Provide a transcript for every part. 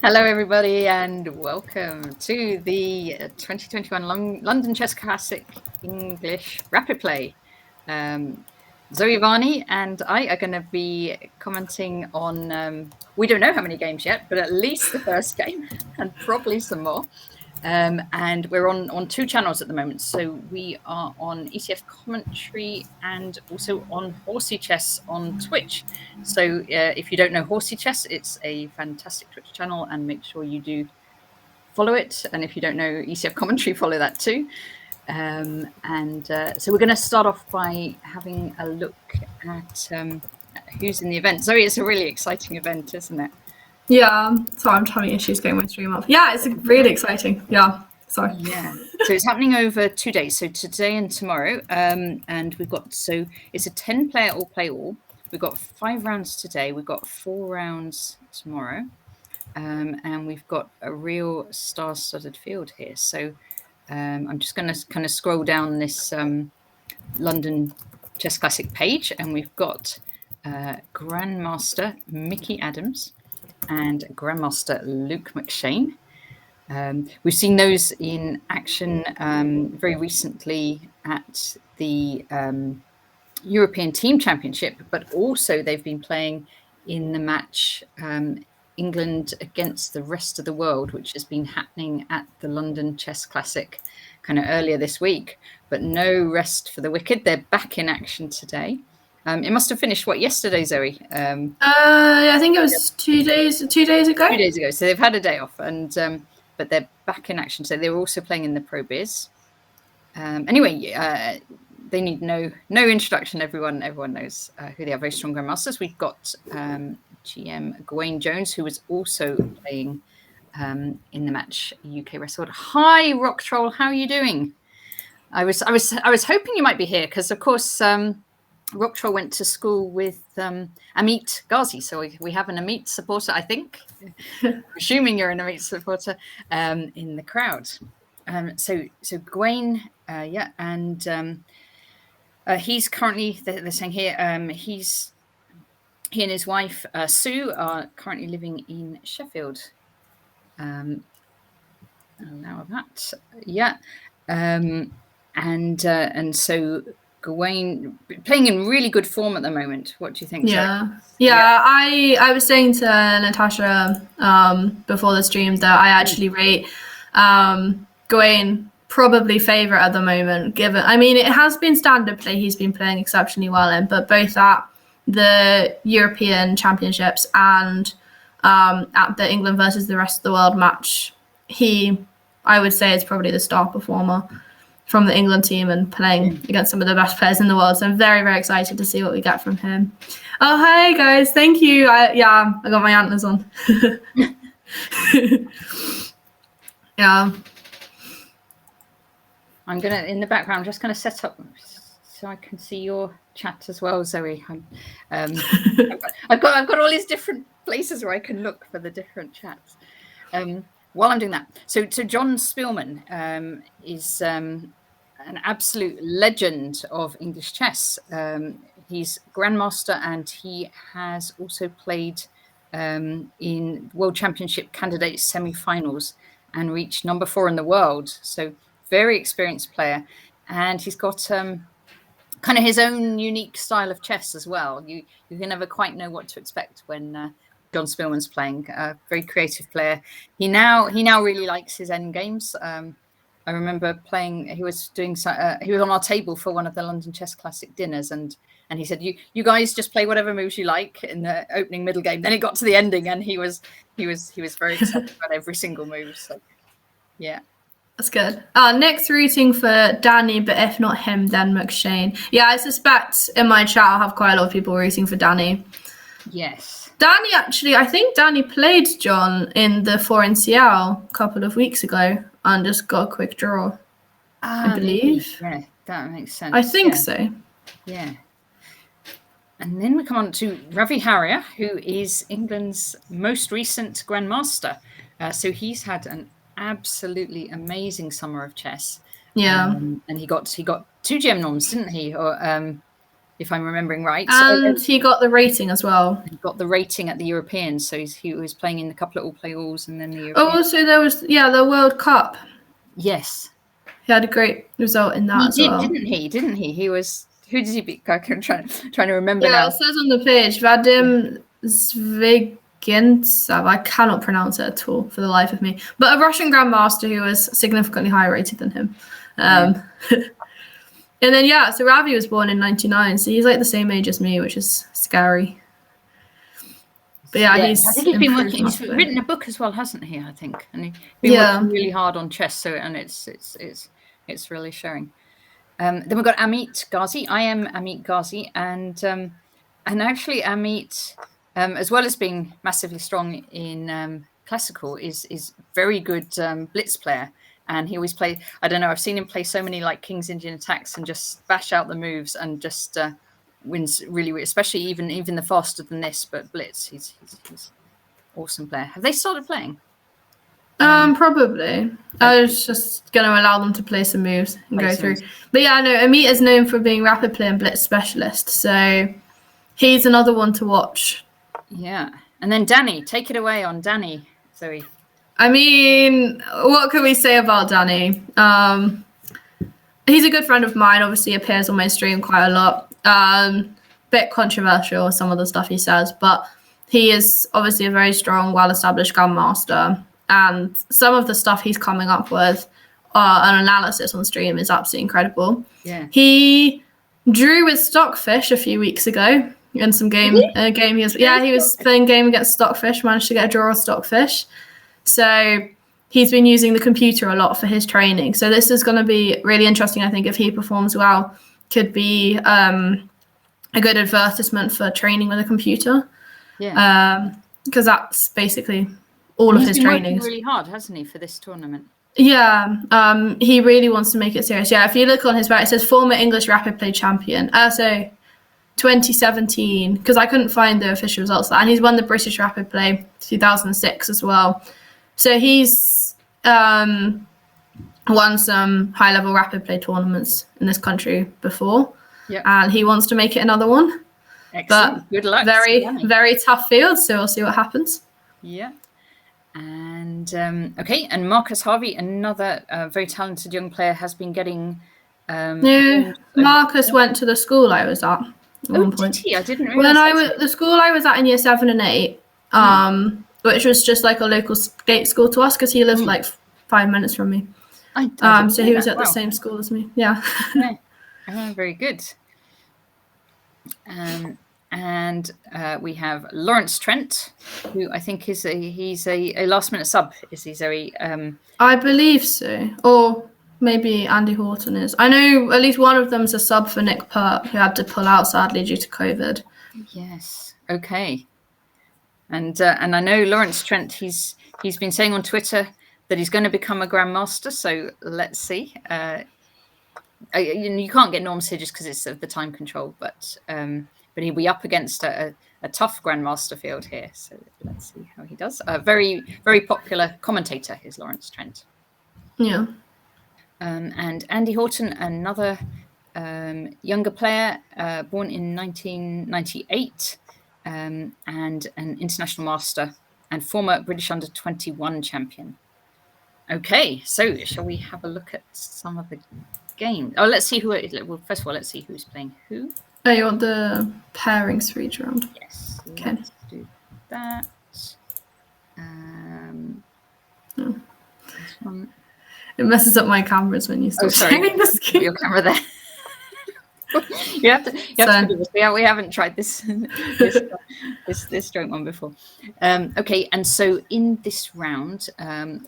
Hello, everybody, and welcome to the 2021 London Chess Classic English Rapid Play. Zoe Varney and I are going to be commenting on, we don't know how many games yet, but at least the first game and probably some more. And we're on two channels at the moment. So we are on ECF Commentary and also on Horsey Chess on Twitch. So if you don't know Horsey Chess, it's a fantastic Twitch channel, and make sure you do follow it. And if you don't know ECF Commentary, follow that too. So we're going to start off by having a look at who's in the event. Zoe, it's a really exciting event, isn't it? Yeah, so I'm having issues getting my stream up. Yeah, it's really exciting. Yeah, sorry. Yeah, so it's happening over 2 days, so today and tomorrow. And we've got, so it's a 10-player all play all. We've got 5 rounds today. We've got 4 rounds tomorrow. And we've got a real star-studded field here. So I'm just going to kind of scroll down this London Chess Classic page, and we've got Grandmaster Mickey Adams and Grandmaster Luke McShane. We've seen those in action very recently at the European Team Championship, but also they've been playing in the match England against the rest of the world, which has been happening at the London Chess Classic kind of earlier this week. But no rest for the wicked. They're back in action today. It must have finished, yesterday, Zoe? I think it was 2 days ago. 2 days ago. So they've had a day off, and but they're back in action. So they were also playing in the Pro Biz. Anyway, they need no introduction. Everyone knows who they are. Very strong grandmasters. We've got GM Gawain Jones, who was also playing in the match UK Wrestled. Hi, Rock Troll. How are you doing? I was hoping you might be here because, of course, Rock Troll went to school with Amit Ghazi, so we have an Amit supporter, I think. Assuming you're an Amit supporter in the crowd. So Gawain, and he's currently, they're saying here, he and his wife Sue are currently living in Sheffield. Now that, and so Gawain playing in really good form at the moment. What do you think? Yeah. I was saying to Natasha before the stream that I actually rate Gawain probably favourite at the moment. Given, I mean, it has been standard play he's been playing exceptionally well in, but both at the European Championships and at the England versus the rest of the world match, I would say, is probably the star performer from the England team and playing against some of the best players in the world. So I'm very, very excited to see what we get from him. Oh, hi, guys. Thank you. I got my antlers on. Yeah. I'm going to, in the background, just going to set up so I can see your chat as well, Zoe. I've got all these different places where I can look for the different chats. While I'm doing that, so John Spielman is an absolute legend of English chess. He's grandmaster, and he has also played in World Championship candidates semi-finals and reached number 4 in the world. So very experienced player, and he's got kind of his own unique style of chess as well. You can never quite know what to expect when John Spielman's playing. Very creative player. He now really likes his end games. I remember playing. He was doing. He was on our table for one of the London Chess Classic dinners, and he said, "You guys just play whatever moves you like in the opening middle game." Then it got to the ending, and he was very excited about every single move. So, yeah. That's good. Nick's rooting for Danny, but if not him, then McShane. Yeah, I suspect in my chat I'll have quite a lot of people rooting for Danny. Yes. Danny, actually, I think Danny played John in the 4NCL a couple of weeks ago and just got a quick draw. I believe. Yeah, that makes sense. I think so. Yeah. And then we come on to Ravi Harrier, who is England's most recent grandmaster. So he's had an absolutely amazing summer of chess. Yeah. And he got 2 gem noms, didn't he? Or if I'm remembering right. And he got the rating as well. He got the rating at the Europeans, so he was playing in a couple of all-play-alls and then the Europeans. Oh, also there was the World Cup. Yes. He had a great result in that as well. Didn't he? He was... Who did he beat? I'm trying to remember now. Yeah, it says on the page, Vadim Zvigintsev. I cannot pronounce it at all for the life of me. But a Russian grandmaster who was significantly higher rated than him. And then, so Ravi was born in 99, so he's like the same age as me, which is scary. But I think he's been working. He's written a book as well, hasn't he? I think, and he's been working really hard on chess. So, and it's really showing. Then we've got Amit Ghazi. I am Amit Ghazi, and actually Amit, as well as being massively strong in classical, is very good blitz player. And he always play. I don't know. I've seen him play so many like King's Indian attacks and just bash out the moves and just wins really, especially even the faster than this. But blitz, he's awesome player. Have they started playing? Probably. I was just going to allow them to play some moves and go through. But Amit is known for being rapid play and blitz specialist, so he's another one to watch. Yeah, and then Danny, take it away on Danny, Zoe. I mean, what can we say about Danny? He's a good friend of mine. Obviously, appears on my stream quite a lot. Bit controversial, some of the stuff he says, but he is obviously a very strong, well-established grandmaster. And some of the stuff he's coming up with, an analysis on stream, is absolutely incredible. Yeah. He drew with Stockfish a few weeks ago in some game. He was playing game against Stockfish, managed to get a draw with Stockfish. So he's been using the computer a lot for his training. So this is going to be really interesting, I think, if he performs well. Could be a good advertisement for training with a computer. Yeah. Because that's basically all of his training. He's been working really hard, hasn't he, for this tournament? Yeah, he really wants to make it serious. Yeah, if you look on his back, it says former English Rapid Play champion. So 2017, because I couldn't find the official results. And he's won the British Rapid Play 2006 as well. So he's won some high-level Rapid Play tournaments in this country before. Yep. And he wants to make it another one. Excellent. But good luck. Very tough field, so we'll see what happens. Yeah. And and Marcus Harvey, another very talented young player, has been getting. Marcus went to the school I was at one point. Did he? I didn't realize. The school I was at in year 7 and 8, which was just like a local state school to us because he lived like 5 minutes from me. So he was at the same school as me. Yeah. Oh, very good. And we have Lawrence Trent, who I think he's a last-minute sub. Is he, Zoe? I believe so. Or maybe Andy Horton is. I know at least one of them's a sub for Nick Pert, who had to pull out, sadly, due to COVID. Yes. Okay. And I know Lawrence Trent, he's been saying on Twitter that he's going to become a grandmaster, so let's see. You can't get norms here just because it's of the time control, but he'll be up against a tough grandmaster field here. So let's see how he does. A very, very popular commentator is Lawrence Trent. Yeah. And Andy Horton, another younger player, born in 1998, and an international master and former British under-21 champion. Okay, so shall we have a look at some of the games? Oh, let's see well, first of all, let's see who's playing who. Oh, you want the pairings for each round? Yes. Okay. Let's do that. This one. It messes up my cameras when you start sharing the screen. Your camera there. you have to do this. We haven't tried this joint one before. Okay, and so in this round,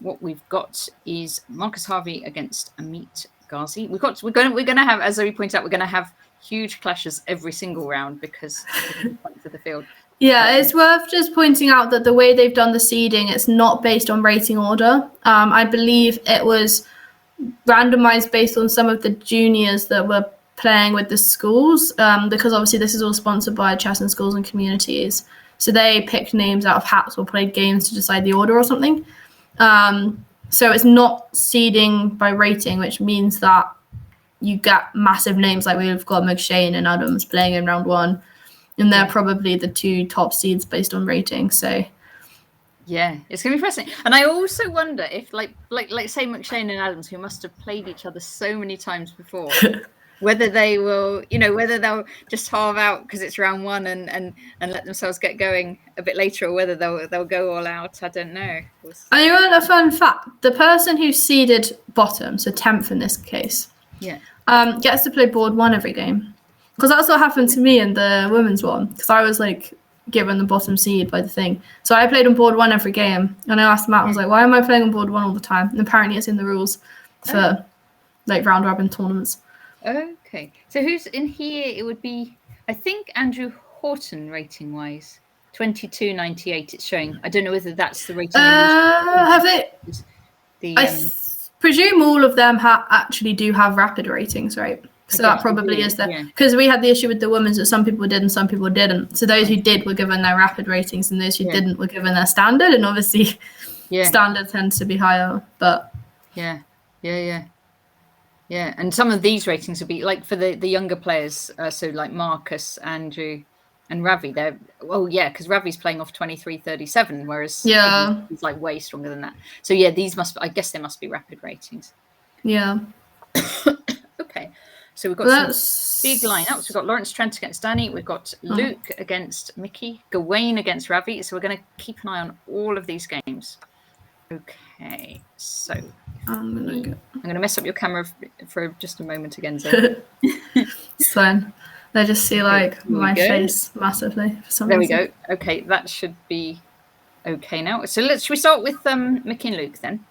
what we've got is Marcus Harvey against Amit Ghazi. We're going to have, as we pointed out, we're going to have huge clashes every single round because of the field. Yeah, it's worth just pointing out that the way they've done the seeding, it's not based on rating order. I believe it was randomized based on some of the juniors that were playing with the schools, because obviously this is all sponsored by Chess and Schools and Communities. So they picked names out of hats or played games to decide the order or something. So it's not seeding by rating, which means that you get massive names like we've got McShane and Adams playing in round 1, and they're probably the 2 top seeds based on rating. So yeah, it's gonna be fascinating. And I also wonder if like say McShane and Adams, who must have played each other so many times before, whether they will, whether they'll just halve out because it's round 1 and let themselves get going a bit later, or whether they'll go all out. I don't know. And you want a fun fact: the person who's seeded bottom, so 10th in this case, gets to play board 1 every game. Because that's what happened to me in the women's one. Because I was like given the bottom seed by the thing, so I played on board 1 every game. And I asked Matt, I was like, "Why am I playing on board 1 all the time?" And apparently, it's in the rules for like round robin tournaments. Okay, so who's in here? It would be, I think, Andrew Horton rating wise, 22.98. It's showing. I don't know whether that's the rating. Have they? Presume all of them actually do have rapid ratings, right? So that probably is there, because we had the issue with the women's that some people did and some people didn't. So those who did were given their rapid ratings, and those who didn't were given their standard. And obviously, standard tends to be higher. But yeah. And some of these ratings would be like for the younger players. So like Marcus, Andrew, and Ravi. They're because Ravi's playing off 23.37, whereas he's like way stronger than that. So these I guess there must be rapid ratings. Yeah. Okay. So we've got some big lineups. We've got Lawrence Trent against Danny. We've got Luke against Mickey. Gawain against Ravi. So we're going to keep an eye on all of these games. Okay. So I'm going to mess up your camera for just a moment again, Zoe. It's fine. I just see like my face massively for some reason. There we go. Okay, that should be okay now. So should we start with Mickey and Luke then?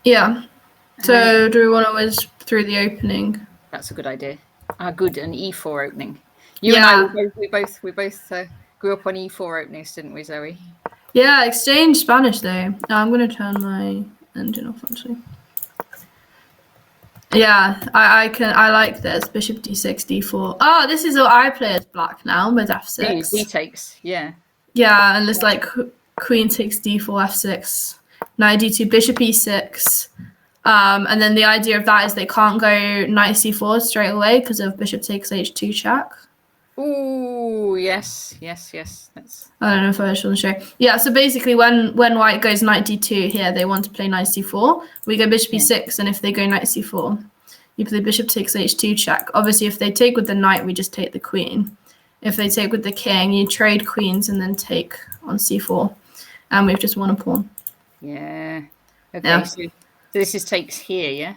Yeah. So do we want to whiz through the opening? That's a good idea. Good, an E4 opening. You and I, we both grew up on E4 openings, didn't we, Zoe? Yeah, exchange Spanish though. I'm going to turn my engine off actually. Yeah, I like this. Bishop d6, d4. Oh, this is what I play as black now with f6. D takes, yeah. Yeah, and it's like queen takes d4, f6, knight d2, bishop e6. And then the idea of that is they can't go knight c4 straight away because of bishop takes h2 check. Ooh, yes. That's... I don't know if I should show. Yeah, so basically when white goes knight d2 here, they want to play knight c4. We go bishop e6, and if they go knight c4, you play bishop takes h2 check. Obviously, if they take with the knight, we just take the queen. If they take with the king, you trade queens and then take on c4. And we've just won a pawn. Yeah. Okay, yeah. So this is takes here, yeah?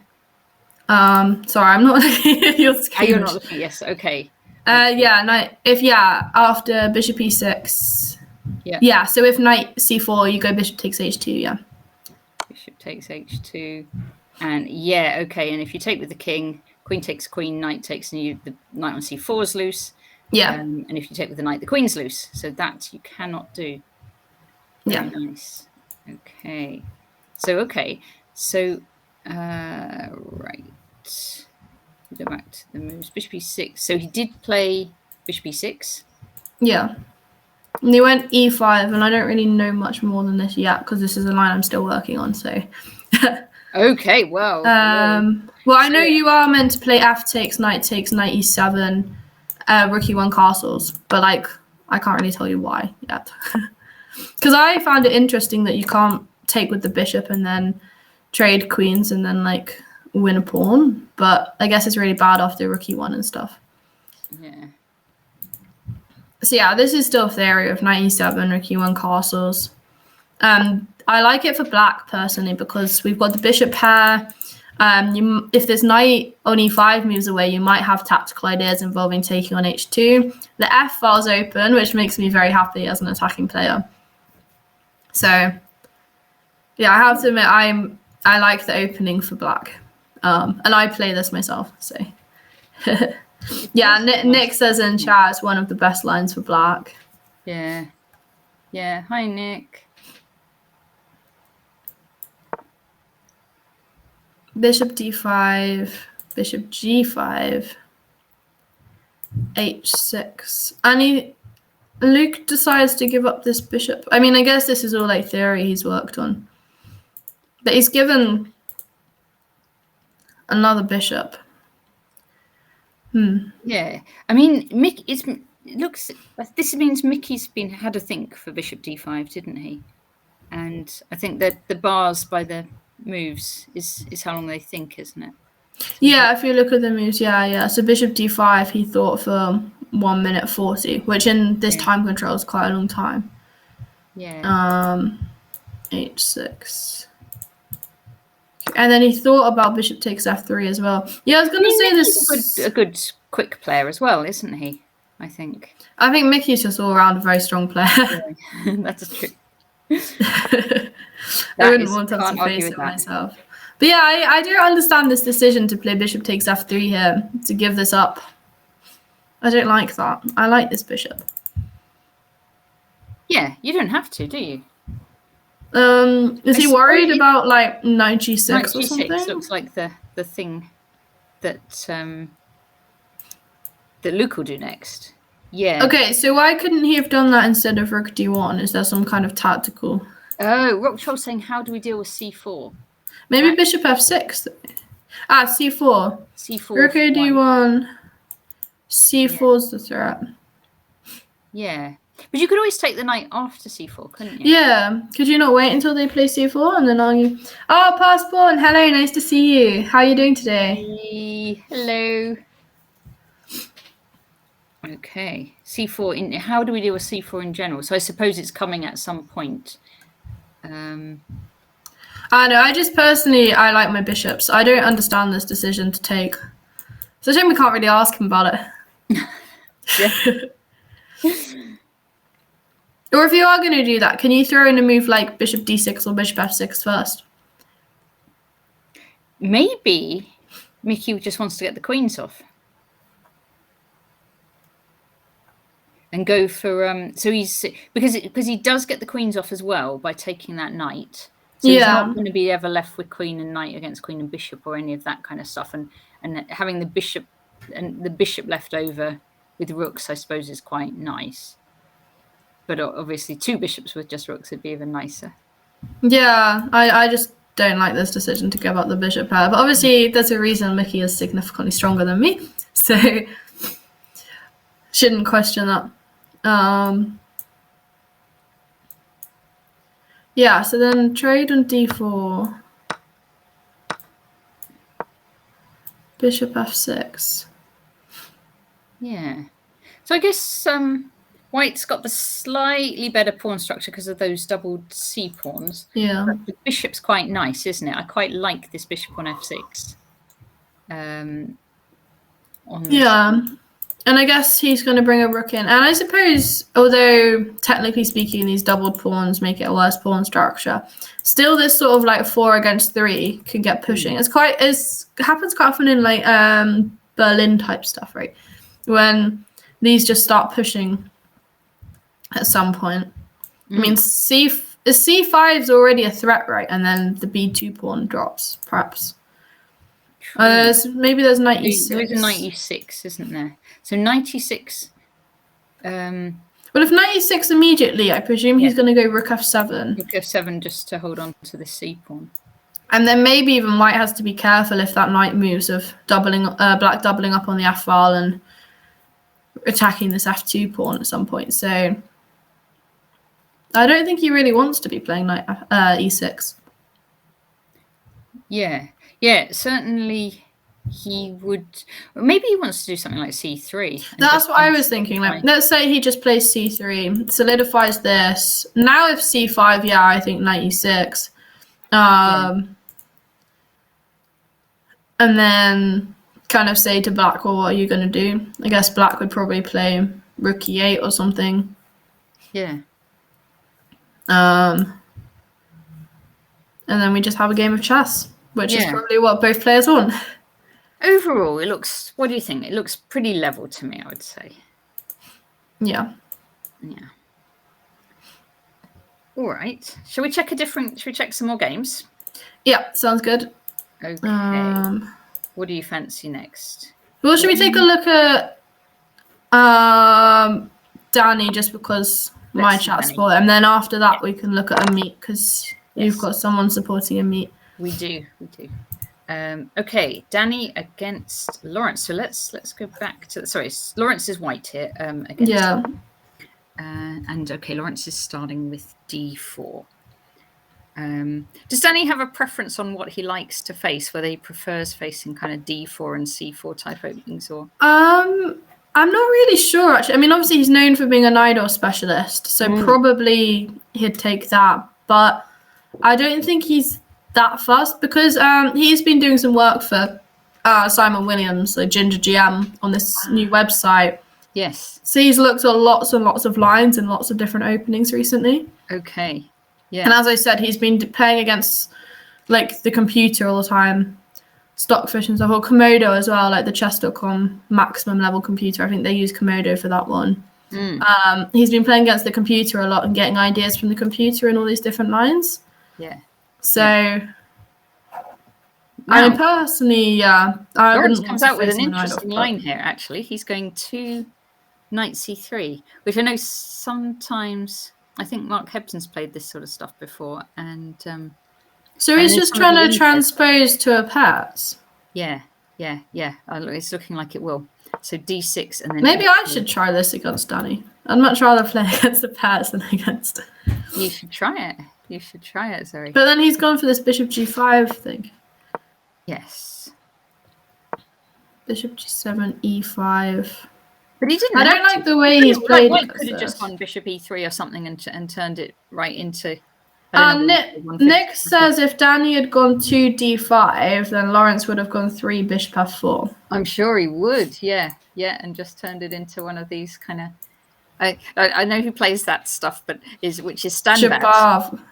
Sorry, I'm not looking at your screen. Oh, you're not looking, yes, okay. After bishop e6. Yeah, so if knight c4, you go bishop takes h2, yeah. Bishop takes h2. And okay, and if you take with the king, queen takes queen, knight takes, and the knight on c4 is loose. Yeah. And if you take with the knight, the queen's loose. So that you cannot do. Very nice. Okay. So, right. Go back to the moves. Bishop e6. So he did play bishop e6. Yeah. And he went e5, and I don't really know much more than this yet because this is a line I'm still working on. So. Okay. Well. Well, I know you are meant to play f takes, knight e7, rook e1 castles, but like I can't really tell you why yet. Because I found it interesting that you can't take with the bishop and then trade queens and then like win a pawn, but I guess it's really bad after rook e1 and stuff. Yeah. So yeah, this is still theory of knight e7, rook e1 castles. I like it for black personally because we've got the bishop pair. If this knight on e5 moves away, you might have tactical ideas involving taking on h2. The f file's open, which makes me very happy as an attacking player. So yeah, I have to admit I like the opening for black. And I play this myself, so yeah. Nick says in chat it's one of the best lines for black. Yeah. Hi, Nick. Bishop d5, bishop g5, h6, and Luke decides to give up this bishop. I mean, I guess this is all like theory he's worked on, but he's given. another bishop. Yeah, I mean, this means Mickey's had a think for bishop d5, didn't he? And I think that the bars by the moves is how long they think, isn't it? Yeah, if you look at the moves, yeah. So bishop d5, he thought for 1 minute 40, which in this time control is quite a long time. Yeah. H6. And then he thought about bishop takes f3 as well. Yeah, I was going to say this. He's a good quick player as well, isn't he? I think Mickey's just all around a very strong player. Yeah, that's true. I wouldn't want to have to face it myself. But yeah, I do understand this decision to play bishop takes f3 here, to give this up. I don't like that. I like this bishop. Yeah, you don't have to, do you? Is he worried about like knight g6 or something? Looks like the thing that that Luke will do next. Yeah. Okay, so why couldn't he have done that instead of rook d1? Is there some kind of tactical? Oh, Rock Troll saying, how do we deal with c4? Maybe bishop f6. C4. C4. Rook d1. C4's the threat. Yeah. But you could always take the knight after c4, couldn't you? Yeah. Could you not wait until they play c4 and then argue? Oh, pass pawn. Hello, nice to see you. How are you doing today? Hey, hello. Okay. C4. How do we deal with c4 in general? So I suppose it's coming at some point. I know. I just personally, I like my bishops. I don't understand this decision to take. So I think we can't really ask him about it. Yeah. Or if you are going to do that, can you throw in a move like bishop d6 or bishop f6 first? Maybe Mickey just wants to get the queens off. And go for so he's because he does get the queens off as well by taking that knight. So he's not going to be ever left with queen and knight against queen and bishop or any of that kind of stuff. And having the bishop left over with rooks, I suppose, is quite nice. But obviously, two bishops with just rooks would be even nicer. Yeah, I just don't like this decision to give up the bishop pair. But obviously, there's a reason Mickey is significantly stronger than me. So, shouldn't question that. Yeah, so then trade on d4. Bishop f6. Yeah. So I guess White's got the slightly better pawn structure because of those doubled c pawns. Yeah. But the bishop's quite nice, isn't it? I quite like this bishop on f6. Yeah. And I guess he's going to bring a rook in. And I suppose, although technically speaking, these doubled pawns make it a worse pawn structure, still this sort of like 4 against 3 can get pushing. It happens quite often in like Berlin type stuff, right? When these just start pushing at some point. I mean, c5 is already a threat, right? And then the b2 pawn drops, perhaps. Maybe there's knight e6. There is a knight e6, isn't there? So knight e6. Well, if knight e6 immediately, I presume he's going to go rook f7. Rook f7 just to hold on to the c pawn. And then maybe even white has to be careful if that knight moves of black doubling up on the f file and attacking this f2 pawn at some point. So I don't think he really wants to be playing knight e6. Yeah, certainly he would. Maybe he wants to do something like c3. That's what I was thinking. Like, let's say he just plays c3, solidifies this. Now if c5, yeah, I think knight e6. And then kind of say to black, well, what are you going to do? I guess black would probably play rook e8 or something. Yeah. And then we just have a game of chess, which is probably what both players want. Overall, it looks, what do you think? It looks pretty level to me, I would say. Yeah. All right. Shall we check some more games? Yeah, sounds good. Okay. What do you fancy next? Well, should we take a look at Danny just because my chat's for it, and then after that we can look at Amit because you've got someone supporting Amit. We do. Okay, Danny against Lawrence. So let's go back to Lawrence is white here. Against Yeah. And okay, Lawrence is starting with D4. Does Danny have a preference on what he likes to face, whether he prefers facing kind of D4 and C4 type openings, or? I'm not really sure, actually. I mean, obviously he's known for being a Nidor specialist, so probably he'd take that. But I don't think he's that fussed, because he's been doing some work for Simon Williams, so Ginger GM, on this new website. Yes. So he's looked at lots and lots of lines and lots of different openings recently. Okay. Yeah. And as I said, he's been playing against like the computer all the time, Stockfish and stuff, or Komodo as well, like the chess.com maximum level computer. I think they use Komodo for that one. He's been playing against the computer a lot and getting ideas from the computer and all these different lines. Yeah. So, I mean, personally, yeah. Lawrence comes out with an interesting line here, actually. He's going to knight c3, which I know sometimes, I think Mark Hebson's played this sort of stuff before. And so he's just trying to transpose to a pass? Yeah. It's looking like it will. So d6 and then... Maybe I should try this against Danny. I'd much rather play against the pass than against... You should try it. You should try it, Zoe. But then he's gone for this bishop g5 thing. Yes. Bishop g7, e5. But he didn't. I don't like the way he's played. White could have just gone bishop e3 or something and turned it right into... Nick says if Danny had gone 2 d5, then Lawrence would have gone 3 bishop f4. I'm sure he would, yeah, and just turned it into one of these kind of... I know who plays that stuff, but which is Stanbad.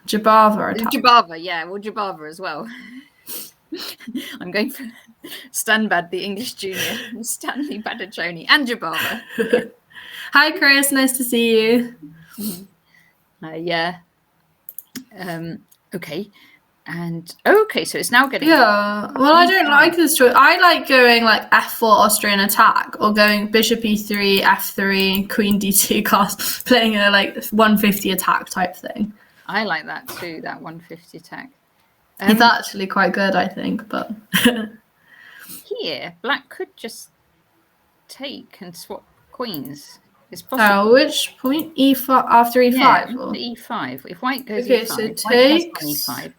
Jabava attack. Jabava, yeah, well, Jabava as well. I'm going for Stanbad, the English junior, and Stanley Badajoni, and Jabava. Hi, Chris. Nice to see you. Yeah. Okay. And okay, so it's now getting... Yeah, well, I don't like this choice. I like going like f4 Austrian attack, or going bishop e3, f3, queen d2 cast, playing a like 150 attack type thing. I like that too, that 150 attack. It's actually quite good, I think, but... Here, black could just take and swap queens. It's possible. Which point? E5 after e5? Yeah, e5. If white goes okay, e5, so white takes... has e5.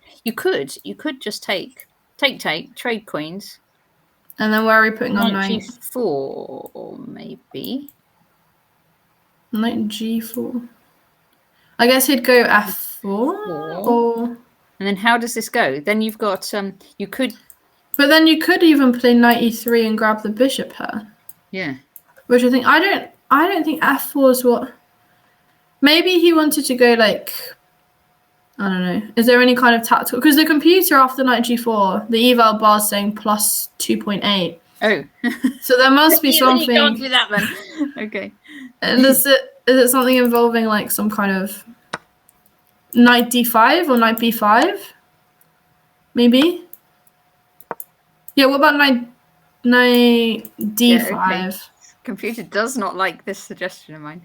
You could just take, trade queens. And then where are we putting on knight? G4, maybe. Knight G4. I guess he'd go F4 or... And then how does this go? Then you've got, you could... But then you could even play knight E3 and grab the bishop here. Yeah. Which I think, I don't think F4 is what... Maybe he wanted to go like... I don't know. Is there any kind of tactical... Because the computer after knight G4, the eval bar is saying plus 2.8. Oh. So there must be something... You can't do that then. Okay. And is it something involving like some kind of knight D5 or knight B5? Maybe? Yeah, what about knight D5? Yeah, okay. Computer does not like this suggestion of mine.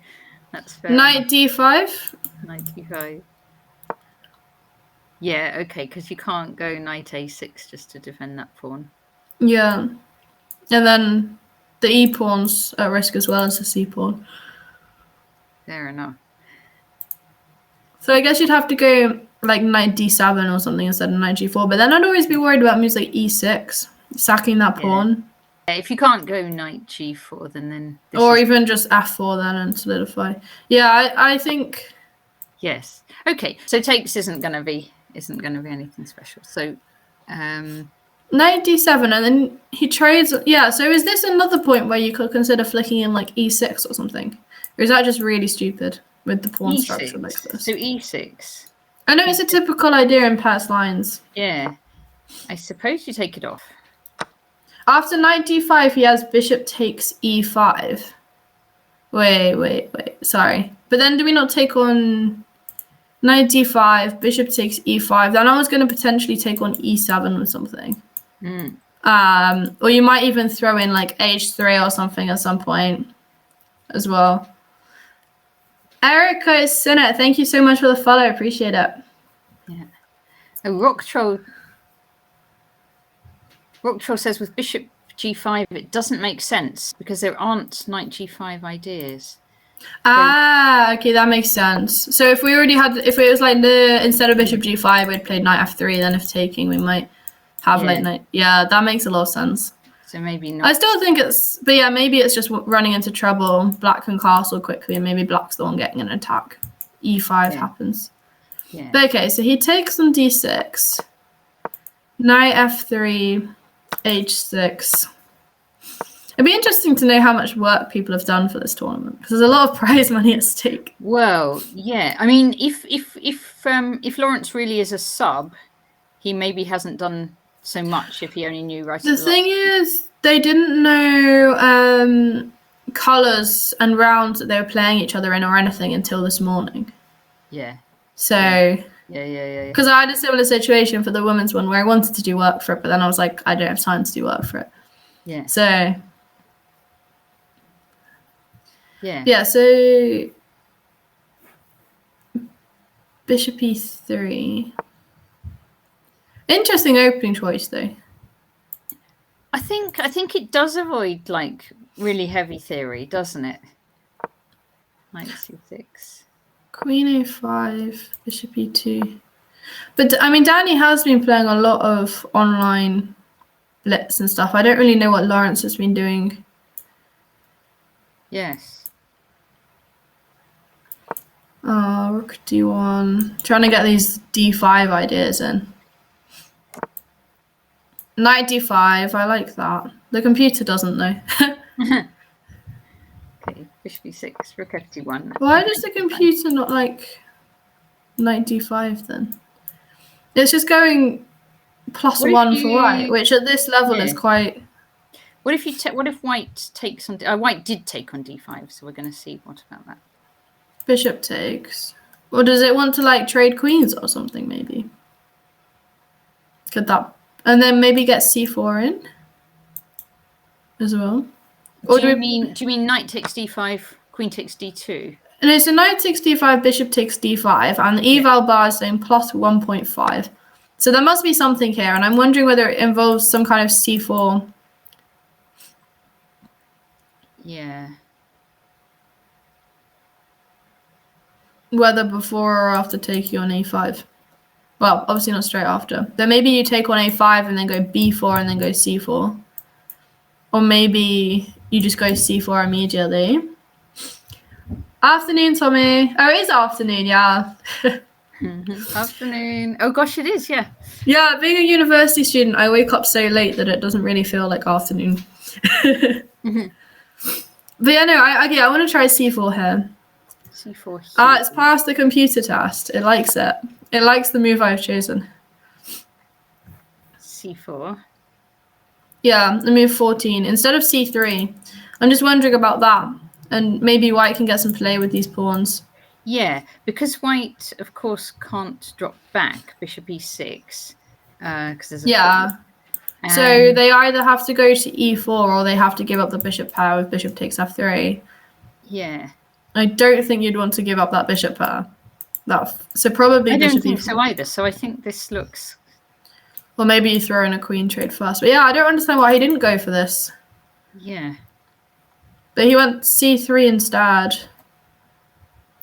That's fair. Knight D5? Knight D5. Yeah, okay, because you can't go knight A6 just to defend that pawn. Yeah. And then the E pawn's at risk as well as the C pawn. Fair enough. So I guess you'd have to go like knight D7 or something instead of knight G4. But then I'd always be worried about moves like E6, sacking that pawn. Yeah, if you can't go knight G4, then or even just F4 then and solidify. Yeah, I think. Yes. Okay. So takes isn't going to be anything special. So. Knight D7 and then he trades. Yeah. So is this another point where you could consider flicking in like E6 or something, or is that just really stupid with the pawn structure like this? So E6. I know it's a typical idea in past lines. Yeah. I suppose you take it off. After knight D5, he has bishop takes E5. Wait. Sorry. But then do we not take on knight D5, bishop takes E5? Then I was going to potentially take on E7 or something. Or you might even throw in like H3 or something at some point as well. Erica Sinnett, thank you so much for the follow. Appreciate it. Yeah. A rock troll. Rocktroll says with bishop g5, it doesn't make sense because there aren't knight g5 ideas. Okay, that makes sense. So if it was like instead of bishop g5, we'd play knight f3. Then if taking, we might have like knight. Yeah, that makes a lot of sense. So maybe not. I still think but yeah, maybe it's just running into trouble. Black can castle quickly, and maybe black's the one getting an attack. e5 happens. Yeah. But okay, so he takes on d6. Knight f3, h6. It'd be interesting to know how much work people have done for this tournament because there's a lot of prize money at stake. Well, yeah. I mean, if Lawrence really is a sub, he maybe hasn't done so much if he only knew right. The thing is, they didn't know colors and rounds that they were playing each other in or anything until this morning. Yeah. So. Yeah. Because I had a similar situation for the women's one where I wanted to do work for it, but then I was like, I don't have time to do work for it. Yeah. So. Yeah, so bishop e3. Interesting opening choice, though. I think it does avoid like really heavy theory, doesn't it? Knight c6. Queen a5, bishop e2. But I mean, Danny has been playing a lot of online blitz and stuff. I don't really know what Lawrence has been doing. Yes. Rook d1. Trying to get these d5 ideas in. Knight d5. I like that. The computer doesn't though. Okay, bishop e6, rook f1. Why does the computer not like knight d5 then? It's just going +1 for white, which at this level is quite. What if white takes on? White did take on d5, so we're going to see what about that. Bishop takes. Or does it want to like trade queens or something? Maybe. Could that, and then maybe get c4 in as well. Or do you mean knight takes d5, queen takes d2? No, so knight takes d5, bishop takes d5, and the eval bar is saying +1.5. So there must be something here, and I'm wondering whether it involves some kind of c4. Yeah. Whether before or after taking on a5. Well, obviously not straight after. Then maybe you take on a5 and then go b4 and then go c4. Or maybe you just go c4 immediately. Afternoon, Tommy. Oh, it is afternoon, yeah. Afternoon. Oh gosh, it is, yeah. Yeah, being a university student, I wake up so late that it doesn't really feel like afternoon. But yeah, no, I want to try c4 here. c4 here. It's passed the computer test. It likes it. It likes the move I've chosen. c4. Yeah, the move 14 instead of c3. I'm just wondering about that, and maybe white can get some play with these pawns. Yeah, because white, of course, can't drop back bishop e6 because there's a pawn. So they either have to go to e4 or they have to give up the bishop pair if bishop takes f3. Yeah. I don't think you'd want to give up that bishop pair. So probably I bishop don't think e4. so either. So I think this looks. Well, maybe you throw in a queen trade first. But yeah, I don't understand why he didn't go for this. Yeah. But he went c3 instead.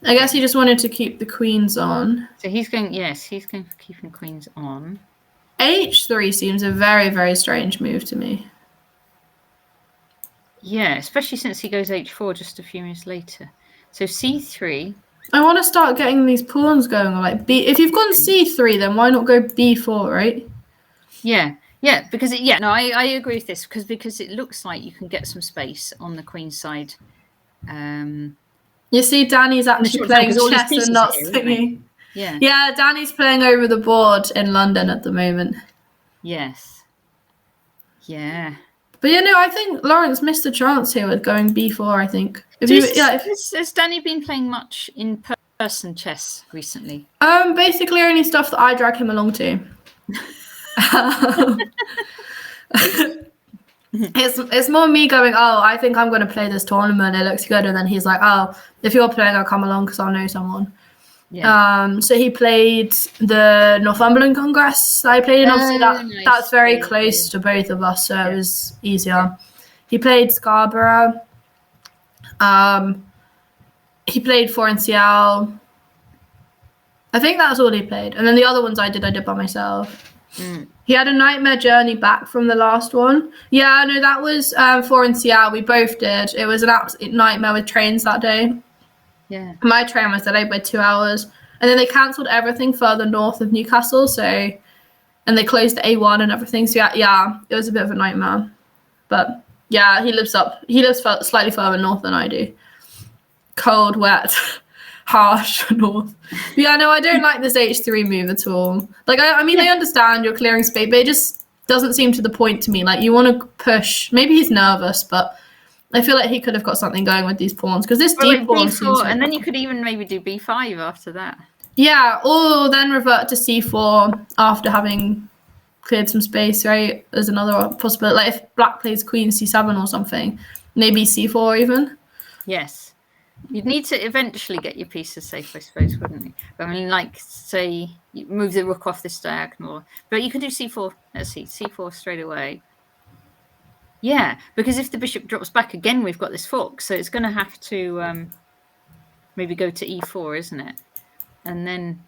I guess he just wanted to keep the queens on. So he's going. Yes, he's going for keeping queens on. h3 seems a very, very strange move to me. Yeah, especially since he goes h4 just a few minutes later. So c3. I want to start getting these pawns going. Like b. If you've gone c3, then why not go b4, right? Yeah, because I agree with this because it looks like you can get some space on the queen side. You see, Danny's actually playing chess and not singing. Yeah, Danny's playing over the board in London at the moment. Yes. Yeah. But I think Lawrence missed a chance here with going b4. I think. Has Danny been playing much in person chess recently? Basically only stuff that I drag him along to. It's more me going, I think I'm going to play this tournament, it looks good, and then he's like, if you're playing, I'll come along because I'll know someone. Yeah. So he played the Northumberland Congress that I played in. Obviously, Nice. that's very Yeah, close to both of us, so it was easier. Yeah. He played Scarborough. He played Forencial. I think that's all he played. And then the other ones I did by myself. He had a nightmare journey back from the last one. Yeah, no, that was Forencial. We both did. It was an absolute nightmare with trains that day. Yeah. My train was delayed by 2 hours. And then they cancelled everything further north of Newcastle. And they closed the A1 and everything. So yeah, it was a bit of a nightmare. But yeah, he lives slightly further north than I do. Cold, wet, harsh north. But yeah, no, I don't like this H3 move at all. Like, I mean, I understand you're clearing space, but it just doesn't seem to the point to me. Like, you want to push. Maybe he's nervous, but I feel like he could have got something going with these pawns because this D pawn seems. And then you could even maybe do B5 after that. Yeah, or then revert to C4 after having cleared some space, right? There's another possibility. Like if black plays Queen C7 or something, maybe C4 even. Yes. You'd need to eventually get your pieces safe, I suppose, wouldn't you? I mean, like, say, you move the rook off this diagonal. But you could do C4. Let's see, C4 straight away. Yeah, because if the bishop drops back again, we've got this fork. So it's going to have to maybe go to E4, isn't it? And then,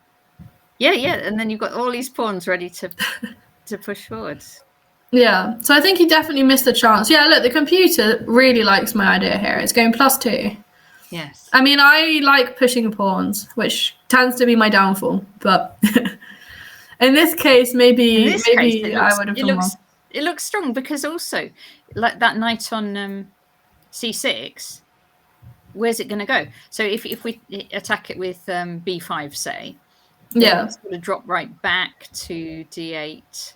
yeah. And then you've got all these pawns ready to push forwards. Yeah, so I think he definitely missed a chance. Yeah, look, the computer really likes my idea here. It's going +2. Yes. I mean, I like pushing pawns, which tends to be my downfall. But in this case, maybe I would have done well. It looks strong because also, like that knight on C6, where's it going to go? So if we attack it with B5, say, then it's going to drop right back to D8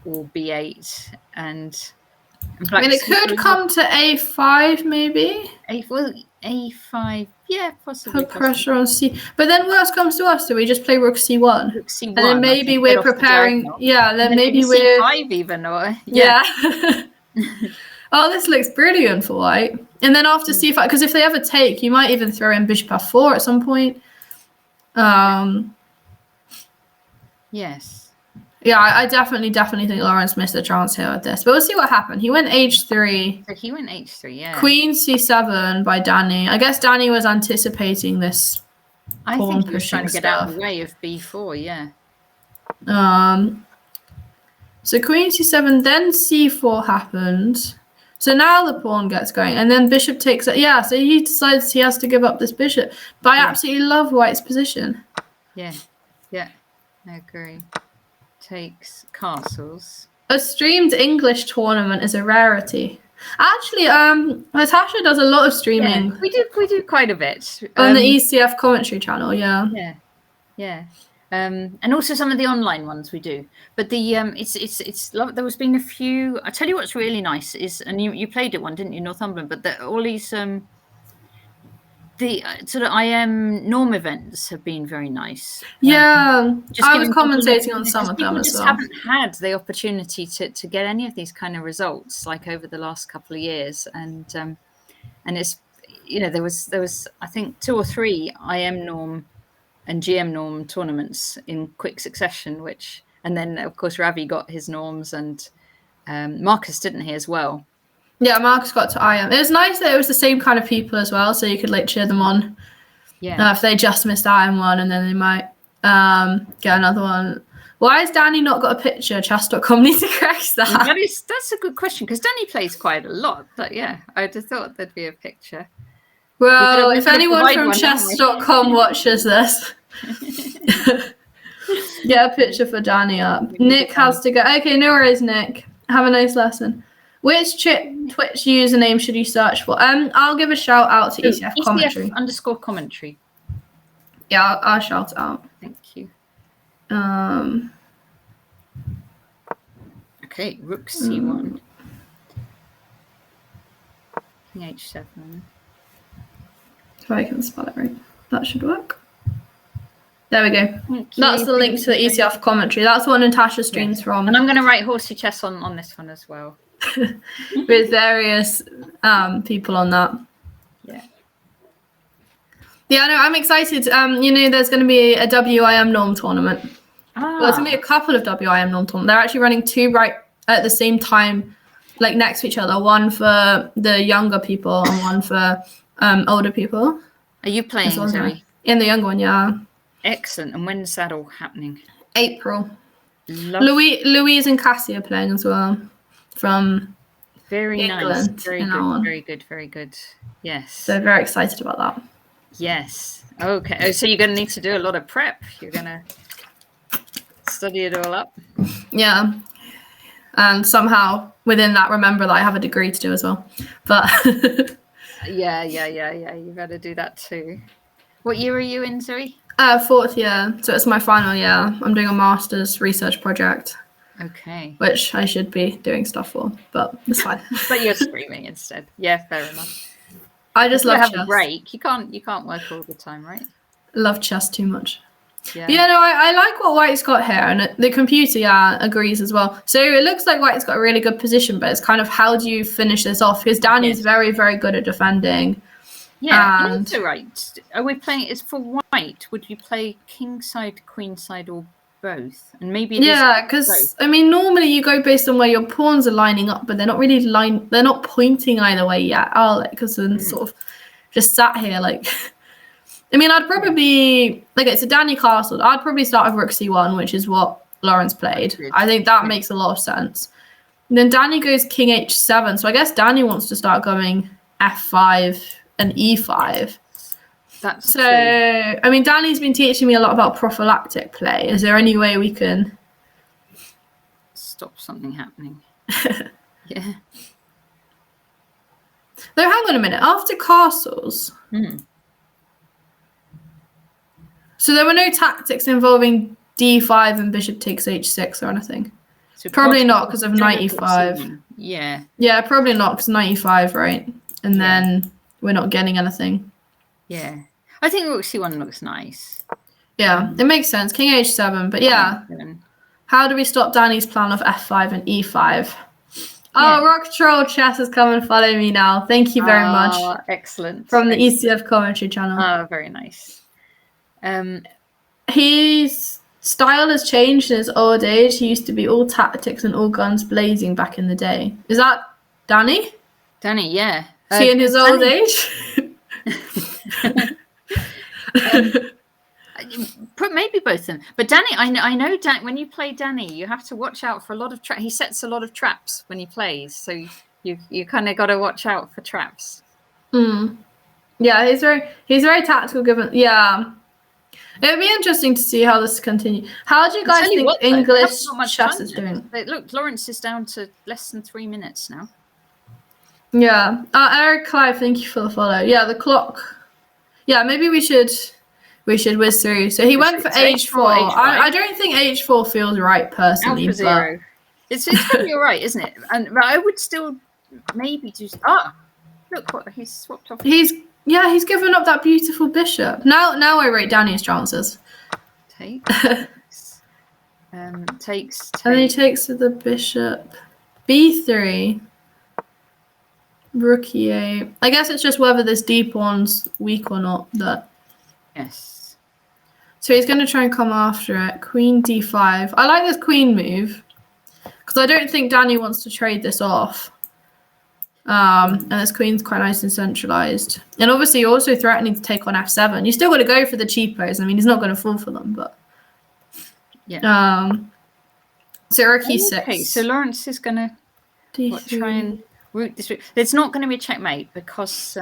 or B8 and I mean, it could come to A5 maybe. A5, yeah, possibly. Put pressure on C. But then worst comes to us, do we just play Rook C1? Rook C1. And then maybe we're preparing. Then maybe we're C5 even, or yeah. Oh, this looks brilliant for white. And then after C5, because if they ever take, you might even throw in bishop F4 at some point. Yes. Yeah, I definitely think Lawrence missed a chance here with this. But we'll see what happened. He went H3. So he went H3, yeah. Queen C7 by Danny. I guess Danny was anticipating this. I think he was trying to get out of the way of B4, yeah. So Queen C7, then C4 happened. So now the pawn gets going, and then bishop takes it. Yeah, so he decides he has to give up this bishop. But I absolutely love white's position. Yeah, I agree. Takes castles. A streamed English tournament is a rarity. Actually, Natasha does a lot of streaming. Yeah, we do quite a bit on the ECF commentary channel. Yeah. And also some of the online ones we do. But the it's there was been a few. I tell you what's really nice is, and you played it one, didn't you, Northumberland? But all these the sort of IM norm events have been very nice. Yeah, I was commentating on some of them as well. Haven't had the opportunity to get any of these kind of results like over the last couple of years, and it's there was I think 2 or 3 IM norm and GM norm tournaments in quick succession, and then of course Ravi got his norms, and Marcus didn't he as well. Yeah, Marcus got to IM. It was nice that it was the same kind of people as well, so you could like cheer them on. Yeah. If they just missed IM one, and then they might get another one. Why has Danny not got a picture? Chess.com needs to correct that. That's a good question, because Danny plays quite a lot. But yeah, I'd have thought there'd be a picture. Well, if anyone from chess.com watches this, get a picture for Danny up. Nick has to go. Okay, no worries, Nick. Have a nice lesson. Which Twitch username should you search for? I'll give a shout out to ECF commentary. ECF_commentary. Yeah, I'll shout it out. Thank you. Okay, Rook C1. King H7. If I can spell it right, that should work. There we go. That's the link to the ECF commentary. That's what Natasha streams from. And I'm going to write horsey chess on this one as well. With various people on that. Yeah. Yeah, no, I'm excited. There's going to be a WIM norm tournament. Well, there's going to be a couple of WIM norm tournaments. They're actually running 2 right at the same time, like next to each other. One for the younger people and one for older people. Are you playing, Zoe? In the younger one, yeah. Excellent. And when's that all happening? April. Louise and Cassie are playing as well from very England. Nice. Very good. Very good. Very good. Yes. So very excited about that. Yes. Okay. Oh, so you're going to need to do a lot of prep. You're going to study it all up. Yeah. And somehow within that, remember that I have a degree to do as well. But yeah. You better do that too. What year are you in, Zoe? 4th year. So it's my final year. I'm doing a master's research project. Okay. Which I should be doing stuff for, but it's fine. But you're streaming instead. Yeah, fair enough. I just love have chess. A break. You can't work all the time, right? Love chess too much. Yeah. But yeah, no, I like what White's got here, and the computer, agrees as well. So it looks like White's got a really good position, but it's kind of how do you finish this off? Because Danny's very, very good at defending. Yeah, and also right. Are we playing? It's for White. Would you play king side, queen side, or both? And maybe because normally you go based on where your pawns are lining up, but they're not really they're not pointing either way yet, are they? Because they're sort of just sat here like. I'd probably it's a Danny castle. I'd probably start with rook c1, which is what Lawrence played. I think that makes a lot of sense. And then Danny goes king h7, so I guess Danny wants to start going f5 and e5. That's so true. Danny's been teaching me a lot about prophylactic play. Is there any way we can stop something happening? Yeah. Though, hang on a minute. After castles, so there were no tactics involving d5 and bishop takes h6 or anything. So probably not because of knight e5. Yeah. Yeah, probably not because knight e5, right? And then we're not getting anything. Yeah. I think rook c1 looks nice. Yeah, it makes sense. King h7, but yeah. How do we stop Danny's plan of f5 and e5? Oh, Rock Troll Chess has come and follow me now. Thank you very much. Excellent. From the ECF commentary channel. Oh, very nice. His style has changed in his old age. He used to be all tactics and all guns blazing back in the day. Is that Danny? Danny, yeah. Is he in his old age? Maybe both of them. But Danny, I know when you play Danny, you have to watch out for a lot of traps. He sets a lot of traps when he plays, so you kind of got to watch out for traps. Yeah, he's very tactical. Given it would be interesting to see how this continues. How do you guys think English chess is doing? Look, Lawrence is down to less than 3 minutes now. Yeah. Eric Clive, thank you for the follow. Yeah, the clock. Yeah, maybe we should whiz through. So he went for h4. I don't think h4 feels right personally. Alpha zero. It's probably all right, isn't it? But I would still maybe do. Look what he's swapped off. He's given up that beautiful bishop. Now I rate Danny's chances. Takes. And then he takes to the bishop. b3. Rook e8. I guess it's just whether this d pawn's weak or not. Yes. So he's going to try and come after it. Queen d5. I like this queen move because I don't think Danny wants to trade this off. And this queen's quite nice and centralized. And obviously you're also threatening to take on f7. You still got to go for the cheapos. He's not going to fall for them, but so rook e6. Okay, so Lawrence is going to try and route this. It's not going to be a checkmate because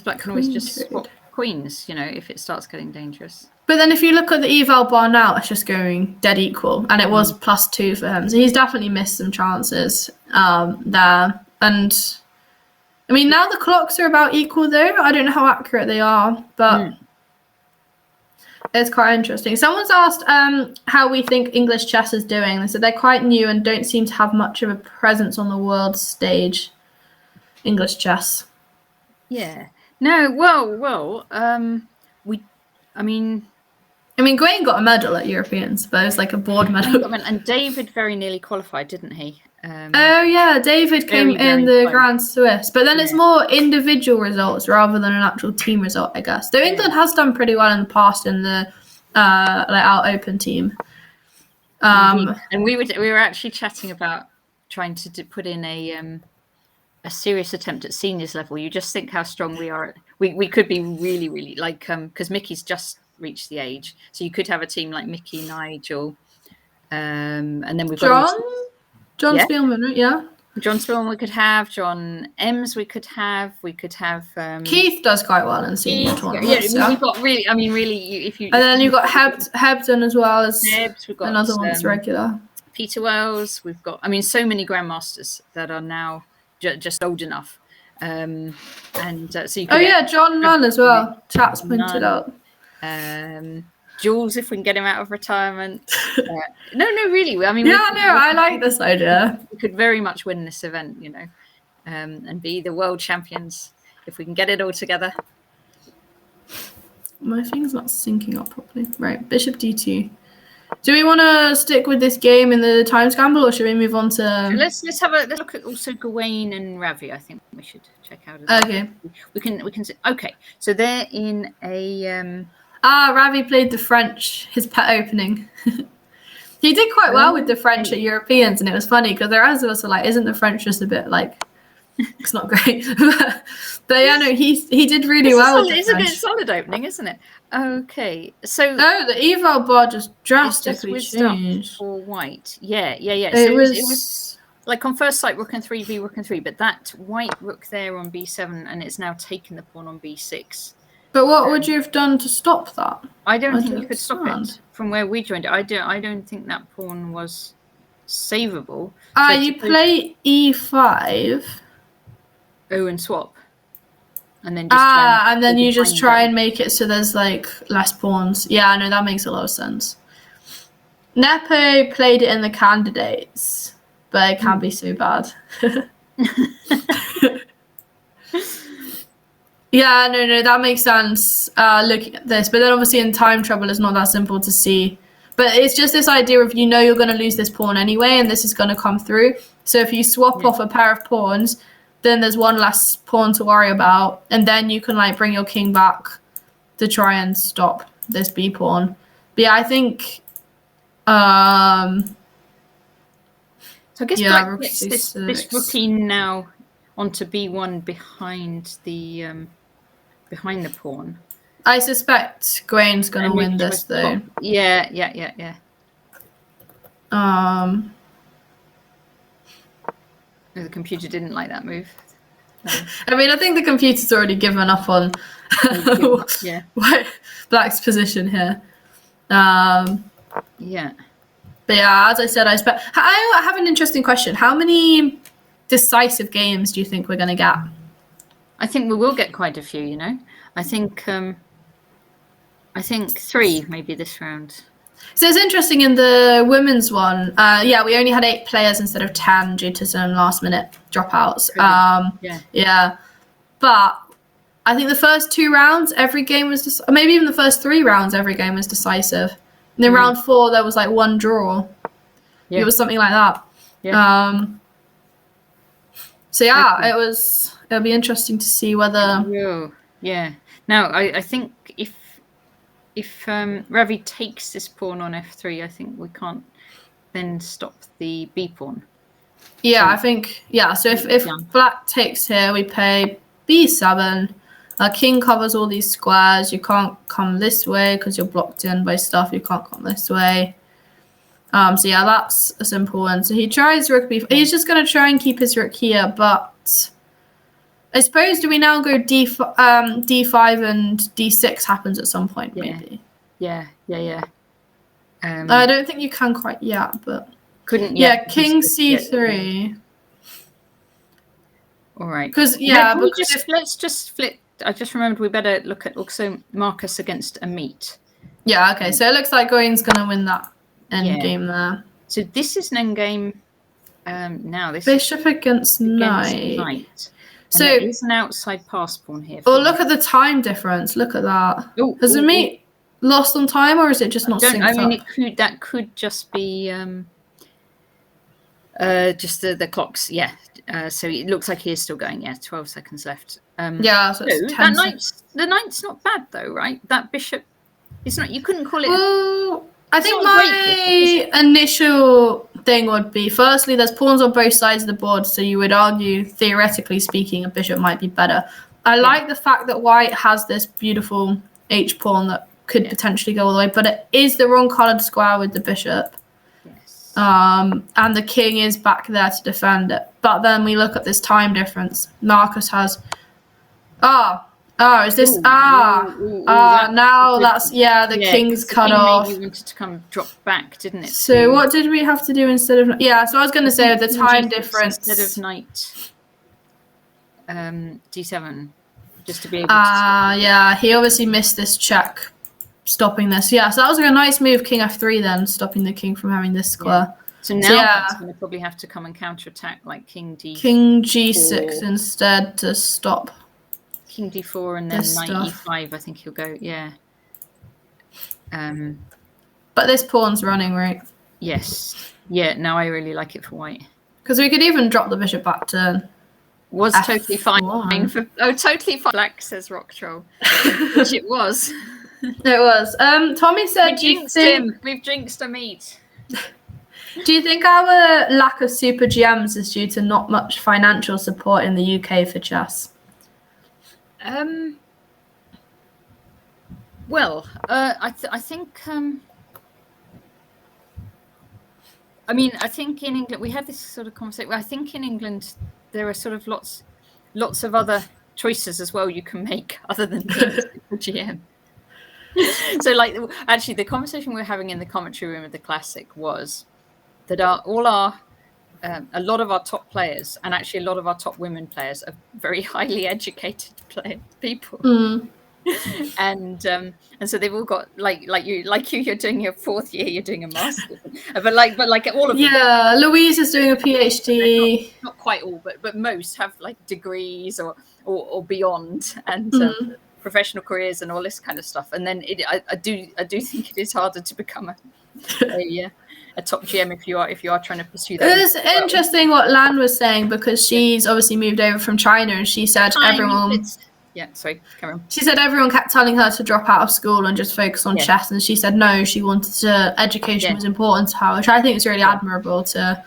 black can always just swap queens, if it starts getting dangerous. But then if you look at the eval bar now, it's just going dead equal, and it was +2 for him. So he's definitely missed some chances there. And now the clocks are about equal though. I don't know how accurate they are, but it's quite interesting. Someone's asked how we think English chess is doing. They said they're quite new and don't seem to have much of a presence on the world stage. English chess. Yeah. No. Well. Gwaine got a medal at Europeans, but it was like a board medal. And David very nearly qualified, didn't he? Oh yeah, David came in the Grand Swiss, but then it's more individual results rather than an actual team result, I guess. Though England has done pretty well in the past in the our open team. And we were actually chatting about trying to put in a serious attempt at seniors level. You just think how strong we are. We could be really, really like because Mickey's just reached the age, so you could have a team like Mickey, Nigel, and then we've got John Spielman, right? Yeah. John Spielman we could have, John Ems we could have Keith does quite well in senior tournaments. Yeah, we've got really, I mean, really, if you... And then you've got Hebden as well as Hebs, we've got another one that's regular. Peter Wells, we've got, I mean, so many grandmasters that are now just old enough. So you could John Nunn as well. Chat's pointed out. Jules, if we can get him out of retirement. No, really. I mean, I like this idea. We could very much win this event, you know, and be the world champions if we can get it all together. My thing's not syncing up properly. Right, Bishop D2. Do we want to stick with this game in the time scramble, or should we move on to? Let's look at also Gawain and Ravi. I think we should check out. Okay. We can. Okay, so they're in a. Ravi played the French, his pet opening. He did quite well with the French at Europeans, and it was funny because the rest of us were like, isn't the French just a bit like, it's not great. But yeah, no, he did really well. It's a good solid opening, isn't it? Okay, so... the eval bar just drastically changed. For white. Yeah. It was like on first sight, rook and 3, v rook and 3, but that white rook there on b7, and it's now taken the pawn on b6. But what would you have done to stop that? I don't think you could stop it from where we joined it. I don't think that pawn was savable. You play e5. Oh, and swap. And then just try and make it so there's like less pawns. Yeah, I know that makes a lot of sense. Nepo played it in the candidates, but it can be so bad. Yeah, no, that makes sense looking at this. But then obviously in time trouble, it's not that simple to see. But it's just this idea of, you're going to lose this pawn anyway, and this is going to come through. So if you swap off a pair of pawns, then there's one less pawn to worry about. And then you can like bring your king back to try and stop this b pawn. But yeah, I think... so I guess Black gets this rookie now onto b1 behind the pawn. I suspect Gawain's going to win this though. Yeah. The computer didn't like that move. No. I mean, I think the computer's already given up on Black's position here. Yeah. But yeah, as I said, I have an interesting question. How many decisive games do you think we're going to get? I think we will get quite a few, you know. I think 3 maybe this round. So it's interesting in the women's one. We only had 8 players instead of 10 due to some last minute dropouts. Yeah. But I think the first 2 rounds, every game was maybe even the first 3 rounds, every game was decisive. And then round 4, there was like 1 draw. Yeah. It was something like that. Yeah. So yeah, it'll be interesting to see whether. Yeah. Now I think if Ravi takes this pawn on f3, I think we can't then stop the b pawn. Yeah, so, I think So if Black takes here, we play b7. King covers all these squares. You can't come this way because you're blocked in by stuff. You can't come this way. So yeah, that's a simple one. So he tries rook b5. He's just going to try and keep his rook here, but I suppose do we now go d5 and d6 happens at some point maybe? Yeah. I don't think you can quite yet, but couldn't yet. Yeah, king c3. All right. Because let's just flip. I just remembered we better look at also Marcus against a meet. Yeah. Okay. So it looks like Gawain's going to win that endgame there. So this is an endgame. Now this bishop against knight. So there's an outside pass pawn here. Look at the time difference. Look at that. Has the meet lost on time, or is it just not synced up? That could just be Just the clocks, yeah. So it looks like he is still going. Yeah, 12 seconds left. Yeah, so it's 10 the knight's not bad though, right? That bishop, it's not. You couldn't call it. Well, I think not a great my initial thing would be, firstly, there's pawns on both sides of the board, so you would argue, theoretically speaking, a bishop might be better. I like the fact that white has this beautiful H pawn that could potentially go all the way, but it is the wrong coloured square with the bishop. Yes. And the king is back there to defend it. But then we look at this time difference. Marcus has... is this... now that's... Yeah, the king's cut off. Maybe wanted to come drop back, didn't it? So what did we have to do instead of... Yeah, so I was going to say the time difference... Instead of knight d7, just to be able to... yeah, he obviously missed this check, stopping this. Yeah, so that was like a nice move, king f3 then, stopping the king from having this square. Yeah. So now he's going to probably have to come and counterattack like king g6 instead to stop. King d4 and then knight e5, I think he'll go, yeah. But this pawn's running, right? Yes. Yeah, now I really like it for white. Because we could even drop the bishop back to was F1. Totally fine for totally fine. Black, says Rock Troll. Which it was. It was. Tommy said we've jinxed a meet. Do you think our lack of super GMs is due to not much financial support in the UK for chess? Well, I think. I mean, I think in England we had this sort of conversation. I think in England there are sort of lots of other choices as well you can make other than the GM. So, like, actually, the conversation we're having in the commentary room of the Classic was that a lot of our top players, and actually a lot of our top women players, are very highly educated people. And so they've all got like you're doing your 4th year, you're doing a master's, but like all of them. Yeah, Louise is doing a PhD. Not quite all, but most have like degrees or beyond, and professional careers and all this kind of stuff. And then I do think it is harder to become a top GM if you are trying to pursue that. It's interesting what Lan was saying, because she's obviously moved over from China, and she said everyone. Yeah, sorry, carry on. She said everyone kept telling her to drop out of school and just focus on chess, and she said no, she wanted to. Education was important to her, which I think is really admirable to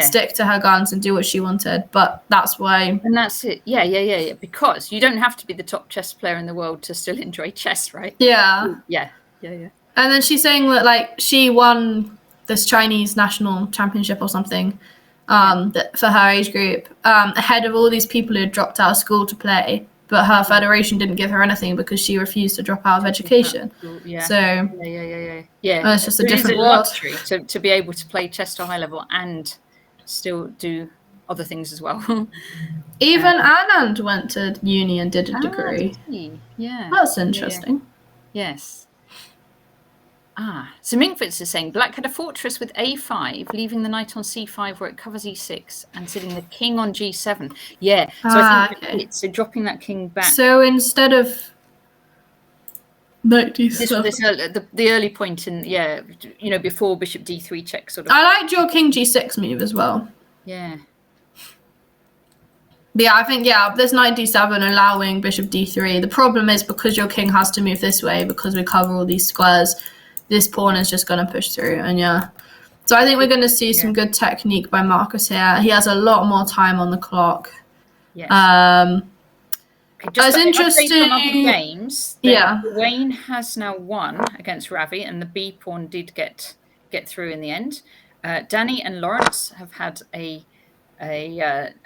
stick to her guns and do what she wanted. But that's why. And that's it. Yeah. Because you don't have to be the top chess player in the world to still enjoy chess, right? Yeah. Yeah. And then she's saying that like she won this Chinese national championship or something for her age group ahead of all these people who had dropped out of school to play. But her federation didn't give her anything because she refused to drop out of education. Yeah. So it's just a different world. To be able to play chess to a high level and still do other things as well. Even Anand went to uni and did a degree. Yeah, that's interesting. Yes. So Minkfitz is saying Black had a fortress with a5, leaving the knight on c5 where it covers e6 and sitting the king on g7. Yeah, so I think it's dropping that king back. So instead of knight d7. This the early point in, before bishop d3 check sort of. I liked your king g6 move as well. Yeah. Yeah, I think, this knight d7 allowing bishop d3. The problem is because your king has to move this way, because we cover all these squares, this pawn is just going to push through. And so I think we're going to see some good technique by Marcus here. He has a lot more time on the clock. Yes. It's interesting. On other games, Wayne has now won against Ravi, and the B pawn did get through in the end. Danny and Lawrence have had a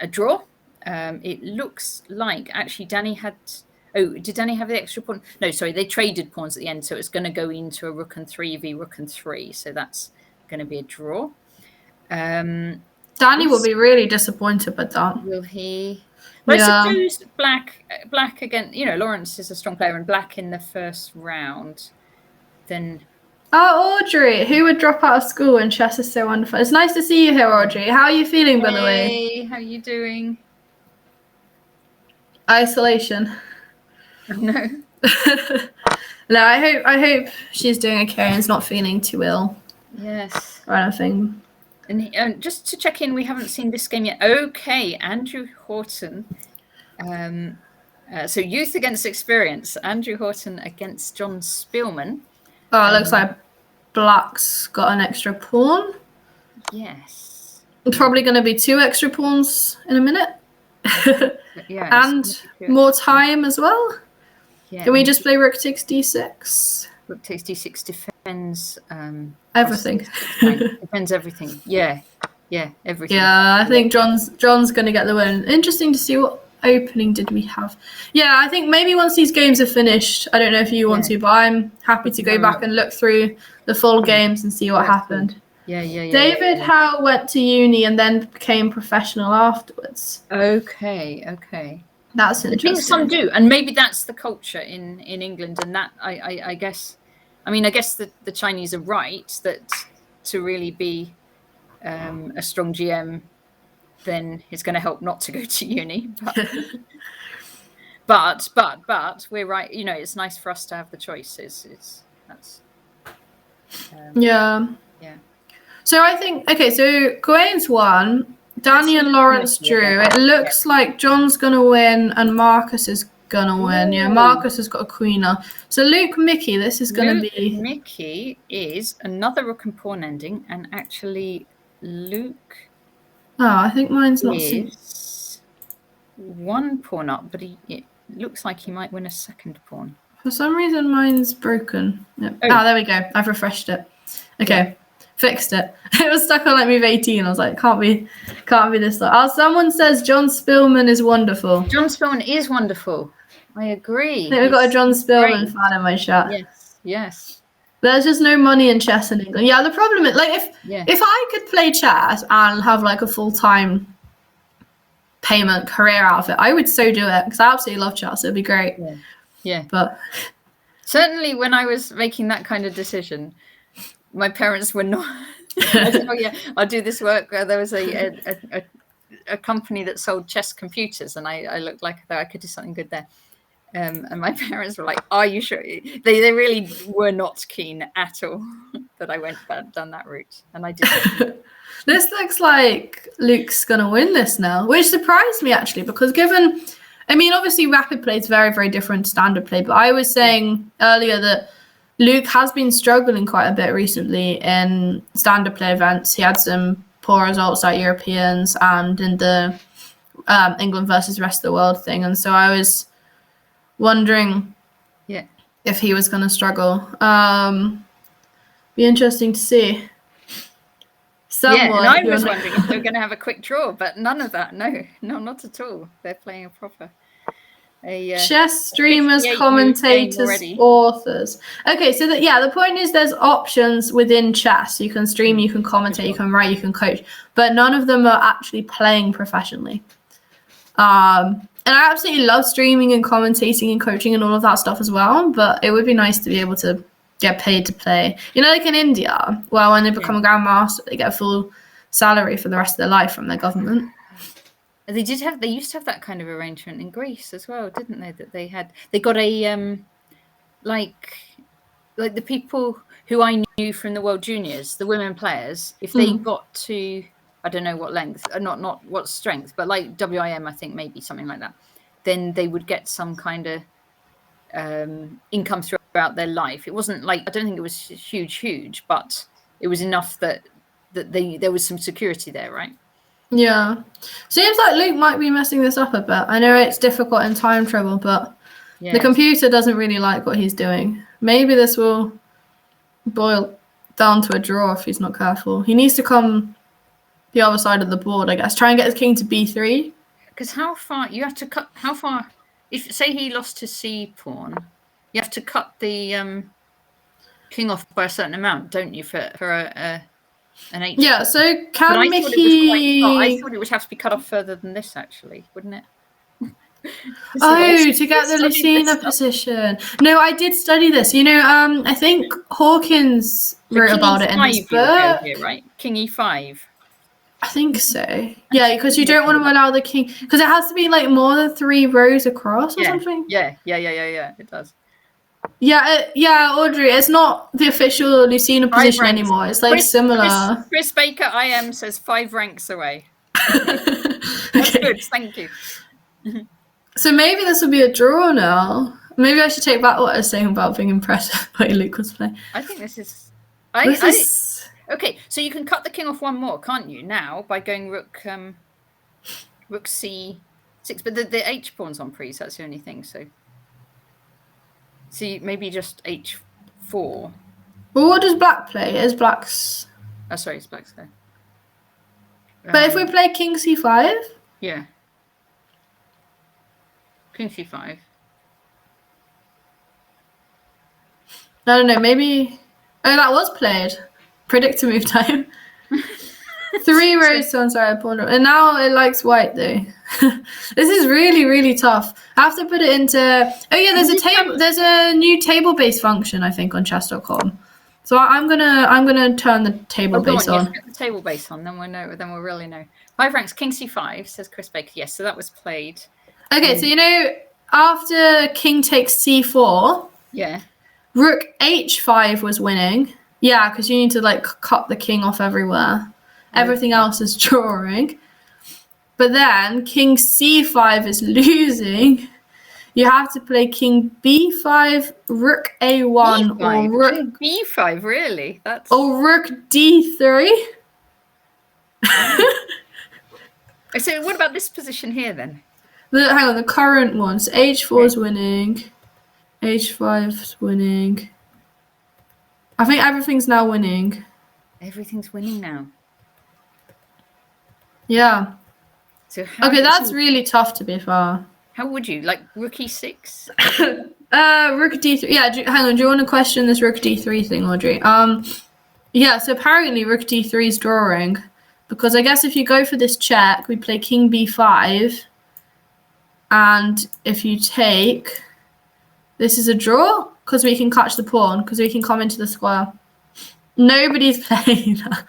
draw. It looks like actually Danny had. Oh, did Danny have the extra pawn? No, sorry, they traded pawns at the end, so it's going to go into a rook and 3 v rook and 3. So that's going to be a draw. Danny will be really disappointed with that. Will he? Well, I suppose Black again. Lawrence is a strong player, and Black in the first round. Then. Oh, Audrey, who would drop out of school when chess is so wonderful? It's nice to see you here, Audrey. How are you feeling, by the way? Hey, how are you doing? Isolation. No. No, I hope she's doing okay and is not feeling too ill. Yes. Or anything. And just to check in, we haven't seen this game yet. Okay, Andrew Horton. So youth against experience. Andrew Horton against John Spielman. Oh, it looks like Black's got an extra pawn. Yes. Probably going to be 2 extra pawns in a minute. Yeah. And more time as well. Yeah. Can we just play rook takes d6? Rook takes d6 defends everything. Defends everything. Yeah, everything. Yeah, I think John's going to get the win. Interesting to see what opening did we have. Yeah, I think maybe once these games are finished, I don't know if you want to, but I'm happy to go back and look through the full games and see what happened. Yeah. David Howe went to uni and then became professional afterwards. Okay. That's interesting. I think some do, and maybe that's the culture in England, and that I guess, I guess the Chinese are right that to really be a strong GM, then it's going to help not to go to uni. But we're right. It's nice for us to have the choices. Yeah. So I think so Gawain's won. Danny and Lawrence drew. It looks like John's gonna win and Marcus is gonna win. Yeah, Marcus has got a queener. So Luke Mickey, this is gonna be. Mickey is another rook and pawn ending, and actually Luke. Oh, I think mine's not. Is 1 pawn up, but it looks like he might win a second pawn. For some reason, mine's broken. Yep. Oh, there we go. I've refreshed it. Okay. Fixed it. It was stuck on like move 18. I was like, can't be this. Someone says John Spielman is wonderful. John Spielman is wonderful. I agree. I think we've got a John Spielman fan in my chat. Yes. There's just no money in chess in England. Yeah, the problem is like if I could play chess and have like a full-time payment career out of it, I would so do it because I absolutely love chess. It'd be great. Yeah. But certainly when I was making that kind of decision, my parents were not. I said, I'll do this work. There was a company that sold chess computers, and I looked like I could do something good there. And my parents were like, "Are you sure?" They really were not keen at all that I went down that route, and I did. This looks like Luke's gonna win this now, which surprised me actually, because obviously rapid play is very, very different to standard play. But I was saying earlier that Luke has been struggling quite a bit recently in standard play events. He had some poor results at Europeans and in the England versus rest of the world thing. And so I was wondering if he was going to struggle. Be interesting to see. I was wondering if they were going to have a quick draw, but none of that. No, not at all. They're playing a proper... chess streamers, commentators, authors. Okay, so the point is there's options within chess. You can stream, you can commentate, you can write, you can coach, but none of them are actually playing professionally. And I absolutely love streaming and commentating and coaching and all of that stuff as well, but it would be nice to be able to get paid to play. Like in India, well, when they become a grandmaster, they get a full salary for the rest of their life from their government. They used to have that kind of arrangement in Greece as well, didn't they? That they got a like the people who I knew from the World Juniors, the women players, if they got to, I don't know what length, not what strength, but like WIM, I think maybe something like that, then they would get some kind of income throughout their life. It wasn't like, I don't think it was huge, but it was enough that there was some security there, right? Yeah. Seems like Luke might be messing this up a bit. I know it's difficult in time travel, but the computer doesn't really like what he's doing. Maybe this will boil down to a draw if he's not careful. He needs to come the other side of the board, I guess. Try and get his king to b3. Because how far if say he lost his c pawn, you have to cut the king off by a certain amount, don't you, for an h? Yeah, so can Mickey... I thought it would have to be cut off further than this, actually, wouldn't it? To get the Lucina position. No, I did study this. I think Hawkins wrote about it in his book. Here, right? King e5. I think so. Yeah, because you don't want to allow the king, because it has to be like more than 3 rows across or something. Yeah. It does. Yeah, Audrey. It's not the official Lucina position anymore. It's like similar. Chris Baker IM says 5 ranks away. That's good. Thank you. So maybe this will be a draw now. Maybe I should take back what I was saying about being impressed by Luke was playing. I think this is. Okay, so you can cut the king off one more, can't you? Now by going rook c6, but the h pawn's on pre, so that's the only thing. So maybe just h4. Well, what does black play? Is black's? Oh, sorry, it's black's go. But if we play king c5, yeah, king c5. I don't know. Maybe. Oh, that was played. Predict a move time. 3 rows to unside pawn, and now it likes white though. This is really, really tough. I have to put it into. Oh yeah, there's a table. There's a new table-based function I think on chess.com. So I'm gonna turn the table base on. Yes, get the table base on, then we'll know. Then we'll really know. 5 ranks, king c5 says Chris Baker. Yes, so that was played. Okay, so after king takes c4. Yeah. Rook h5 was winning. Yeah, because you need to like cut the king off everywhere. Everything else is drawing. But then king c5 is losing. You have to play king b5, rook a1, b5, or rook b5. Really? That's or rook d3. So what about this position here then? Hang on, the current one. So h4 is winning. h5 is winning. I think everything's now winning. Everything's winning now. Yeah. So that's really tough to be fair. How would you like rook e6? Rook d3. Yeah, hang on. Do you want to question this rook d3 thing, Audrey? Yeah. So apparently rook d3 is drawing, because I guess if you go for this check, we play king b5, and if you take, this is a draw because we can catch the pawn because we can come into the square. Nobody's playing that.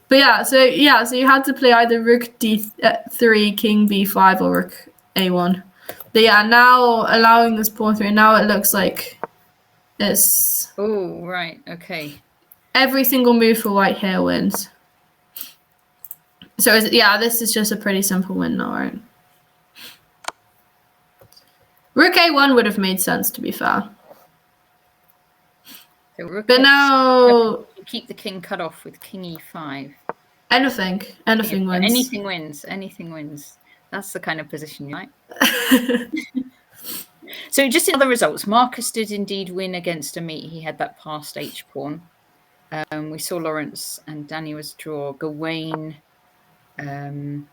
But so you had to play either rook d3, king b5, or rook a1. But yeah, now allowing this pawn through, now it looks like it's. Oh right, okay. Every single move for white here wins. So this is just a pretty simple win now, right? Rook a1 would have made sense, to be fair. So but now you keep the king cut off with king e5. Anything wins. Anything wins. That's the kind of position you like. So just in other results, Marcus did indeed win against Amit. He had that passed h pawn. We saw Lawrence and Danny was draw. Gawain. Gawain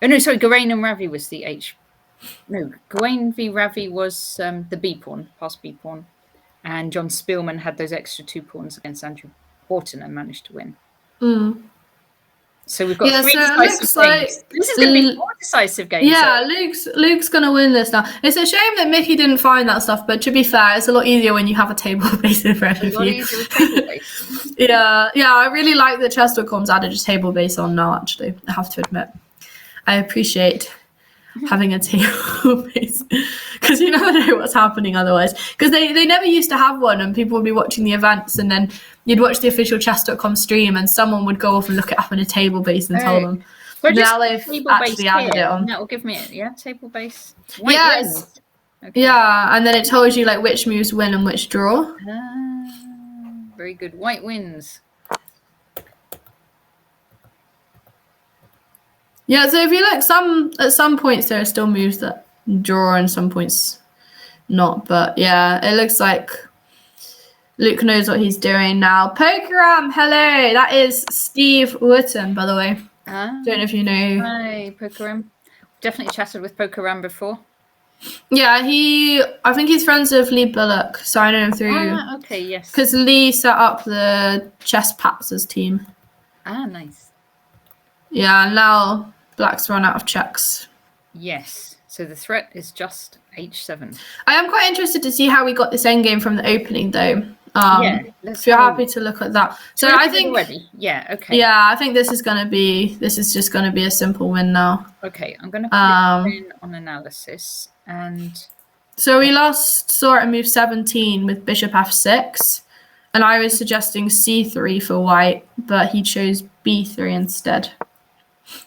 and Ravi was the h. No, Gawain v Ravi was the b pawn, passed b pawn. And John Spielman had those extra 2 pawns against Andrew Horton and managed to win. Mm. So we've got 3 decisive games. This is going to be 4 decisive games. Yeah, Luke's going to win this now. It's a shame that Mickey didn't find that stuff, but to be fair, it's a lot easier when you have a table base in front of you. Yeah, I really like that chess.com's added a table base on now, actually. I have to admit. I appreciate having a table base because you never know what's happening otherwise, because they never used to have one, and people would be watching the events and then you'd watch the official chess.com stream and someone would go off and look it up in a table base and tell them. Now they've actually added it on. That will give me it. Table base. Yes. Okay. Yeah, and then it tells you like which moves win and which draw. Very good. White wins. Yeah, so if you look, at some points there are still moves that draw and some points not. But yeah, it looks like Luke knows what he's doing now. Pokeram, hello. That is Steve Wooten, by the way. Don't know if you know. Hi, Pokeram. Definitely chatted with Pokeram before. Yeah, I think he's friends with Lee Bullock, so I know him through. Okay, yes. Because Lee set up the Chess Patzers team. Nice. Yeah, now Black's run out of checks. Yes. So the threat is just h7. I am quite interested to see how we got this endgame from the opening, though. If you're happy to look at that. So I think already. Yeah, okay. Yeah, I think this is just gonna be a simple win now. Okay, I'm gonna put it in on analysis. And so we last saw it in move 17 with bishop f6, and I was suggesting c3 for white, but he chose b3 instead.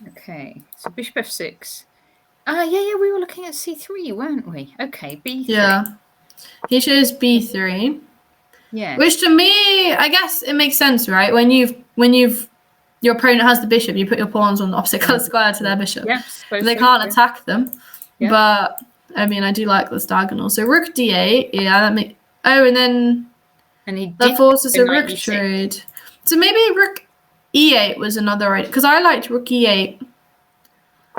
Okay, so bishop f6. Yeah, we were looking at c3, weren't we? Okay, b3. Yeah, he chose b3. Yeah. Which to me, I guess it makes sense, right? When your opponent has the bishop, you put your pawns on the opposite color square to their bishop. Yeah, they can't attack them. Yeah. But I mean, I do like this diagonal. So rook d8, yeah, and that forces a rook trade. So maybe rook e8 was another idea, because I liked rook e8,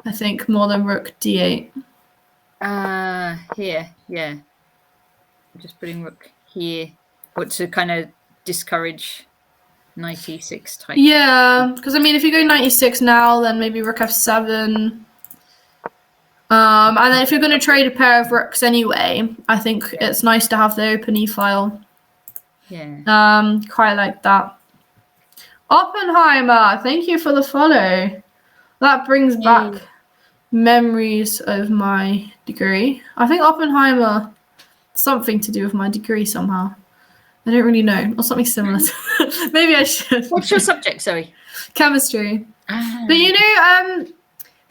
I think, more than rook d8. Here, yeah. I'm just putting rook here, but to kind of discourage knight e6 type. Yeah, because I mean, if you go knight e6 now, then maybe rook f7. And then if you're going to trade a pair of rooks anyway, I think it's nice to have the open e-file. Yeah. Quite like that. Oppenheimer, thank you for the follow. That brings back memories of my degree. I think Oppenheimer, something to do with my degree somehow. I don't really know, or something similar. Maybe I should. What's your subject, Zoe? Chemistry. But you know,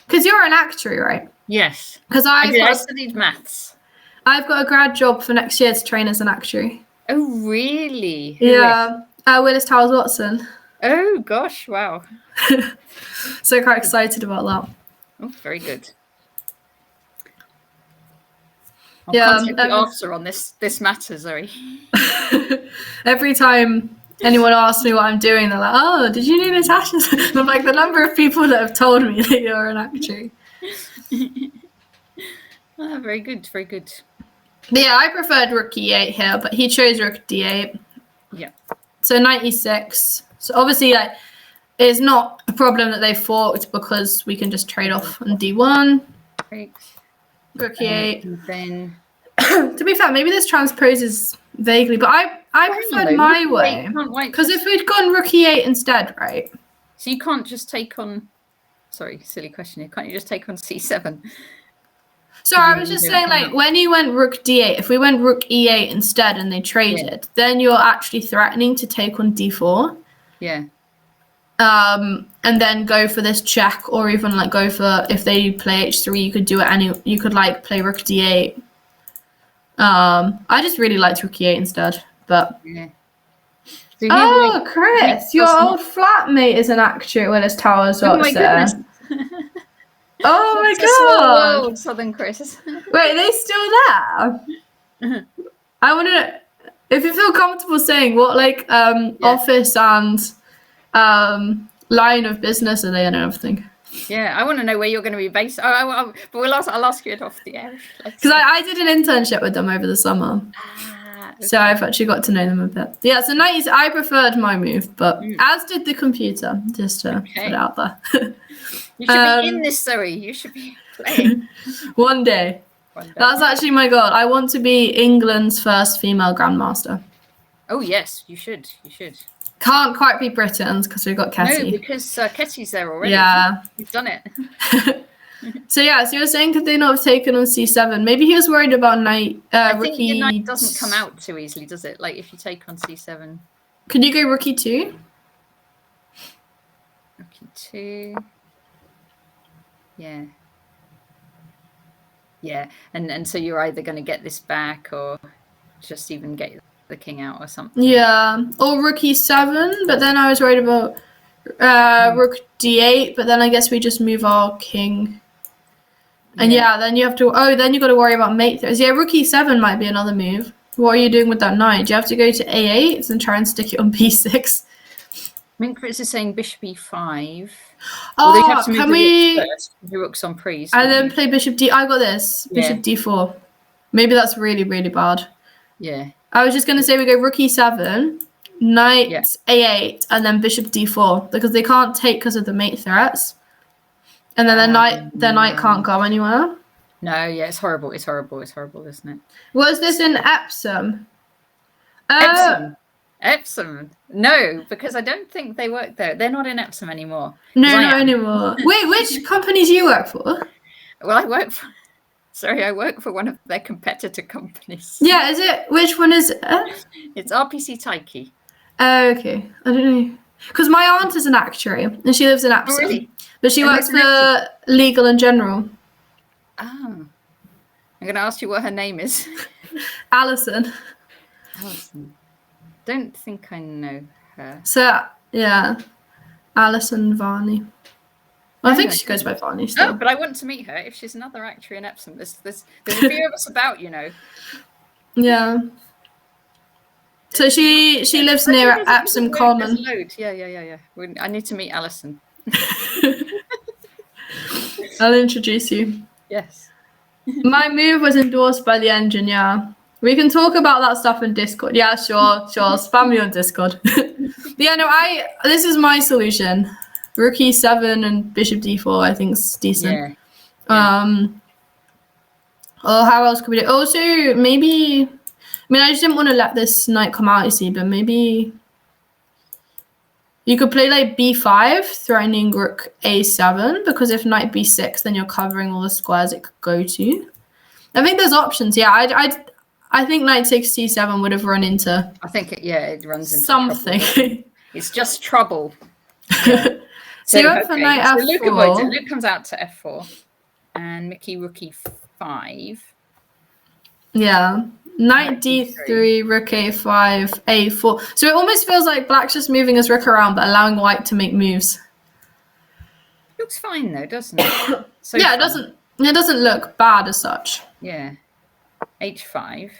because you're an actuary, right? Yes. Because I studied maths. I've got a grad job for next year to train as an actuary. Oh, really? Yeah. Willis Towers Watson. Oh, gosh. Wow. So quite excited about that. Oh, very good. I'll contact you after on this matter, Zoe. Every time anyone asks me what I'm doing, they're like, "Oh, did you know Natasha's?" I'm like, the number of people that have told me that you're an actuary. Very good, very good. But yeah, I preferred rook e8 here, but he chose rook d8. Yeah. So knight e6. So obviously, it's not a problem that they forked, because we can just trade off on d1. Great. Rook e8. And then, to be fair, maybe this transposes vaguely, but I preferred my way, because if we'd gone rook e8 instead, right? So you can't just take on. Sorry, silly question here. Can't you just take on c7? So I was just saying, like, when you went rook d8, if we went rook e8 instead and they traded, then you're actually threatening to take on d4. Yeah. And then go for this check, or even like go for, if they play h3, you could do it you could like play rook d8. I just really liked rook e8 instead, but. Yeah. So Chris, your old flatmate is an actor at Willis Towers Watson. Oh my goodness. Oh my it's god! A small world, Southern Chris. Wait, are they still there? I want to. If you feel comfortable saying what, like, office and line of business are they in and everything? Yeah, I want to know where you're going to be based. But I'll ask you it off the air. Because I did an internship with them over the summer. Okay. So I've actually got to know them a bit. Yeah, so 90s, I preferred my move, but as did the computer, just to put it out there. You should be in this, Zoe. You should be playing. One day. That's actually my goal. I want to be England's first female grandmaster. Oh, yes, you should. You should. Can't quite be Britain's because we've got Ketty. No, because Ketty's there already. Yeah. You've done it. So you were saying, could they not have taken on c7? Maybe he was worried about knight. I think the knight doesn't come out too easily, does it? Like if you take on c7. Could you go rook e2? Rook e2. Yeah. Yeah, and so you're either going to get this back or just even get the king out or something. Yeah, or rook e7, but then I was worried about rook d8, but then I guess we just move our king. And then you have to, then you got to worry about mate throws. Yeah, rook e7 might be another move. What are you doing with that knight? Do you have to go to a8 and try and stick it on b6? Minkritz is saying bishop e5. Oh, have to move can we? First, the rook's on prise. And then play bishop d. I got this. Bishop d4. Maybe that's really, really bad. Yeah. I was just going to say we go rook e7, knight a8, and then bishop d4 because they can't take because of the mate threats. And then their knight can't go anywhere. No, yeah, it's horrible. It's horrible. It's horrible, isn't it? Was this in Epsom? Epsom. Epsom. No, because I don't think they work there. They're not in Epsom anymore. No, 'Cause I not am. anymore. Wait, which company do you work for? Well, I work for one of their competitor companies. Yeah, is it? Which one is it? It's RPC Taiki. Oh, okay. I don't know. Because my aunt is an actuary and she lives in Epsom. Oh, really? But she And works lives in for Legal and General. Oh. I'm going to ask you what her name is. Alison. Alison. Don't think I know her. So, yeah. Alison Varney. Well, I think she goes by Varney still. Oh, but I want to meet her if she's another actuary in Epsom. There's a few of us about, you know. Yeah. So she lives near Epsom Common. Yeah. I need to meet Alison. I'll introduce you. Yes. My move was endorsed by the engine, yeah. We can talk about that stuff in Discord. Yeah, sure. Spam me on Discord. Yeah, no, this is my solution. Rook e7 and bishop d4, I think is decent. Yeah. Or how else could we do? Also, maybe, I mean, I just didn't want to let this knight come out, you see, but maybe you could play like b5, threatening rook a7, because if knight b6, then you're covering all the squares it could go to. I think there's options. Yeah, I think knight takes c7 would have run into. I think it runs into something. Trouble. It's just trouble. Yeah. So you went for knight f4. So Luke comes out to f4, and Mickey rook e5. Yeah. Knight d3, rook a5, a4. So it almost feels like black's just moving his rook around, but allowing white to make moves. Looks fine though, doesn't it? So yeah, it doesn't look bad as such. Yeah. h5.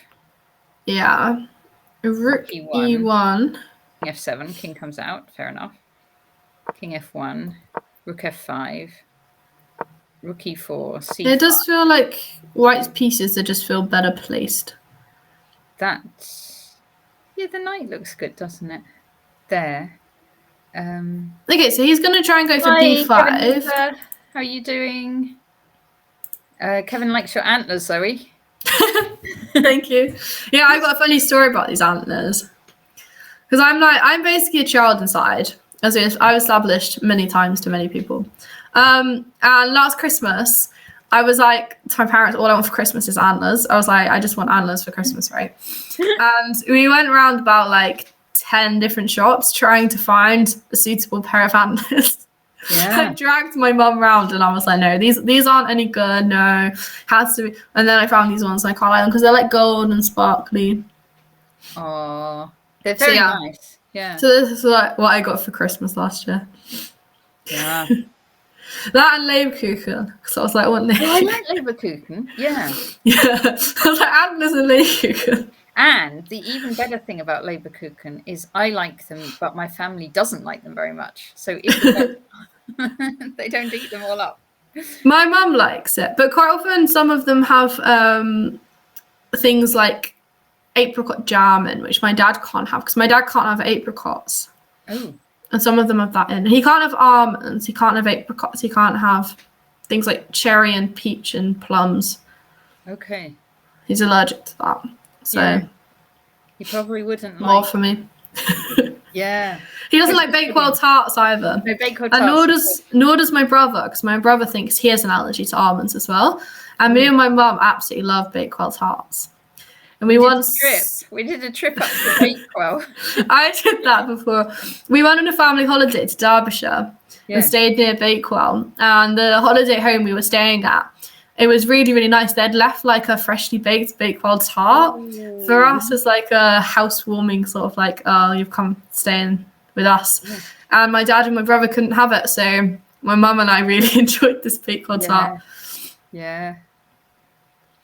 Yeah. Rook e1. King f7. King comes out. Fair enough. King f1. Rook f5. Rook e4. c5. It does feel like white's pieces that just feel better placed. Yeah, the knight looks good, doesn't it? There. Okay, so he's going to try and go for b5. Kevin, how are you doing? Kevin likes your antlers, Zoe. Thank you. Yeah, I've got a funny story about these antlers. Because I'm basically a child inside, as I've established many times to many people. And last Christmas, I was like to my parents, all I want for Christmas is antlers. I was like, I just want antlers for Christmas, right? And we went around about like 10 different shops trying to find a suitable pair of antlers. Yeah. I dragged my mum around and I was like, no, these aren't any good. No, has to be. And then I found these ones and I can't like them because they're like gold and sparkly. Oh, they're very nice. Yeah. So this is like what I got for Christmas last year. Yeah. That and Leberkuchen. So I was like, I want this. Oh, I like Leberkuchen. Yeah. Yeah. I was like, antlers and Leberkuchen. And the even better thing about Leberkuchen is I like them, but my family doesn't like them very much. So if they don't eat them all up. My mum likes it, but quite often some of them have things like apricot jam in, which my dad can't have because my dad can't have apricots. Oh. And some of them have that in. He can't have almonds. He can't have apricots. He can't have things like cherry and peach and plums. Okay. He's allergic to that. So yeah. He probably wouldn't more for me. Yeah. He doesn't like Bakewell tarts either. No, Bakewell tarts. And nor does my brother, because my brother thinks he has an allergy to almonds as well. And me and my mum absolutely love Bakewell tarts. And we did a trip up to Bakewell. I did that before. We went on a family holiday to Derbyshire and stayed near Bakewell. And the holiday home we were staying at, it was really, really nice. They'd left like a freshly baked Bakewell tart. Ooh. For us, it's like a housewarming sort of like, oh, you've come staying with us. Yeah. And my dad and my brother couldn't have it. So my mum and I really enjoyed this Bakewell tart. Yeah.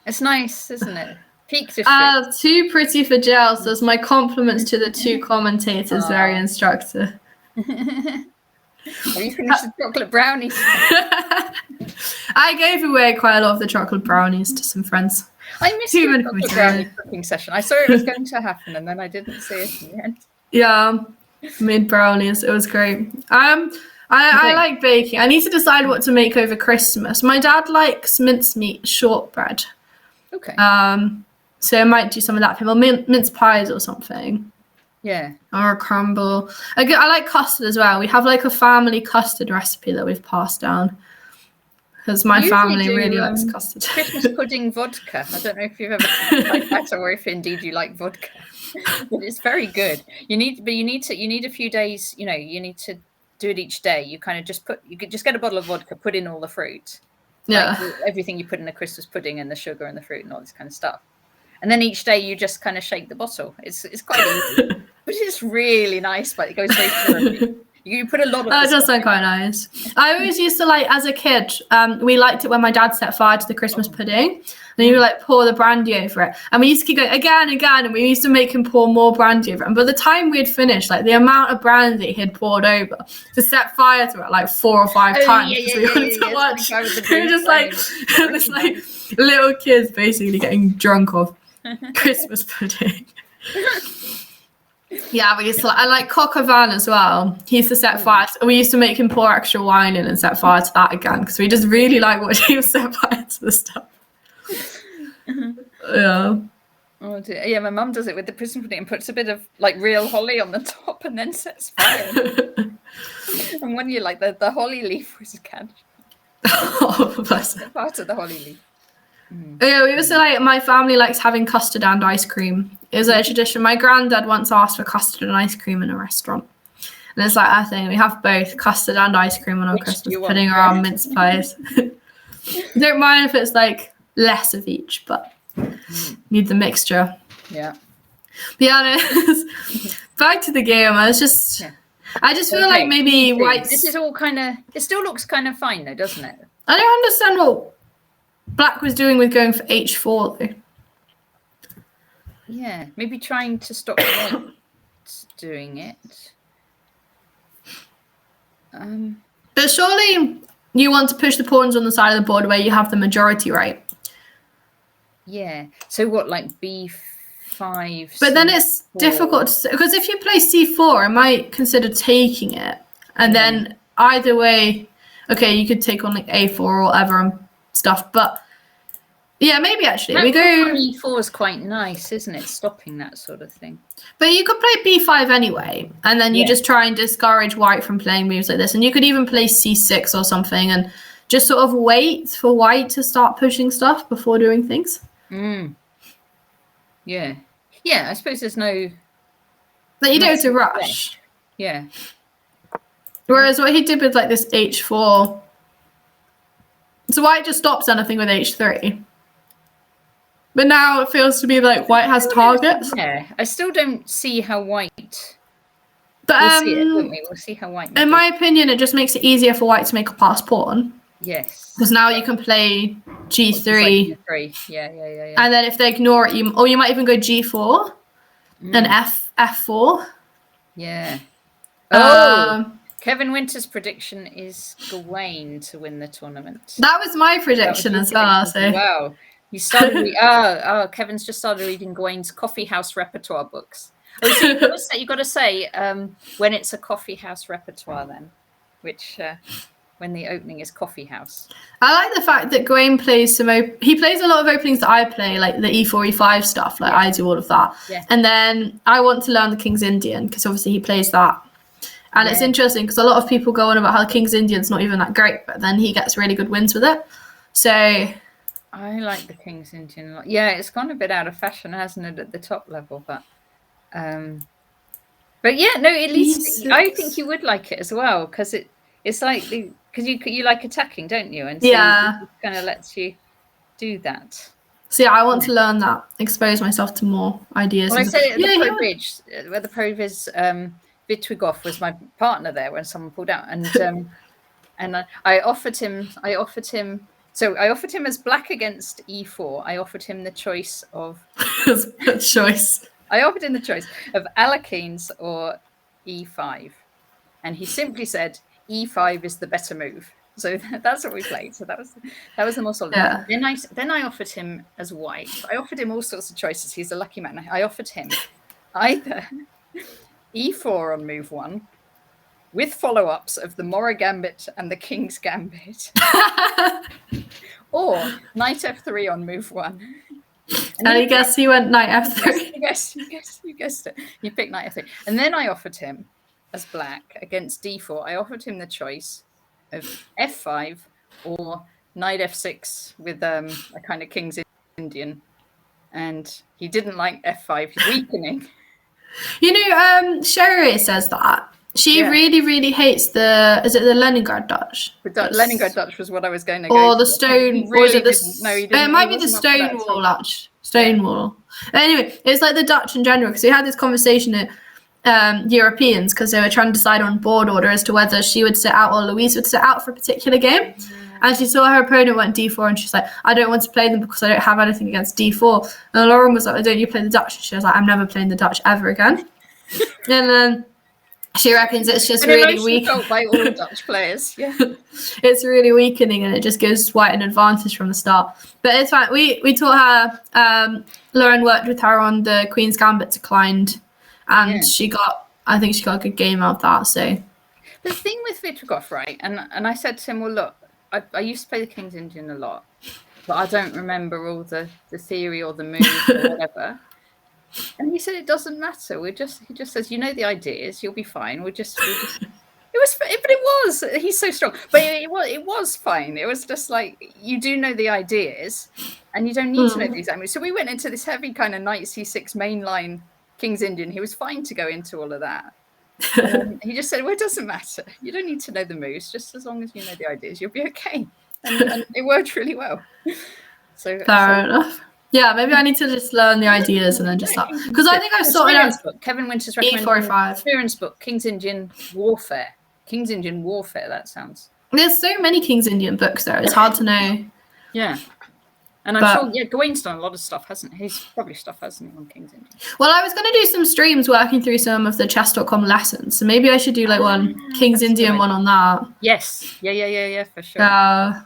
It's nice, isn't it? Peak District. Too pretty for jail, says my compliments to the two commentators. Very instructive. Have you finished the chocolate brownies? I gave away quite a lot of the chocolate brownies to some friends. I missed your chocolate brownie cooking session. I saw it was going to happen and then I didn't see it in the end. Yeah, made brownies. It was great. I like baking. I need to decide what to make over Christmas. My dad likes mincemeat shortbread. Okay. So I might do some of that. People mince pies or something. Yeah. Or a crumble. I like custard as well. We have like a family custard recipe that we've passed down. Because my family really likes custard. Christmas pudding vodka. I don't know if you've ever tried that, or if indeed you like vodka. But it's very good. You need a few days. You need to do it each day. You kind of you could just get a bottle of vodka, put in all the fruit, like everything you put in a Christmas pudding, and the sugar and the fruit and all this kind of stuff. And then each day you just kind of shake the bottle. It's quite easy, but it's really nice. But it goes very thoroughly. You put a lot of. That does sound quite nice. I always used to like, as a kid, we liked it when my dad set fire to the Christmas pudding. Then you would like pour the brandy over it. And we used to keep going again, and we used to make him pour more brandy over it. And by the time we had finished, like the amount of brandy he had poured over to set fire to it like 4 or 5 times. We wanted to watch. We were just like, this like little kids basically getting drunk off Christmas pudding. Yeah, we used to I like coq au vin as well. He used to set fire. We used to make him pour extra wine in and set fire to that again because we just really like watching him set fire to the stuff. Yeah. Oh dear. Yeah, my mum does it with the prison pudding and puts a bit of like real holly on the top and then sets fire. And when you like the holly leaf was a can. Oh, bless it. Part of the holly leaf. Yeah, we also like, my family likes having custard and ice cream. It was a tradition. My granddad once asked for custard and ice cream in a restaurant. And it's like our thing. We have both custard and ice cream on our Christmas pudding or our mince pies. Don't mind if it's like less of each, but need the mixture. Yeah. But yeah, back to the game. I just feel like maybe white. This is all kind of. It still looks kind of fine though, doesn't it? I don't understand what Black was doing with going for h4 though. Yeah, maybe trying to stop White doing it. But surely you want to push the pawns on the side of the board where you have the majority, right? Yeah. So what, like b5? But then it's difficult because if you play c4, I might consider taking it, and then either way, okay, you could take on like a4 or whatever and stuff. But yeah, maybe actually we go. e4 is quite nice, isn't it? Stopping that sort of thing. But you could play b5 anyway, and then you just try and discourage White from playing moves like this. And you could even play c6 or something, and just sort of wait for White to start pushing stuff before doing things. Yeah. Yeah, I suppose there's no. But you don't have to rush. Yeah. Whereas what he did with like this h4. So White just stops anything with h3. But now it feels to be like White has targets. Yeah, I still don't see how White. But we'll see it, won't we? We'll see how White. In my opinion, it just makes it easier for White to make a pass pawn. Yes. Because now you can play g3. Yeah. And then if they ignore it, you might even go g4 and f4. Yeah. Kevin Winter's prediction is Gawain to win the tournament. That was my prediction as well. So wow. You started. Kevin's just started reading Gawain's coffee house repertoire books. Oh, so you got to say when it's a coffee house repertoire, then, which when the opening is coffee house. I like the fact that Gawain plays he plays a lot of openings that I play, like the e4, e5 stuff. Like I do all of that, and then I want to learn the King's Indian because obviously he plays that. And it's interesting because a lot of people go on about how King's Indian's not even that great, but then he gets really good wins with it. So I like the King's Indian a lot. Yeah, it's gone a bit out of fashion, hasn't it, at the top level? But yeah, no, at least I think you would like it as well because it's like because you like attacking, don't you? And so it kind of lets you do that. So yeah, I want to learn that, expose myself to more ideas. Well, I say at the Pro Bridge, where the Pro Viz. Vitwigoff was my partner there when someone pulled out, and I offered him as Black against e4. I offered him the choice of I offered him the choice of Alakines or e5, and he simply said e5 is the better move. So that's what we played. So that was the more solid. Yeah. Then I offered him as White. I offered him all sorts of choices. He's a lucky man. I offered him either e4 on move 1 with follow-ups of the Mora Gambit and the King's Gambit, or knight f3 on move 1 And I guess he went knight f3. You guessed it. You picked knight f3. And then I offered him, as black, against d4, I offered him the choice of f5 or knight f6 with a kind of King's Indian. And he didn't like f5, he's weakening. Sherry says that. She really, really hates is it the Leningrad Dutch? The Leningrad Dutch was what I was going to go Or to. the stone, really or is it no, he didn't. It might be the stone wall, actually. Stone wall. Anyway, it's like the Dutch in general, because we had this conversation at Europeans, because they were trying to decide on board order as to whether she would sit out or Louise would sit out for a particular game. And she saw her opponent went d4, and she's like, I don't want to play them because I don't have anything against d4. And Lauren was like, don't you play the Dutch? And she was like, I'm never playing the Dutch ever again. And then she reckons it's just really weak. Felt by all Dutch players. Yeah, it's really weakening, and it just gives white an advantage from the start. But it's fine. We taught her. Lauren worked with her on the Queen's Gambit declined, and I think she got a good game out of that. So the thing with Vitrikov, right? And I said to him, well, look, I used to play the King's Indian a lot, but I don't remember all the theory or the moves or whatever. And he said it doesn't matter. He just says, you know the ideas, you'll be fine. It was. He's so strong. But it was fine. It was just like, you do know the ideas, and you don't need to know the exact moves. So we went into this heavy kind of knight c6 mainline King's Indian. He was fine to go into all of that. He just said, well, it doesn't matter. You don't need to know the moves. Just as long as you know the ideas, you'll be okay. And it worked really well. Fair enough. Yeah, maybe I need to just learn the ideas and then just start. Because I think I've sorted out Kevin Winter's recommended Spearman's book, King's Indian Warfare. King's Indian Warfare, that sounds. There's so many King's Indian books there. It's hard to know. Yeah. And I'm sure, Gawain's done a lot of stuff, hasn't he? He's published stuff, hasn't he, on King's Indian? Well, I was going to do some streams working through some of the chess.com lessons. So maybe I should do like one King's Indian one on that. Yes. Yeah, for sure.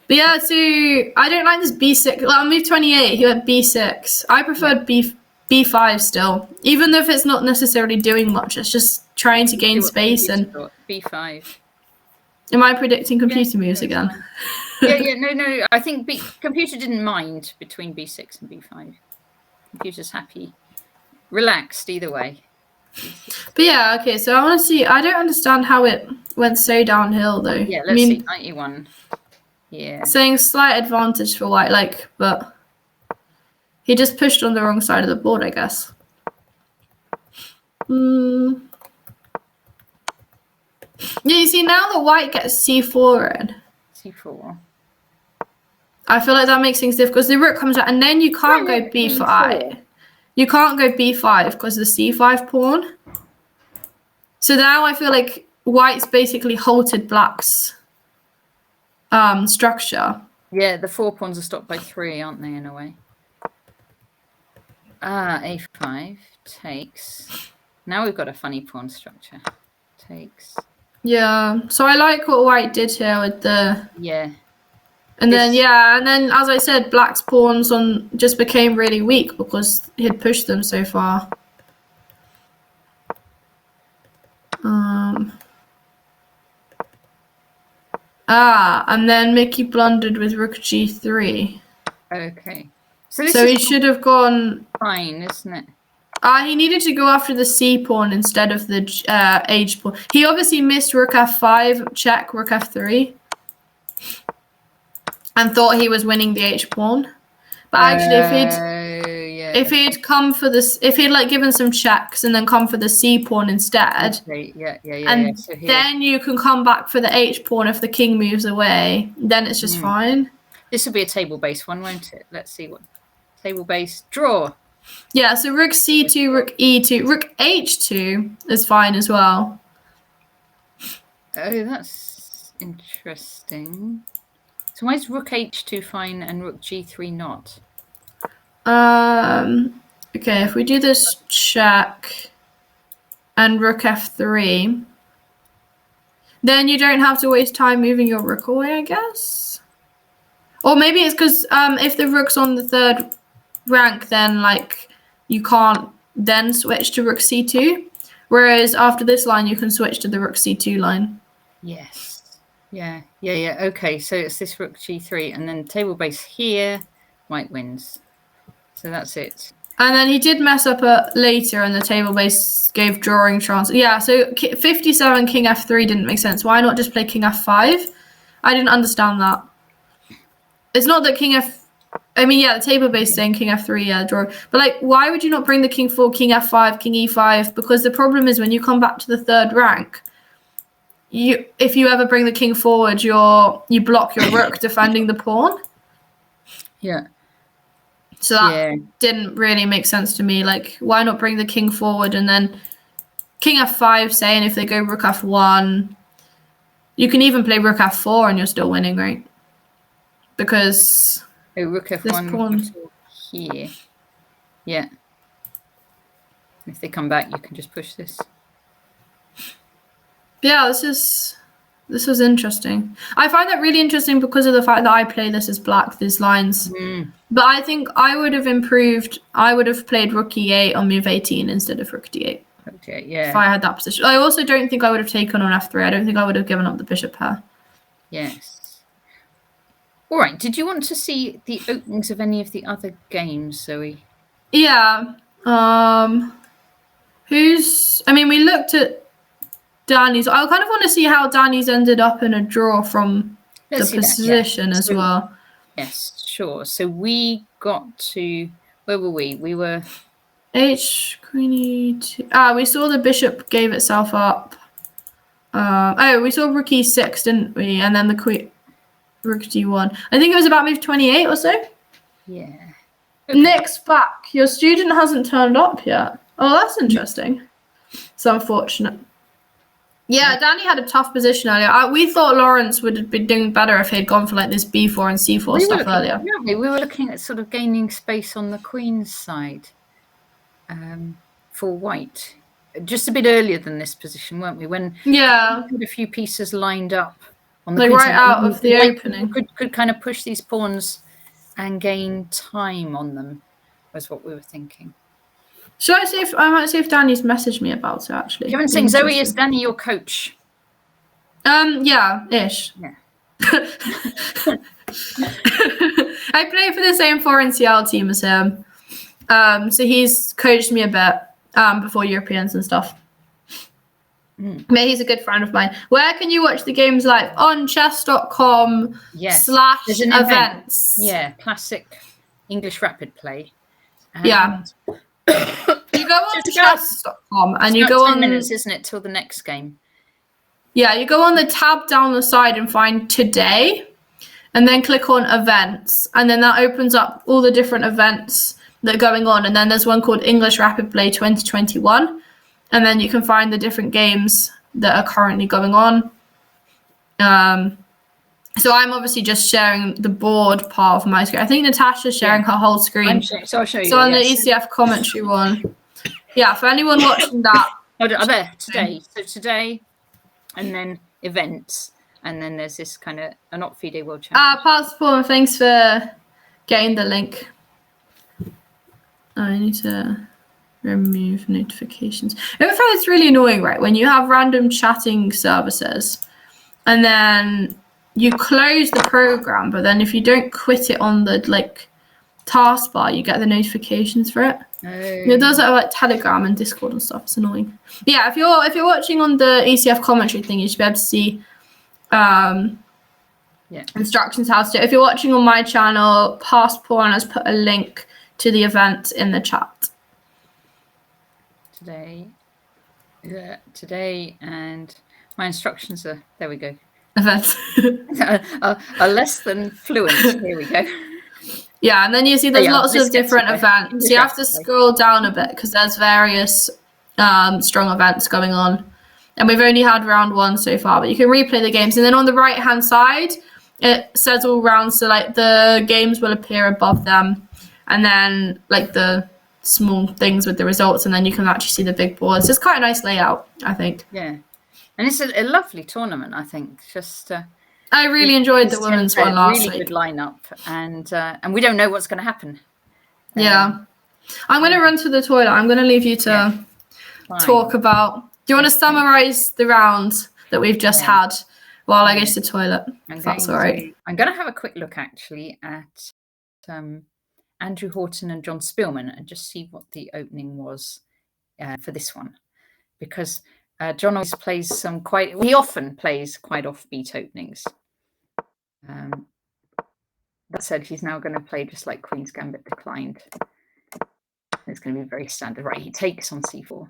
But yeah, so I don't like this b6. Like, on move 28, he went b6. I preferred b5 still, even though if it's not necessarily doing much. It's just trying to gain space. And b5. Am I predicting computer moves again? No. I think computer didn't mind between b6 and b5. Computer's happy, relaxed either way. But yeah, okay. So I want to see. I don't understand how it went so downhill though. Yeah, let's see. 91. Yeah. Saying slight advantage for white, but he just pushed on the wrong side of the board, I guess. Yeah, you see, now the white gets c4 in. c4. I feel like that makes things difficult because the rook comes out, and then you can't go b5. You can't go b5 because of the c5 pawn. So now I feel like white's basically halted black's structure. Yeah, the 4 pawns are stopped by 3, aren't they, in a way? A5 takes. Now we've got a funny pawn structure. Takes. Yeah, so I like what white did here with the... Yeah. And then, as I said, black's pawns just became really weak because he'd pushed them so far. And then Mickey blundered with rook g3. Okay. So he should have gone... Fine, isn't it? He needed to go after the c pawn instead of the h pawn. He obviously missed rook f5, check, rook f3. And thought he was winning the h pawn. But actually, if he'd come for this, if he'd given some checks and then come for the c pawn instead, and so then you can come back for the h pawn if the king moves away. Then it's just fine. This will be a table-based one, won't it? Let's see what table-based draw. Yeah, so rook c2, rook e2, rook h2 is fine as well. Oh, that's interesting. So why is rook h2 fine and rook g3 not? Okay, if we do this check and rook f3, then you don't have to waste time moving your rook away, I guess. Or maybe it's because if the rook's on the third rank, then you can't then switch to rook c2. Whereas after this line, you can switch to the rook c2 line. Yes. Yeah. Okay, so it's this rook g3 and then table base here. white wins. So that's it. And then he did mess up later, and the table base gave drawing chance. Yeah, so 57 king f3 didn't make sense. Why not just play king f5? I didn't understand that. It's not that the table base saying king f3, yeah, draw. But like, why would you not bring the king 4, king f5, king e5? Because the problem is when you come back to the third rank, if you ever bring the king forward, you block your rook defending the pawn. Yeah. So that didn't really make sense to me. Like, why not bring the king forward and then king f5, saying if they go rook f1, you can even play rook f4 and you're still winning, right? Because rook f1 pawn here. Yeah. If they come back, you can just push this. Yeah, this was interesting. I find that really interesting because of the fact that I play this as black, these lines. But I think I would have improved. I would have played rook e8 on move 18 instead of rook d8. Okay, yeah. If I had that position. I also don't think I would have taken on f3. I don't think I would have given up the bishop pair. Yes. All right. Did you want to see the openings of any of the other games, Zoe? Yeah. We looked at Danny's. I kind of want to see how Danny's ended up in a draw from the position as well. Yes, sure. So we got to, where were we? We were H queen e2. We saw the bishop gave itself up. We saw rook e6, didn't we? And then the queen rook d1. I think it was about move 28 or so. Yeah. Okay. Nick's back. Your student hasn't turned up yet. Oh, that's interesting. It's unfortunate. Yeah, Danny had a tough position earlier. We thought Lawrence would have been doing better if he'd gone for like this b4 and c4 stuff earlier. We were looking at sort of gaining space on the queen's side for white. Just a bit earlier than this position, weren't we? When we had a few pieces lined up on the right out of the opening. Could kind of push these pawns and gain time on them, was what we were thinking. Should I see if I might see if Danny's messaged me about it actually? You haven't seen Zoe, is Danny your coach? Yeah, ish. Yeah. I play for the same 4NCL team as him. So he's coached me a bit before Europeans and stuff. But he's a good friend of mine. Where can you watch the games live? On chess.com /events. Yeah, classic English Rapidplay. Yeah. You go on chess.com and you go 10 on minutes, isn't it, till the next game? Yeah, you go on the tab down the side and find today and then click on events, and then that opens up all the different events that are going on, and then there's one called English Rapidplay 2021, and then you can find the different games that are currently going on. So I'm obviously just sharing the board part of my screen. I think Natasha's sharing her whole screen. So I'll show you. So on the ECF commentary one. Yeah, for anyone watching that. There, today. So today, and then events, and then there's this kind of an Op FIDE World Championship. Passport, thanks for getting the link. I need to remove notifications. I find it's really annoying, right? When you have random chatting services, and then you close the program, but then if you don't quit it on the taskbar, you get the notifications for it. It does that like Telegram and Discord and stuff. It's annoying. But yeah, if you're watching on the ECF commentary thing, you should be able to see instructions how to do it. If you're watching on my channel, Passport has put a link to the event in the chat. Today, and my instructions are there. We go. Events are less than fluent. Here we go. Yeah, and then you see there's lots of different events. You have to scroll down a bit because there's various strong events going on. And we've only had round 1 so far, but you can replay the games. And then on the right-hand side, it says all rounds. So the games will appear above them. And then the small things with the results. And then you can actually see the big boards. It's quite a nice layout, I think. Yeah. And it's a lovely tournament, I think. Just I really enjoyed the women's one last week. Really good lineup, and we don't know what's going to happen. Yeah, I'm going to run to the toilet. I'm going to leave you to talk about. Do you want to summarize the round that we've just had while I go to the toilet? If that's all right. I'm going to have a quick look actually at Andrew Horton and John Spielman and just see what the opening was for this one, because John always plays he often plays quite offbeat openings. That said, he's now going to play just like Queen's Gambit declined. It's going to be very standard. Right, he takes on c4.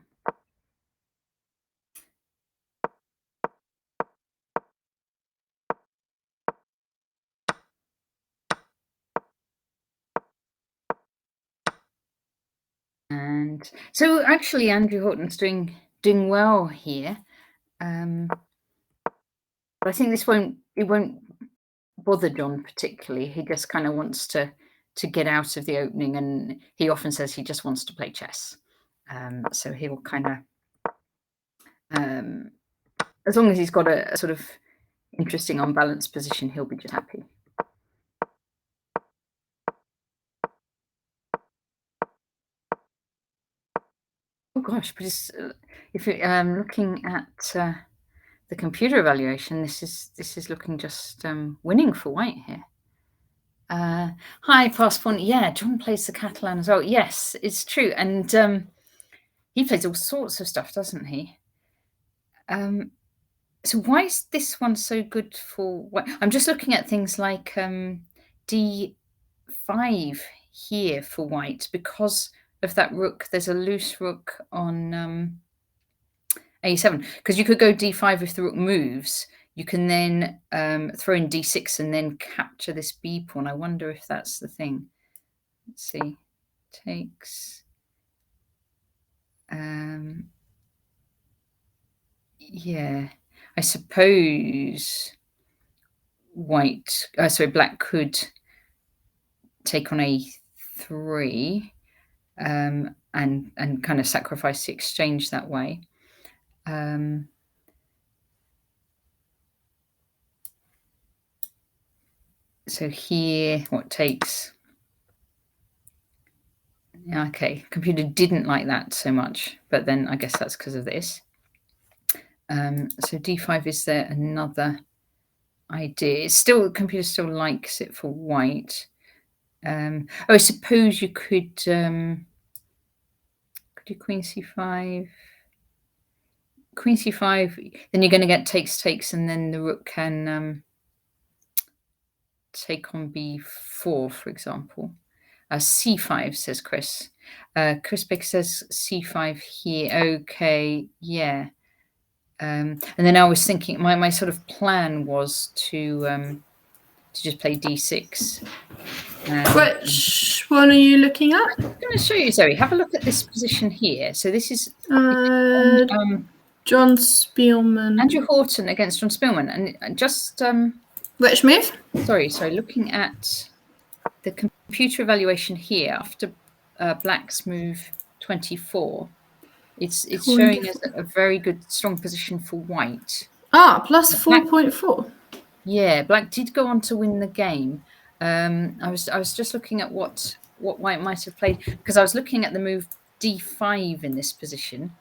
And so actually Andrew Horton's doing well here. But I think it won't bother John particularly. He just kind of wants to get out of the opening, and he often says he just wants to play chess. So he will kind of, as long as he's got a sort of interesting unbalanced position, he'll be just happy. Oh gosh, but if you're looking at the computer evaluation, this is looking just winning for white here. Hi, Passport. Yeah, John plays the Catalan as well. Yes, it's true. And he plays all sorts of stuff, doesn't he? So why is this one so good for white? I'm just looking at things like d5 here for white. Because of that rook, there's a loose rook on a7. Because you could go d5 if the rook moves. You can then throw in d6 and then capture this b pawn. I wonder if that's the thing. Let's see. Takes. Yeah, I suppose black could take on a3 and kind of sacrifice the exchange that way. So here, what takes? Okay, computer didn't like that so much, but then I guess that's because of this. So d5, is there another idea? Computer still likes it for white. I suppose you could do queen c5. Queen c5, then you're going to get takes, and then the rook can take on b4, for example. C5, says Chris. Chris Baker says c5 here. Okay, yeah. And then I was thinking, my sort of plan was to just play d6. Which one are you looking at? I'm going to show you, Zoe. Have a look at this position here. So this is John Spielman. Andrew Horton against John Spielman. And just... which move? Sorry. Looking at the computer evaluation here, after black's move 24, it's showing us a very good, strong position for white. Plus 4.4. Yeah, black did go on to win the game. I was just looking at what white might have played, because I was looking at the move d5 in this position.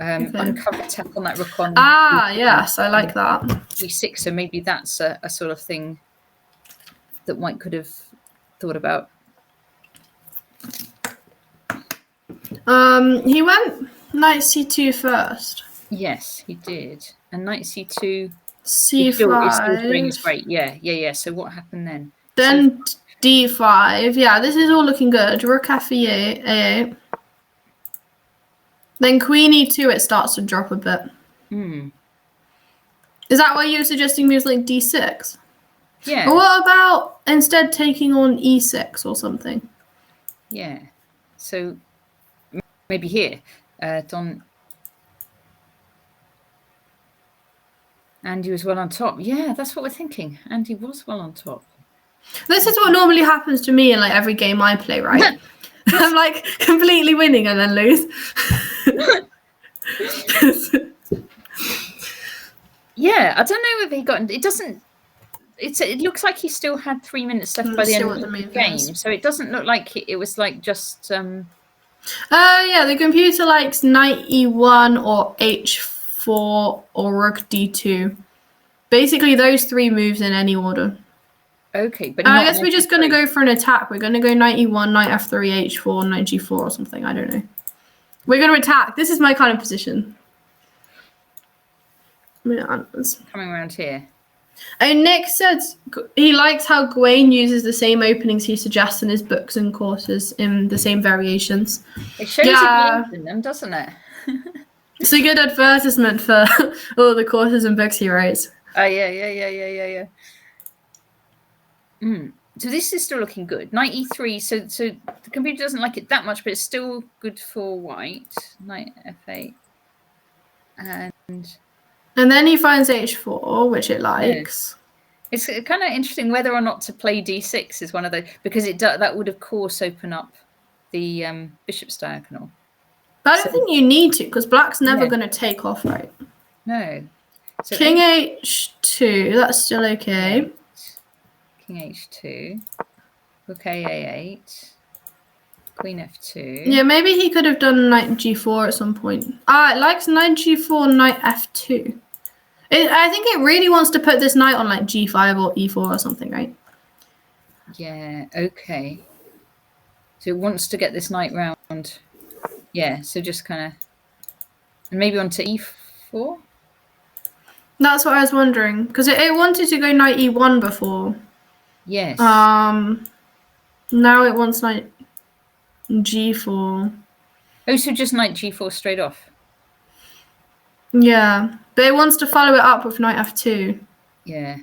Uncovered tap on that rook on. Yes, I like that. d6, so maybe that's a sort of thing that white could have thought about. He went knight c2 first. Yes, he did. And knight c2. c5. Still doing his great. Yeah. So what happened then? Then d5. Yeah, this is all looking good. Rook f8, a8. Then queen e2, it starts to drop a bit. Is that why you were suggesting moves like d6? Yeah. Or what about instead taking on e6 or something? Yeah. So maybe here, Don. Andy was well on top. Yeah, that's what we're thinking. Andy was well on top. This is what normally happens to me in like every game I play, right? I'm like completely winning and then lose. Yeah, I don't know if he got. It doesn't. It looks like he still had 3 minutes left by the end of the game, so it doesn't look like it was like just. Yeah, the computer likes knight e1 or h4 or rook d2. Basically, those three moves in any order. Okay, but I guess we're just going to go for an attack. We're going to go knight e1, knight f3, h4, knight g4 or something. I don't know. We're going to attack. This is my kind of position. Coming around here. And Nick said he likes how Gawain uses the same openings he suggests in his books and courses in the same variations. It shows you in them, doesn't it? It's a good advertisement for all the courses and books he writes. Oh, yeah. So this is still looking good. Knight e3. So the computer doesn't like it that much, but it's still good for white. Knight f8. And then he finds h4, which it likes. Yeah. It's kind of interesting whether or not to play d6 is one of the, because that would of course open up the bishop's diagonal. But I don't think you need to, because black's never going to take off, right? No. So King h2, that's still okay. King h2. Rook a8. Queen f2. Yeah, maybe he could have done knight g4 at some point. It likes knight g4, knight f2. I think it really wants to put this knight on like g5 or e4 or something, right? Yeah, okay. So it wants to get this knight round. Yeah, so just kind of... And maybe onto e4? That's what I was wondering. Because it wanted to go knight e1 before. Yes. Now it wants knight g4. Oh, so just knight g4 straight off? Yeah, but it wants to follow it up with knight f2. Yeah.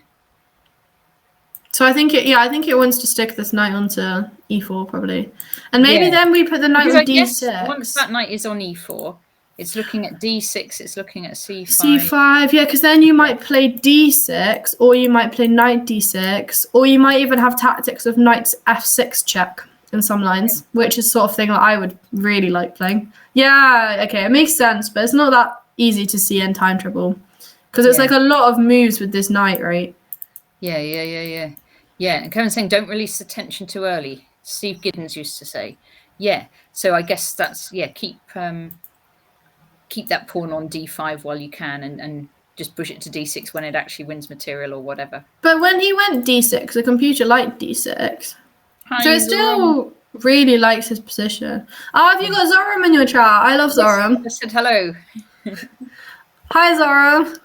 So I think it wants to stick this knight onto e4 probably, and maybe then we put the knight on d6. Once that knight is on e4, it's looking at d6. It's looking at c5. c5, yeah, because then you might play d6, or you might play knight d6, or you might even have tactics of knight f6 check in some lines, which is sort of thing that I would really like playing. Yeah, okay, it makes sense, but it's not that easy to see in time trouble, because it's like a lot of moves with this knight, right? Yeah. And Kevin's saying, don't release the tension too early. Steve Giddens used to say. Yeah, so I guess that's, keep that pawn on d5 while you can, and just push it to d6 when it actually wins material or whatever. But when he went d6, the computer liked d6. So it still really likes his position. Have you got Zoram in your chat? I love Zoram. I said hello. Hi, Zoram.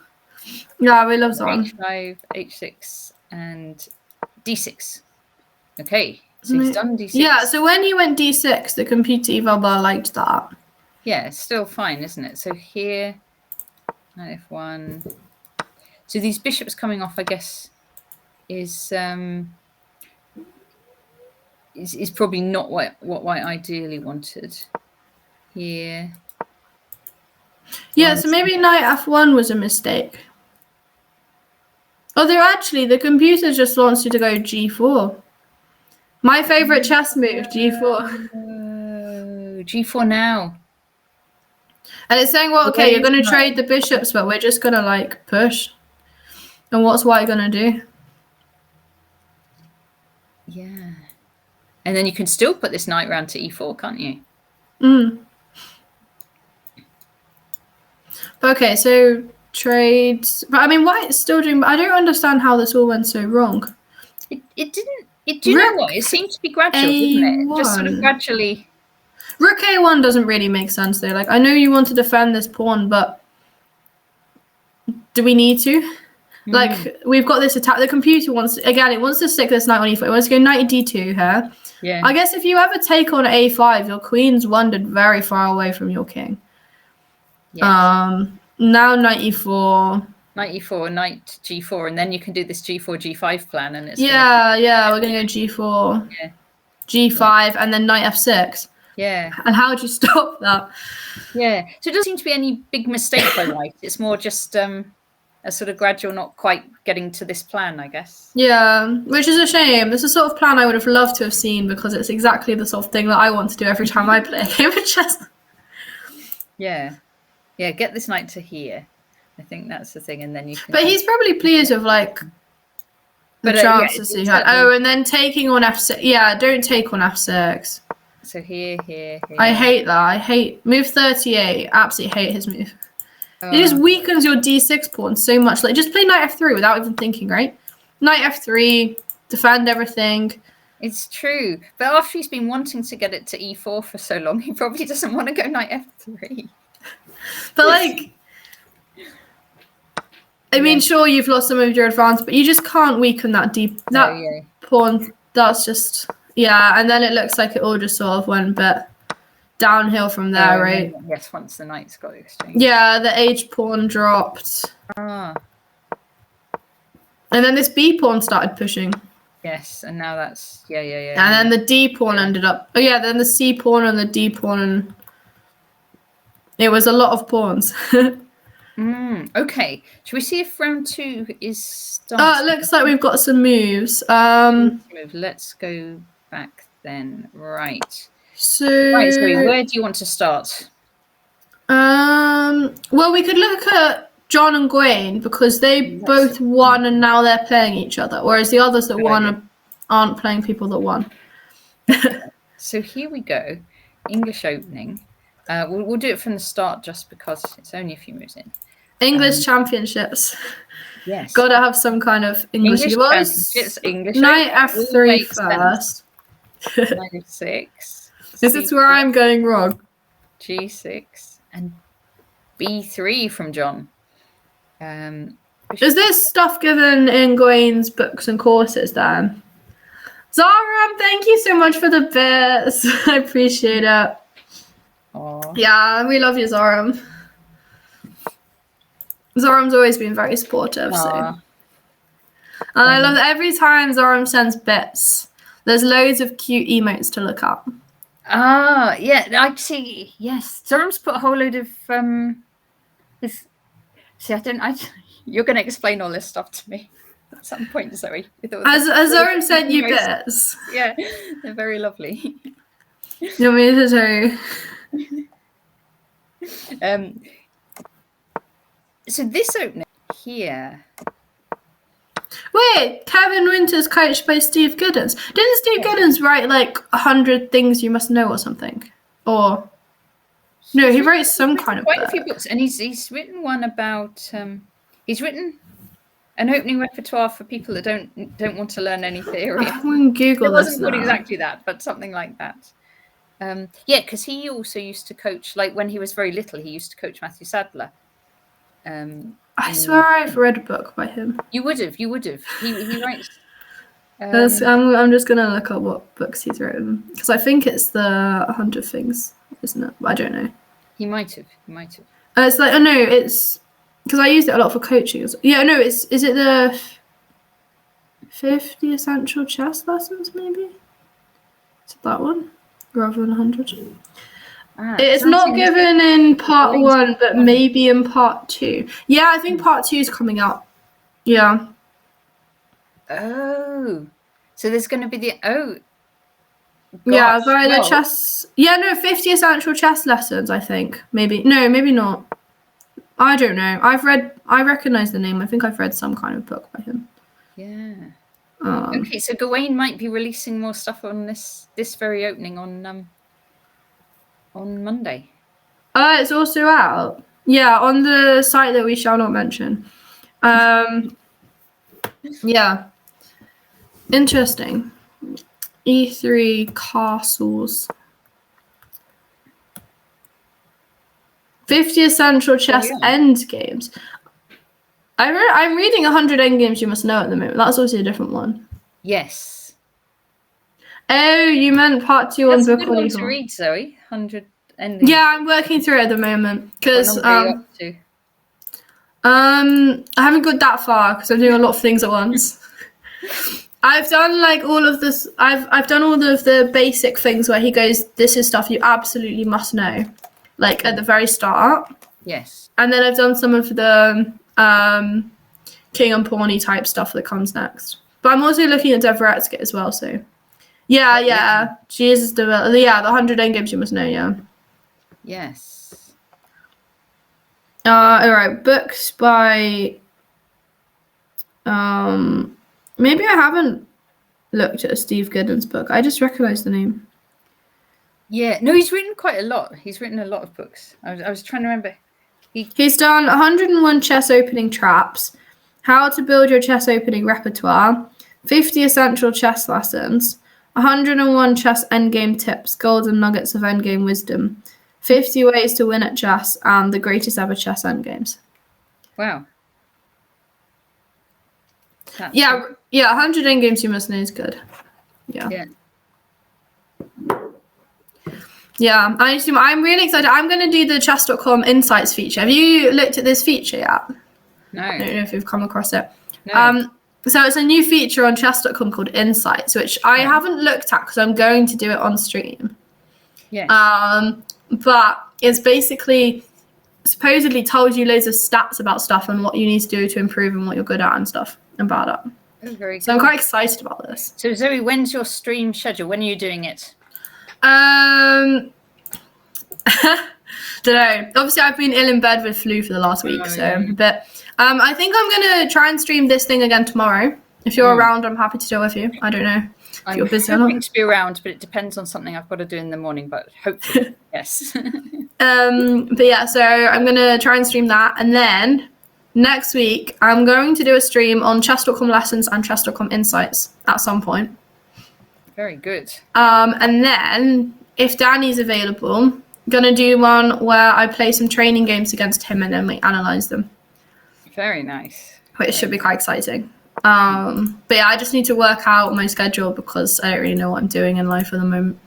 Yeah, we love Zoram. h5, h6, and d6. Okay, so he's done d6. Yeah, so when he went d6, the computer eval bar liked that. Yeah, it's still fine, isn't it? So here, knight f1. So these bishops coming off, I guess, is probably not what white ideally wanted. Here. Yeah, so maybe knight f1 was a mistake. Although actually, the computer just wants you to go g4. My favorite chess move, g4. G4 now. And it's saying, well, okay, you're going to trade the bishops, but we're just going to, like, push. And what's white going to do? Yeah. And then you can still put this knight round to e4, can't you? Okay, so trades. But I mean, white's still doing. I don't understand how this all went so wrong. It didn't. Do you know what? It seemed to be gradual, didn't it? Just sort of gradually. Rook a1 doesn't really make sense though. Like, I know you want to defend this pawn, but do we need to? Like, we've got this attack. The computer wants it wants to stick this knight on e4. It wants to go knight d2 here. Yeah. I guess if you ever take on a5, your queen's wandered very far away from your king. Yes. Now knight e4. Knight e4, knight g4, and then you can do this g4, g5 plan, and it's we're gonna go g4, g5, and then knight f6. Yeah. And how would you stop that? Yeah. So it doesn't seem to be any big mistake by white. It's more just a sort of gradual, not quite getting to this plan, I guess. Yeah, which is a shame. It's a sort of plan I would have loved to have seen, because it's exactly the sort of thing that I want to do every time I play a game of chess. Yeah. Yeah, get this knight to here. I think that's the thing, and then you can... But he's probably pleased with, like, the chances he had. Oh, and then taking on f6. Yeah, don't take on f6. So here. I hate that. I hate... Move 38. Absolutely hate his move. It just weakens your d6 pawn so much. Like, just play knight f3 without even thinking, right? Knight f3, defend everything. It's true. But after he's been wanting to get it to e4 for so long, he probably doesn't want to go knight f3. But like, I mean, sure, you've lost some of your advance, but you just can't weaken that pawn. That's just, and then it looks like it all just sort of went a bit downhill from there, right? Yes, once the knight's got exchanged. Yeah, the h pawn dropped. Ah. And then this b pawn started pushing. Yes, and now that's, yeah. And then the d pawn ended up, then the c pawn and the d pawn, and it was a lot of pawns. Okay, should we see if round 2 is starting? Oh, it looks like we've got some moves. Let's go back then. Right. So where do you want to start? Well, we could look at John and Gawain because they both won and now they're playing each other, whereas the others that won aren't playing people that won. So here we go. English opening. We'll do it from the start just because it's only a few moves in. English championships. Yes. Gotta have some kind of English championships. English. Knight f3 first. Knight f6. This is where I'm going wrong. G6 and b3 from John. Is this stuff given in Gawain's books and courses then? Zoram, thank you so much for the bits. I appreciate it. Aww. Yeah, we love you, Zoram. Zoram's always been very supportive. So. And I love that every time Zoram sends bits, there's loads of cute emotes to look up. Yeah, I see. Yes, Zoram's put a whole load of you're going to explain all this stuff to me at some point, Zoe. Has Zoram sent you bits? Yeah, they're very lovely. You want me to tell you? So this opening here. Wait, Kevin Winter's coached by Steve Giddens. Didn't Steve Giddens write like 100 things you must know or something? Or no, he wrote some kind of quite book. A few books, and he's written one about. He's written an opening repertoire for people that don't want to learn any theory. I'm going to Google this. It wasn't quite exactly that, but something like that. Because he also used to coach, like when he was very little, he used to coach Matthew Sadler. I swear I've read a book by him. You would have. He writes. I'm just gonna look up what books he's written because I think it's the 100 Things, isn't it? I don't know. He might have. It's like it's because I used it a lot for coaching. Yeah, no, is it the 50 Essential Chess Lessons? Maybe is it that one rather than 100? It's not given in part 1, but maybe in part 2. Yeah, I think part 2 is coming out. Yeah. Oh, so there's going to be the yeah, by the chess. Yeah, no, 50 Essential Chess Lessons. I think maybe not. I don't know. I recognize the name. I think I've read some kind of book by him. Yeah. Okay, so Gawain might be releasing more stuff on this very opening on Monday. It's also out. Yeah, on the site that we shall not mention. Yeah. Interesting. E3 castles. 50 Essential Chess End Games. I'm reading 100 End Games You Must Know at the moment. That's also a different one. Yes. Oh, you meant part 2 on book. That's a good one to read, Zoe. 100 End Games. Yeah, I'm working through it at the moment because I haven't got that far because I'm doing a lot of things at once. I've done like all of this. I've done all of the basic things where he goes, "This is stuff you absolutely must know," like at the very start. Yes. And then I've done some of the king and pawny type stuff that comes next. But I'm also looking at Dvoretsky as well. So yeah. Jesus, the 100 Endgames You Must Know. Yeah. Yes. All right, books by. Maybe I haven't looked at a Steve Giddens book. I just recognise the name. Yeah, no, he's written quite a lot. He's written a lot of books. I was trying to remember. He's done 101 chess opening traps, how to build your chess opening repertoire, 50 essential chess lessons, 101 chess endgame tips, golden nuggets of endgame wisdom, 50 ways to win at chess, and the greatest ever chess endgames. Wow. Yeah, 100 endgames you must know is good. Yeah. Yeah, I'm really excited. I'm going to do the chess.com insights feature. Have you looked at this feature yet? No. I don't know if you've come across it. No. So it's a new feature on chess.com called Insights, which I haven't looked at because I'm going to do it on stream. Yes. But it's basically supposedly tells you loads of stats about stuff and what you need to do to improve and what you're good at and stuff and bad at. Oh, very good. So I'm quite excited about this. So Zoe, when's your stream schedule? When are you doing it? Don't know. Obviously, I've been ill in bed with flu for the last week, but I think I'm gonna try and stream this thing again tomorrow. If you're around, I'm happy to do it with you. I don't know if you're busy or not. I'm hoping to be around, but it depends on something I've got to do in the morning. But hopefully, yes. But yeah, so I'm gonna try and stream that, and then next week I'm going to do a stream on chess.com lessons and chess.com insights at some point. Very good. And then if Danny's available, gonna do one where I play some training games against him and then we analyze them. Very nice. Which should be quite exciting. But yeah, I just need to work out my schedule because I don't really know what I'm doing in life at the moment.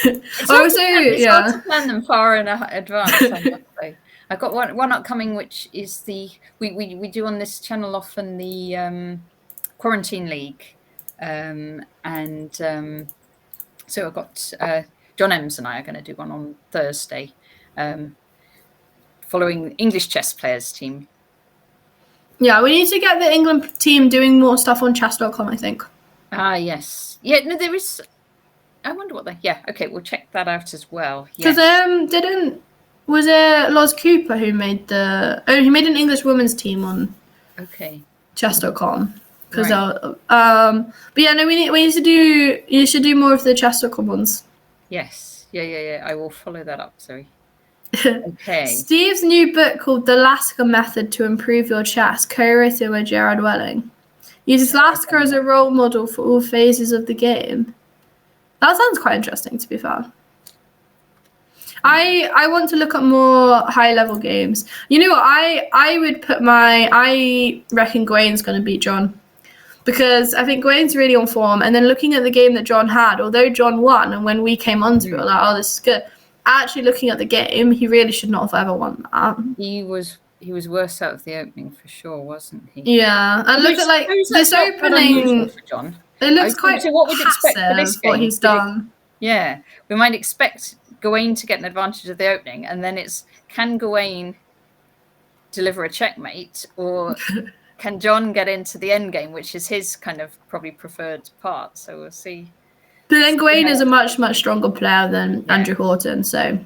It's hard to plan them far in advance, I must say. I've got one upcoming, which is we do on this channel often the Quarantine League. So I've got John Ems and I are going to do one on Thursday, following English chess players team. Yeah, we need to get the England team doing more stuff on chess.com, I think. Yes. Yeah, no, there is. I wonder what they. Yeah, okay, we'll check that out as well. Because was it Loz Cooper who made he made an English women's team on chess.com. Because but yeah, no, we need to do. You should do more of the chess.com ones. Yes, yeah. I will follow that up. Sorry. Okay. Steve's new book called The Lasker Method to Improve Your Chess, co-written with Gerard Welling, uses Lasker as a role model for all phases of the game. That sounds quite interesting, to be fair. I want to look at more high-level games. You know what? I would put I reckon Gwain's going to beat John. Because I think Gwain's really on form. And then looking at the game that John had, although John won, and when we came on to it, we were like, oh, this is good. Actually looking at the game, he really should not have ever won that. He was worse out of the opening for sure, wasn't he? Yeah. And look at this opening. For John. It looks quite what we'd expect for this game, what he's done. Yeah. We might expect Gawain to get an advantage of the opening, and then it's can Gawain deliver a checkmate, or can John get into the end game, which is his kind of probably preferred part. So we'll see. But then Gawain is a much, much stronger player than Andrew Horton, so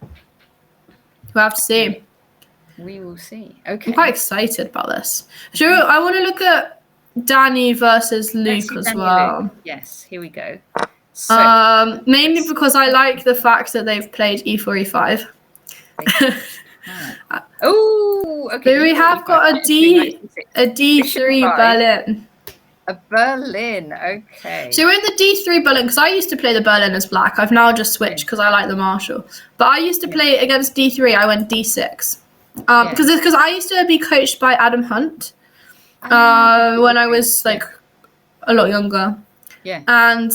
we'll have to see. We will see. Okay. I'm quite excited about this. Sure, I want to look at Danny versus Luke as well. Luke. Yes, here we go. So, mainly because I like the fact that they've played e4, e5. Oh, okay. But we have got a D3 Berlin. A Berlin, okay. So we're in the D3 Berlin, because I used to play the Berlin as black. I've now just switched because I like the Marshall. But I used to play against D3. I went D6. Because I used to be coached by Adam Hunt when I was like a lot younger. Yeah. And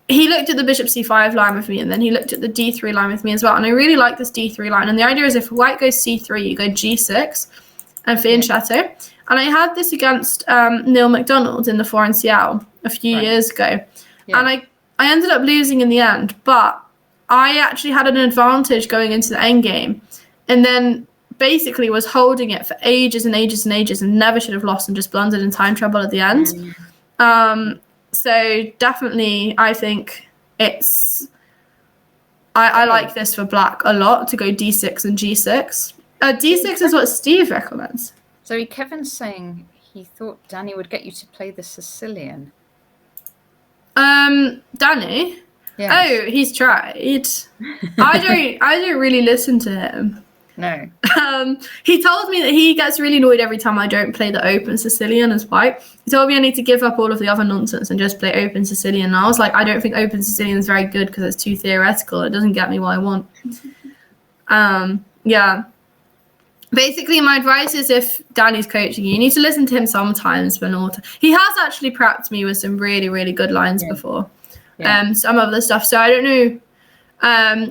he looked at the bishop c5 line with me, and then he looked at the d3 line with me as well. And I really like this d3 line. And the idea is if white goes c3, you go g6 and fianchetto. And I had this against Neil McDonald in the Foreign CL a few years ago. Yeah. And I ended up losing in the end, but I actually had an advantage going into the endgame, and then basically was holding it for ages and ages and ages and never should have lost and just blundered in time trouble at the end. So definitely I think it's... I like this for black a lot, to go d6 and g6. D6 is what Steve recommends. So Kevin's saying he thought Danny would get you to play the Sicilian. Danny? Yes. Oh, he's tried. I don't really listen to him. No. He told me that he gets really annoyed every time I don't play the open Sicilian as white. He told me I need to give up all of the other nonsense and just play open Sicilian. And I was like, I don't think open Sicilian is very good because it's too theoretical. It doesn't get me what I want. Yeah. Basically, my advice is if Danny's coaching you, you need to listen to him sometimes. He has actually prepped me with some really, really good lines before. Some of the stuff. So I don't know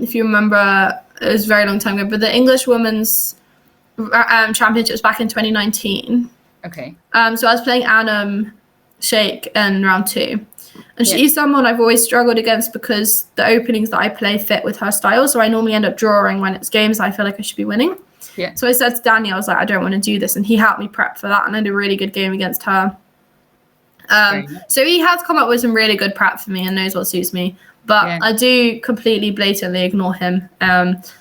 if you remember, it was a very long time ago, but the English Women's Championships back in 2019. Okay. So I was playing Annam Sheikh in round 2. And she's someone I've always struggled against because the openings that I play fit with her style. So I normally end up drawing when it's games I feel like I should be winning. Yeah. So I said to Danny, I was like, I don't want to do this. And he helped me prep for that. And I had a really good game against her. So he has come up with some really good prep for me and knows what suits me. But I do completely blatantly ignore him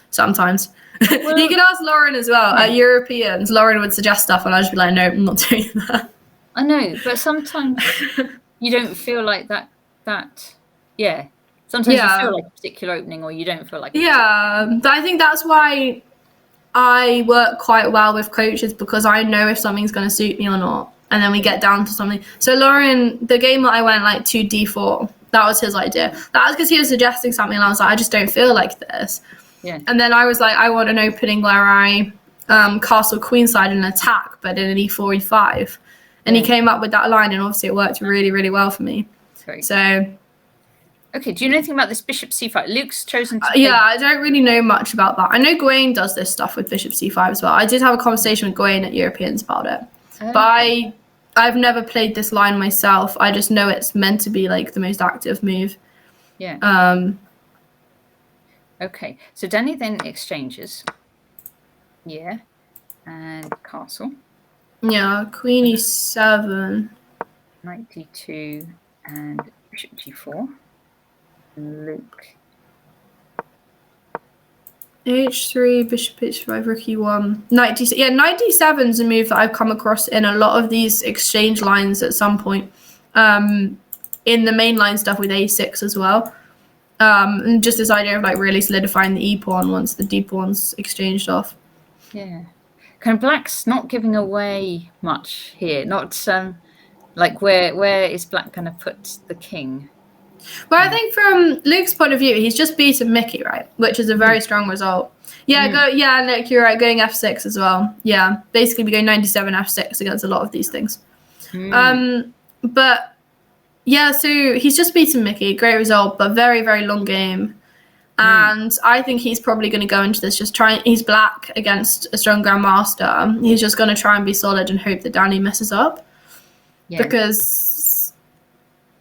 sometimes. Well, you can ask Lauren as well. At Europeans, Lauren would suggest stuff and I'd just be like, no, I'm not doing that. I know, but sometimes you don't feel like that. Sometimes you feel like a particular opening or you don't feel like but I think that's why I work quite well with coaches because I know if something's going to suit me or not. And then we get down to something. So Lauren, the game that I went like to D4, that was his idea. That was because he was suggesting something and I was like, I just don't feel like this. Yeah. And then I was like, I want an opening where I castle queenside and attack, but in an E4, E5. And he came up with that line and obviously it worked really, really well for me. So... Okay, do you know anything about this bishop c5? Luke's chosen to I don't really know much about that. I know Gawain does this stuff with bishop c5 as well. I did have a conversation with Gawain at Europeans about it. But I've never played this line myself. I just know it's meant to be like the most active move. Yeah. Okay, so Danny then exchanges. Yeah. And castle. Yeah, queen e7. Knight d2 and bishop g4. Luke. H3, bishop h5, rook e1. Knight d7. Yeah, knight d7 is a move that I've come across in a lot of these exchange lines at some point. In the mainline stuff with a6 as well. And just this idea of like really solidifying the e-pawn once the d-pawn's exchanged off. Yeah. Kind of black's not giving away much here. Not like where is black going to put the king? Well, I think from Luke's point of view, he's just beaten Mickey, right? Which is a very strong result. Luke, you're right. Going f6 as well. Yeah, basically we go 97 f6 against a lot of these things. But yeah, so he's just beaten Mickey. Great result, but very, very long game. And I think he's probably going to go into this he's black against a strong grandmaster. He's just going to try and be solid and hope that Danny messes up. Yeah. Because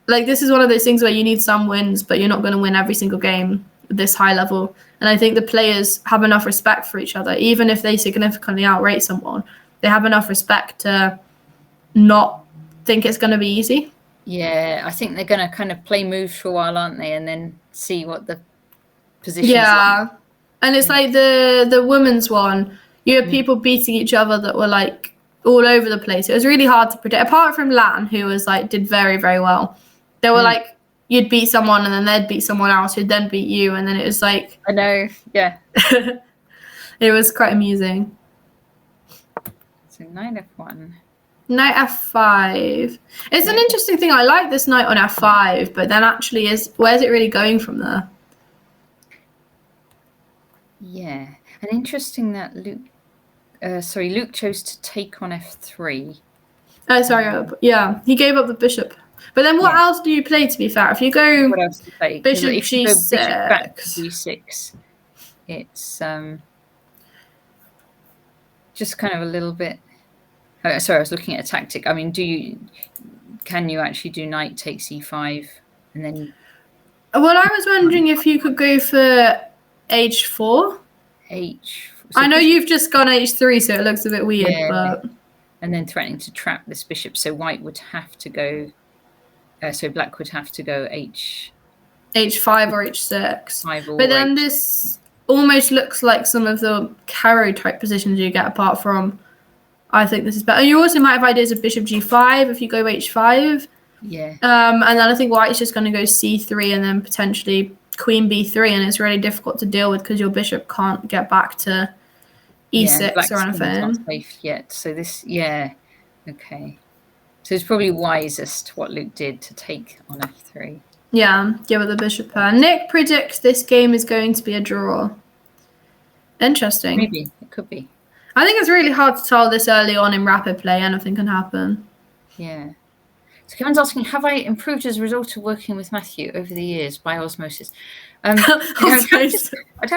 like this is one of those things where you need some wins, but you're not going to win every single game at this high level. And I think the players have enough respect for each other, even if they significantly outrate someone. They have enough respect to not think it's going to be easy. Yeah, I think they're going to kind of play moves for a while, aren't they? And then see what the positions are. And it's like the women's one. You had people beating each other that were like all over the place. It was really hard to predict. Apart from Lan, who was like did very, very well. They were like, you'd beat someone and then they'd beat someone else who'd then beat you. And then it was like... I know, yeah. It was quite amusing. So knight f1. Knight f5. It's an interesting thing. I like this knight on f5, but then actually where's it really going from there? Yeah. And interesting that Luke chose to take on f3. Yeah, he gave up the bishop. But then what else do you play, to be fair? If you go what else do you play? bishop if g6. You go bishop back to g6, it's just kind of a little bit... Oh, sorry, I was looking at a tactic. I mean, can you actually do knight takes e5 and then... Well, I was wondering if you could go for h4. I know you've just gone h3, so it looks a bit weird, but... And then threatening to trap this bishop, so white would have to go... so black would have to go h5 or h6. But then this almost looks like some of the Caro type positions you get apart from... I think this is better. You also might have ideas of bishop g5 if you go h5. Yeah. And then I think white's just going to go c3 and then potentially queen b3, and it's really difficult to deal with because your bishop can't get back to e6 or Black's not anything. safe yet. So this, okay. So it's probably wisest what Luke did to take on f3. Yeah, give it the bishop pair. Nick predicts this game is going to be a draw. Interesting. Maybe it could be. I think it's really hard to tell this early on in rapid play. Anything can happen. Yeah. So Kevin's asking, have I improved as a result of working with Matthew over the years by osmosis? I'd have to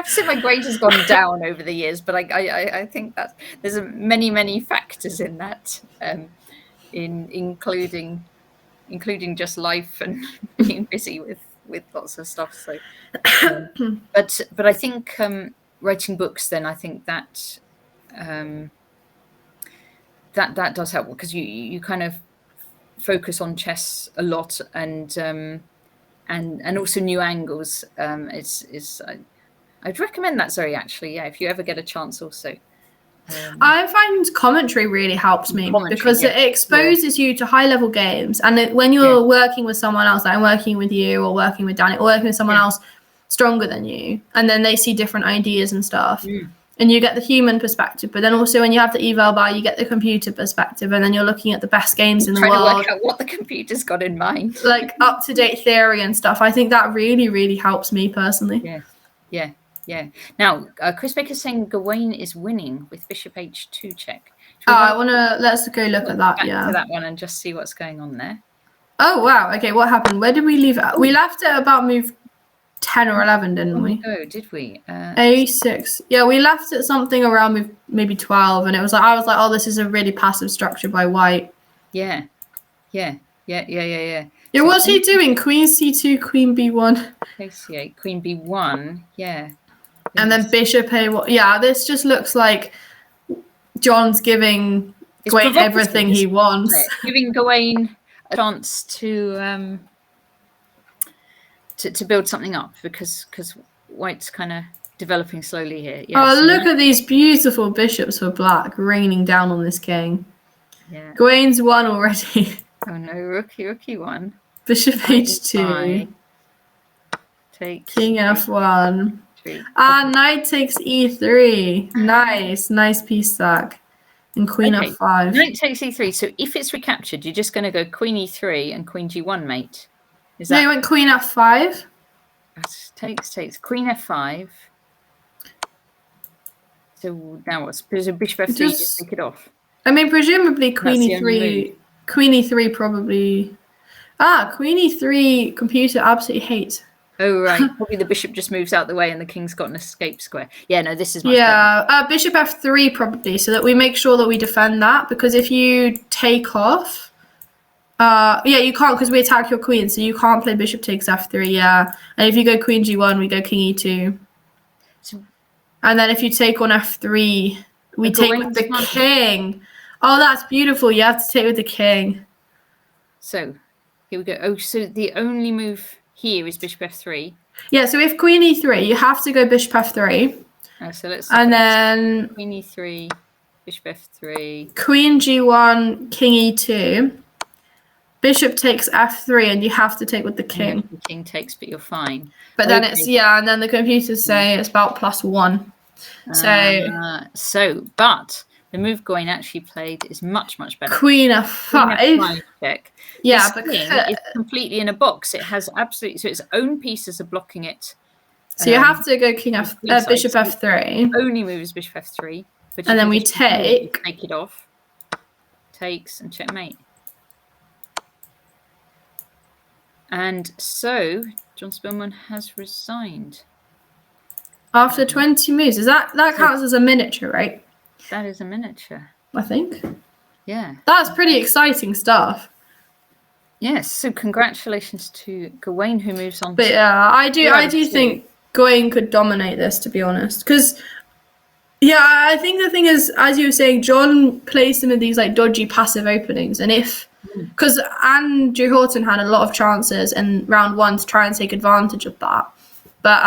say my grade has gone down over the years, but I think that there's many factors in that, including just life and being busy with lots of stuff. So, but I think writing books, then I think that that does help, because you kind of focus on chess a lot, and also new angles. I'd recommend that, Zoe, actually. Yeah, if you ever get a chance, also. I find commentary really helps me, because it exposes you to high-level games, and when you're working with someone else, like I'm working with you or working with Danny or working with someone else stronger than you, and then they see different ideas and stuff, and you get the human perspective, but then also when you have the eval bar, you get the computer perspective, and then you're looking at the best games in the world. Trying to work out what the computer's got in mind. Like up-to-date theory and stuff. I think that really helps me personally. Yeah. Now, Chris Baker's saying Gawain is winning with bishop h2 check. Let's go look at that. To that one and just see what's going on there. Oh, wow. Okay, what happened? Where did we leave it at? We left it about move 10 or 11, didn't we? Oh, did we? A6. Yeah, we left it something around move maybe 12, and I was like, oh, this is a really passive structure by white. Yeah. Yeah, what's he doing? Queen c2, queen b1. KC8, queen b1. Yeah. And then bishop a1. Yeah, this just looks like John's giving Gawain everything he wants. Giving Gawain a chance to build something up, because white's kind of developing slowly here. Yeah, look at these beautiful bishops for black raining down on this king. Yeah. Gawain's won already. Oh no, rookie one. Bishop h2. Takes king f1. Knight takes e3. Nice piece stack. And queen f5. Knight takes e3. So if it's recaptured, you're just going to go queen e3 and queen g1, mate. Is that? No, you went queen f5. Takes queen f5. So now what's bishop f3? Just take it off. I mean, presumably queen e3. Queen e3 probably. Queen e3 computer absolutely hates. Oh, right. Probably the bishop just moves out the way and the king's got an escape square. Yeah, no, this is much better. Bishop f3 probably, so that we make sure that we defend that, because if you take off, you can't, because we attack your queen, so you can't play bishop takes f3, And if you go queen g1, we go king e2. And then if you take on f3, we take with the king. Oh, that's beautiful. You have to take with the king. So, here we go. Oh, so the only move here is bishop f3. Yeah, so if queen e3, you have to go bishop f3. So let's. And then queen e3, bishop f3. Queen g1, king e2. Bishop takes f3, and you have to take with the king. The king takes, but you're fine. But then and then the computers say it's about +1. But the move Gawain actually played is much better. Queen f5. Queen f5 check. Yeah, but it's completely in a box. It has absolutely, so its own pieces are blocking it. So you have to go bishop f3. Only move is bishop f3. And then we take it off. Takes and checkmate. And so John Spillman has resigned. After 20 moves. That counts as a miniature, right? That is a miniature, I think. Yeah. That's pretty exciting stuff. Yes, so congratulations to Gawain, who moves on. But I do think Gawain could dominate this, to be honest. Because, I think the thing is, as you were saying, John plays some of these like dodgy passive openings. And because Andrew Horton had a lot of chances in round 1 to try and take advantage of that. But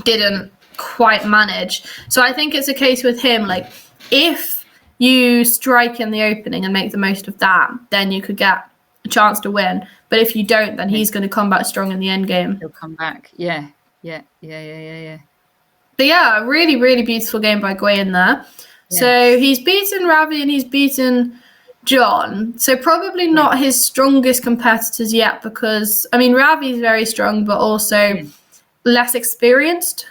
didn't quite manage. So I think it's a case with him, like, if you strike in the opening and make the most of that, then you could get a chance to win. But if you don't, then he's going to come back strong in the end game. He'll come back. Yeah. But yeah, really, really beautiful game by Gwen there. Yes. So he's beaten Ravi and he's beaten John. So probably not his strongest competitors yet because, I mean, Ravi's very strong, but also less experienced.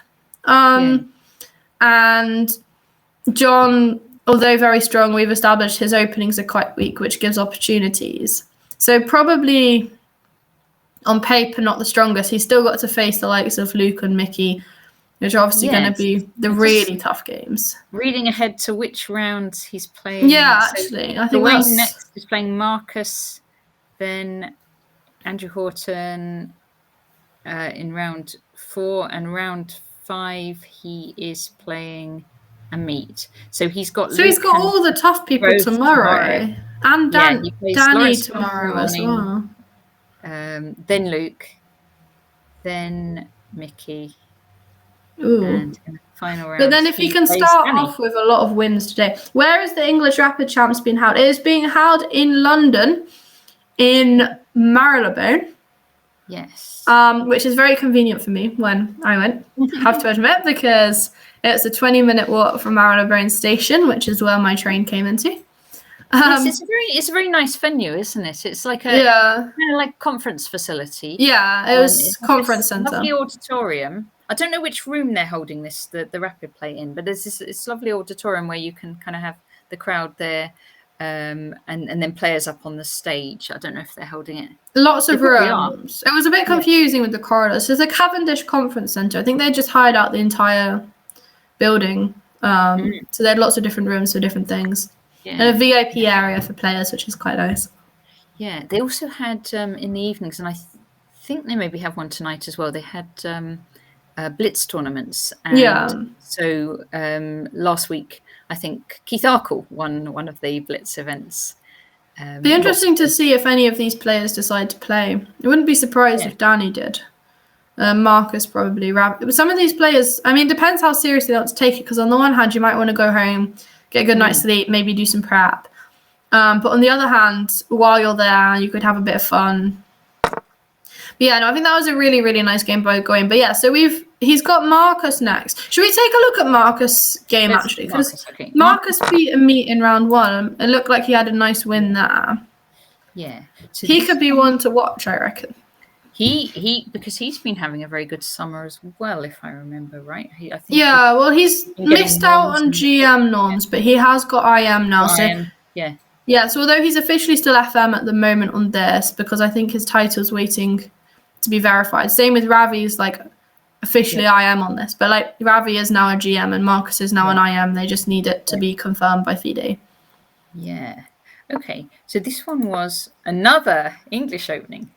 And John, although very strong, we've established his openings are quite weak, which gives opportunities. So probably on paper, not the strongest. He's still got to face the likes of Luke and Mickey, which are obviously going to be the really tough games. Reading ahead to which rounds he's playing. Yeah, actually, I think Wayne next is playing Marcus, then Andrew Horton in round 4, and round 5 he is playing Amit. So he's got. So he's got all the tough people tomorrow. And Danny tomorrow as well. Then Luke, then Mickey. Ooh. And in the final round, but then if he can start off with a lot of wins today. Where is the English Rapid Champs being held? It is being held in London, in Marylebone. Yes. Which is very convenient for me when I went, have to admit, because it's a 20-minute walk from Marylebone Station, which is where my train came into. Yes, it's a very nice venue, isn't it? It's like a kind of like conference facility. Yeah, it was conference centre. Lovely auditorium. I don't know which room they're holding the Rapidplay in, but there's this lovely auditorium where you can kind of have the crowd there, and then players up on the stage. I don't know if they're holding it. Lots of rooms. It was a bit confusing with the corridors. There's a Cavendish Conference Centre. I think they just hired out the entire building. So they had lots of different rooms for different things. Yeah. And a VIP area for players, which is quite nice. Yeah, they also had in the evenings, and I think they maybe have one tonight as well. They had Blitz tournaments. And so last week, I think Keith Arkle won one of the Blitz events. Be interesting to see if any of these players decide to play. I wouldn't be surprised if Danny did. Marcus probably. Some of these players, I mean, it depends how seriously they want to take it, because on the one hand, you might want to go home, get a good night's sleep, maybe do some prep. But on the other hand, while you're there, you could have a bit of fun. But yeah, no, I think that was a really, really nice game by going. But yeah, so he's got Marcus next. Should we take a look at Marcus' game, actually? Because Marcus beat Amit in round 1. It looked like he had a nice win there. Yeah. So he could be one to watch, I reckon. Because he's been having a very good summer as well, if I remember right. I think well, he's missed out on GM norms, but he has got IM now. Yeah, so although he's officially still FM at the moment on this, because I think his title's waiting to be verified. Same with Ravi's, like, officially IM on this. But, like, Ravi is now a GM and Marcus is now an IM. They just need it to be confirmed by FIDE. Yeah. Okay. So this one was another English opening.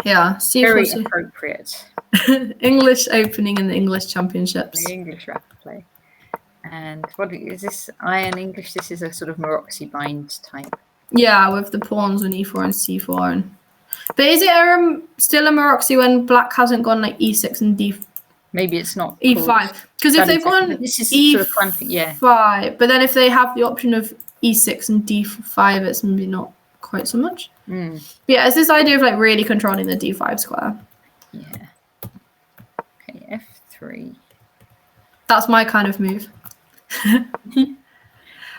Yeah. Very appropriate. English opening in the English Championships. The English Rapidplay. And what is this? Iron English? This is a sort of Maroczy bind type. Yeah, with the pawns on E4 and C4. But is it still a Maroczy when black hasn't gone like E6 and D? Maybe it's not E5. Because if they've gone this is E5, sort of clamping, but then if they have the option of E6 and D5, it's maybe not quite so much. But yeah, it's this idea of like really controlling the D5 square. Yeah. Okay, F3. That's my kind of move. And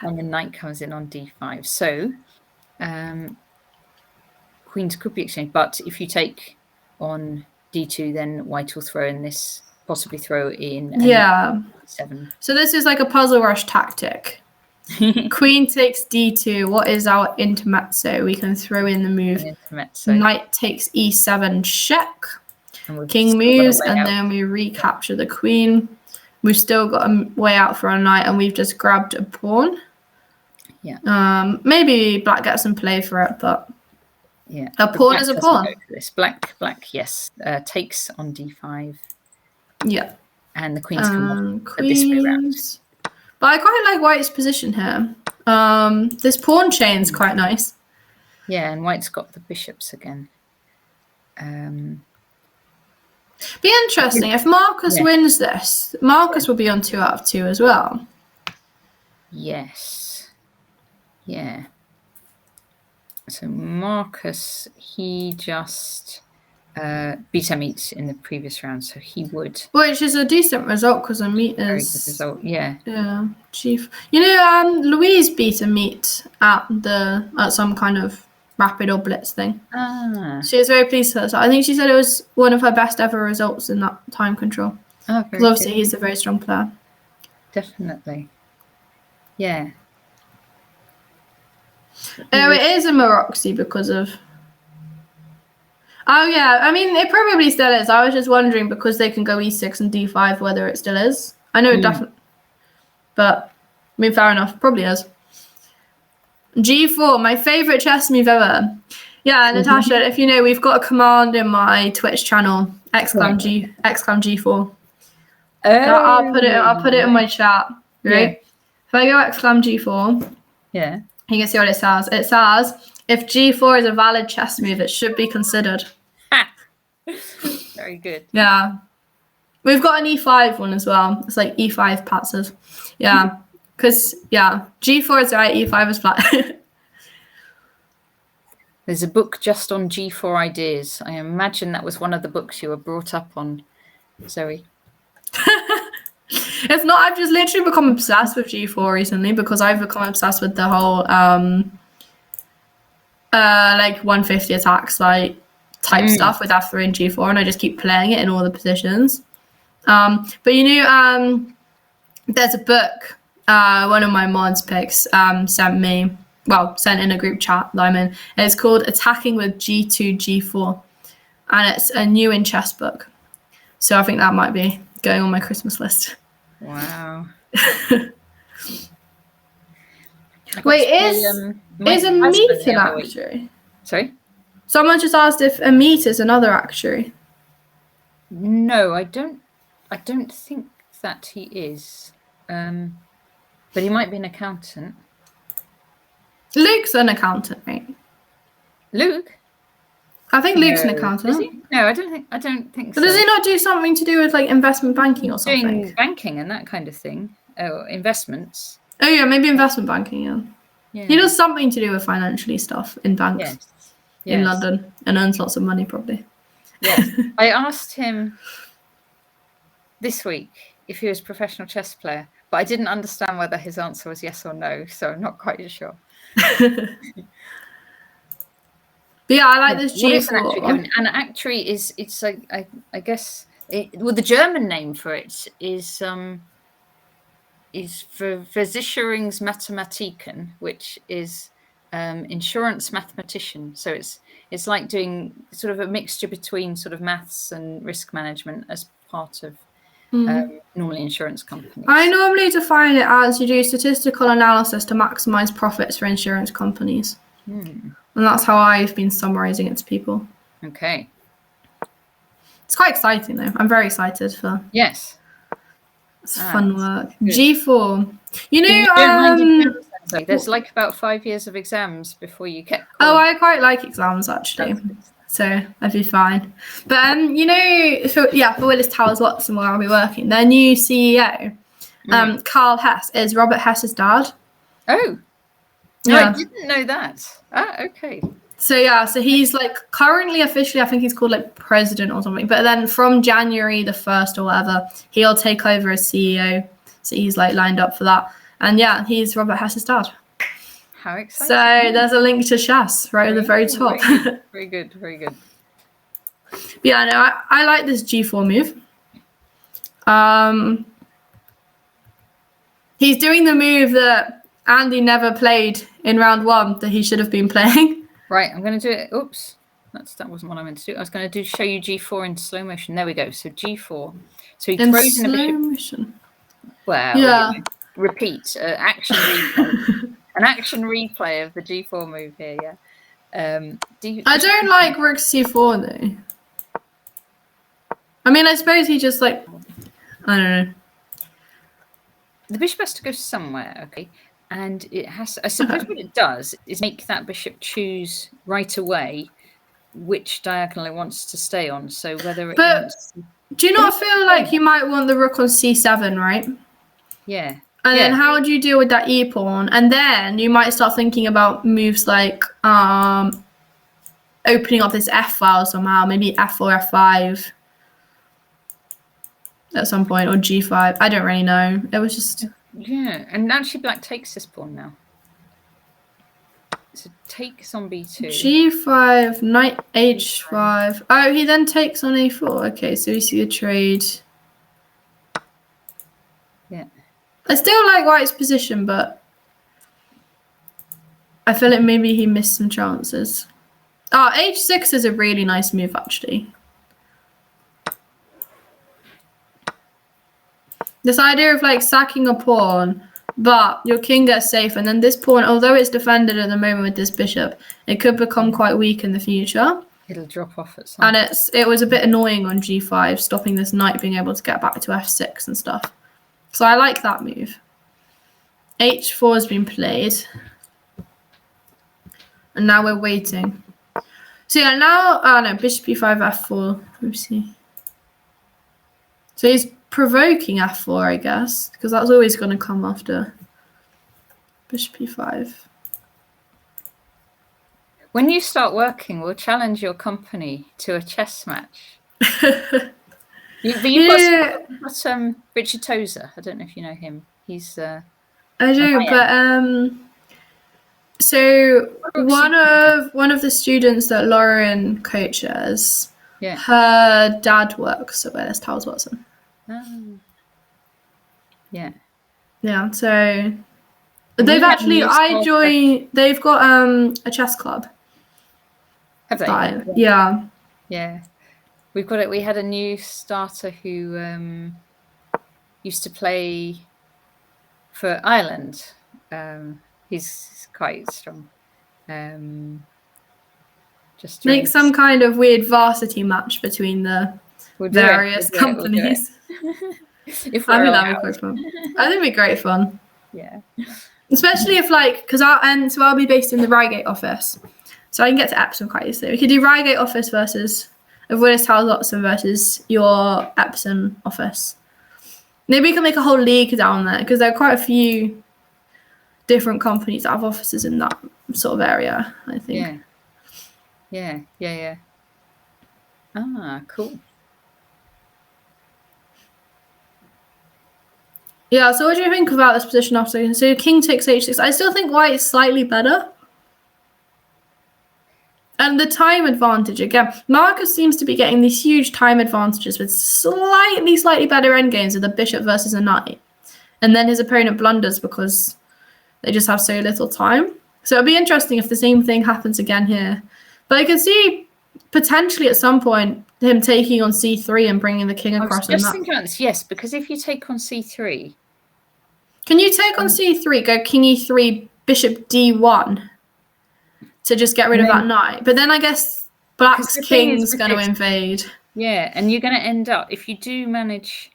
the knight comes in on D5. So queens could be exchanged, but if you take on D2, then white will throw in this, possibly throw in 7. So this is like a puzzle rush tactic. Queen takes D2. What is our intermezzo? We can throw in the move. Knight takes E7 check. King moves, and then we recapture the queen. We've still got a way out for our knight, and we've just grabbed a pawn. Yeah. Maybe black gets some play for it, but yeah, a pawn is a pawn. This black, yes, takes on D5. Yeah. And the queens come off this way round. But I quite like white's position here. This pawn chain's quite nice. Yeah, and white's got the bishops again. Be interesting if Marcus wins this. Marcus will be on 2 out of 2 as well. Yes. Yeah. So Marcus, he just beat Amit in the previous round, so he would. Which is a decent result because Amit Very is good result, yeah. Yeah, chief. You know, Louise beat Amit at some kind of rapid or blitz thing. She was very pleased with her. So I think she said it was one of her best ever results in that time control. Because obviously he's a very strong player. Definitely. Yeah. Oh, it is a Maroxy because of. Oh yeah, I mean it probably still is. I was just wondering because they can go e6 and d5 whether it still is. I know it definitely, but I mean fair enough, probably is. G4, my favorite chess move ever. Yeah, Natasha, if you know, we've got a command in my Twitch channel, exclam G4. Oh, I'll put it in my chat, right? Yeah. If I go exclam G4, yeah, you can see what it says. It says, if G4 is a valid chess move, it should be considered. Very good. Yeah. We've got an E5 one as well. It's like E5 patzes. Yeah. Because, G4 is right, E5 is flat. There's a book just on G4 ideas. I imagine that was one of the books you were brought up on, Zoe. If not, I've just literally become obsessed with G4 recently because I've become obsessed with the whole like 150 attacks like type stuff with F3 and G4, and I just keep playing it in all the positions. But you know, there's a book one of my mods picks sent in a group chat that I'm in. And it's called Attacking with G2 G4, and it's a new in chess book. So I think that might be going on my Christmas list. Wow. Wait, is Amit an actuary? Sorry? Someone just asked if Amit is another actuary. No, I don't think that he is. But he might be an accountant. Luke's an accountant, right? Luke? I think Luke's an accountant. Is he? No, I don't think so. But does he not do something to do with like investment banking or something? Doing banking and that kind of thing. Oh, investments. Oh yeah, maybe investment banking, yeah. He does something to do with financially stuff in banks in London and earns lots of money probably. Yes. I asked him this week if he was a professional chess player, but I didn't understand whether his answer was yes or no, so I'm not quite sure. But yeah, I like this G4. An actuary is, it's like, I guess, the German name for it is Versicherungsmathematiken, which is insurance mathematician. So it's like doing sort of a mixture between sort of maths and risk management as part of normally insurance companies. I normally define it as you do statistical analysis to maximize profits for insurance companies. And that's how I've been summarizing it to people. Okay. It's quite exciting though. I'm very excited for. Yes. It's fun work. Good. G4. You know, there's like about 5 years of exams before you get. Oh, I quite like exams actually. So I'd be fine. But you know, for Willis Towers Watson, where I'll be working, their new CEO, Carl Hess, is Robert Hess's dad. Oh. No, I didn't know that. Okay. So he's like currently officially, I think he's called like president or something. But then from January the 1st or whatever, he'll take over as CEO. So he's like lined up for that. And he's Robert Hess's dad. How exciting. So there's a link to chess right at the very top. Very good, very good. But yeah, no, I like this G4 move. He's doing the move that Andy never played in round 1 that he should have been playing. Right, I'm going to do it. Oops, that wasn't what I meant to do. I was going to show you G4 in slow motion. There we go. So G4. So he throws in a bishop. Motion. Well, repeat. Action replay. An action replay of the G4 move here. Yeah. I don't like Rook C4 though. I mean, I suppose he just like, I don't know. The bishop has to go somewhere. Okay. And it has, I suppose what it does is make that bishop choose right away which diagonal it wants to stay on. So whether it wants... do you not feel like you might want the rook on c7, right? Yeah. And then how would you deal with that e-pawn? And then you might start thinking about moves like opening up this F file somehow, maybe F4, F5 at some point, or G5. I don't really know. It was just... Yeah, and actually black takes this pawn now. So takes on B2. G5, knight H5. Oh, he then takes on A4. Okay, so we see a trade. Yeah. I still like white's position, but I feel like maybe he missed some chances. Oh, H6 is a really nice move, actually. This idea of like sacking a pawn, but your king gets safe, and then this pawn, although it's defended at the moment with this bishop, it could become quite weak in the future. It'll drop off at some point. And it was a bit annoying on G5, stopping this knight being able to get back to F6 and stuff. So I like that move. H4 has been played. And now we're waiting. So yeah, now, no, bishop E5, F4. Let me see. So he's provoking F4, I guess, because that's always going to come after bishop E5. When you start working, we'll challenge your company to a chess match. You've got Richard Tozer. I don't know if you know him. He's I do, but so one of the students that Lauren coaches, her dad works at WIM Natasha Watson. Oh. Yeah. Yeah, so they've actually they've got a chess club. Have they? Yeah. Yeah. We've got it. We had a new starter who used to play for Ireland. He's quite strong. Just make some kind of weird varsity match between the various companies. I think that'd be quite fun. I think it'd be great fun. Yeah. Especially if because I'll be based in the Reigate office, so I can get to Epsom quite easily. We could do Reigate office versus WIM Natasha Watson versus your Epsom office. Maybe we can make a whole league down there because there are quite a few different companies that have offices in that sort of area, I think. Yeah. Ah, cool. Yeah, so what do you think about this position after? So king takes h6. I still think white is slightly better. And the time advantage, again, Marcus seems to be getting these huge time advantages with slightly better endgames with a bishop versus a knight. And then his opponent blunders because they just have so little time. So it'll be interesting if the same thing happens again here. But I could see potentially at some point him taking on c3 and bringing the king across. I was just thinking about this, yes, because if you take on c3... Can you take on c3, go king e3, bishop d1 to just get rid of that knight? But then I guess black's king's going to invade. Yeah, and you're going to end up, if you do manage...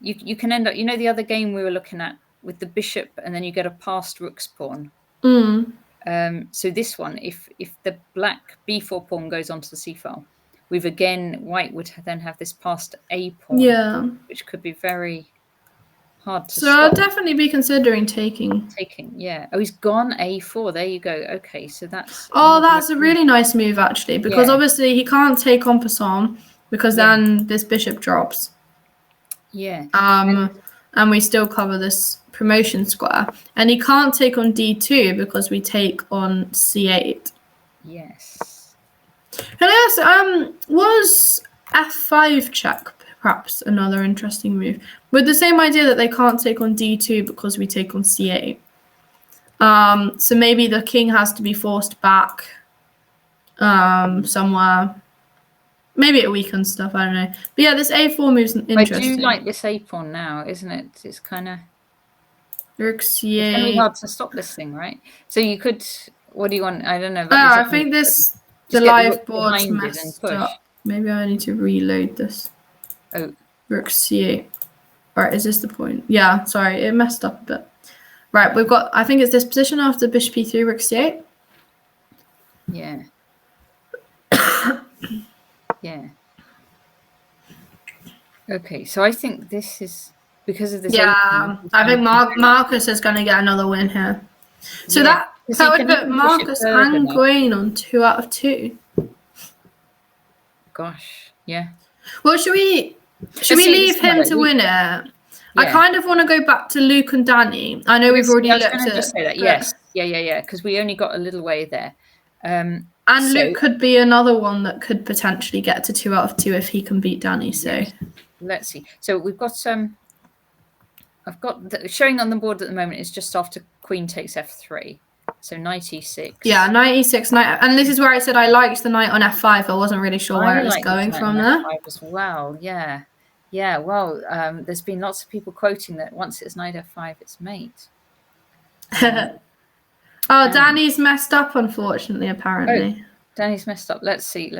You can end up... You know the other game we were looking at with the bishop and then you get a passed rook's pawn? So this one, if the black b4 pawn goes onto the c file, white would then have this passed a pawn, which could be very hard to stop. I'll definitely be considering taking. Yeah. Oh, he's gone a4. There you go. Okay, so that's... Oh, that's a really nice move, actually, because obviously he can't take on Passant because then this bishop drops. Yeah. And we still cover this promotion square. And he can't take on d2 because we take on c8. Yes. And yes, was f5 check perhaps another interesting move? With the same idea that they can't take on d2 because we take on c8. So maybe the king has to be forced back somewhere. Maybe it weakens stuff, I don't know. But yeah, this a4 move's interesting. I do like this a pawn now, isn't it? It's kind of... Rook c8. It's going to be hard to stop this thing, right? So you could... What do you want? I don't know. I think the live board's messed up. Maybe I need to reload this. Oh. Rook c8. Right, is this the point? Yeah, sorry, it messed up a bit. Right, we've got... I think it's this position after bishop e3, rook c8. Yeah. Yeah. Okay, so I think this is because of this. Yeah, I think Marcus is going to get another win here. So that would put Marcus and Gwaine on 2 out of 2. gosh, yeah. Well, should we leave him to win it? Yeah. I kind of want to go back to Luke and Danny. I know we've already looked at it. Just say that. Yes. Yeah. Because we only got a little way there. And Luke could be another one that could potentially get to 2 out of 2 if he can beat Danny. So let's see. So we've got I've got showing on the board at the moment is just after Queen takes F3. So knight E6. Yeah, knight E6, knight, and this is where I said I liked the knight on F5. I wasn't really sure where it was going from there. F5 as well, yeah. Well, there's been lots of people quoting that once it's knight F5, it's mate. Danny's messed up, unfortunately. Apparently, Danny's messed up. Let's see.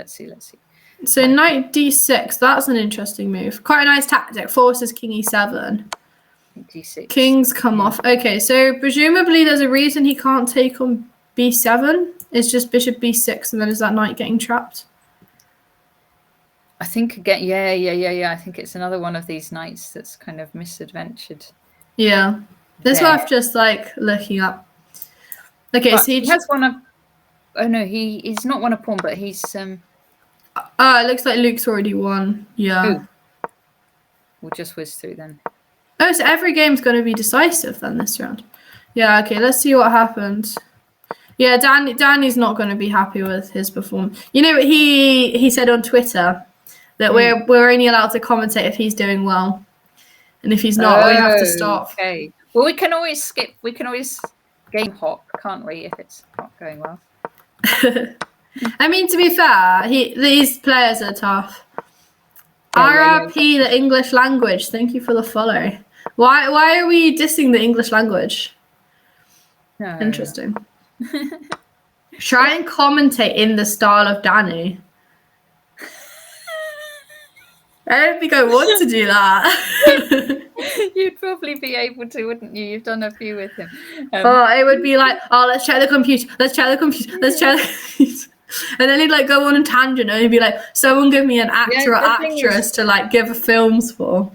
So knight D6. That's an interesting move. Quite a nice tactic. Forces King E7. D6. Kings come off. Okay, so presumably there's a reason he can't take on B7. It's just bishop B6, and then is that knight getting trapped? I think again, yeah. I think it's another one of these knights that's kind of misadventured. Yeah, that's worth just looking up. Okay, so he has won a. Oh no, he's not won a pawn, but he's. It looks like Luke's already won. Yeah. Ooh. We'll just whiz through then. Oh, so every game's going to be decisive then this round. Yeah, okay, let's see what happens. Yeah, Danny's not going to be happy with his performance. You know, he said on Twitter that we're only allowed to commentate if he's doing well. And if he's not, we have to stop. Okay. Well, we can always skip. We can always game hop, can't we, if it's not going well? I mean, to be fair, these players are tough. RRP, the English language. Thank you for the follow. Why are we dissing the English language? No. Interesting. Try and commentate in the style of Danny. I don't think I want to do that. You'd probably be able to, wouldn't you? You've done a few with him. It would be like, let's check the computer. And then he'd go on a tangent and he'd be like, someone give me an actor or actress to give films for.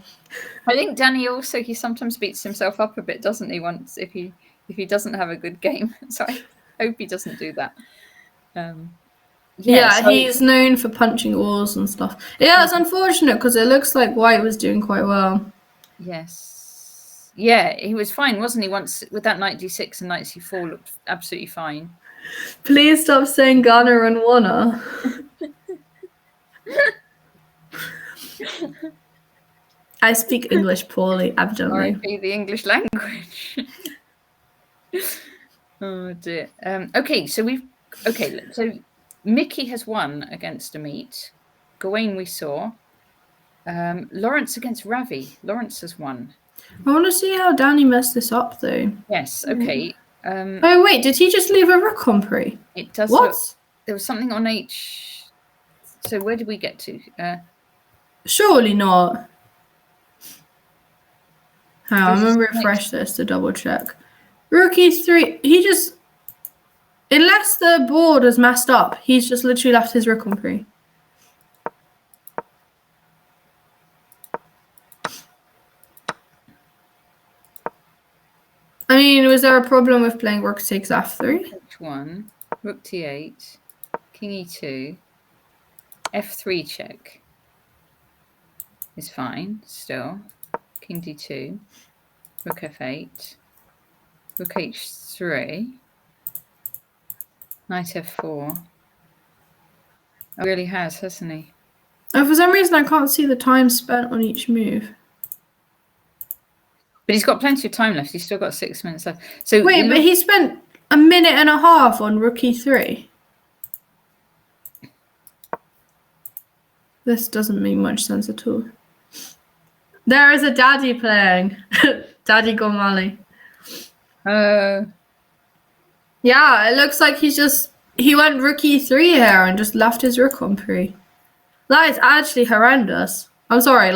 I think Danny also, he sometimes beats himself up a bit, doesn't he? Once if he doesn't have a good game. So I hope he doesn't do that. He's known for punching walls and stuff. Yeah, it's unfortunate because it looks like White was doing quite well. Yes. Yeah, he was fine, wasn't he? Once with that knight D6 and knight C4 looked absolutely fine. Please stop saying Ghana and wanna. I speak English poorly, evidently. R.I.P. the English language. Oh dear. So Mickey has won against Amit. Gawain we saw. Lawrence against Ravi. Lawrence has won. I want to see how Danny messed this up, though. Yes. Okay. Oh wait, did he just leave a rook on pre? It does. What? There was something on H. So where did we get to? Surely not. I'm gonna refresh this to double check. Rook E3. He just, unless the board is messed up, he's just literally left his rook on pre. I mean, was there a problem with playing rook takes F3? H1, rook T8, king E2, F3 check is fine still. King D2, rook F8, rook H3, knight F4. Oh, he really has, hasn't he? Oh, for some reason I can't see the time spent on each move. But he's got plenty of time left. He's still got 6 minutes left. So wait, but he spent a minute and a half on rook E3. This doesn't make much sense at all. There is a daddy playing. Daddy Gormali. Yeah, it looks like he went rook E3 here and just left his rook on pre. That is actually horrendous. I'm sorry,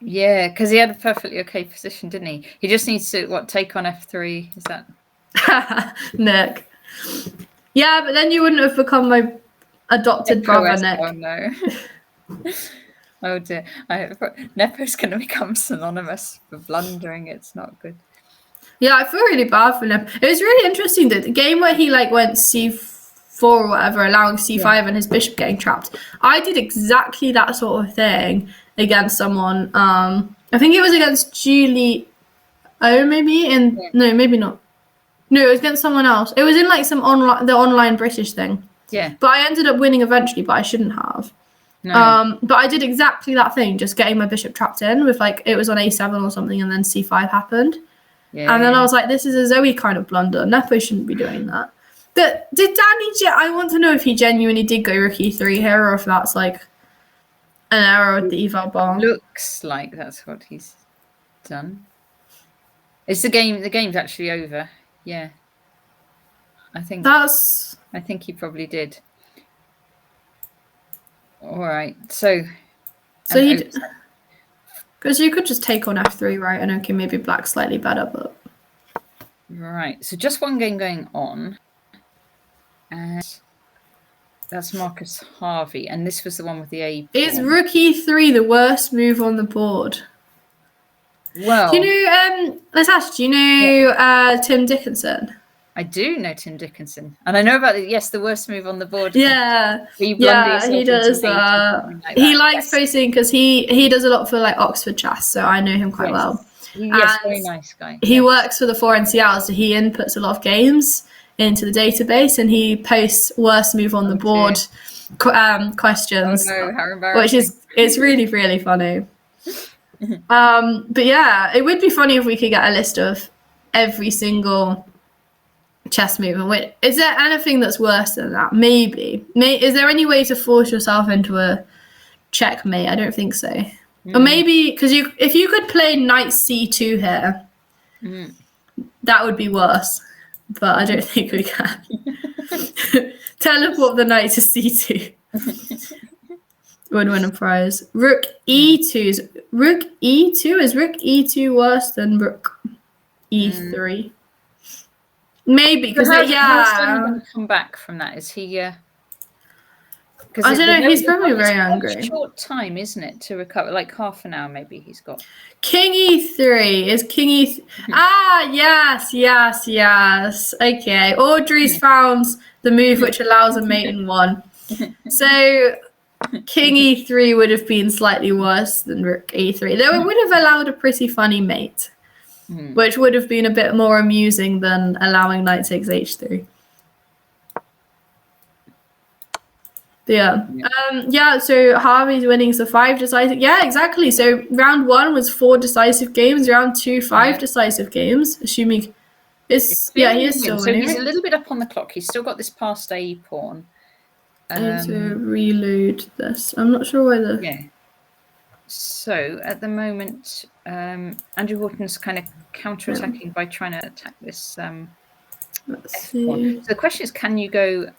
yeah, because he had a perfectly okay position, didn't he? He just needs to, take on F3? Is that... Nick. Yeah, but then you wouldn't have become my adopted brother, Nick. Oh, no. Oh, dear. Nepo's going to become synonymous for blundering. It's not good. Yeah, I feel really bad for Nepo. It was really interesting that the game where he, went C4 or whatever, allowing c5 and his bishop getting trapped. I did exactly that sort of thing against someone. I think it was against Julie O, maybe, no, maybe not. No, it was against someone else. It was in like the online British thing. Yeah. But I ended up winning eventually, but I shouldn't have. No. But I did exactly that thing, just getting my bishop trapped in with like, it was on a7 or something, and then c5 happened. Yeah. And then I was like, this is a Zoe kind of blunder. Nepo shouldn't be doing that. But did Danny, I want to know if he genuinely did go rook e3 here, or if that's like an error with the eval bar. Looks like that's what he's done. Is the game's actually over? Yeah. I think he probably did. All right. So because you could just take on f3, right? And okay, maybe black's slightly better, but right. So just one game going on, and that's Marcus Harvey, and this was the one with the A pawn. Is rook e3 the worst move on the board? Well, do you know, Natasha, do you know Tim Dickinson? I do know Tim Dickinson, and I know about the worst move on the board. Yeah, he does. He likes posting because he does a lot for like Oxford chess, so I know him quite well. Yes, very nice guy. He works for the 4NCL, so he inputs a lot of games into the database, and he posts worst move on the board questions. Oh no, how embarrassing! Which is it's really really funny. But yeah, it would be funny if we could get a list of every single chess move. And is there anything that's worse than that? Maybe. Is there any way to force yourself into a checkmate? I don't think so. Or maybe because if you could play knight c2 here, that would be worse. But I don't think we can. Teleport the knight to c2. Would win a prize. Rook e2 is rook e2 worse than rook e3? Maybe because how's he going to come back from that? Is he? I don't know. He's probably very angry. It's a short time, isn't it, to recover? Like half an hour, maybe he's got. King e3 is king e. Yes. Okay, Audrey's found the move which allows a mate in one. So king e3 would have been slightly worse than rook e3. Though it would have allowed a pretty funny mate. Which would have been a bit more amusing than allowing knight takes h3. Yeah. So Harvey's winning, so 5 decisive. Yeah, exactly. So round 1 was 4 decisive games. Round 2, 5 decisive games. Assuming he is still winning. So he's a little bit up on the clock. He's still got this passed a pawn. I need to reload this. I'm not sure whether. Yeah. So at the moment, Andrew Horton's kind of counter-attacking by trying to attack this. Let's see. So the question is, can you go?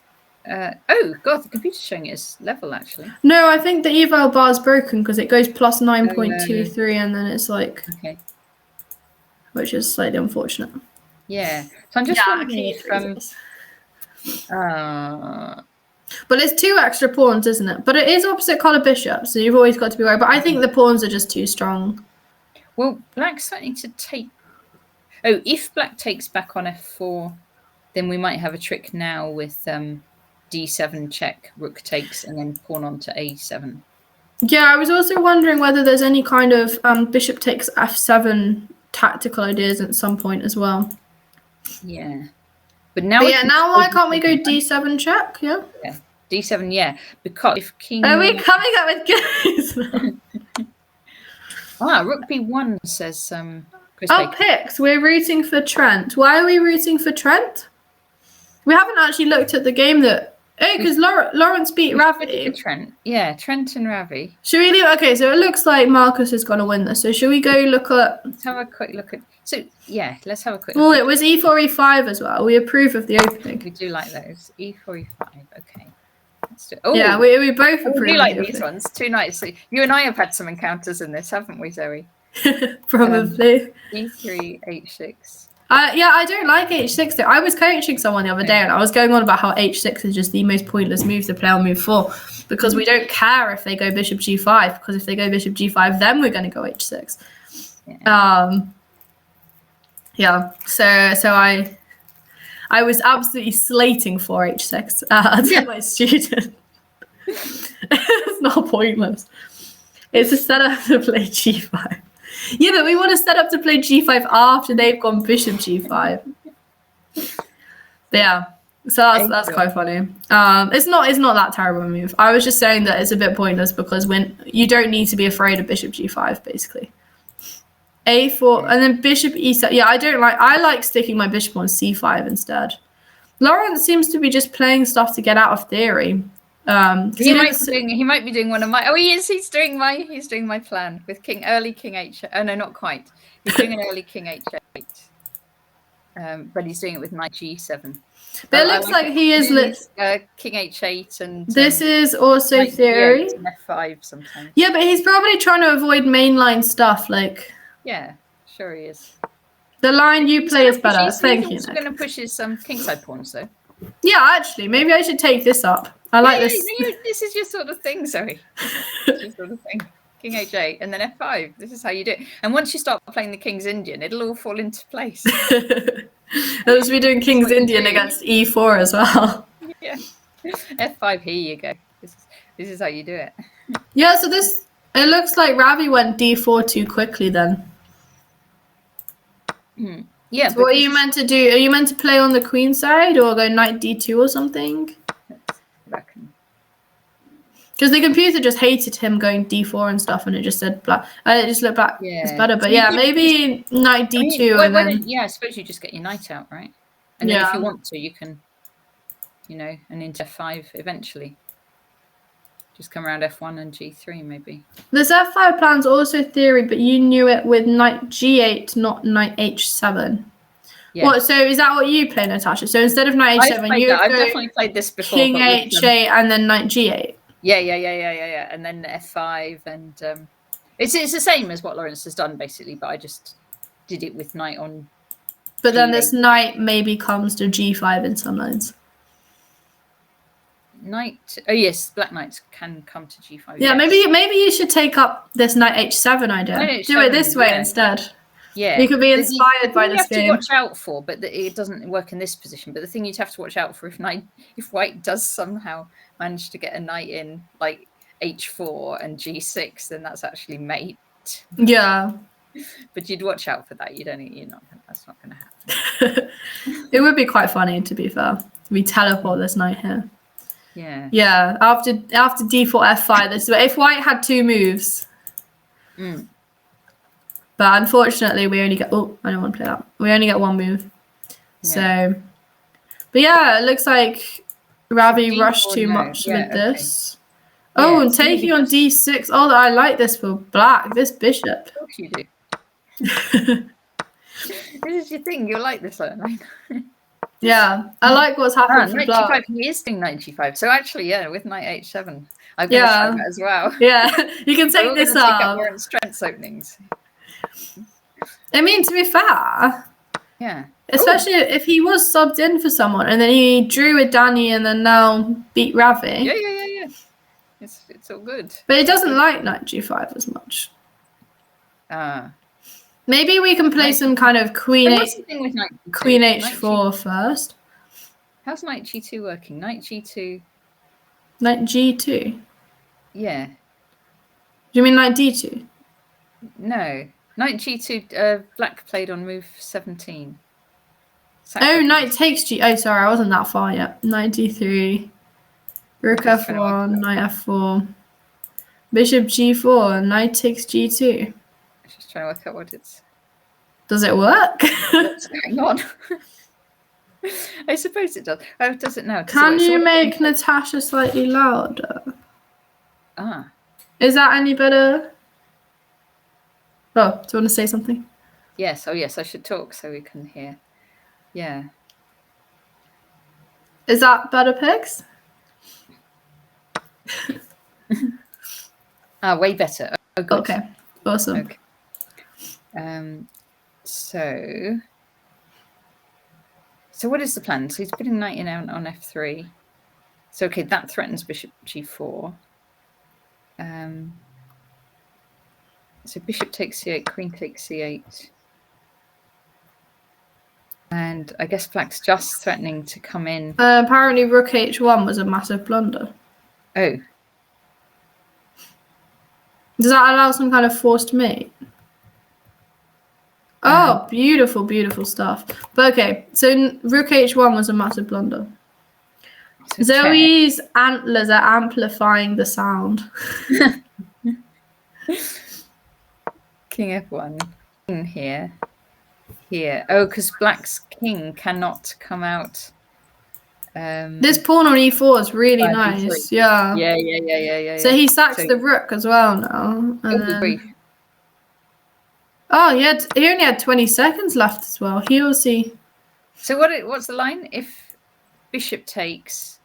Oh God, the computer's showing it as level actually. No, I think the eval bar is broken because it goes plus 9.23 and then it's like, which is slightly unfortunate. Yeah. So I'm just wondering if but it's 2 extra pawns, isn't it? But it is opposite colour bishop, so you've always got to be worried. But I think the pawns are just too strong. Well, black's starting to take. Oh, if black takes back on f4, then we might have a trick now with d7 check, rook takes, and then pawn on to a7. Yeah, I was also wondering whether there's any kind of bishop takes f7 tactical ideas at some point as well. Yeah. But now why can't we go d7 check? Yeah. D7, yeah. Because if king. Are we coming up with guys? Rook b1 says Chris Baker. Picks. We're rooting for Trent. Why are we rooting for Trent? We haven't actually looked at the game that. Oh, because Lawrence beat Ravi. Trent. Yeah, Trent and Ravi. Should we okay, so it looks like Marcus is going to win this. So should we go look at. Let's have a quick look at. So, yeah, let's have a quick look. Well, it was e4, e5 as well. We approve of the opening. We do like those. e4, e5. Okay. Yeah, we both approve. We do like these ones. 2 nights. So you and I have had some encounters in this, haven't we, Zoe? Probably. e3, h6. I don't like h6 though. I was coaching someone the other day and I was going on about how h6 is just the most pointless move to play on move 4 because we don't care if they go bishop g5 because if they go bishop g5 then we're going to go h6. So I was absolutely slating 4h6 to my student. It's not pointless. It's a setup to play g5. Yeah, but we want to set up to play g5 after they've gone bishop g5. But yeah, so that's quite funny. It's not that terrible a move. I was just saying that it's a bit pointless because when you don't need to be afraid of bishop g5 basically. A4 and then bishop e7. Yeah, I like sticking my bishop on c5 instead. Lawrence seems to be just playing stuff to get out of theory. He might be doing one of my. Oh, he is. He's doing my plan with early king h. Oh no, not quite. He's doing an early king h8. But he's doing it with knight g7. But it looks like he is king h8 and. This is also theory. And f5 sometimes. Yeah, but he's probably trying to avoid mainline stuff like. Yeah, sure he is. The line you play is better. Thank you. He's going to push his kingside pawns though. Yeah, actually, maybe I should take this up. I like this. This is your sort of thing, Zoe. Your sort of thing. King h8 and then f5. This is how you do it. And once you start playing the King's Indian, it'll all fall into place. I'll just be doing King's Indian against e4 as well. Yeah. f5, here you go. This is how you do it. Yeah, so it looks like Ravi went d4 too quickly then. Yeah. So what are you meant to do? Are you meant to play on the queen side or go knight d2 or something? Because the computer just hated him going d4 and stuff, and it just said black. It just looked like it's better, but yeah, maybe knight d2. I suppose you just get your knight out, right? And then if you want to, you can, and into f5 eventually. Just come around f1 and g3 maybe. This f5 plan's also theory, but you knew it with knight g8, not knight h7. Yeah. What? So is that what you play, Natasha? So instead of knight h7, I've definitely played this before. King h8 and then knight g8. Yeah. And then f5 and it's the same as what Lawrence has done basically, but I just did it with knight on. But then this knight maybe comes to g5 in some lines. Oh yes, black knights can come to g5. Yeah, yes. Maybe you should take up this knight h7 idea. Do it this way instead. Yeah, you could be inspired by this game. You have to watch out for, but it doesn't work in this position. But the thing you'd have to watch out for if white does somehow manage to get a knight in like h4 and g6, then that's actually mate. Yeah, but you'd watch out for that. That's not going to happen. It would be quite funny, to be fair. We teleport this knight here. Yeah. Yeah. After d4 f5, this is if white had two moves. But unfortunately, we only get. Oh, I don't want to play that. We only get one move. Yeah. So, but yeah, it looks like Ravi rushed too much with this. Oh, and taking on d6. Oh, I like this for black. This bishop. Of course you do. This is your thing. You'll like this line. Yeah, I like what's happening for black. Knight g5. He is doing knight g5. So actually, with knight h7, I'm going to try that as well. Yeah, you can take this up. Take up more strengths openings. I mean, to be fair, yeah. Especially if he was subbed in for someone and then he drew with Danny and then now beat Ravi. Yeah. It's all good. But he doesn't like knight g5 as much. Maybe we can play some kind of queen h4 first. How's knight g2 working? Knight g2. Knight g2? Yeah. Do you mean knight d2? No. Knight g2, black played on move 17. Oh, knight takes g. Oh, sorry, I wasn't that far yet. Knight d3. Rook f1, knight f4. Bishop g4, knight takes g2. Just trying to work out what it's. Does it work? What's going on? I suppose it does. Oh, does it now? Can you make Natasha slightly louder? Is that any better? Oh, do you want to say something? Yes. Oh, yes. I should talk so we can hear. Yeah. Is that better, Pigs? Way better. Oh, good. Okay. Awesome. Okay. So what is the plan? So he's putting knight in on f3. So okay, that threatens bishop g4. So bishop takes c8, queen takes c8. And I guess black's just threatening to come in. Apparently rook h1 was a massive blunder. Oh. Does that allow some kind of forced mate? Oh, beautiful, beautiful stuff. But okay, so rook h1 was a massive blunder. So Zoe's antlers are amplifying the sound. King f1. King here. Here. Oh, because black's king cannot come out. This pawn on e4 is really nice. Yeah. Yeah. So he sacks the rook as well now. Oh, he only had 20 seconds left as well. He will see. So what's the line? If bishop takes,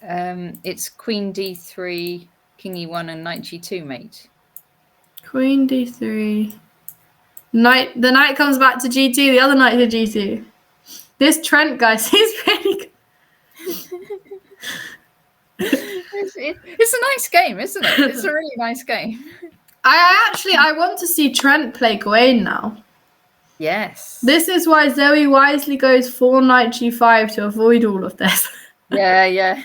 it's queen d3, king e1, and knight g2, mate. Queen d3. The knight comes back to g2, the other knight to g2. This Trent guy seems really good. It's a nice game, isn't it? It's a really nice game. I want to see Trent play Gawain now. Yes. This is why Zoe wisely goes 4 knight g5 to avoid all of this. Yeah.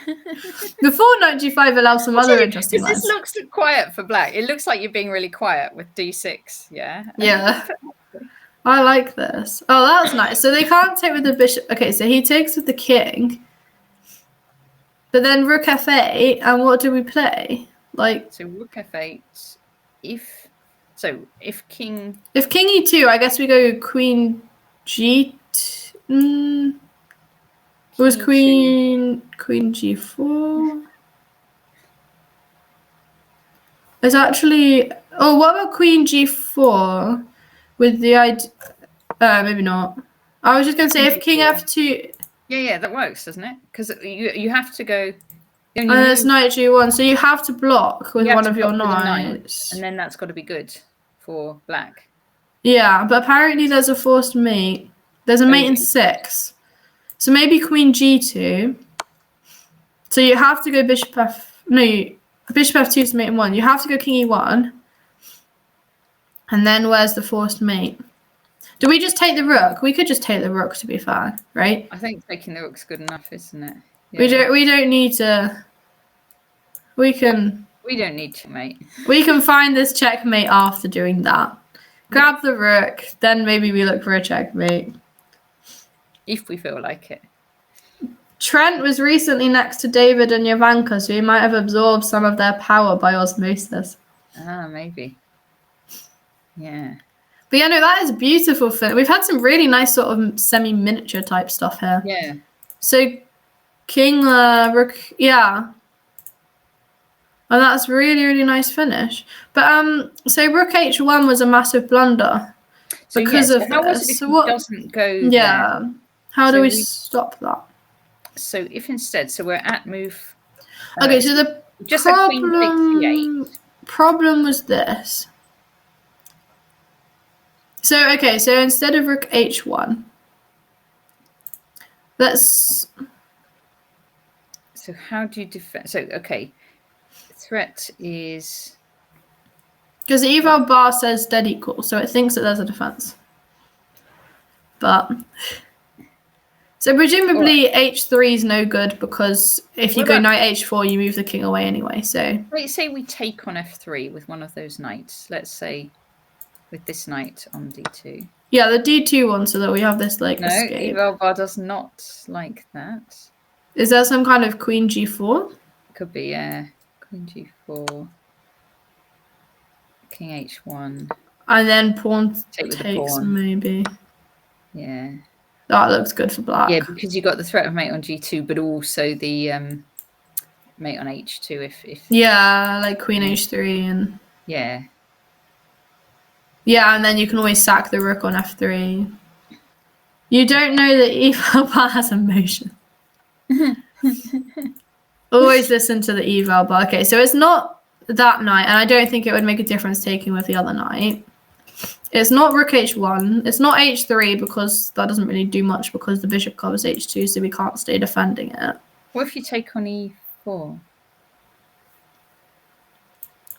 Before knight g5 allows some other interesting lines. This looks quiet for black. It looks like you're being really quiet with d6. Yeah. I like this. Oh, that's nice. So they can't take with the bishop. Okay, so he takes with the king. But then rook f8, and what do we play? So rook f8. If king e2, I guess we go queen g2. It was queen g4. It's actually. Oh, what about queen g4 with the idea? Maybe not. I was just gonna say if king f2. Yeah, that works, doesn't it? Because you have to go. And it's knight g1, so you have to block with one of your knights. And then that's got to be good for black. Yeah, but apparently there's a forced mate. There's a mate in 6. So maybe queen g2. So you have to go bishop f2 is mate in 1. You have to go king e1. And then where's the forced mate? Do we just take the rook? We could just take the rook, to be fair, right? I think taking the rook's good enough, isn't it? Yeah. We don't need to. We don't need to, mate. We can find this checkmate after doing that. Grab the rook, then maybe we look for a checkmate. If we feel like it. Trent was recently next to David and Yavanka, so he might have absorbed some of their power by osmosis. Maybe. Yeah. But yeah, no, that is beautiful. We've had some really nice sort of semi-miniature type stuff here. Yeah. So king, rook, yeah. And that's really, really nice finish. But so rook h1 was a massive blunder because of how this. Was it if so what doesn't go yeah. there? How do we stop that? So if instead, so we're at move. Okay, so the just problem was this. So okay, so instead of rook h1, let's. So how do you defend? So okay, threat is because the eval bar says dead equal, so it thinks that there's a defense. But so presumably h3 is no good because if you go knight h4, you move the king away anyway. So let's say we take on f3 with one of those knights. Let's say. With this knight on d2. Yeah, the d2 one, so that we have this escape. No, eval bar does not like that. Is there some kind of queen g4? Could be, yeah. Queen g4. King h1. And then pawn takes, maybe. Yeah. That looks good for black. Yeah, because you got the threat of mate on g2, but also the mate on h2 if yeah, like queen h3 and yeah. Yeah, and then you can always sack the rook on f3. You don't know that eval bar has emotion. Always listen to the eval bar. Okay, so it's not that knight, and I don't think it would make a difference taking with the other knight. It's not rook h1. It's not h3 because that doesn't really do much because the bishop covers h2, so we can't stay defending it. What if you take on e4?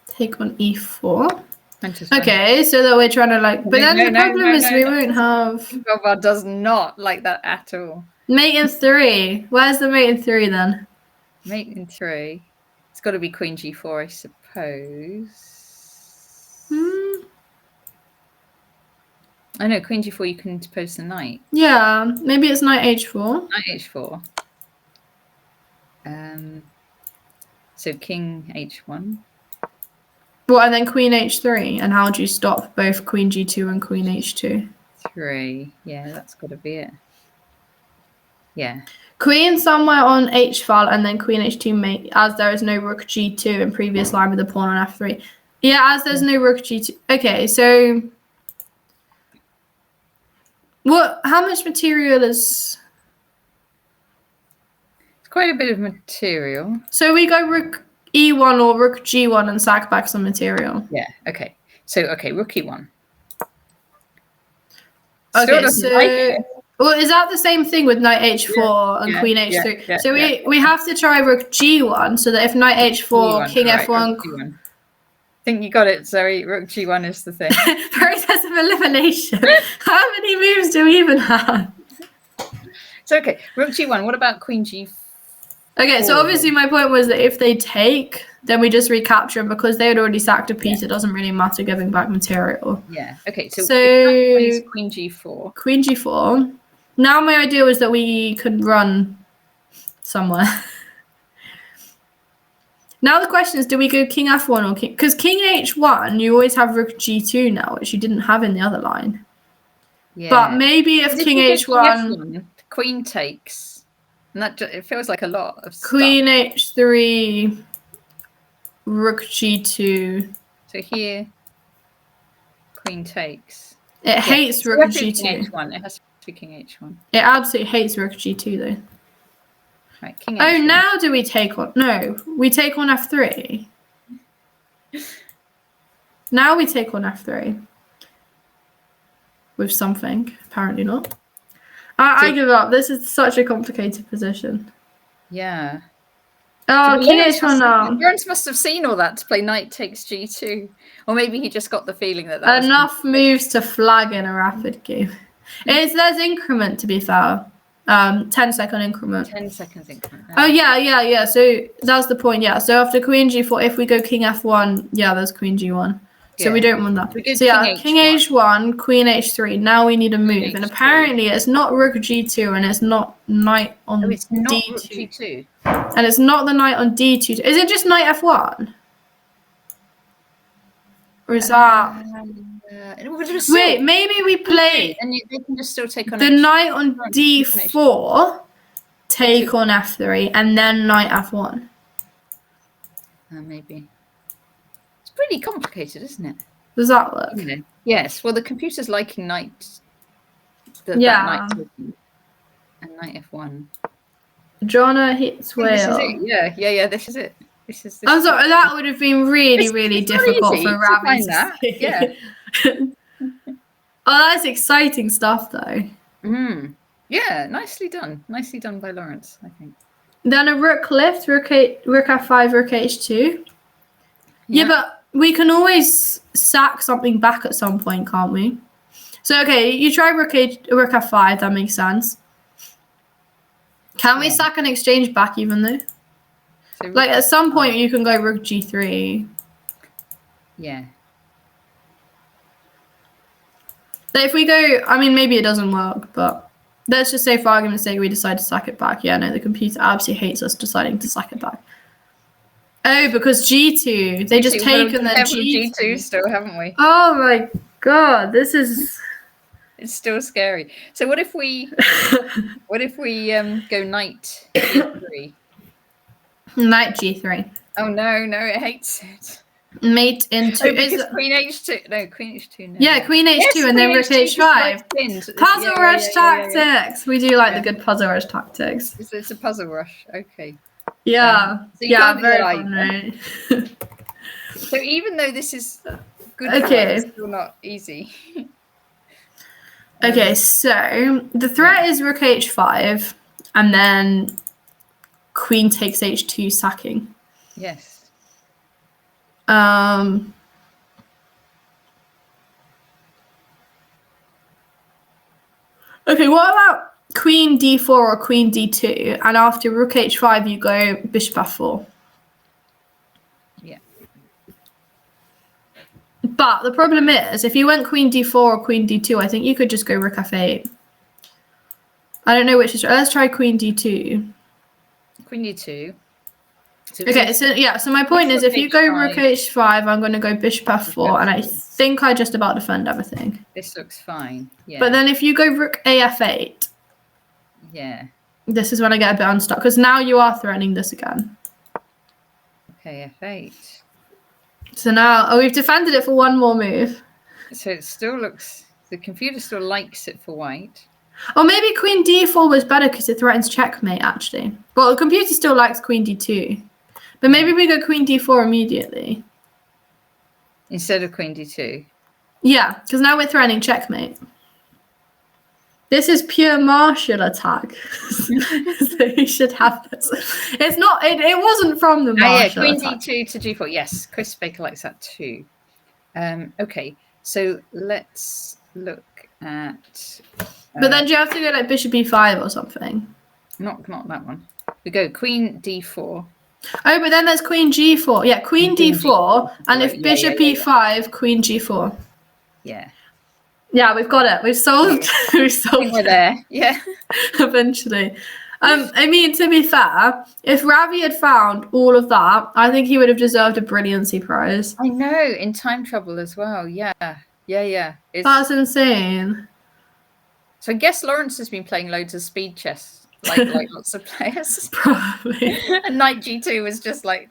Take on e4. Okay, so that we're trying to like, but then the problem is we won't have. Govar does not like that at all. Mate in 3. Where's the mate in 3 then? Mate in 3. It's got to be Queen G4, I suppose. I know Queen G4. You can interpose the knight. Yeah, maybe it's knight H4. Knight H4. So King H1. Well, and then Queen H3. And how do you stop both Queen G2 and Queen H2? 3. Yeah, that's got to be it. Yeah. Queen somewhere on H file and then Queen H2 mate, as there is no Rook G2 in previous line with the pawn on F3. Yeah, as there's no Rook G2. Okay, so how much material is? It's quite a bit of material. So we go Rook E1 or Rook G1 and sack back some material. Yeah, okay. So, Rook E1. Okay, so... Well, is that the same thing with knight H4 and Queen H3? So we have to try Rook G1 so that if knight H4, King F1... I think you got it, Zoe. Rook G1 is the thing. Process of elimination. How many moves do we even have? So, okay, Rook G1. What about Queen G4? Okay, so obviously my point was that if they take, then we just recapture them because they had already sacked a piece. It doesn't really matter giving back material. Yeah, okay, so Queen G4. Queen G4. Now my idea was that we could run somewhere. Now the question is, do we go King F1 or King... Because King H1, you always have Rook G2 now, which you didn't have in the other line. Yeah. But maybe if King H1... Queen takes... And that it feels like a lot of stuff. Queen H3, Rook G2. So here, Queen takes. It hates Rook G2. King H1. It has to be King H1. It absolutely hates Rook G2 though. Right, King H1. Oh, now do we take on? No, we take on F3. Now we take on F3 with something. Apparently not. I give up. This is such a complicated position. Yeah. Oh, King H1 now. Lawrence must have seen all that to play knight takes G2. Or maybe he just got the feeling that enough moves to flag in a rapid game. There's increment, to be fair. 10-second increment. 10 seconds increment. Oh, yeah. So that's the point, yeah. So after Queen G4, if we go King F1, yeah, there's Queen G1. So we don't want that. So yeah, King H1, Queen H3. Now we need a move. And apparently it's not Rook G2 and it's not knight on it's not D2. Rook G2. And it's not the knight on D2. Is it just knight F1? Or is that... Wait, maybe we play... And they can just still take on... The knight on D4, take on F3, and then knight F1. Maybe. Pretty complicated, isn't it? Does that work? Yes. Well, the computer's liking knight. That knight and knight F1. Jonna hits whale. This is it. Yeah. This is it. This I'm sorry. That would have been really difficult for Ravi to see. Yeah. Oh, that's exciting stuff, though. Yeah, nicely done. Nicely done by Lawrence, I think. Then a rook lift, rook F5, rook H2. Yeah, but we can always sack something back at some point, can't we? So, okay, you try rook F5, that makes sense. Can we sack an exchange back even though? So like, at some point, you can go rook G3. Yeah. But if we go, I mean, maybe it doesn't work, but let's just say for argument's sake, we decide to sack it back. Yeah, no, the computer absolutely hates us deciding to sack it back. Oh, because G2, they just take and then G2 still, haven't we? Oh my god, this is... It's still scary. So what if we go knight G3? Knight G3. Oh no, it hates it. Mate into... Queen H2. No, Queen H2. No. Yeah, Queen H2 and then rook H5. Puzzle rush tactics. We do like the good puzzle rush tactics. It's a puzzle rush. Okay. Yeah. So very fun, right? So even though this is good, it's still not easy. Okay, so the threat is rook H5, and then Queen takes H2 sacking. Yes. Okay, what about queen d4 or queen d2, and after rook h5 you go bishop f4? Yeah. But the problem is, if you went queen d4 or queen d2, I think you could just go rook f8. I don't know which is. Let's try queen d2. Queen d2. So Okay, so my point is, if you go rook h5, I'm going to go bishop f4, and I think I just about defend everything. This looks fine. Yeah. But then if you go rook af8, yeah, this is when I get a bit unstuck, because now you are threatening this again. Okay, f8. So now, we've defended it for one more move. So it still looks, the computer still likes it for white. Or maybe queen d4 was better because it threatens checkmate, actually. Well, the computer still likes queen d2. But maybe we go queen d4 immediately. Instead of queen d2? Yeah, because now we're threatening checkmate. This is pure martial attack. So you should have this. It's not, it wasn't from the martial queen attack. d2 to g4. Yes, Chris Baker likes that too. Okay, so let's look at... but then do you have to go like bishop e5 or something? Not that one. We go queen d4. Oh, but then there's queen g4. Yeah, queen d4, and if bishop e5, queen g4. Yeah. Yeah, we've got it. We've solved. We've solved. We're there. Yeah. Eventually. I mean, to be fair, if Ravi had found all of that, I think he would have deserved a brilliancy prize. I know, in time trouble as well. Yeah. That's insane. So I guess Lawrence has been playing loads of speed chess. Like lots of players. Probably. And knight g2 was just like,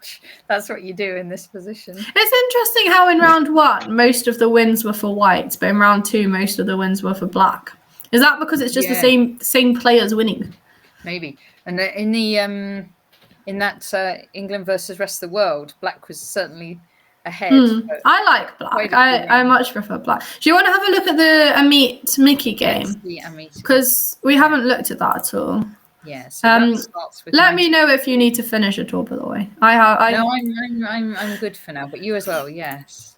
that's what you do in this position. It's interesting how in round 1, most of the wins were for white, but in round 2, most of the wins were for black. Is that because it's just the same players winning? Maybe. And in that England versus rest of the world, black was certainly ahead. I like black. I much prefer black. Do you want to have a look at the Amit Mickey game? Because we haven't looked at that at all. Yeah. So let me know if you need to finish at all. By the way, No, I'm good for now. But you as well. Yes.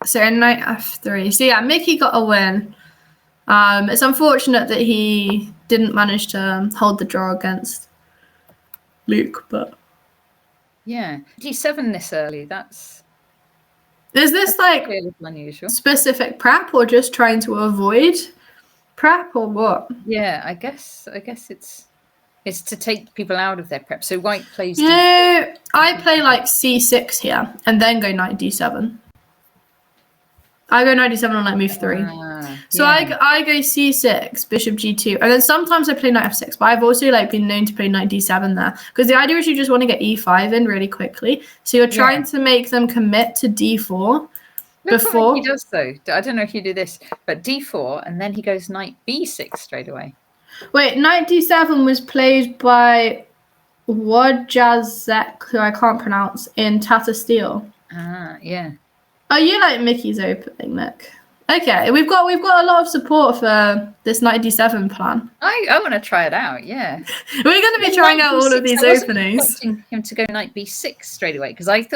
So knight f3. So yeah, Mickey got a win. It's unfortunate that he didn't manage to hold the draw against Luke, but yeah, g7 this early. Is this like a little unusual. Specific prep or just trying to avoid prep or what? Yeah, I guess it's to take people out of their prep. So white plays. Yeah, I play like c6 here and then go knight d7. I go knight d7 on like move 3. So yeah. I go c6, bishop g2, and then sometimes I play knight f6. But I've also like been known to play knight d7 there because the idea is you just want to get e5 in really quickly. So you're trying to make them commit to d4 before. He does though. I don't know if you do this, but d4, and then he goes knight b6 straight away. Wait, knight d7 was played by Wojciech, who I can't pronounce, in Tata Steel. Yeah. Oh, you like Mickey's opening, Nick? Okay, we've got a lot of support for this knight d7 plan. I want to try it out. Yeah, we're going to be trying out all of these openings. I was expecting him to go knight b6 straight away because I was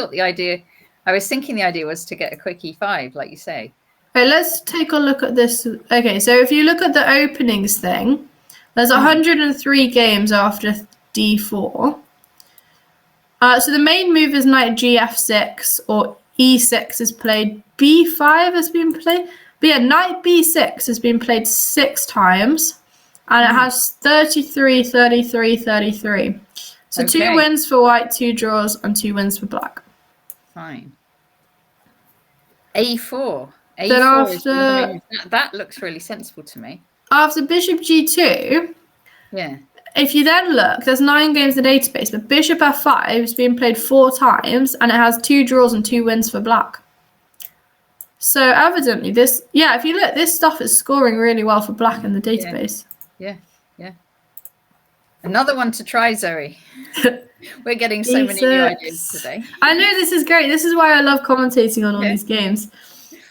thinking the idea was to get a quick e5, like you say. Okay, let's take a look at this. Okay, so if you look at the openings thing, there's 103 games after d4. So the main move is knight gf6 or e6 is played, b5 has been played. But yeah, knight b6 has been played 6 times. And it has 33, 33, 33. So 2 wins for white, 2 draws, and 2 wins for black. Fine. A4. Then after... that looks really sensible to me. After bishop g2... Yeah. If you then look, there's 9 games in the database, but bishop f5 has been played 4 times, and it has 2 draws and 2 wins for black. So evidently this, if you look, this stuff is scoring really well for black in the database. Yeah. Another one to try, Zoe. We're getting so many new ideas today. I know, this is great. This is why I love commentating on all these games.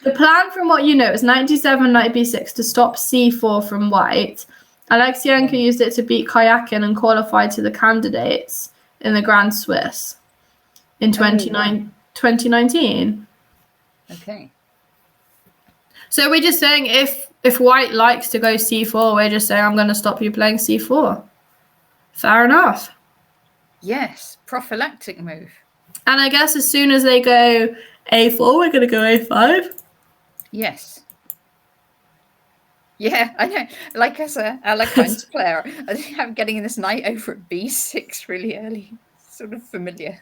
The plan, from what you know, is knight d7, knight b6 to stop c4 from white. Alexienko used it to beat Kayakin and qualify to the candidates in the Grand Swiss in 2019. Okay. So we're just saying if if white likes to go c4, we're just saying, I'm going to stop you playing c4. Fair enough. Yes, prophylactic move. And I guess as soon as they go a4, we're going to go a5. Yes. Yeah, I know. Like as a Alakines player, I think I'm getting this knight over at b6 really early. Sort of familiar.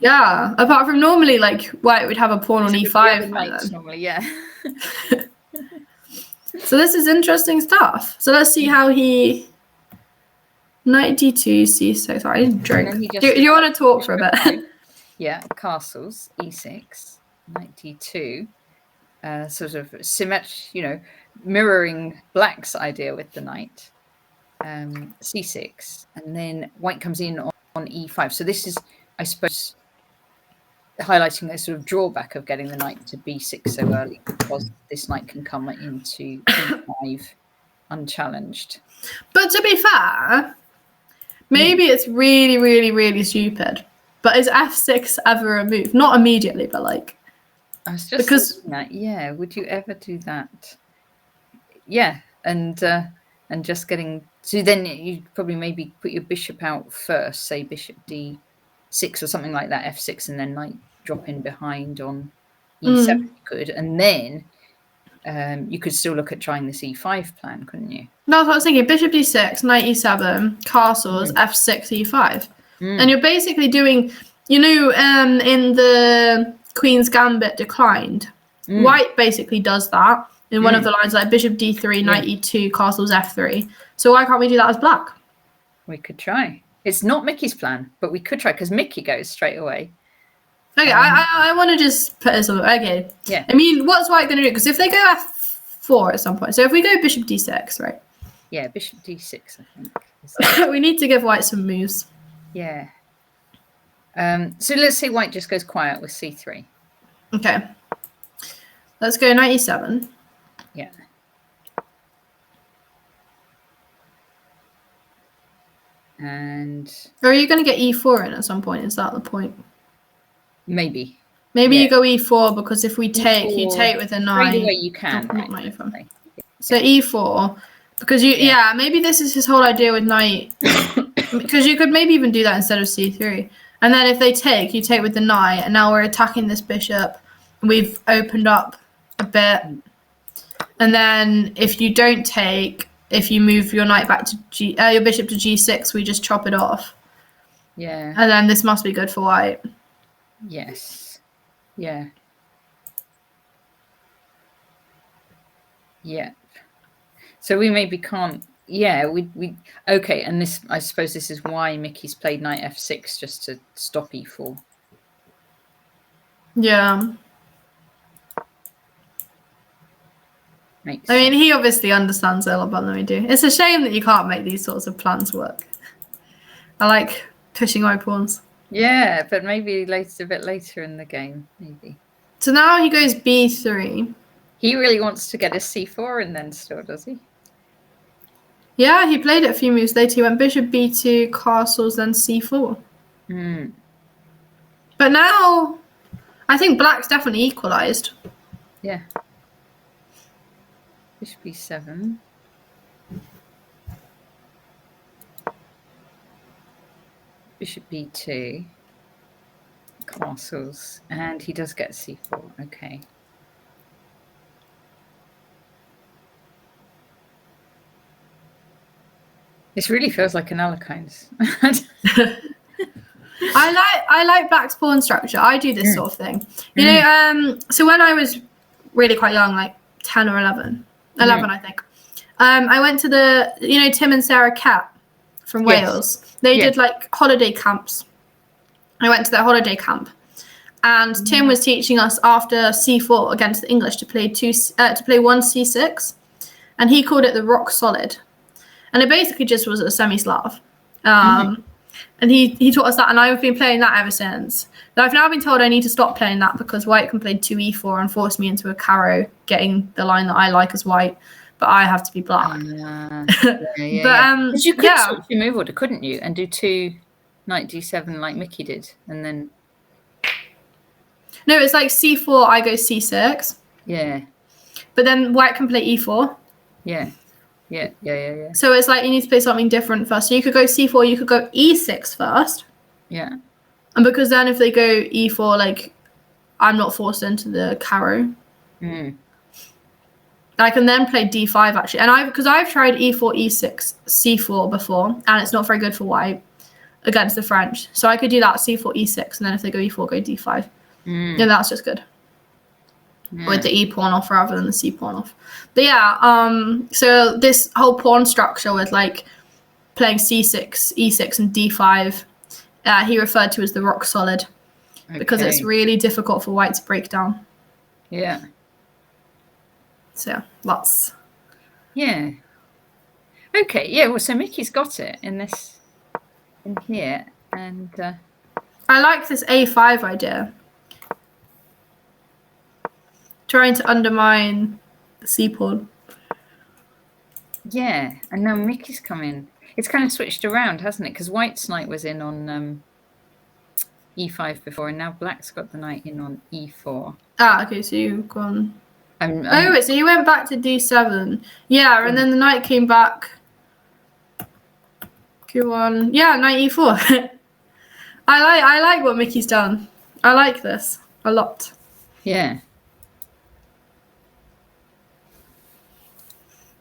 Yeah, apart from normally, like, white would have a pawn on e5. Knights normally, yeah. So this is interesting stuff. So let's see how he... Knight d2, c6. Sorry, I didn't drink. Do you want to talk for a bit? Yeah, castles, e6, knight d2. Sort of symmetric, mirroring black's idea with the knight. C6, and then white comes in on e5. So this is, I suppose, highlighting the sort of drawback of getting the knight to b6 so early, because this knight can come into e5 unchallenged. But to be fair, maybe it's really, really, really stupid. But is f6 ever a move? Not immediately, but like... I was just thinking that, yeah, would you ever do that? Yeah, and just getting... So then you probably maybe put your bishop out first, say bishop d6 or something like that, f6, and then knight drop in behind on e7 you could. And then you could still look at trying this e5 plan, couldn't you? That's what I was thinking. Bishop d6, knight e7, castles, f6, e5. And you're basically doing, in the Queen's Gambit Declined, white basically does that in one of the lines, like bishop d3, knight e2, castles f3. So why can't we do that as black? We could try. It's not Mickey's plan, but we could try, because Mickey goes straight away. Okay, I want to just put this on. Okay. Yeah. I mean, what's white going to do? Because if they go f4 at some point, so if we go bishop d6, right? Yeah, bishop d6, I think. We need to give white some moves. Yeah. So let's say white just goes quiet with c3. Okay. Let's go knight e7. Yeah. And... Or are you going to get e4 in at some point? Is that the point? Maybe. Maybe you go e4, because if we take, E4, you take with a knight. Either way you can. Right? So e4, because maybe this is his whole idea with knight. Because you could maybe even do that instead of c3. And then if they take, you take with the knight, and now we're attacking this bishop. We've opened up a bit. And then if you don't take, if you move your knight back to your bishop to g6, we just chop it off. Yeah. And then this must be good for white. Yes. Yeah. Yeah. So we maybe can't. Yeah, we okay, and this, I suppose this is why Mickey's played knight f6, just to stop e4. Yeah. Makes I mean, he obviously understands a lot better than we do. It's a shame that you can't make these sorts of plans work. I like pushing my pawns. Yeah, but maybe a bit later in the game, maybe. So now he goes b3. He really wants to get a c4 and then still, does he? Yeah, he played it a few moves later. He went bishop b2, castles, then c4. But now, I think black's definitely equalised. Yeah. Bishop b7. Bishop b2. Castles. And he does get c4. Okay. This really feels like an Alakines. I like black's pawn structure. I do this sort of thing. You know, so when I was really quite young, like 10 or 11, I think, I went to the, Tim and Sarah Cat from Wales. They did like holiday camps. I went to their holiday camp, and Tim was teaching us after c4 against the English to play one c6, and he called it the rock solid. And it basically just was a semi-Slav. And he taught us that, and I've been playing that ever since. But I've now been told I need to stop playing that because white can play 2e4 and force me into a carrow, getting the line that I like as white, but I have to be black. But you could switch your move order, couldn't you? And do 2 knight d7 like Mickey did, and then... No, it's like c4, I go c6. Yeah. but then white can play e4. Yeah. So it's like you need to play something different first. So you could go c4, you could go e6 first. Yeah. And because then if they go e4, like, I'm not forced into the carrow. I can then play d5 actually. And because I've tried e4, e6, c4 before, and it's not very good for white against the French. So I could do that, c4, e6, and then if they go e4, go d5. And that's just good. With the e pawn off rather than the c pawn off. But yeah, so this whole pawn structure with like playing c6, e6, and d5, he referred to as the rock solid, because it's really difficult for white to break down. Yeah. So lots. Yeah. Okay. Yeah. Well, so Mickey's got it in here, and I like this a5 idea. Trying to undermine the c pawn. Yeah, and now Mickey's come in. It's kind of switched around, hasn't it? Because White's knight was in on e5 before, and now Black's got the knight in on e4. Ah, okay, so you've gone... oh, wait, so you went back to d7. Yeah, and then the knight came back. q1. Yeah, knight e4. I like what Mickey's done. I like this a lot. Yeah.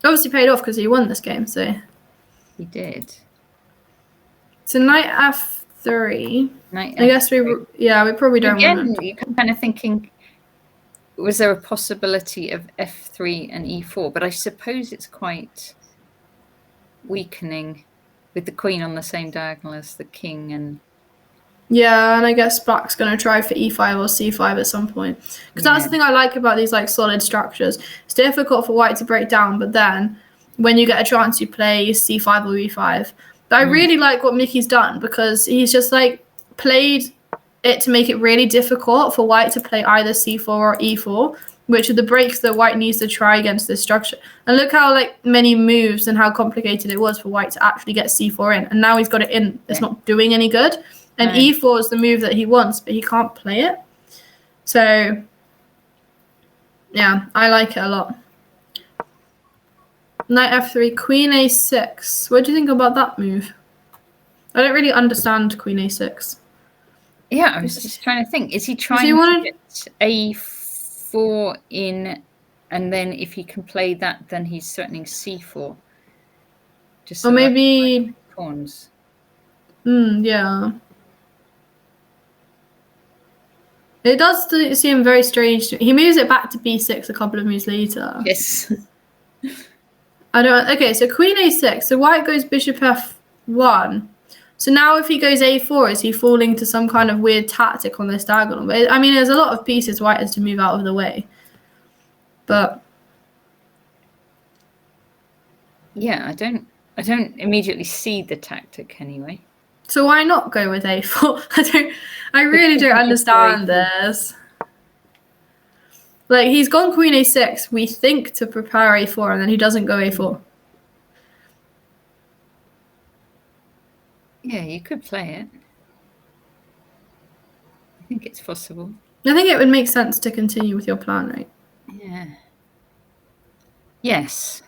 Obviously paid off because he won this game, so... He did. So knight f3. Knight I guess we probably don't want to... You're kind of thinking, was there a possibility of f3 and e4? But I suppose it's quite weakening with the queen on the same diagonal as the king and... Yeah, and I guess Black's going to try for e5 or c5 at some point. Because that's the thing I like about these like solid structures. It's difficult for white to break down, but then when you get a chance, you play c5 or e5. But I really like what Mickey's done, because he's just like played it to make it really difficult for white to play either c4 or e4, which are the breaks that white needs to try against this structure. And look how like many moves and how complicated it was for white to actually get c4 in. And now he's got it in. It's not doing any good. And e4 is the move that he wants, but he can't play it. So, yeah, I like it a lot. Knight f3, queen a6. What do you think about that move? I don't really understand queen a6. Yeah, I was just trying to think. Is he trying to get a4 in, and then if he can play that, then he's threatening c4? Just or maybe... pawns. Yeah. It does seem very strange. He moves it back to b6 a couple of moves later. Yes. Okay, so queen a6. So white goes bishop f1. So now if he goes a4, is he falling to some kind of weird tactic on this diagonal? But I mean, there's a lot of pieces white has to move out of the way. But yeah, I don't immediately see the tactic anyway. So why not go with a4? I really don't understand this. Like, he's gone queen a6, we think, to prepare a4, and then he doesn't go a4. Yeah, you could play it. I think it's possible. I think it would make sense to continue with your plan, right? Yeah. Yes.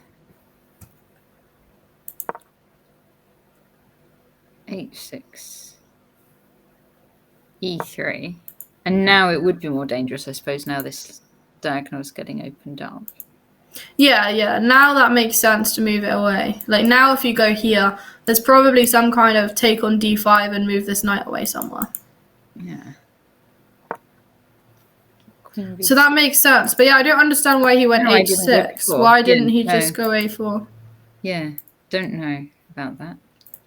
h6. e3. And now it would be more dangerous, I suppose, now this diagonal is getting opened up. Yeah. Now that makes sense to move it away. Like, now if you go here, there's probably some kind of take on d5 and move this knight away somewhere. Yeah. So that makes sense. But yeah, I don't understand why he went h6. Why didn't he just go a4? Yeah, don't know about that.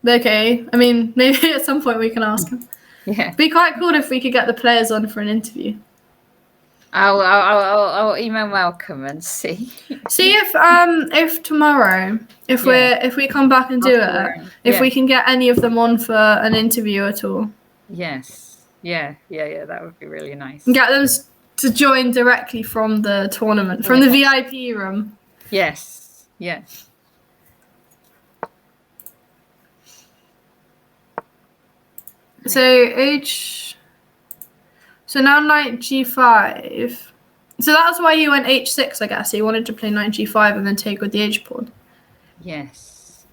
Okay, I mean, maybe at some point we can ask him. Yeah. It'd be quite cool if we could get the players on for an interview. I'll email Malcolm and see. See if tomorrow, if we come back and do it, if we can get any of them on for an interview at all. Yes. Yeah. That would be really nice. Get them to join directly from the tournament, from the VIP room. Yes. So now knight g5. So that's why he went h6, I guess. He wanted to play knight g5 and then take with the h pawn. Yes.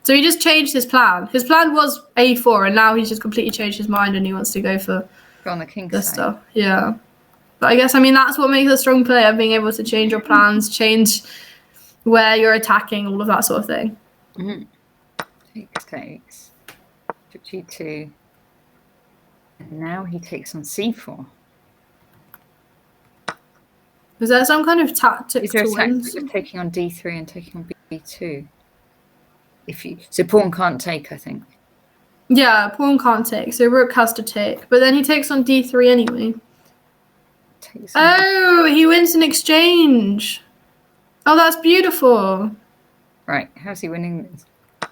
So he just changed his plan. His plan was a4, and now he's just completely changed his mind and he wants to go for On the king this side. stuff. Yeah. But I guess, that's what makes a strong player, being able to change your plans, change where you're attacking, all of that sort of thing. Takes. To g2. And now he takes on c4. Is there some kind of tactic Is there to a win? tactic with taking on d3 and taking on b2? So pawn can't take, I think. Yeah, pawn can't take, so rook has to take. But then he takes on d3 anyway. Oh, he wins an exchange. Oh, that's beautiful. Right, how's he winning this?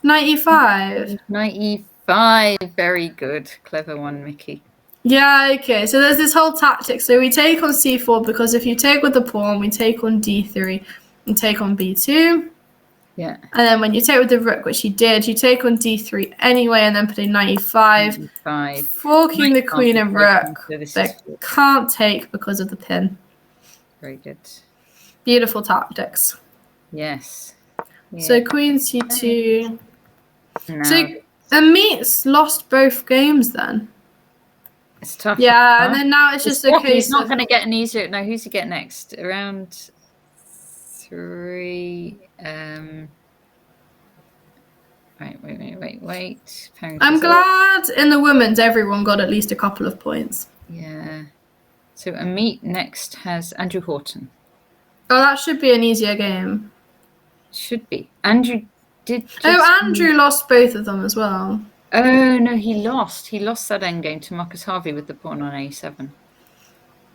Knight e5. Knight e5, very good. Clever one, Mickey. Yeah, okay, so there's this whole tactic. So we take on c4 because if you take with the pawn, we take on d3 and take on b2. Yeah. And then when you take with the rook, which he did, you take on d3 anyway and then play knight e5. Forking the queen and rook. They can't take because of the pin. Very good. Beautiful tactics. Yes. Yeah. So queen c2. Now, So Amit's lost both games then. it's tough. Yeah, and then now it's just a case He's not going to get an easier. No, who's he get next? Around 3. Wait. I'm glad in the women's everyone got at least a couple of points. Yeah. So Amit next has Andrew Horton. Oh, that should be an easier game. Should be. Andrew did. Andrew lost both of them as well. Oh no, he lost. He lost that endgame to Marcus Harvey with the pawn on a7.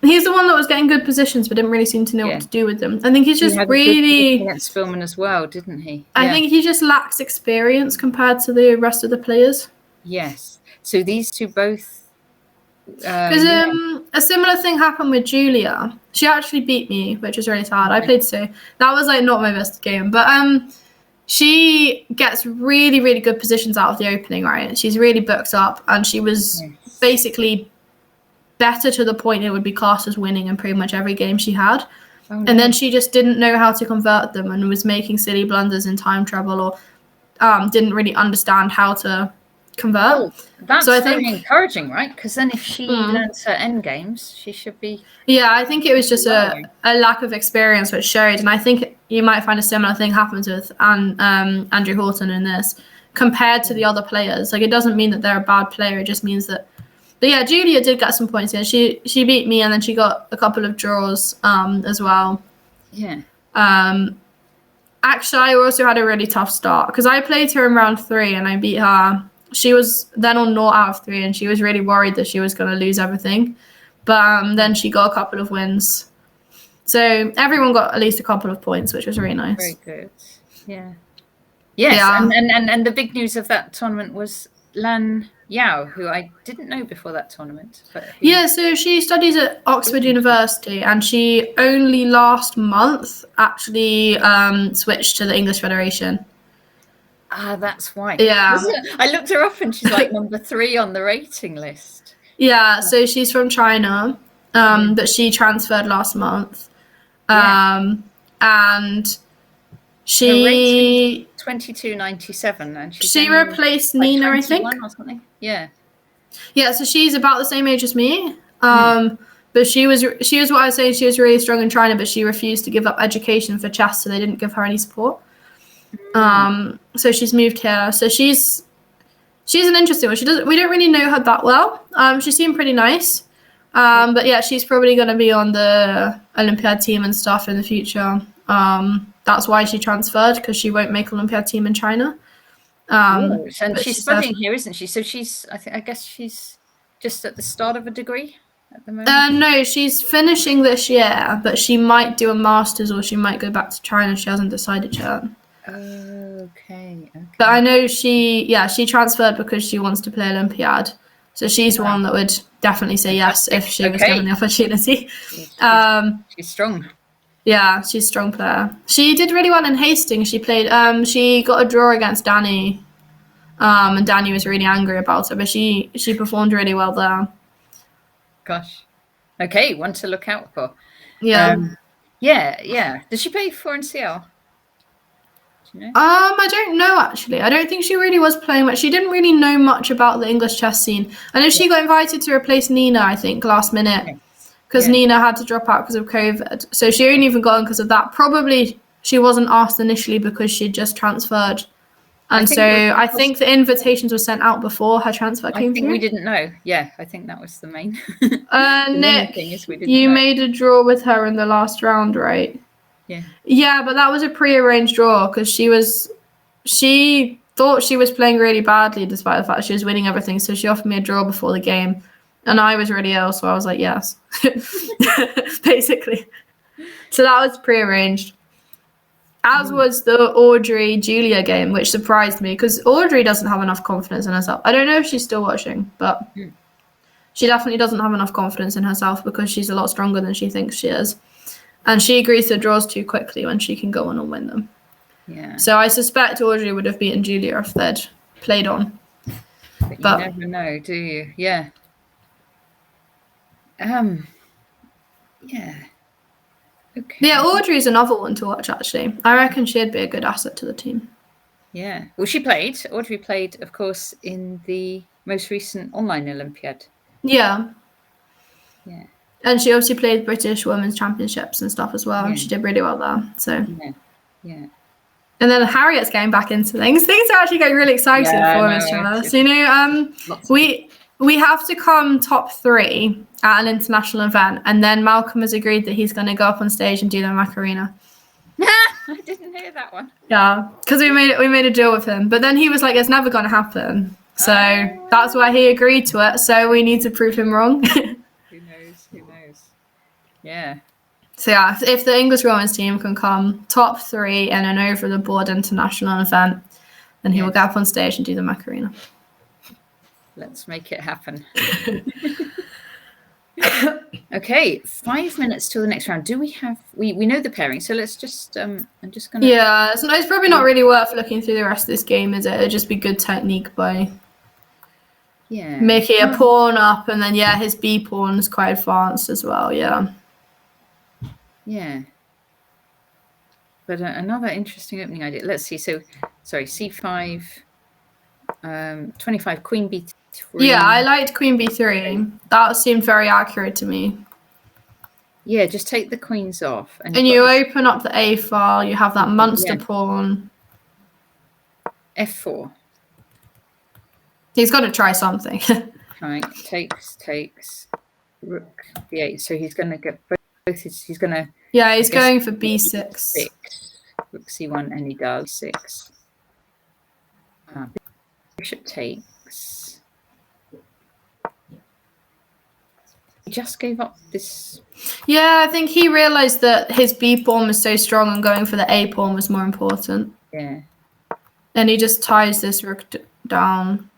He's the one that was getting good positions, but didn't really seem to know what to do with them. I think he's just really against Spillman as well, didn't he? I think he just lacks experience compared to the rest of the players. Yes. So these two both. Because a similar thing happened with Julia. She actually beat me, which was really sad. I played so that was like not my best game, but she gets really, really good positions out of the opening, right? She's really booked up, and she was basically better to the point it would be classed as winning in pretty much every game she had. Oh, no. And then she just didn't know how to convert them and was making silly blunders in time trouble or didn't really understand how to convert. Oh, that's very encouraging, right? Because then if she learns her end games, she should be... Yeah, I think it was just a lack of experience which showed. And I think you might find a similar thing happens with Andrew Horton in this compared to the other players. Like, it doesn't mean that they're a bad player. It just means that... But yeah, Julia did get some points in. She beat me and then she got a couple of draws as well. Yeah. Actually, I also had a really tough start because I played her in round 3 and I beat her. She was then on 0 out of 3 and she was really worried that she was going to lose everything. But then she got a couple of wins. So everyone got at least a couple of points, which was really nice. Very good. Yeah. Yes, yeah. And the big news of that tournament was Lan Yao, who I didn't know before that tournament. Yeah, so she studies at Oxford University and she only last month actually switched to the English Federation. Ah, that's why. Yeah. I looked her up and she's like number 3 on the rating list. Yeah, so she's from China, but she transferred last month. And she... 22.97 and she replaced Nina, I think. Or something. Yeah. Yeah, so she's about the same age as me. But she was what I was saying, she was really strong in China, but she refused to give up education for chess, so they didn't give her any support. So she's moved here. So she's an interesting one. We don't really know her that well. She seemed pretty nice. But yeah, she's probably going to be on the Olympiad team and stuff in the future. That's why she transferred, because she won't make Olympiad team in China. And she's studying here, isn't she? So I guess she's just at the start of a degree at the moment. No, she's finishing this year, but she might do a master's or she might go back to China. She hasn't decided yet. Okay. But I know she transferred because she wants to play Olympiad. So she's one that would definitely say yes if she was given the opportunity. She's strong. Yeah, she's a strong player. She did really well in Hastings. She played. She got a draw against Danny, and Danny was really angry about it. But she performed really well there. Gosh, Okay, one to look out for. Yeah. Yeah. Does she play for NCL? Do you know? I don't know actually. I don't think she really was playing much. She didn't really know much about the English chess scene. I know she got invited to replace Nina, I think, last minute, because Nina had to drop out because of COVID. So she only even got in because of that. Probably she wasn't asked initially because she'd just transferred. And I think the invitations were sent out before her transfer came through. We didn't know. Yeah, I think that was the main. Nick, thing is we didn't know. Made a draw with her in the last round, right? Yeah. Yeah, but that was a pre-arranged draw because she thought she was playing really badly despite the fact she was winning everything. So she offered me a draw before the game, and I was really ill, so I was like, yes, basically. So that was pre-arranged. As was the Audrey-Julia game, which surprised me because Audrey doesn't have enough confidence in herself. I don't know if she's still watching, but she definitely doesn't have enough confidence in herself because she's a lot stronger than she thinks she is. And she agrees to draws too quickly when she can go on and win them. Yeah. So I suspect Audrey would have beaten Julia if they'd played on. But you never know, do you? Yeah. Yeah. Okay. Yeah, Audrey's another one to watch, actually. I reckon she'd be a good asset to the team. Yeah. Well, Audrey played, of course, in the most recent online Olympiad. Yeah. Yeah. And she obviously played British Women's Championships and stuff as well. Yeah. And she did really well there. So. Yeah. And then Harriet's getting back into things. Things are actually getting really exciting for Women's Chess. You know, we have to come top 3 at an international event, and then Malcolm has agreed that he's going to go up on stage and do the Macarena. I didn't hear that one. Yeah, because we made a deal with him, but then he was like, "It's never going to happen." So that's why he agreed to it. So we need to prove him wrong. Who knows? Yeah. So yeah, if the English women's team can come top 3 in an over-the-board international event, then he will get up on stage and do the Macarena. Let's make it happen. Okay, 5 minutes till the next round. Do we have? We know the pairing, so let's just. I'm just gonna. Yeah, it's probably not really worth looking through the rest of this game, is it? It'd just be good technique by. Yeah. Mickey a pawn up, and then his B pawn is quite advanced as well. Yeah. Yeah. But another interesting opening idea. Let's see. So, sorry, C5, 25, Queen B3. Yeah, I liked Queen B3. That seemed very accurate to me. Yeah, just take the queens off. And you open up the A file. You have that monster pawn. F4. He's got to try something. Right, takes, rook B8. So he's going to get both. He's going to. Yeah, he's going for B6. Rook C1, and he does 6. Bishop takes. He just gave up this. Yeah, I think he realized that his B pawn was so strong and going for the A pawn was more important. Yeah. And he just ties this rook down.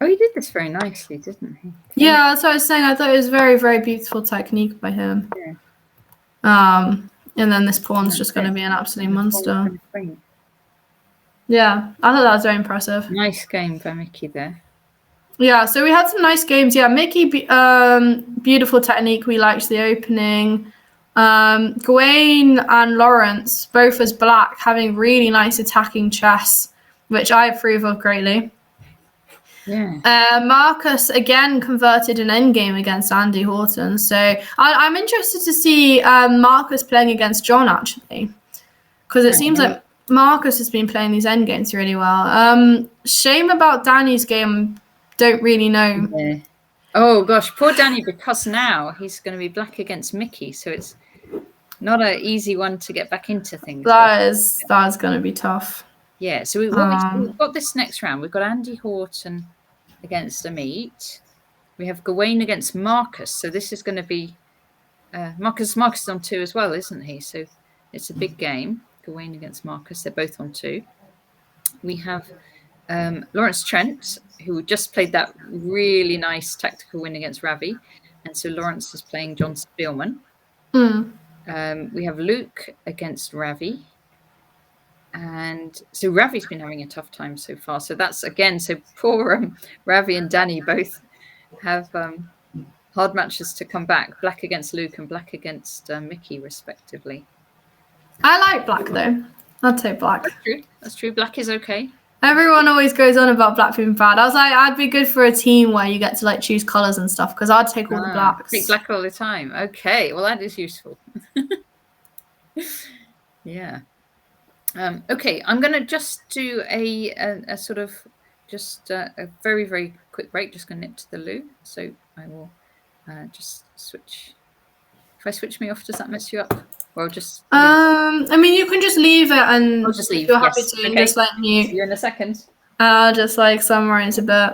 Oh, he did this very nicely, didn't he? Yeah, that's what I was saying. I thought it was very, very beautiful technique by him. Yeah. And then this pawn's just going to be an absolute monster. Yeah, I thought that was very impressive. Nice game by Mickey there. Yeah, so we had some nice games. Yeah, Mickey, beautiful technique. We liked the opening. Gawain and Lawrence, both as black, having really nice attacking chess, which I approve of greatly. Yeah. Marcus again converted an endgame against Andy Horton. So I'm interested to see Marcus playing against John, actually, because it seems like Marcus has been playing these endgames really well. Shame about Danny's game. Don't really know. Yeah. Oh gosh, poor Danny, because now he's going to be black against Mickey, so it's not an easy one to get back into things. That is going to be tough. Yeah, so we've got this next round. We've got Andy Horton against Amit. We have Gawain against Marcus. So this is going to be Marcus is on 2 as well, isn't he? So it's a big game. Gawain against Marcus. They're both on 2. We have Lawrence Trent, who just played that really nice tactical win against Ravi. And so Lawrence is playing John Spielman. We have Luke against Ravi. And so Ravi's been having a tough time so far. So that's, again, so poor Ravi and Danny both have hard matches to come back. Black against Luke and black against Mickey, respectively. I like black though. I'd take black. That's true. Black is okay. Everyone always goes on about black being bad. I was like, I'd be good for a team where you get to like choose colours and stuff because I'd take all the blacks. Take black all the time. Okay, well that is useful. Yeah. Okay, I'm going to just do a sort of just a very, very quick break. Just going to nip to the loo. So I will just switch. If I switch me off, does that mess you up? Or just I mean, you can just leave it and I'll just leave. If you're happy to, Okay. just let me. See you in a second. Just like summarize a bit.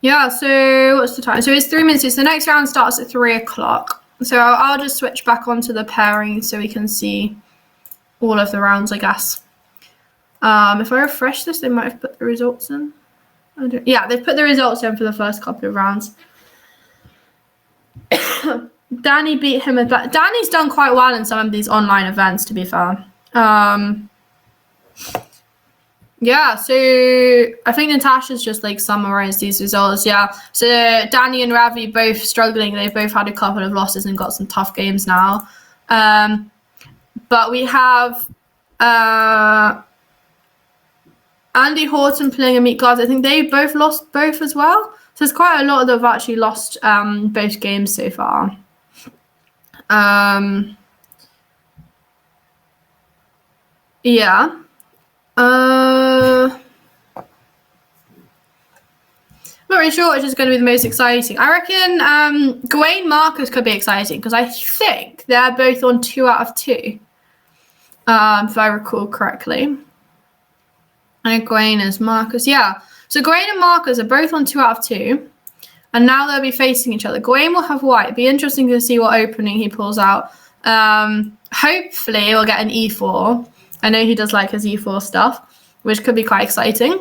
Yeah, so what's the time? So it's 3 minutes. So the next round starts at 3 o'clock. So I'll just switch back onto the pairing so we can see all of the rounds, I guess. If I refresh this, they might have put the results in. Yeah, they've put the results in for the first couple of rounds. Danny beat him. Danny's done quite well in some of these online events, to be fair. Yeah, so I think Natasha's just like summarized these results. Yeah, so Danny and Ravi both struggling. They've both had a couple of losses and got some tough games now. But we have Andy Horton playing Amit Guards. I think they both lost both as well. So there's quite a lot that have actually lost both games so far. Yeah. Not really sure which is going to be the most exciting. I reckon Gawain Marcus could be exciting because I think they're both on 2 out of 2. If I recall correctly. And Gawain is Marcus. Yeah. So Gawain and Marcus are both on 2 out of 2. And now they'll be facing each other. Gawain will have white. It'd be interesting to see what opening he pulls out. Hopefully he'll get an E4. I know he does like his E4 stuff, which could be quite exciting.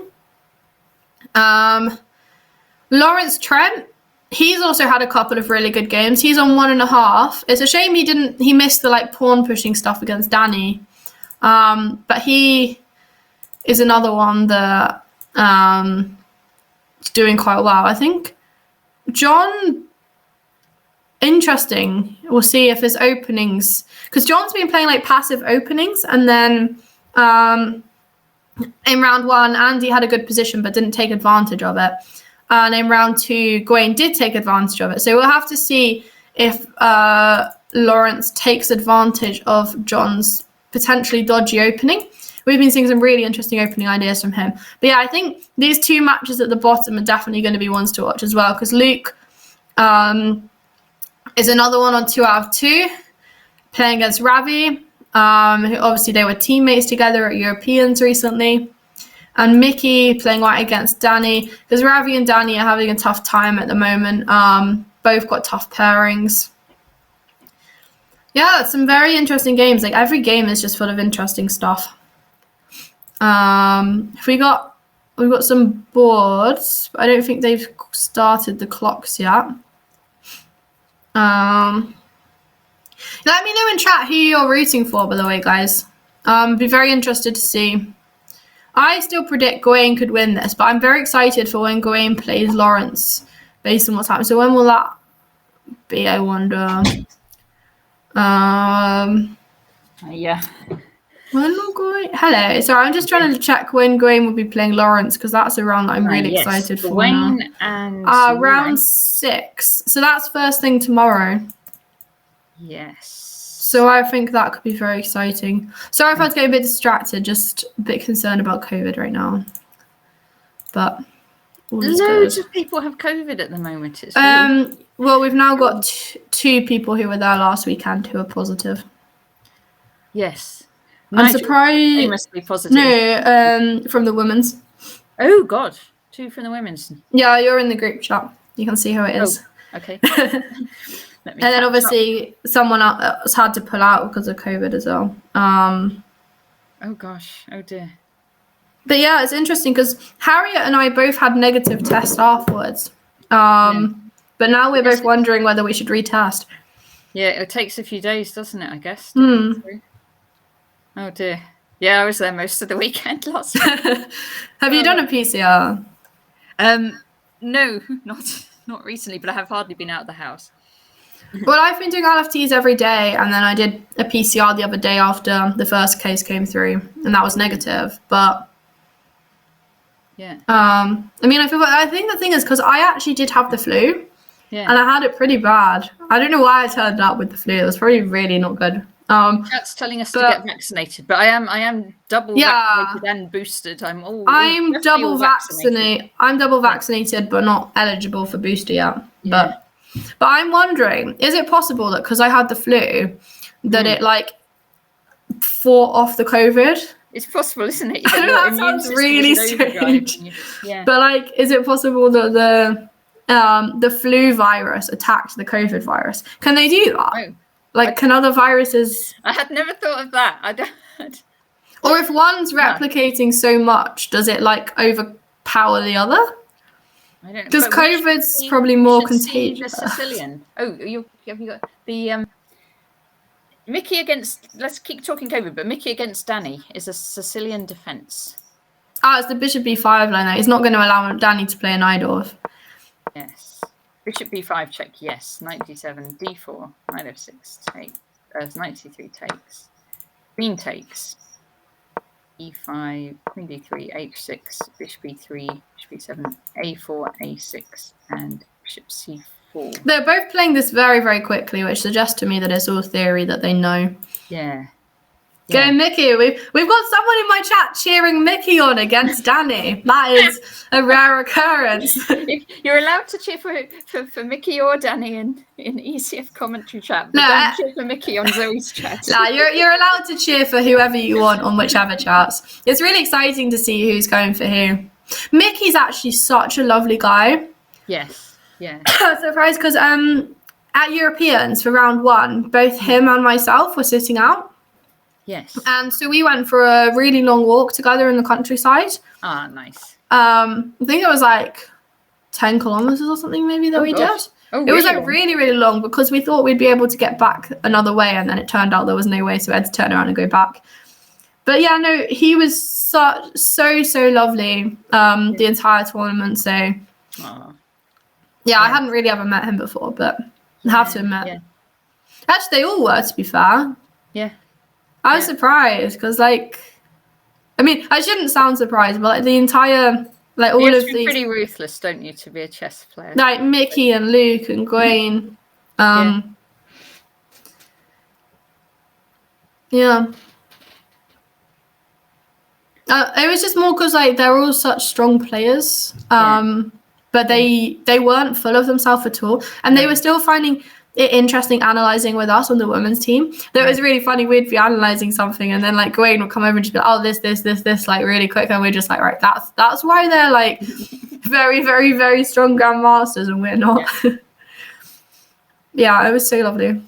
Lawrence Trent, he's also had a couple of really good games. He's on 1.5. It's a shame he missed the like pawn pushing stuff against Danny. But he is another one that is doing quite well, I think. John, interesting. We'll see if his openings, because John's been playing like passive openings, and then in round 1, Andy had a good position but didn't take advantage of it. And in round 2, Gawain did take advantage of it. So we'll have to see if Lawrence takes advantage of John's potentially dodgy opening. We've been seeing some really interesting opening ideas from him. But yeah, I think these 2 matches at the bottom are definitely going to be ones to watch as well, because Luke is another one on 2 out of 2, playing against Ravi, who obviously they were teammates together at Europeans recently. And Mickey playing white against Danny, because Ravi and Danny are having a tough time at the moment. Both got tough pairings. Yeah, some very interesting games. Like every game is just full of interesting stuff. We've got some boards, but I don't think they've started the clocks yet. Let me know in chat who you're rooting for, by the way, guys. Be very interested to see. I still predict Gawain could win this, but I'm very excited for when Gawain plays Lawrence based on what's happening. So when will that be, I wonder? Yeah. When will Gawain? Hello. Sorry, I'm just trying to check when Gawain will be playing Lawrence, because that's a round that I'm really excited for. Gawain now. And round 6. So that's first thing tomorrow. Yes. So I think that could be very exciting. Sorry if I was getting a bit distracted, just a bit concerned about COVID right now. But loads of people have COVID at the moment. It's really... Well, we've now got 2 people who were there last weekend who are positive. Yes. I'm surprised. They must be positive. No, from the women's. Oh God, 2 from the women's. Yeah, you're in the group chat. You can see who it is. Oh, okay. And then obviously someone else had to pull out because of COVID as well. Oh gosh. Oh dear. But yeah, it's interesting because Harriet and I both had negative tests afterwards. But now we're both wondering whether we should retest. Yeah, it takes a few days, doesn't it? I guess. Oh dear. Yeah, I was there most of the weekend last week. Have you done a PCR? No, not recently, but I have hardly been out of the house. Well, I've been doing LFTs every day, and then I did a PCR the other day after the first case came through, and that was negative. But yeah, I mean, I think the thing is because I actually did have the flu, and I had it pretty bad. I don't know why I turned up with the flu. It was probably really not good. That's telling us to get vaccinated, but I am double vaccinated and boosted. I'm double vaccinated. I'm double vaccinated, but not eligible for booster yet. Yeah. But I'm wondering, is it possible that because I had the flu, that it like fought off the COVID? It's possible, isn't it? I know that sounds really strange. Yeah. But like, is it possible that the flu virus attacked the COVID virus? Can they do that? Oh. Like, can other viruses? I had never thought of that. I don't. Or if one's replicating so much, does it like overpower the other? I don't know. Because COVID's probably more contagious. The Sicilian. Oh, have you got the Mickey against? Let's keep talking COVID, but Mickey against Danny is a Sicilian defense. It's the Bishop B5 line. He's not going to allow Danny to play an Idorf. Yes. Bishop B5 check. Yes. Knight D7 D4 Knight F6 take. Knight C3 takes. Queen takes. E5, Queen D3, H6, Bishop B3, Bishop B7, A4, A6, and Bishop C4. They're both playing this very, very quickly, which suggests to me that it's all theory that they know. Yeah. Go Mickey. We've got someone in my chat cheering Mickey on against Danny. That is a rare occurrence. You're allowed to cheer for Mickey or Danny in ECF commentary chat, but don't cheer for Mickey on Zoe's chat. No, you're allowed to cheer for whoever you want on whichever chats. It's really exciting to see who's going for who. Mickey's actually such a lovely guy. Yes. Yeah. Surprised because at Europeans for round 1, both him and myself were sitting out. Yes. And so we went for a really long walk together in the countryside. Ah, nice. I think it was like 10 kilometers or something maybe that we did. Oh, it was like really, really long because we thought we'd be able to get back another way, and then it turned out there was no way, so we had to turn around and go back. But yeah, no, he was so lovely the entire tournament. So I hadn't really ever met him before, but I have to admit. Yeah. Actually, they all were, to be fair. Yeah. I was surprised because, like, I mean, I shouldn't sound surprised, but like the entire, like all of these. Pretty ruthless, don't you, to be a chess player? Like Mickey and Luke and Gwaine. Yeah. It was just more because like they're all such strong players, but they weren't full of themselves at all, and they were still finding it interesting analysing with us on the women's team. That was really funny. We'd be analysing something, and then like Gwaine would come over and just be like, "Oh, this, like really quick," and we're just like, "Right, that's why they're like very, very, very strong grandmasters, and we're not." Yeah, it was so lovely.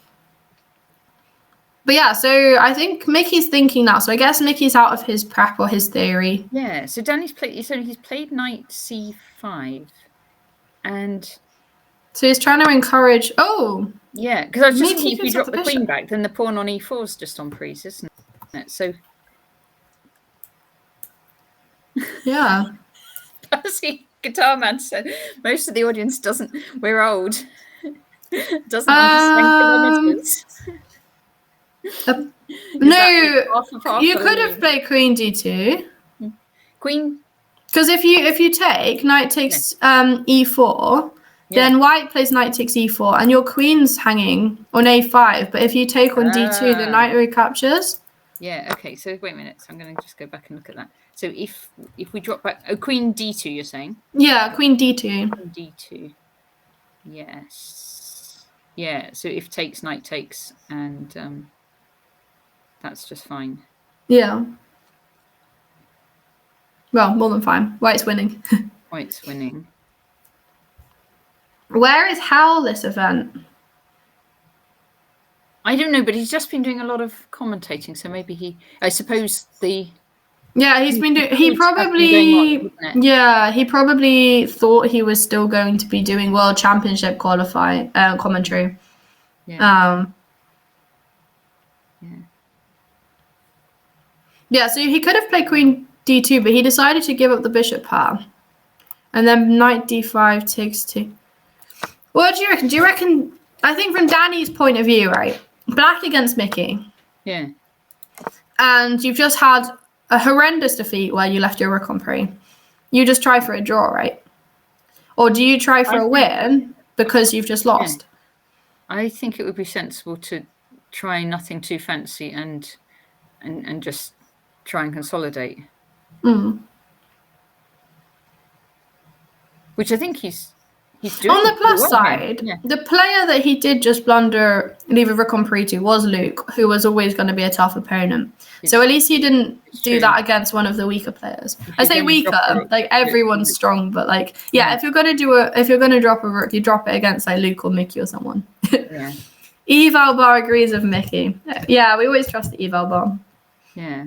But yeah, so I think Mickey's thinking that. So I guess Mickey's out of his prep or his theory. Yeah. So Danny's played. So he's played Knight C5, and so he's trying to encourage. Oh, yeah, because I was just thinking if you drop the queen back, then the pawn on E4 is just on prees, isn't it? So yeah. See, Guitar Man said most of the audience doesn't. We're old. Doesn't understand kilometers. No, you could have played Queen D2. Queen. Because if you take Knight takes E4. Then White plays Knight takes E4, and your Queen's hanging on A5. But if you take on D2, the Knight recaptures. Yeah. Okay. So wait a minute. So I'm going to just go back and look at that. So if we drop back, Queen D2, you're saying? Yeah, Queen D2. Queen D2. Yes. Yeah. So if takes, Knight takes, and that's just fine. Yeah. Well, more than fine. White's winning. White's winning. Where is Hal this event? I don't know, but he's just been doing a lot of commentating, so maybe I suppose the. Yeah, he's been doing. He probably. He probably thought he was still going to be doing World Championship commentary. Yeah. Yeah, so he could have played queen d2, but he decided to give up the bishop pair. And then knight d5 takes 2. What do you reckon? Do you reckon, I think from Danny's point of view, right? Black against Mickey. Yeah. And you've just had a horrendous defeat where you left your rook on pre. You just try for a draw, right? Or do you try for a win because you've just lost? Yeah. I think it would be sensible to try nothing too fancy and just try and consolidate. Which I think he's doing. On the plus side, the player that he did just blunder, leave a rook on pre to, was Luke, who was always going to be a tough opponent. So at least he didn't do that against one of the weaker players. I say weaker, like everyone's strong, but like if you're gonna drop a rook, you drop it against like Luke or Mickey or someone. Yeah. Eval Bar agrees with Mickey. Yeah, we always trust the Eval Bar. Yeah.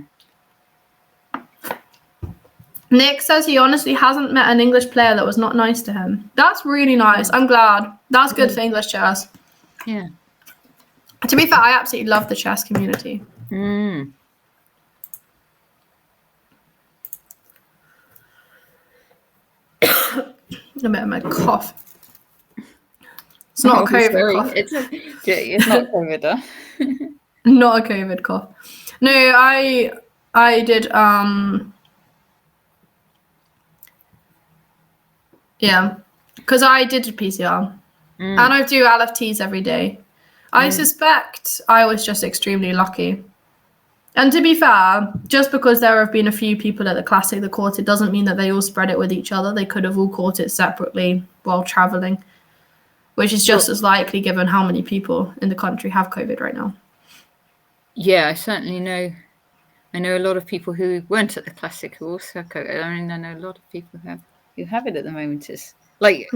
Nick says he honestly hasn't met an English player that was not nice to him. That's really nice. I'm glad. That's good for English chess. Yeah. To be fair, I absolutely love the chess community. Mm. A bit of my cough. It's not a COVID cough. It's not COVID, huh? Not a COVID cough. No, I did yeah, because I did a PCR and I do LFTs every day. I suspect I was just extremely lucky. And to be fair, just because there have been a few people at the Classic that caught it doesn't mean that they all spread it with each other. They could have all caught it separately while traveling, which is just as likely given how many people in the country have COVID right now. Yeah, I certainly know. I know a lot of people who weren't at the Classic who also have COVID. I mean, I know a lot of people who have it at the moment. It's like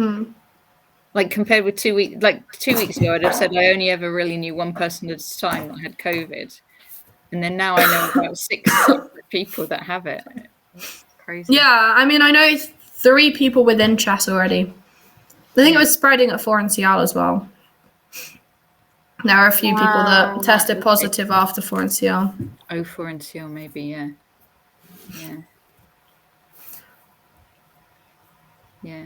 compared with 2 weeks, like 2 weeks ago, I'd have said I only ever really knew one person at a time that had COVID. And then now I know about 6 separate people that have it. It's crazy. Yeah, I mean, I know 3 people within chess already. I think it was spreading at 4 NCL as well. There are a few people that tested positive after 4 NCL. Oh, 4 NCL maybe, yeah. Yeah. Yeah.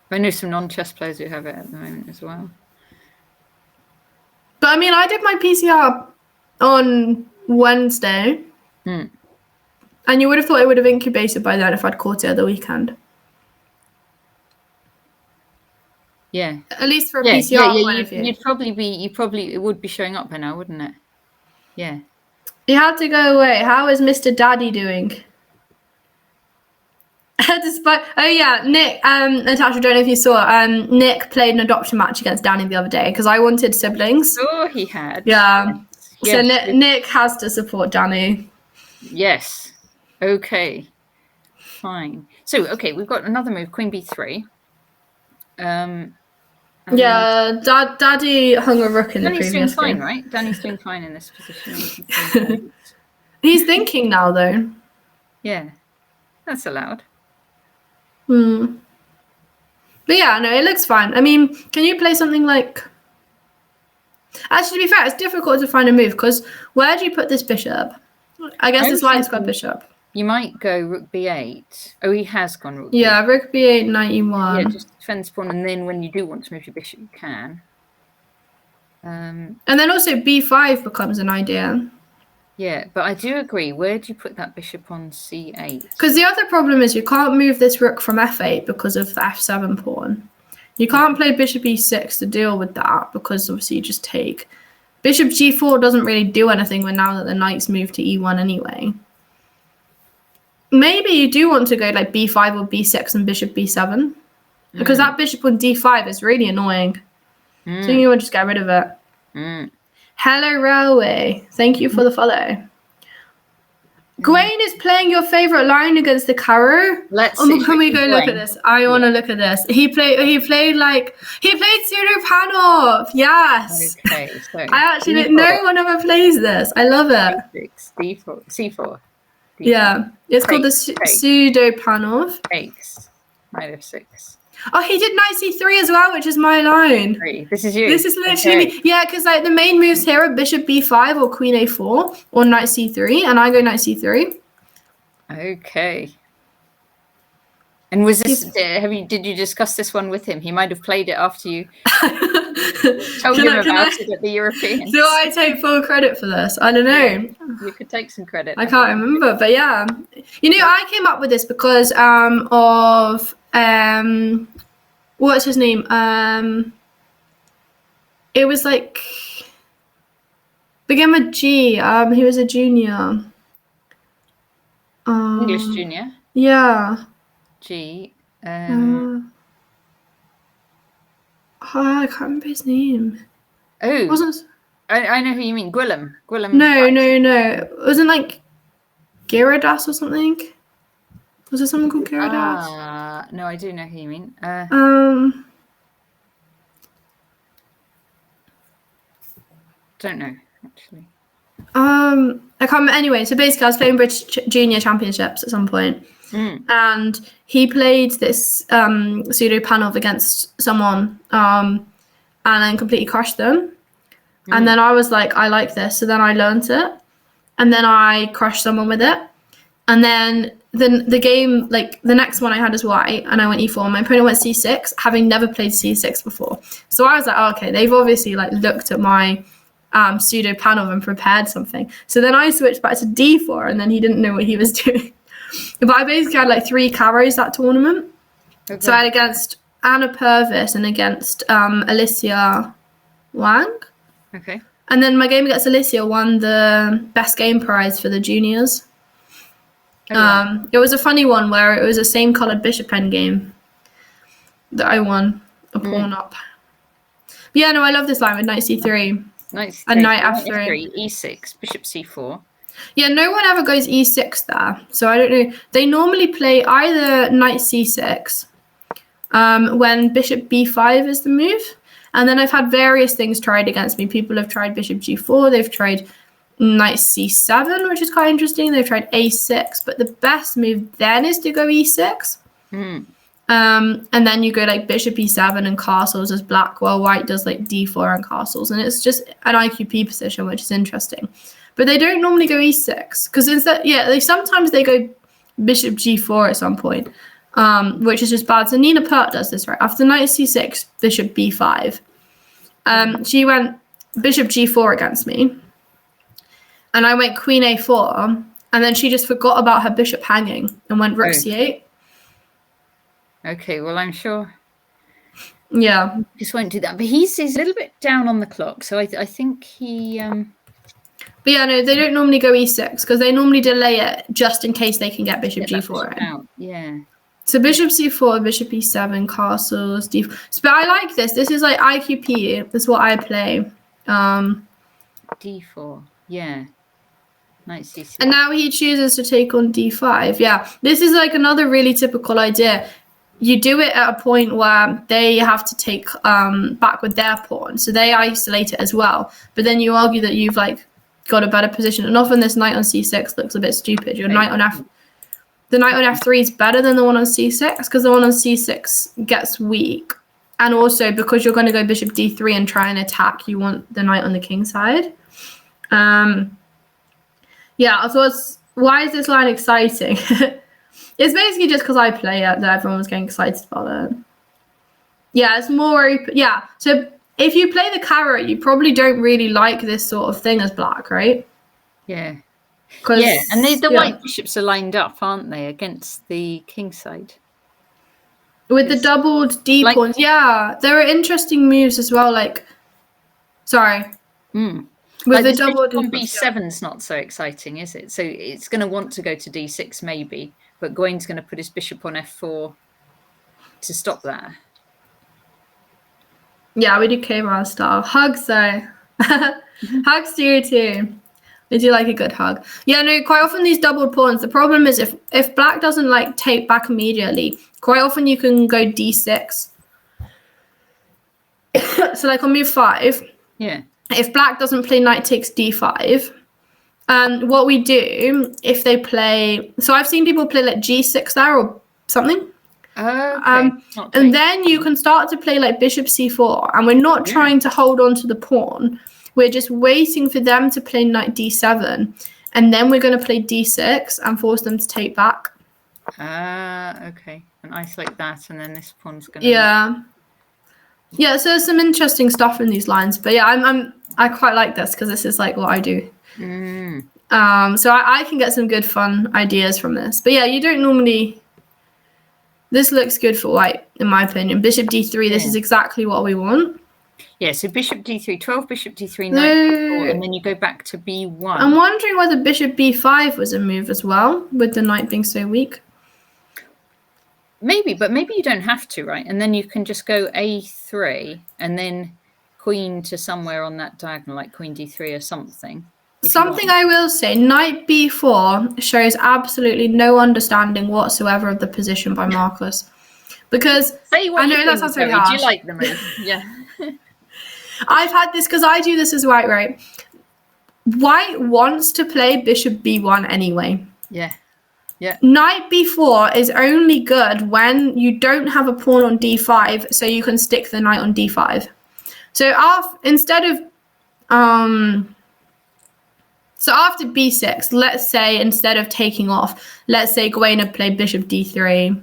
I know some non-chess players who have it at the moment as well. But I mean, I did my PCR on Wednesday. And you would have thought it would have incubated by then if I'd caught it at the weekend. Yeah. At least for a PCR point of view. It would be showing up by now, wouldn't it? Yeah. You had to go away. How is Mr. Daddy doing? Nick, Natasha, I don't know if you saw, Nick played an adoption match against Danny the other day because I wanted siblings. Oh, he had. Yeah. Yes. So Nick has to support Danny. Yes. Okay. Fine. So, okay, we've got another move, Queen B3. Daddy hung a rook in the previous game. Danny's doing fine, right? Danny's doing fine in this position. He's thinking now, though. Yeah, that's allowed. But yeah, no, it looks fine. I mean, can you play something like... Actually, to be fair, it's difficult to find a move because where do you put this bishop? I guess it's light square bishop. You might go rook b8. Oh, he has gone rook b8. Yeah, rook b8, knight e1. Yeah, just defense pawn, and then when you do want to move your bishop, you can. And then also b5 becomes an idea. Yeah, but I do agree. Where do you put that bishop on c8? Because the other problem is you can't move this rook from f8 because of the f7 pawn. You can't play bishop e6 to deal with that because obviously you just take. Bishop g4 doesn't really do anything now that the knight's moved to e1 anyway. Maybe you do want to go like b5 or b6 and bishop b7 because that bishop on d5 is really annoying. So you want to just get rid of it. Hello, Railway. Thank you for the follow. Gwaine is playing your favorite line against the Caro. Let's see. Can we go look at this? I want to look at this. He played Pseudo-Panov. Yes. Okay. So I actually no one ever plays this. I love it. C4. Yeah, it's called the Pseudo-Panov. Takes. Knight f6. Oh, he did knight c3 as well, which is my line. This is you. This is literally me. Yeah, because like the main moves here are bishop b5 or queen a4 or knight c3, and I go knight c3. Okay. And was this? Did you discuss this one with him? He might have played it after you told him about it at the Europeans. Do I take full credit for this? I don't know. Yeah, you could take some credit. I can't remember, but yeah. I came up with this because of what's his name? It was like began with G. He was a junior. English junior. Yeah. G. I can't remember his name. Oh, wasn't. I know who you mean. Gwilym. No. It wasn't like Gyarados or something. Was there someone called Gyarados? No, I do know who you mean. Don't know actually. I can't remember. Anyway, so basically, I was playing British Junior Championships at some point. And he played this pseudo panel against someone and then completely crushed them. And then I was like, I like this. So then I learned it. And then I crushed someone with it. And then the game, like the next one I had is white and I went e4. My opponent went c6, having never played c6 before. So I was like, oh, okay, they've obviously like looked at my pseudo panel and prepared something. So then I switched back to d4 and then he didn't know what he was doing. But I basically had like 3 carries that tournament. Okay. So I had against Anna Purvis and against Alicia Wang. Okay. And then my game against Alicia won the best game prize for the juniors. It was a funny one where it was a same coloured bishop endgame that I won a pawn up. But yeah, no, I love this line with knight c3. And knight f3. e6, bishop c4. Yeah, no one ever goes e6 there. So I don't know. They normally play either knight c6 when bishop b5 is the move. And then I've had various things tried against me. People have tried bishop g4. They've tried knight c7, which is quite interesting. They've tried a6. But the best move then is to go e6. And then you go like bishop e7 and castles as black, while white does like d4 and castles. And it's just an IQP position, which is interesting. But they don't normally go e6 because instead, sometimes they go bishop g4 at some point, which is just bad. So Nina Pert does this, right? After knight c6, bishop b5. She went bishop g4 against me. And I went queen a4. And then she just forgot about her bishop hanging and went rook c8. Okay, well, I'm sure. Yeah. Just won't do that. But he's a little bit down on the clock. So I think he... But yeah, no, they don't normally go e6 because they normally delay it just in case they can get bishop g4 in. Out. Yeah. So bishop c4, bishop e7, castles, d4. But I like this. This is like IQP. That's what I play. d4. Yeah. Knight c6. And now he chooses to take on d5. Yeah. This is like another really typical idea. You do it at a point where they have to take back with their pawn. So they isolate it as well. But then you argue that you've like got a better position. And often this knight on c6 looks a bit stupid. Your knight on the knight on f3 is better than the one on c6 because the one on c6 gets weak. And also because you're going to go bishop d3 and try and attack, you want the knight on the king side. Yeah, so why is this line exciting? It's basically just because I play it that everyone was getting excited about it. Yeah, it's more open. Yeah, so if you play the carrot, you probably don't really like this sort of thing as black, right? Yeah. Yeah, and the white bishops are lined up, aren't they, against the king side? With the doubled D pawns. Yeah, there are interesting moves as well, like... Sorry. With like the doubled on b7's not so exciting, is it? So it's going to want to go to d6 maybe, but Gawain's going to put his bishop on f4 to stop that. Yeah, we do K-bar style. Hugs though. Hugs to you too. I do like a good hug. Yeah, no, quite often these doubled pawns, the problem is if black doesn't like take back immediately, quite often you can go d6. So like on move 5. Yeah. If black doesn't play knight takes d5, and what we do if they play, so I've seen people play like g6 there or something. Okay. And then you can start to play like bishop c4, and we're not trying to hold on to the pawn. We're just waiting for them to play knight d7, and then we're going to play d6 and force them to take back. Okay. And isolate that, and then this pawn's going to... Yeah, so there's some interesting stuff in these lines. But yeah, I quite like this because this is like what I do. So I can get some good fun ideas from this. But yeah, you don't normally... This looks good for white, in my opinion. Bishop d3, this is exactly what we want. Yeah, so bishop d3, 12, bishop d3, knight b4, and then you go back to b1. I'm wondering whether bishop b5 was a move as well, with the knight being so weak. Maybe, but maybe you don't have to, right? And then you can just go a3 and then queen to somewhere on that diagonal, like queen d3 or something. Something I will say, knight b4 shows absolutely no understanding whatsoever of the position by Marcus. Because I know that sounds really harsh. Do you like the move? Yeah. I've had this because I do this as white, right? White wants to play bishop b1 anyway. Yeah. Knight b4 is only good when you don't have a pawn on d5, so you can stick the knight on d5. So after b6, let's say instead of taking off, let's say Gawain had played bishop d3.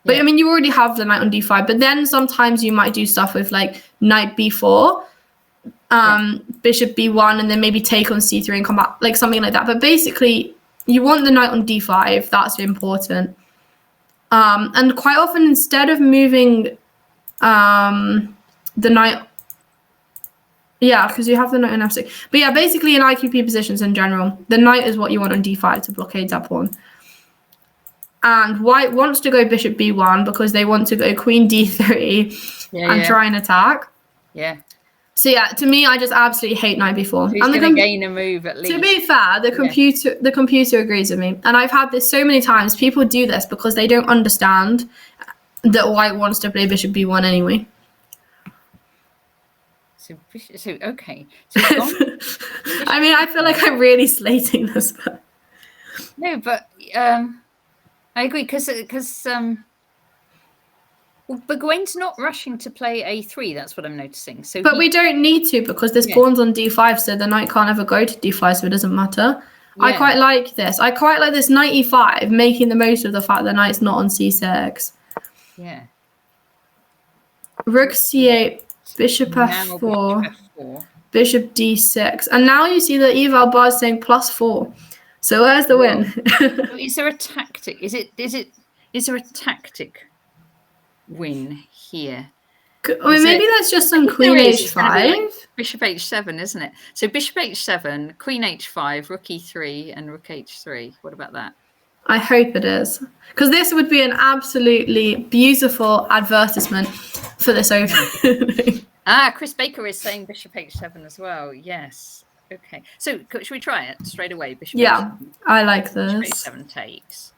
But I mean, you already have the knight on d5. But then sometimes you might do stuff with like knight b4, bishop b1, and then maybe take on c3 and come back, like something like that. But basically, you want the knight on d5. That's important. And quite often, instead of moving the knight... Yeah, because you have the knight on f6. But yeah, basically in IQP positions in general, the knight is what you want on d5 to blockade that pawn. And white wants to go bishop b1 because they want to go queen d3 and try and attack. Yeah. So yeah, to me, I just absolutely hate knight b4. So he's going to gain a move at least. To be fair, the computer agrees with me. And I've had this so many times. People do this because they don't understand that white wants to play bishop b1 anyway. So okay. So I mean, I feel like I'm really slating this. But... No, but I agree because but Gawain's not rushing to play a3. That's what I'm noticing. So, but we don't need to because this pawn's on d5, so the knight can't ever go to d5, so it doesn't matter. Yeah. I quite like this. I quite like this knight e5, making the most of the fact that knight's not on c6. Yeah. Rook c8. Bishop f4, bishop d6, and now you see that eval bar is saying +4. So where's the win? Is there a tactic? Is there a tactic win here? I mean, maybe that's just some queen h5. Bishop h7, isn't it? So bishop h7, queen h5, rook e3, and rook h3. What about that? I hope it is, because this would be an absolutely beautiful advertisement for this opening. Chris Baker is saying bishop h7 as well. Yes. Okay. So should we try it straight away? Bishop h7. I like this. Bishop h7 takes.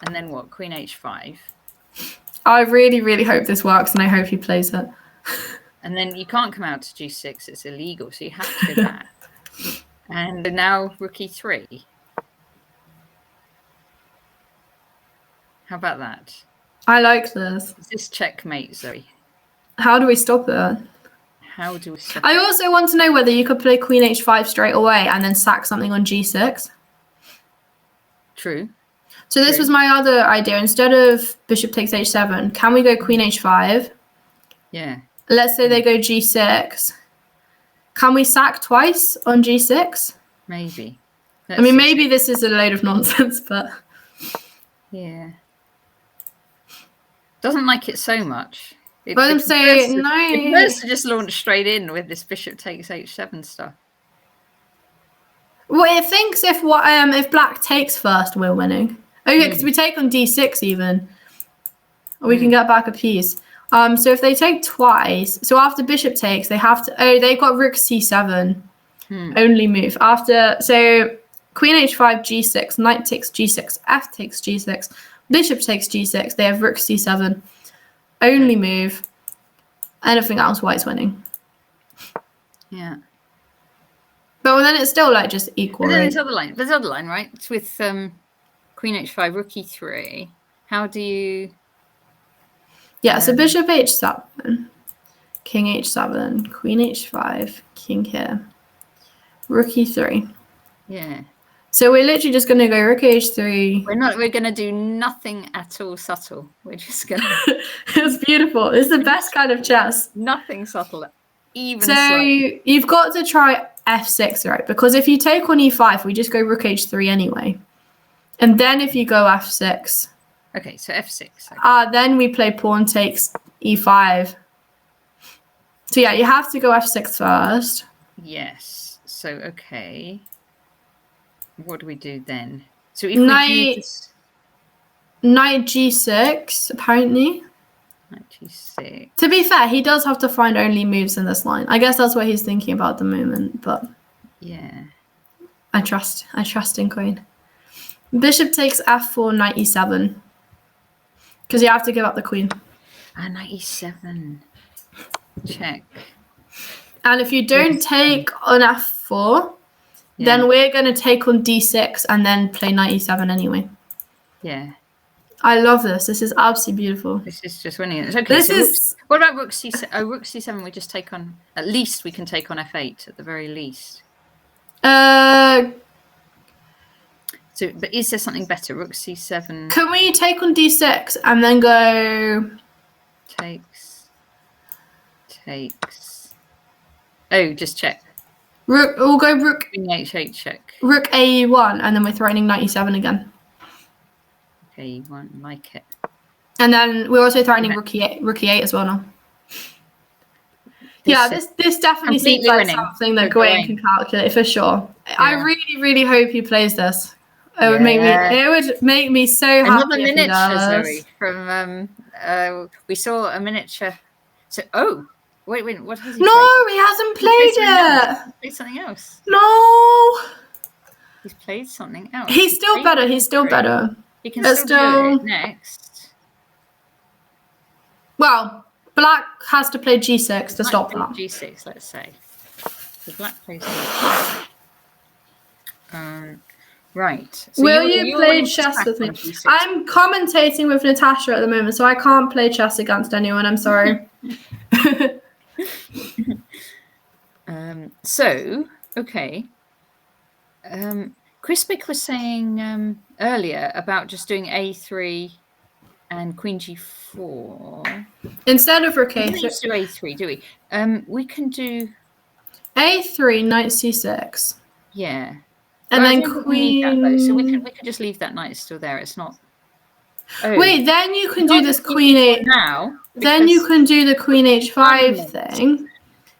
And then what? Queen h5. I really, really hope this works, and I hope he plays it. And then you can't come out to g6. It's illegal, so you have to go back. And now rook e3. How about that? I like this. Is this checkmate, Zoe? How do we stop it? How do we stop I it? also want to know whether you could play queen h5 straight away and then sack something on g6. True. So this was my other idea. Instead of bishop takes h7, can we go queen h5? Yeah. Let's say they go g6. Can we sack twice on g6? Maybe. I mean, maybe this is a load of nonsense, but... Yeah. Doesn't like it so much. But I'm saying no. It prefers to just launch straight in with this bishop takes h7 stuff. Well, it thinks if black takes first, we're winning. Oh yeah, because we take on d6 even. We can get back a piece. So if they take twice, so after bishop takes, they have to. Oh, they've got rook c7. Only move after. So queen h5, g6, knight takes g6, f takes g6, bishop takes g6. They have rook c7. Only move. Anything else, white's winning. Yeah. But then it's still like just equal. But then there's other line, right? It's with queen h5, rook e3. How do you... Yeah, so bishop h7, king h7, queen h5, king here, rook e3. Yeah. So we're literally just going to go rook h3. We're going to do nothing at all subtle. We're just going to... It's beautiful. It's the best kind of chess. Nothing subtle. Even so slightly. You've got to try f6, right? Because if you take on e5, we just go rook h3 anyway. And then if you go f6... Okay, so f6. Okay. Then we play pawn takes e5. So yeah, you have to go f6 first. Yes. So, okay. What do we do then? So if knight, we do this... Knight g6, apparently. Knight g6. To be fair, he does have to find only moves in this line. I guess that's what he's thinking about at the moment, but... Yeah. I trust in queen. Bishop takes f4, knight e7. Because you have to give up the queen. Knight e7. Check. And if you don't take on f4, then we're going to take on d6 and then play knight e7 anyway. Yeah. I love this. This is absolutely beautiful. This is just winning. It's okay. What about rook c7? Oh, rook c7 we just take on... At least we can take on f8 at the very least. So, but is there something better? Rook c7. Can we take on d6 and then go... Takes. Oh, just check. Rook. We'll go rook... Queen h8 check. Rook a1 and then we're threatening knight e7 again. Okay, e1, like it. And then we're also threatening rook e8 as well now. This definitely seems like something that Gawain can calculate for sure. Yeah. I really, really hope he plays this. It would make me so happy. Another miniature, Zoe, from we saw a miniature. So wait, what has he played? No, he hasn't played it. He's played something else. No. He's played something else. He's still better. He can still do it next. Well, black has to play g6 to stop that. G6, let's say. So black plays right. So Will you play chess with me? I'm commentating with Natasha at the moment, so I can't play chess against anyone. I'm sorry. So, okay. Crispic was saying earlier about just doing a3 and queen g4. Instead of rook a3. We don't do a3, do we? We can do... a3, knight c6. Yeah. And then queen... That, so we could just leave that knight still there. It's not... Oh. Wait, then you can do this queen h... Now. Then you can do the queen h5 thing.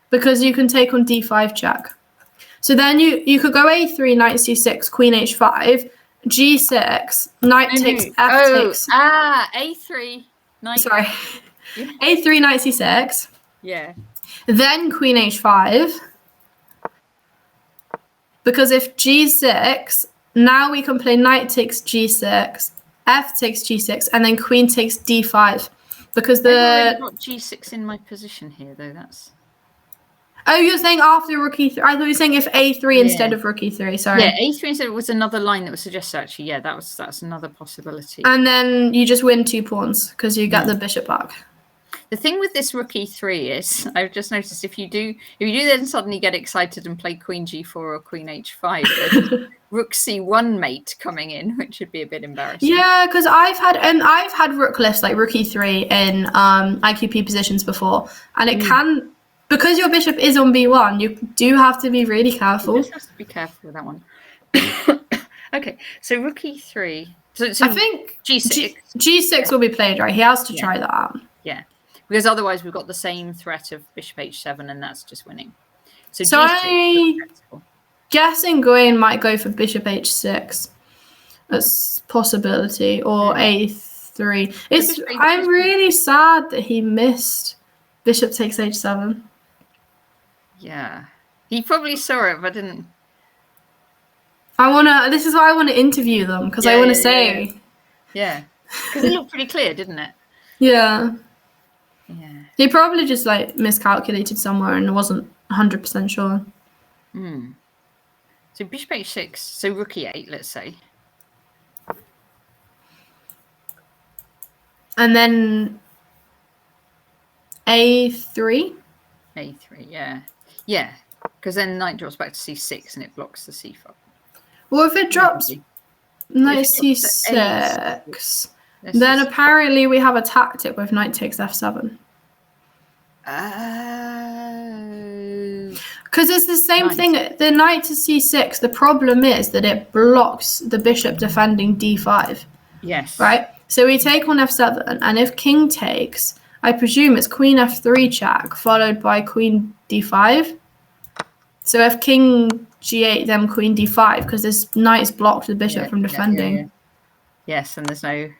Because you can take on d5 check. So then you could go a3, knight c6, queen h5, g6, knight takes f takes. A3, knight. Sorry, a3, knight c6. Yeah. Then queen h5. Because if g6, now we can play knight takes g6, f takes g6, and then queen takes d5. Because I've got g6 in my position here, though. That's... Oh, you're saying after rook e3. I thought you were saying if a3 instead of rook e3. Sorry. Yeah, a3 instead was another line that was suggested, actually. Yeah, that's another possibility. And then you just win 2 pawns because you get the bishop back. The thing with this rook e3 is, I've just noticed, if you do then suddenly get excited and play queen g4 or queen h5, rook c1 mate coming in, which would be a bit embarrassing. Yeah, because I've had rook lifts like rook e3 in IQP positions before, and it can... Because your bishop is on b1, you do have to be really careful. You just have to be careful with that one. Okay, so rook e3. So I think g6. G6 will be played, right? He has to try that out. Yeah, because otherwise we've got the same threat of bishop h7, and that's just winning. So I'm guessing Gawain might go for bishop h6. That's a possibility. Or a3. I'm really sad that he missed bishop takes h7. Yeah, he probably saw it, but didn't. This is why I want to interview them, because I want to say. Yeah, because it looked pretty clear, didn't it? Yeah. Yeah. He probably just miscalculated somewhere and wasn't 100% sure. So bishop h6, so rook e8, let's say. And then a3. A3, yeah. Yeah, because then knight drops back to c6 and it blocks the c file. Well, if it drops knight If it drops to c6, then apparently we have a tactic with knight takes f7. Because it's the same thing. The knight to c6, the problem is that it blocks the bishop defending d5. Yes. Right? So we take on f7, and if king takes, I presume it's queen f3 check, followed by queen d5. So if king g8, then queen d5, because this knight's blocked the bishop from defending. Yeah. Yes, and there's no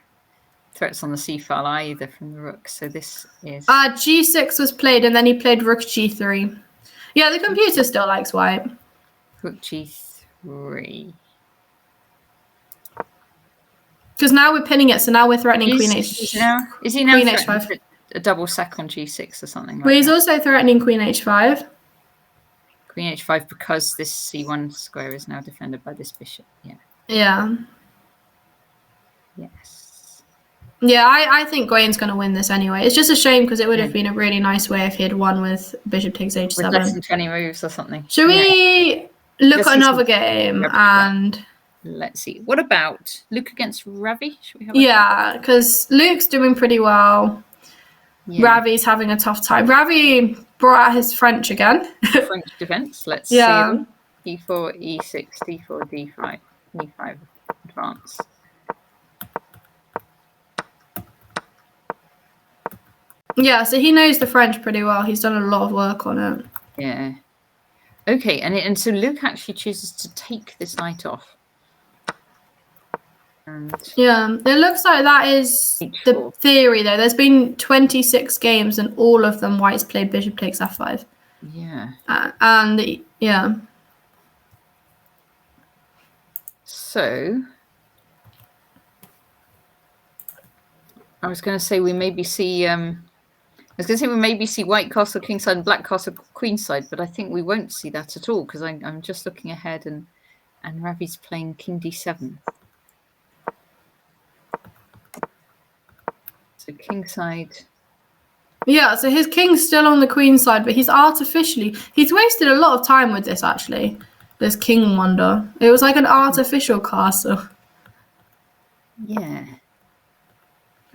threats on the c file either from the rook. So this is... g6 was played, and then he played rook g3. Yeah, the computer still likes white. Rook g3. Because now we're pinning it, so now we're threatening queen h. Is he now queen h5? A double sack on g6 or something like Well, he's that? also threatening queen h5. Queen h5 because this c1 square is now defended by this bishop. Yeah. Yeah. Yes. Yeah, I think Gwain's going to win this anyway. It's just a shame because it would have been a really nice way if he had won with bishop takes h7. With less than 20 moves or something. Should we look at another game and... Let's see. What about Luke against Ravi? Should we have because Luke's doing pretty well. Yeah. Ravi's having a tough time. Ravi brought out his French again. French defense. Let's see. E4, E6, D4, D5, E5 advance. Yeah, so he knows the French pretty well. He's done a lot of work on it. Yeah. Okay, and so Luke actually chooses to take this knight off. Yeah, it looks like that is the theory, though. There's been 26 games, and all of them white's played bishop takes f5. Yeah. Yeah. So, I was going to say we maybe see... we maybe see white castle kingside and black castle queenside, but I think we won't see that at all because I'm just looking ahead and Ravi's playing king d7. So kingside. Yeah, so his king's still on the queen side, but he's wasted a lot of time with this, actually. This king wonder. It was like an artificial castle. Yeah.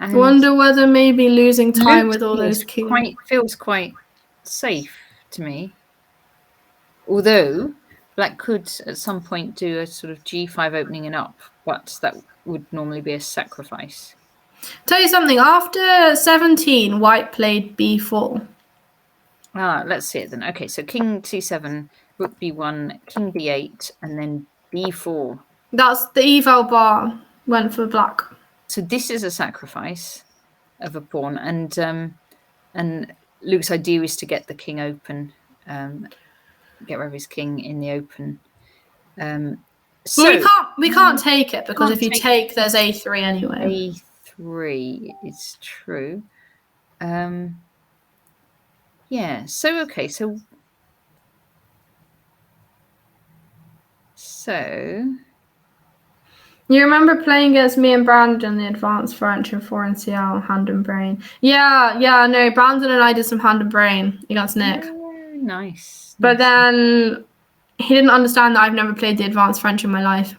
I wonder whether maybe losing time with all those kings feels quite safe to me. Although black could at some point do a sort of g5 opening and up, but that would normally be a sacrifice. Tell you something, after 17, white played b4. Let's see it then. Okay, so king c7, rook b1, king b8, and then b4. That's the eval bar went for black. So this is a sacrifice of a pawn, and Luke's idea is to get the king open, get Ravi's king in the open. So we can't take it because if you take, there's a3 anyway. A3 is true. Yeah. So okay. So you remember playing against me and Brandon the advanced French and 4 NCL hand and brain? Yeah. No, Brandon and I did some hand and brain against Nick. Nice. But then he didn't understand that I've never played the advanced French in my life.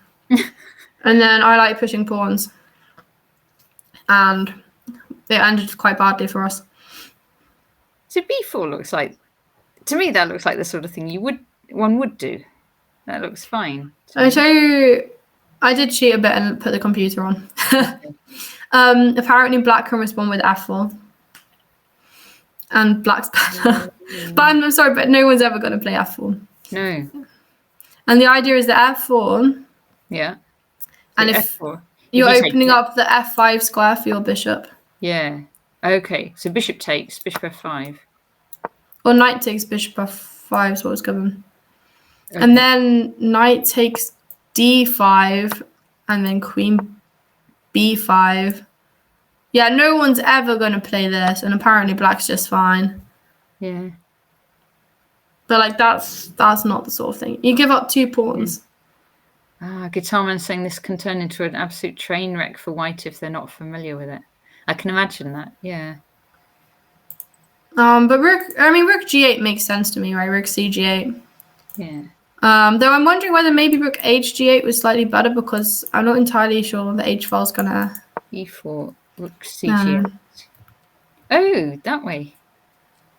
And then I like pushing pawns. And it ended quite badly for us. So b4 looks like, to me, that looks like the sort of thing one would do. That looks fine. I show you. I did cheat a bit and put the computer on. Apparently, black can respond with f4, and black's better. But I'm sorry, but no one's ever going to play f4. No. And the idea is that f4. Yeah. And if F4. You're opening up the f5 square for your bishop. Yeah. Okay. So bishop takes, bishop f5. Or knight takes, bishop f5 is what was given. Okay. And then knight takes d5, and then queen b5. Yeah, no one's ever going to play this, and apparently black's just fine. Yeah. But like that's not the sort of thing. You give up 2 pawns. Guitarman saying this can turn into an absolute train wreck for white if they're not familiar with it. I can imagine that, yeah. But rook g8 makes sense to me, right? Rook c8. Yeah. Though I'm wondering whether maybe rook hg8 was slightly better because I'm not entirely sure the h file's gonna. e4, rook cg8. Oh, that way.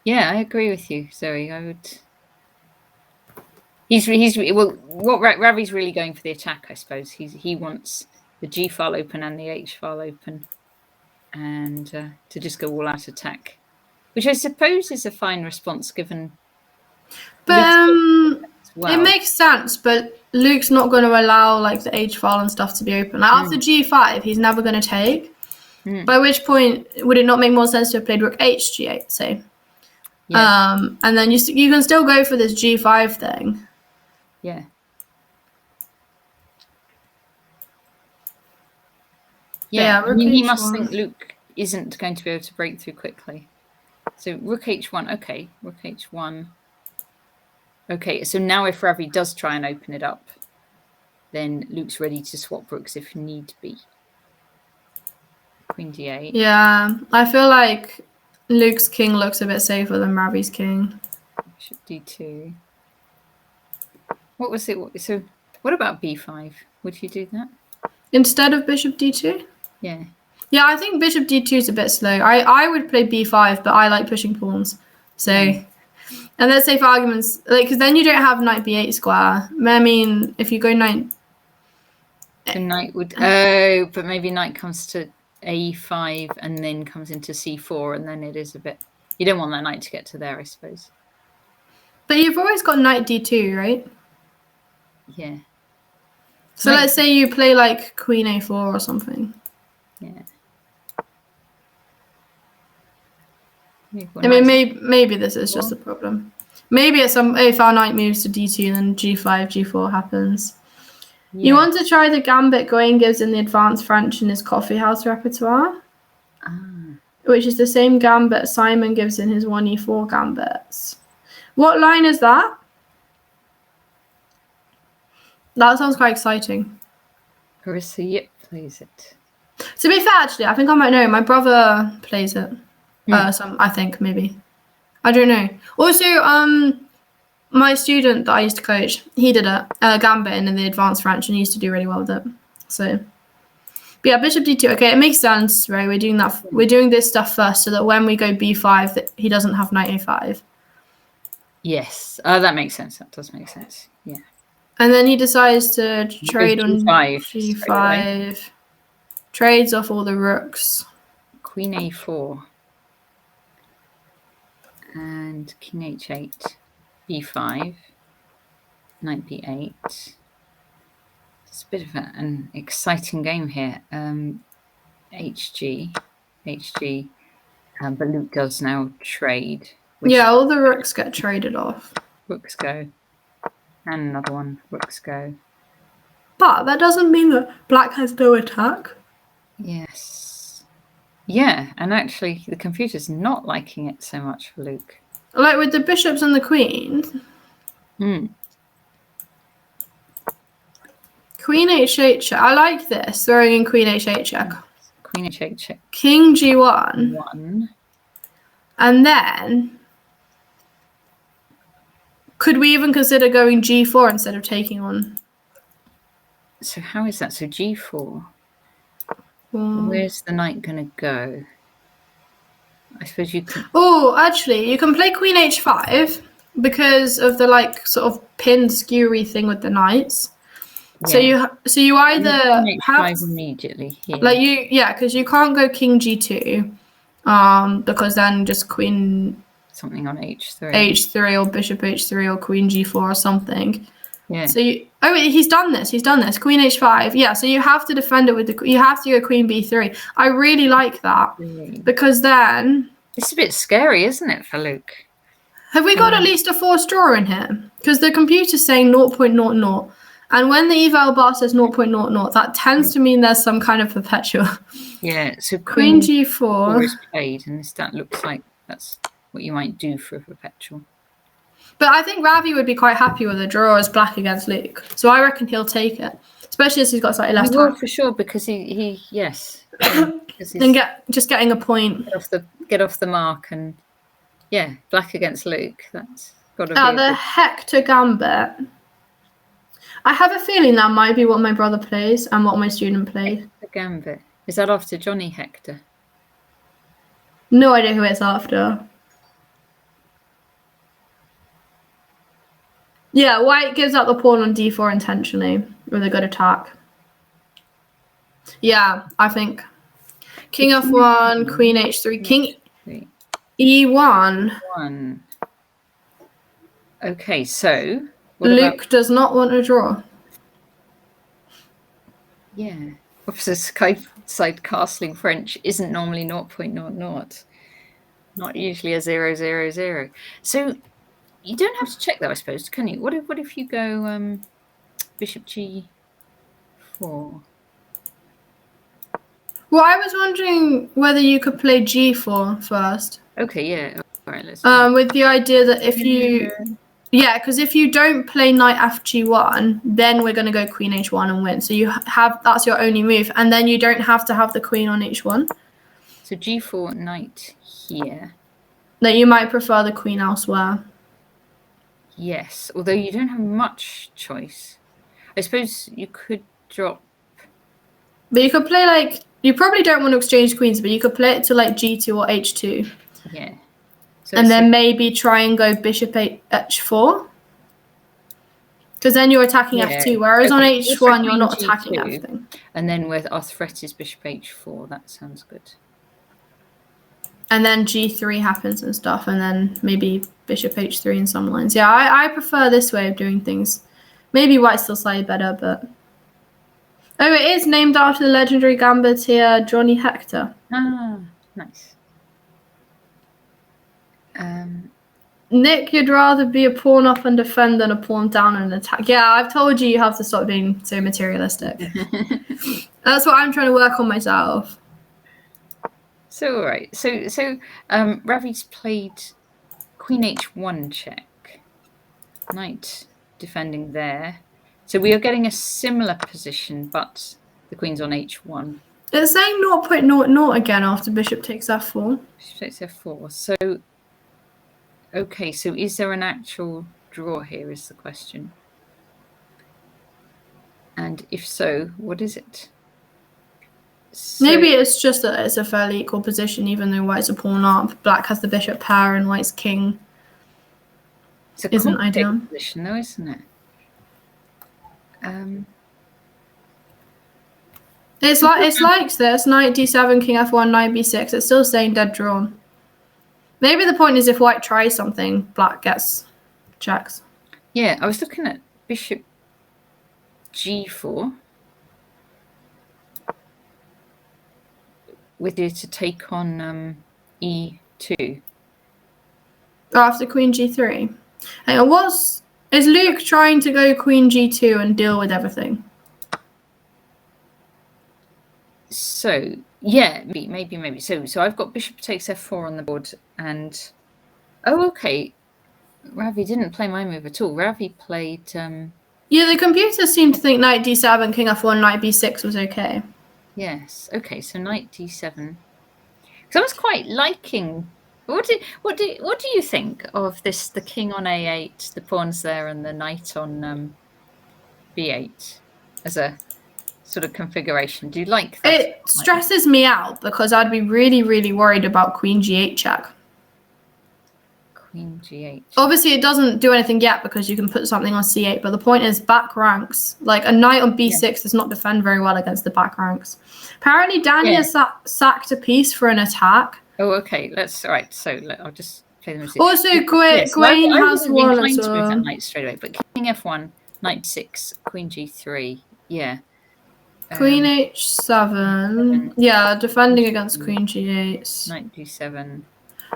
Yeah, I agree with you, Zoe. I would. He's well. What Ravi's really going for the attack, I suppose. He wants the g file open and the h file open, and to just go all out attack, which I suppose is a fine response given. But well. It makes sense. But Luke's not going to allow like the h file and stuff to be open. Like after g5, he's never going to take. By which point, would it not make more sense to have played rook hg8, say? Yeah. And then you can still go for this g5 thing. Yeah. Yeah, he must think Luke isn't going to be able to break through quickly. So rook h1, okay, rook h1. Okay, so now if Ravi does try and open it up, then Luke's ready to swap rooks if need be. Queen d8. Yeah, I feel like Luke's king looks a bit safer than Ravi's king. Bishop d2. What was it? So what about b5? Would you do that? Instead of bishop d2? Yeah. Yeah, I think bishop d2 is a bit slow. I would play b5, but I like pushing pawns. So, and let's say for arguments, like, because then you don't have knight b8 square. I mean, if you go knight... The knight would... Oh, but maybe knight comes to a5 and then comes into c4, and then it is a bit... You don't want that knight to get to there, I suppose. But you've always got knight d2, right? Yeah. So let's say you play like queen a4 or something. Yeah. I mean, maybe this is just a problem. Maybe if our knight moves to d2, then g5, g4 happens. Yeah. You want to try the gambit Gawain gives in the advanced French in his coffee house repertoire, which is the same gambit Simon gives in his 1e4 gambits. What line is that? That sounds quite exciting. Carissa Yip plays it. To be fair, actually, I think I might know. My brother plays it. I think, maybe. I don't know. Also, my student that I used to coach, he did a gambit in the advanced French and he used to do really well with it. So, but yeah, bishop d2. Okay, it makes sense, right? We're doing that. We're doing this stuff first so that when we go b5, that he doesn't have knight a5. Yes, that makes sense. That does make sense. Yeah. And then he decides to trade on g5. Trades off all the rooks. Queen a4. And king h8. b5. Knight b8. It's a bit of an exciting game here. hg. But Luke does now trade. Yeah, all the rooks get traded off. Rooks go. And another one, rooks go. But that doesn't mean that black has no attack. Yes. Yeah, and actually the computer's not liking it so much for Luke. Like with the bishops and the queen. Queen h8 check. I like this, throwing in queen h8 check. Queen h8 check. King g1. And then... Could we even consider going g4 instead of taking on? So how is that? So g4. Where's the knight going to go? I suppose you could... Oh, actually, you can play queen h5 because of the like sort of pin skewery thing with the knights. Yeah. So you either have immediately here. Like because you can't go king g2, because then just queen. Something on h3. h3 or bishop h3 or queen g4 or something. Yeah. So he's done this. Queen h5. Yeah. So you have to defend it with you have to go queen b3. I really like that because then it's a bit scary, isn't it, for Luke? Have we got at least a forced draw in here? Because the computer's saying 0.00, and when the eval bar says 0.00, that tends to mean there's some kind of perpetual. Yeah. So queen g4 is played, and that looks like that's what you might do for a perpetual. But I think Ravi would be quite happy with a draw as black against Luke. So I reckon he'll take it, especially as he's got slightly less time. Well, for sure, because he yes. Then getting a point. Get off the mark, and yeah, black against Luke. That's got to be the Hector Gambit I have a feeling that might be what my brother plays and what my student played. The Gambit. Is that after Johnny Hector? No idea who it's after. Yeah, white gives up the pawn on d4 intentionally with a good attack. Yeah, I think. King f1, queen h3, king e1. Okay, so Luke does not want to draw. Yeah. Officer side castling French isn't normally 0.00. Not usually a 000. So you don't have to check though, I suppose, can you? What if you go bishop g4? Well, I was wondering whether you could play g4 first. Okay, yeah. All right, let's with the idea that if you because if you don't play knight fg1, then we're going to go queen h1 and win. So you have, that's your only move, and then you don't have to have the queen on h1. So g4, knight here. That you might prefer the queen elsewhere. Yes, although you don't have much choice. I suppose you could drop. But you could play like, you probably don't want to exchange queens, but you could play it to like g2 or h2. Yeah. So and then maybe try and go bishop h4. Because then you're attacking f2, whereas on h1 you're not attacking everything. And then with our threat is bishop h4. That sounds good. And then g3 happens and stuff, and then maybe bishop h3 in some lines. Yeah, I prefer this way of doing things. Maybe white's still slightly better, but... Oh, it is named after the legendary gambitier Johnny Hector. Ah, nice. Nick, you'd rather be a pawn up and defend than a pawn down and attack. Yeah, I've told you have to stop being so materialistic. That's what I'm trying to work on myself. So, all right. So Ravi's played queen h1 check. Knight defending there. So we are getting a similar position, but the queen's on h1. It's saying 0.00 again after bishop takes f4. Bishop takes f4. So, okay, so is there an actual draw here is the question. And if so, what is it? So, maybe it's just that it's a fairly equal position, even though white's a pawn up. Black has the bishop pair and white's king. It's a isn't ideal position, though, isn't it? It's like this: knight d7, king f1, knight b6. It's still saying dead drawn. Maybe the point is if white tries something, black gets checks. Yeah, I was looking at bishop g4 with you to take on e2. After queen g3. Hang on, is Luke trying to go queen g2 and deal with everything? So yeah, maybe. So I've got bishop takes f4 on the board, and okay. Ravi didn't play my move at all. Ravi played. Yeah, the computer seemed to think knight d7, king f1, knight b6 was okay. Yes. Okay. So knight d7. Because I was quite liking. What do you think of this? The king on a8, the pawns there, and the knight on b8 as a sort of configuration. Do you like that? It stresses me out because I'd be really, really worried about queen g8 check. Queen g8. Obviously, it doesn't do anything yet because you can put something on c8, but the point is back ranks. Like a knight on b6 does not defend very well against the back ranks. Apparently, Danny has sacked a piece for an attack. Oh, okay. All right. So I'll just play them. Also, Gwaine has one as well. To move that knight straight away, but king f1, knight 6, queen g3. Yeah. Queen h7. Yeah, defending against queen g8. Knight d7.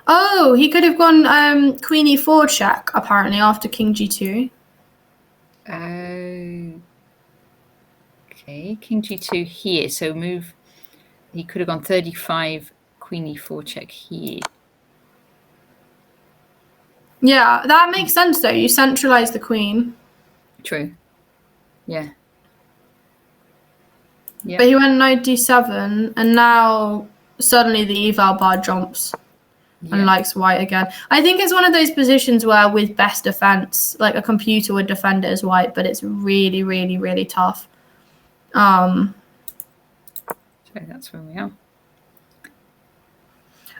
Oh, he could have gone queen e4 check, apparently, after king g2. Okay, king g2 here. So move. He could have gone 35, queen e4 check here. Yeah, that makes sense, though. You centralize the queen. True. Yeah. Yep. But he went knight d7, and now suddenly the eval bar jumps. and likes white again. I think it's one of those positions where with best defense, like a computer would defend it as white, but it's really, really, really tough. So that's where we are.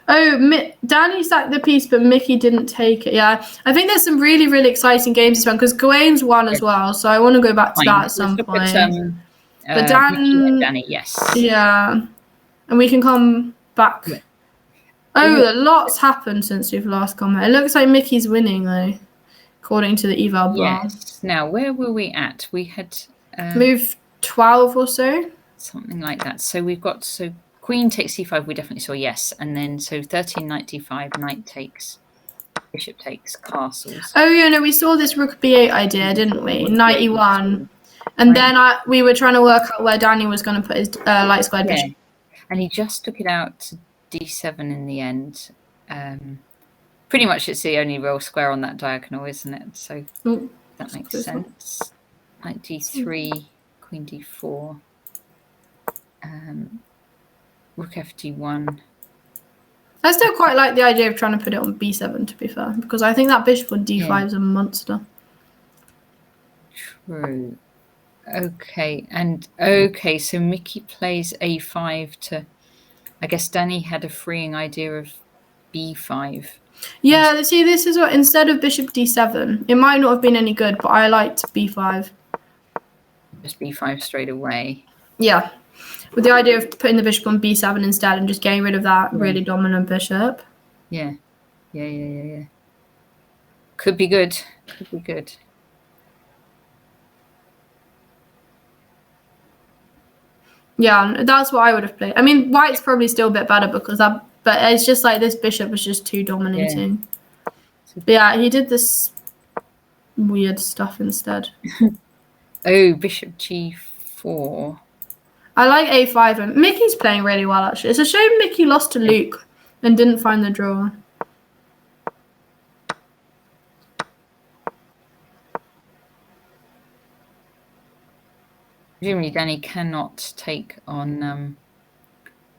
Oh, Danny sacked the piece, but Mickey didn't take it. Yeah, I think there's some really, really exciting games this round because Gawain's won as well, so I want to go back to that at some point. But Dan, Mickey and Danny, yes. Yeah, and we can come back. Yeah. Oh, a lot's happened since we've last come. It looks like Mickey's winning though, according to the eval bar. Yes. Now, where were we at? We had moved 12 or so. Something like that. So we've got Queen takes c5. We definitely saw yes, and then 13 knight d5. Knight takes, bishop takes, castles. Oh yeah, no, we saw this rook b8 idea, didn't we? Knight e1, and then we were trying to work out where Danny was going to put his light squared bishop. And he just took it out to d7 in the end. Pretty much it's the only real square on that diagonal, isn't it? So that makes sense. Knight d3, queen d4, rook fd1. I still quite like the idea of trying to put it on b7, to be fair, because I think that bishop on d5 is a monster. True. Okay, so Mickey plays a5 to... I guess Danny had a freeing idea of b5. Yeah, see, this is what, instead of bishop d7, it might not have been any good, but I liked b5. Just b5 straight away. Yeah, with the idea of putting the bishop on b7 instead and just getting rid of that really dominant bishop. Yeah. Could be good. Yeah, that's what I would have played. I mean, white's probably still a bit better because but it's just like this bishop was just too dominating. Yeah. But yeah, he did this weird stuff instead. Oh, bishop g4. I like a5, and Mickey's playing really well, actually. It's a shame Mickey lost to Luke and didn't find the draw. Presumably Danny cannot take on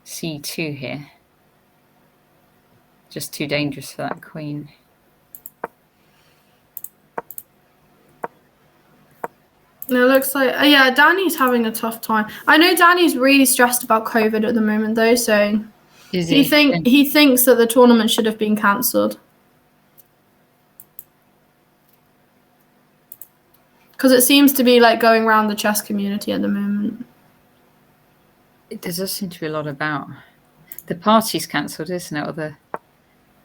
c2 here. Just too dangerous for that queen. It looks like, yeah, Danny's having a tough time. I know Danny's really stressed about COVID at the moment, though, so he thinks that the tournament should have been cancelled. Because it seems to be like going around the chess community at the moment. There does seem to be a lot about. The party's cancelled, isn't it? Or the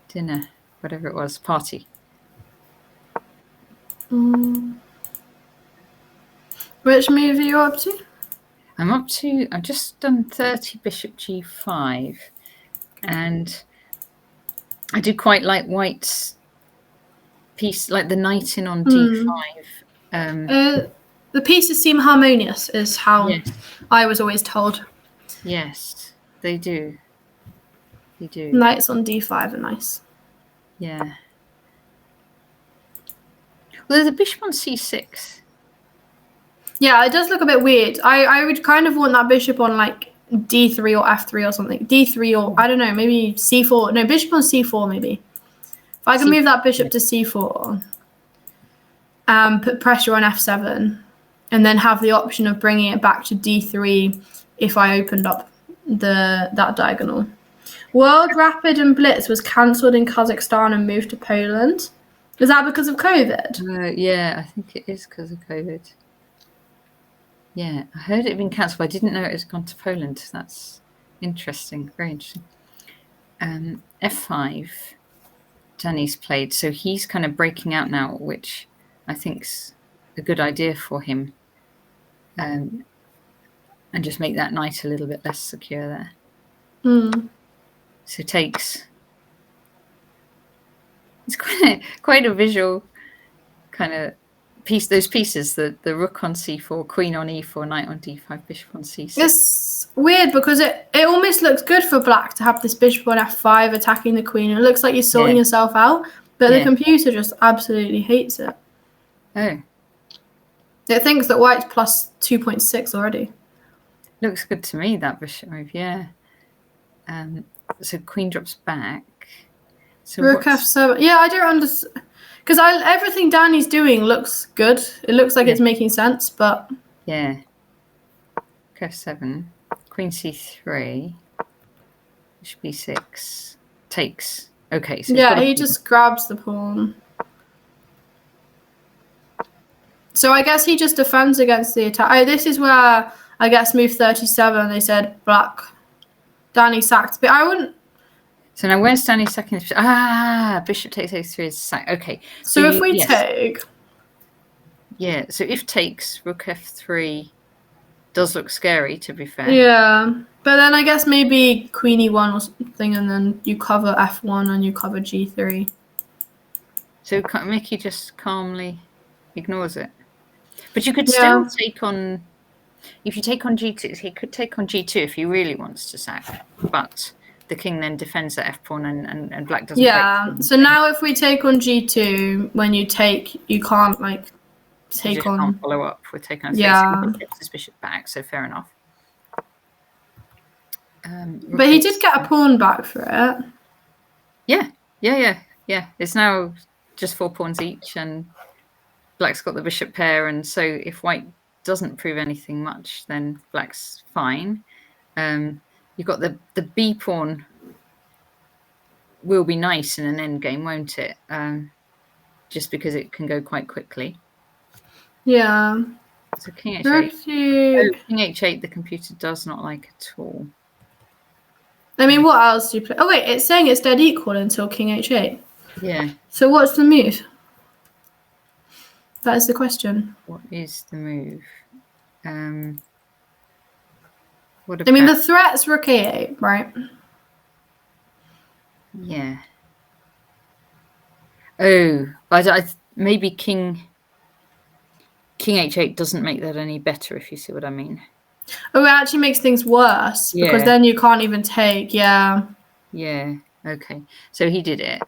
dinner, whatever it was, party. Which move are you up to? I've just done 30 bishop g5. And I do quite like white's piece, like the knight in on d5. The pieces seem harmonious, is how I was always told. Yes, they do. Knights on d5 are nice. Yeah. Well, there's a bishop on c6. Yeah, it does look a bit weird. I would kind of want that bishop on like d3 or f3 or something. d3 or, I don't know, maybe c4. No, bishop on c4 maybe. If I can move that bishop to c4, put pressure on f7, and then have the option of bringing it back to d3 if I opened up that diagonal. World Rapid and Blitz was cancelled in Kazakhstan and moved to Poland. Is that because of COVID? Yeah, I think it is because of COVID. Yeah, I heard it had been cancelled, but I didn't know it had gone to Poland. That's interesting, very interesting. F5, Danny's played, so he's kind of breaking out now, which I think's a good idea for him. And just make that knight a little bit less secure there. So takes. It's quite a visual kind of piece. Those pieces, the rook on c4, queen on e4, knight on d5, bishop on c6. It's weird because it almost looks good for black to have this bishop on f5 attacking the queen. It looks like you're sorting yourself out, but the computer just absolutely hates it. Oh. It thinks that white's plus 2.6 already. Looks good to me, that bishop move, yeah. So queen drops back. So Rook f7. Yeah, I don't understand. Because everything Danny's doing looks good. It looks like it's making sense, but... Yeah. Rook f7. Queen c3. Bishop b6. Takes. Okay, so yeah, he just grabs the pawn. So I guess he just defends against the attack. Oh, this is where, I guess, move 37, they said black. Danny sacked. But I wouldn't... So now where's Danny's second? Bishop takes a3 is sacked. Okay. So if we take... Yeah, so if takes, rook f3 does look scary, to be fair. Yeah, but then I guess maybe queen e1 or something, and then you cover f1 and you cover g3. So Mickey just calmly ignores it. But you could still take on... If you take on g2, he could take on g2 if he really wants to sack. But the king then defends the f-pawn and black doesn't... Yeah, so now if we take on g2, when you take, you can't, like, take on... can't follow up with taking on yeah. gets his bishop back, so fair enough. But he did get a pawn back for it. Yeah. It's now just 4 pawns each, and black's got the bishop pair, and so if white doesn't prove anything much, then black's fine. You've got the b pawn will be nice in an endgame, won't it? Just because it can go quite quickly. Yeah. So king h8. King h8 the computer does not like at all. I mean, what else do you play? Oh wait, it's saying it's dead equal until king h8. Yeah. So what's the move? That is the question. What is the move? What about... I mean, the threat's rook a8, right? Yeah. Oh, maybe king h8 doesn't make that any better, if you see what I mean. Oh, it actually makes things worse because then you can't even take. Yeah. Yeah. Okay. So he did it.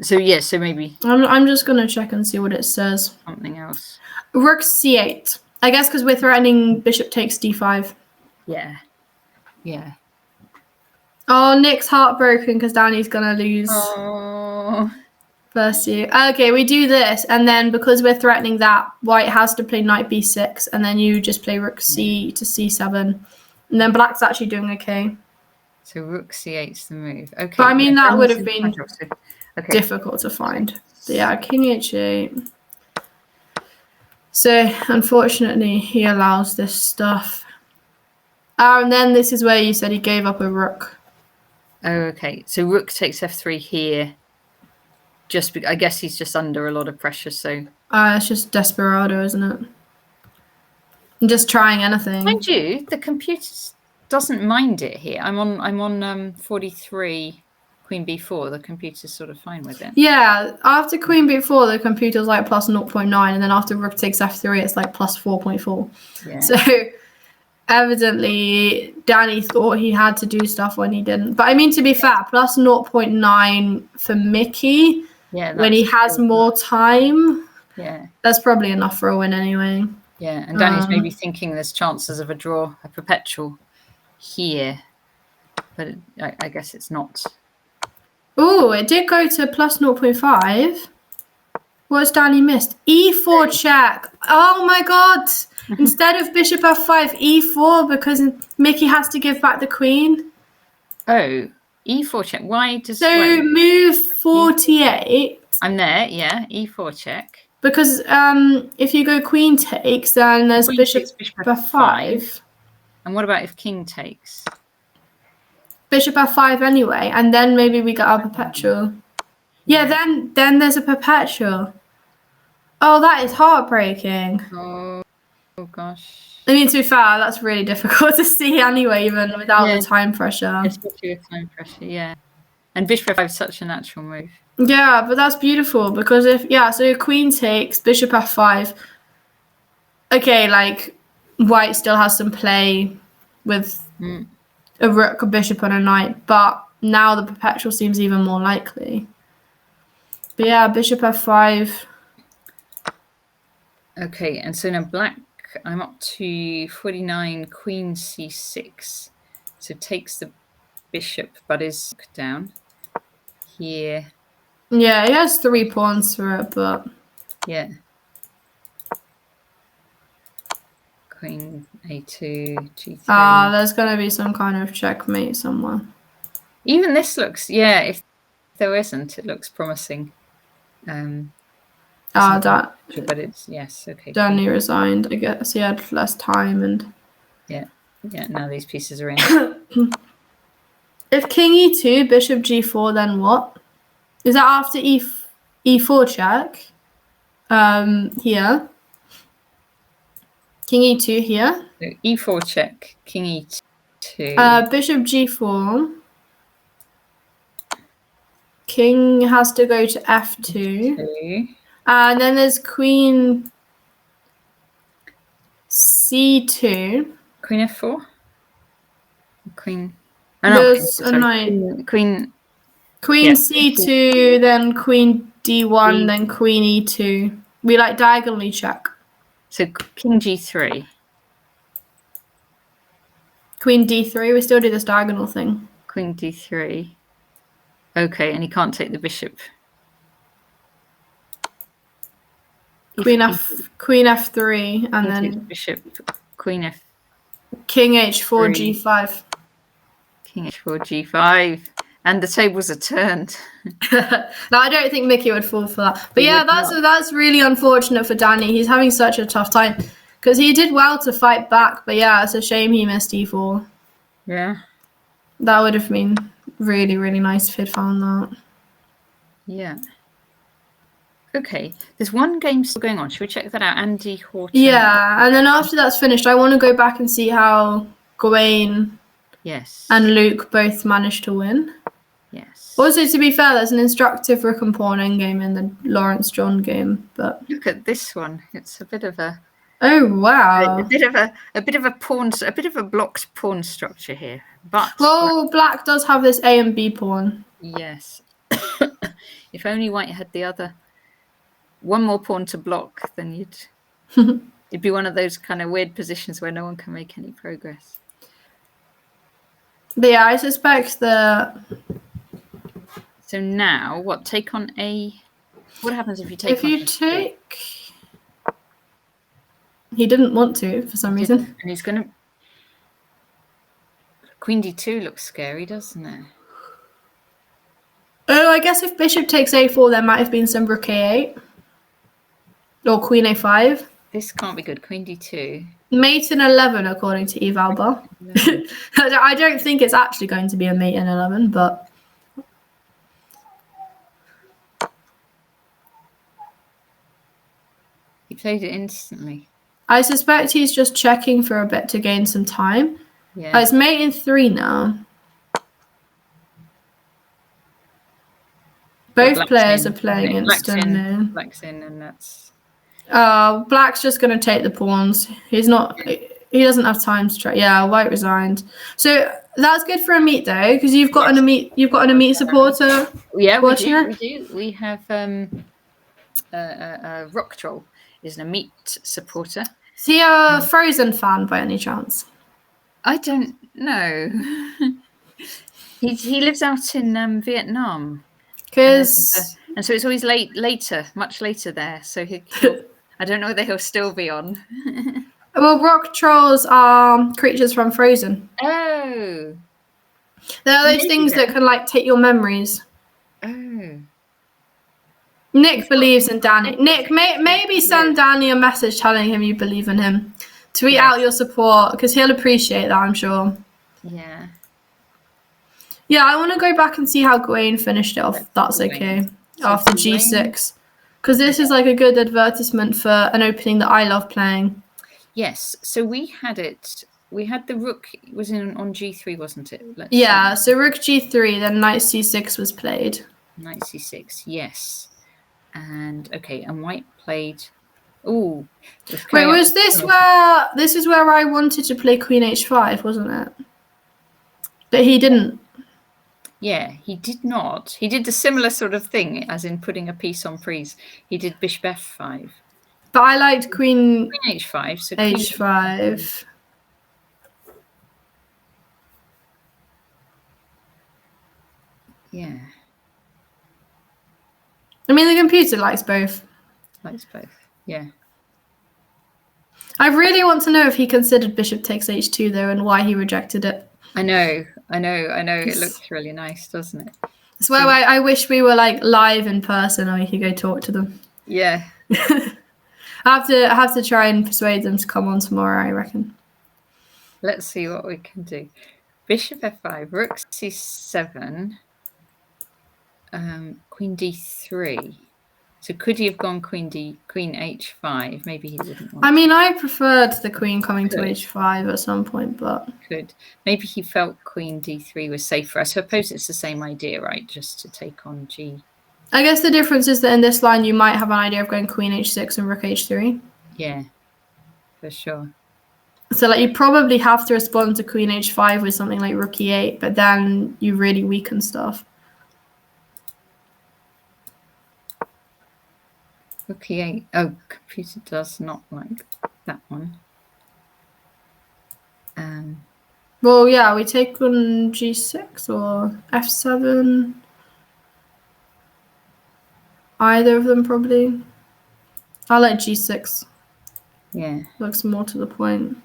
So maybe I'm just gonna check and see what it says. Something else. Rook c8. I guess because we're threatening bishop takes d5. Yeah. Oh, Nick's heartbroken because Danny's gonna lose. Oh. Bless you. Okay, we do this, and then because we're threatening that, white has to play knight b6, and then you just play rook c to c7, and then black's actually doing okay. So rook c8's the move. Okay. But I mean, that would have been difficult to find. But yeah, king h8. So unfortunately, he allows this stuff. And then this is where you said he gave up a rook. Oh, okay. So rook takes f3 here. I guess he's just under a lot of pressure, so... It's just desperado, isn't it? I'm just trying anything. Mind you, the computer doesn't mind it here. I'm on 43, queen b4. The computer's sort of fine with it. Yeah, after queen b4, the computer's like plus 0.9, and then after rook takes f3, it's like plus 4.4. Yeah. So evidently, Danny thought he had to do stuff when he didn't. But I mean, to be fair, plus 0.9 for Mickey... Yeah, when he has more time, that's probably enough for a win anyway. Yeah, and Danny's maybe thinking there's chances of a draw, a perpetual here, but I guess it's not. Oh, it did go to plus 0.5. What's Danny missed? E4 check. Oh my god! Instead of bishop f5, e4 because Mickey has to give back the queen. Oh. E4 check. Why does... So move 48. I'm there, yeah. E4 check. Because if you go queen takes, then there's bishop f5. And what about if king takes? Bishop f5 anyway, and then maybe we get our perpetual. Yeah, then there's a perpetual. Oh, that is heartbreaking. Oh gosh. I mean, to be fair, that's really difficult to see anyway, even without the time pressure. Especially with time pressure, yeah. And bishop f5 is such a natural move. Yeah, but that's beautiful because so queen takes, bishop f5. Okay, like, white still has some play with a rook, a bishop, and a knight, but now the perpetual seems even more likely. But yeah, bishop f5. Okay, and so now black... I'm up to 49, queen c6. So takes the bishop, but is down here. Yeah, he has 3 pawns for it, but Yeah. Queen A2, G3. There's going to be some kind of checkmate somewhere. Even this looks, yeah, if there isn't, it looks promising. But it's, yes, okay. Danny resigned, I guess. He had less time and... Yeah, now these pieces are in. If king e2, bishop g4, then what? Is that after e4 check? Here. King e2 here. So e4 check, king e2. Bishop g4. King has to go to f2. And then there's queen c2. Queen f4? Queen... There's a knight. Queen c2, then queen d1, then queen e2. We like diagonally check. So king g3. Queen d3. We still do this diagonal thing. Queen d3. Okay, and he can't take the bishop. Queen f3, and then bishop. Queen f. King h4 g5. King h4 g5, and the tables are turned. No, I don't think Mickey would fall for that. But yeah, that's really unfortunate for Danny. He's having such a tough time because he did well to fight back. But yeah, it's a shame he missed e4. Yeah, that would have been really, really nice if he'd found that. Yeah. Okay, there's one game still going on. Should we check that out? Andy Horton. Yeah, and then after that's finished, I want to go back and see how Gawain and Luke both managed to win. Yes. Also, to be fair, there's an instructive rook and pawn endgame in the Lawrence John game. But look at this one. It's a bit of a... Oh, wow. A bit of a pawn, a bit of a blocked pawn structure here. But Black does have this A and B pawn. Yes. If only White had the other one more pawn to block, then it'd be one of those kind of weird positions where no one can make any progress. But yeah, I suspect that. So now, what? Take on A. What happens if you take? If you take. He didn't want to for some reason. And he's gonna. Queen D2 looks scary, doesn't it? Oh, I guess if Bishop takes A4, there might have been some Rook A8. Or Queen A5. This can't be good. Queen D2. Mate in 11, according to Eve Alba. I don't think it's actually going to be a mate in 11, but... He played it instantly. I suspect he's just checking for a bit to gain some time. Yeah. It's mate in 3 now. Both players are playing instantly. Black's in, and that's... Black's just going to take the pawns. He doesn't have time to try. Yeah, White resigned. So that's good for a meet though, because you've got an meet supporter. Yeah, we do. We have Rock Troll is an meet supporter. Is he a Frozen fan by any chance? I don't know. He lives out in Vietnam. Because and so it's always much later there. So I don't know whether he'll still be on. Well, rock trolls are creatures from Frozen. Oh, there are those things that can like take your memories. Oh. Nick believes in Danny. Nick, maybe send Danny a message telling him you believe in him. Tweet out your support because he'll appreciate that, I'm sure. Yeah. Yeah, I want to go back and see how Gawain finished it off. That's okay. After G6. Because this is like a good advertisement for an opening that I love playing. Yes. So we had the rook was on G3, wasn't it? Yeah, so rook G3, then knight C6 was played. Knight C6, yes. And okay, and White played... Oh. Wait, was this where... This is where I wanted to play Queen H5, wasn't it? But he didn't. Yeah, he did not. He did the similar sort of thing, as in putting a piece on prise. He did Bishop F5. But I liked Queen H5. So H5. Yeah. I mean, the computer likes both. Likes both. Yeah. I really want to know if he considered bishop takes h2 though, and why he rejected it. I know. It looks really nice, doesn't it? It's where I wish we were like live in person, and we could go talk to them. Yeah. I have to try and persuade them to come on tomorrow, I reckon. Let's see what we can do. Bishop f5, rook c7, queen d3. So could he have gone queen h5? Maybe he didn't want I mean, I preferred the queen coming to Could. h5 at some point, but... Could. Maybe he felt queen d3 was safer. I suppose it's the same idea, right? Just to take on g. I guess the difference is that in this line, you might have an idea of going queen h6 and rook h3. Yeah, for sure. So like you probably have to respond to queen h5 with something like rook e8, but then you really weaken stuff. Rook e8. Oh, computer does not like that one. Well, yeah, we take on g6 or f7. Either of them probably. I like g6. Yeah. Looks more to the point.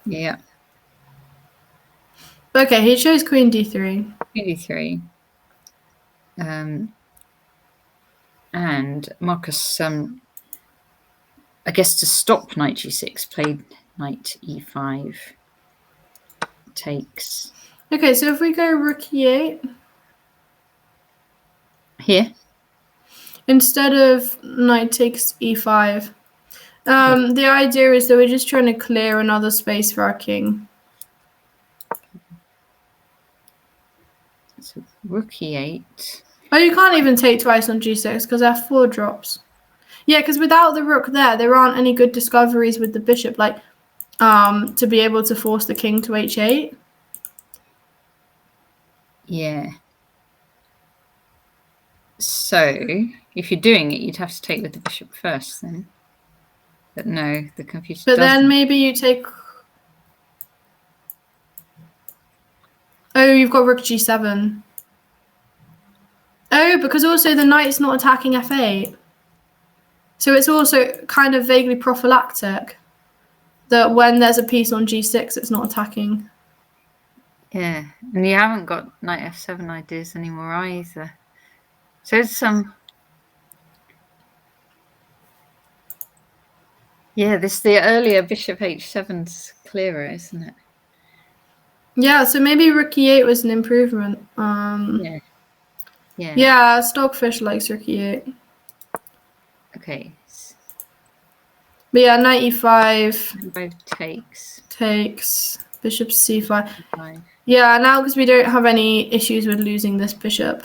Yeah. Okay, he chose queen d3. Queen d3. And Marcus, I guess to stop knight g6, played knight e5. Takes. Okay, so if we go rook e8. Here? Instead of knight takes e5. The idea is that we're just trying to clear another space for our king. So rook e8. Oh, you can't even take twice on g6 because f4 drops. Yeah, because without the rook there aren't any good discoveries with the bishop, like to be able to force the king to h8. Yeah. So if you're doing it, you'd have to take with the bishop first then. But no, the computer doesn't. But then maybe you take... Oh, you've got rook g7. Oh, because also the knight's not attacking f8. So it's also kind of vaguely prophylactic that when there's a piece on g6, it's not attacking. Yeah, and you haven't got knight f7 ideas anymore either. So it's yeah, the earlier bishop h7's clearer, isn't it? Yeah, so maybe rook e8 was an improvement. Yeah, Stockfish likes rook e8. Okay. But yeah, knight e5. Both takes. Takes. Bishop c5. Yeah, now because we don't have any issues with losing this bishop.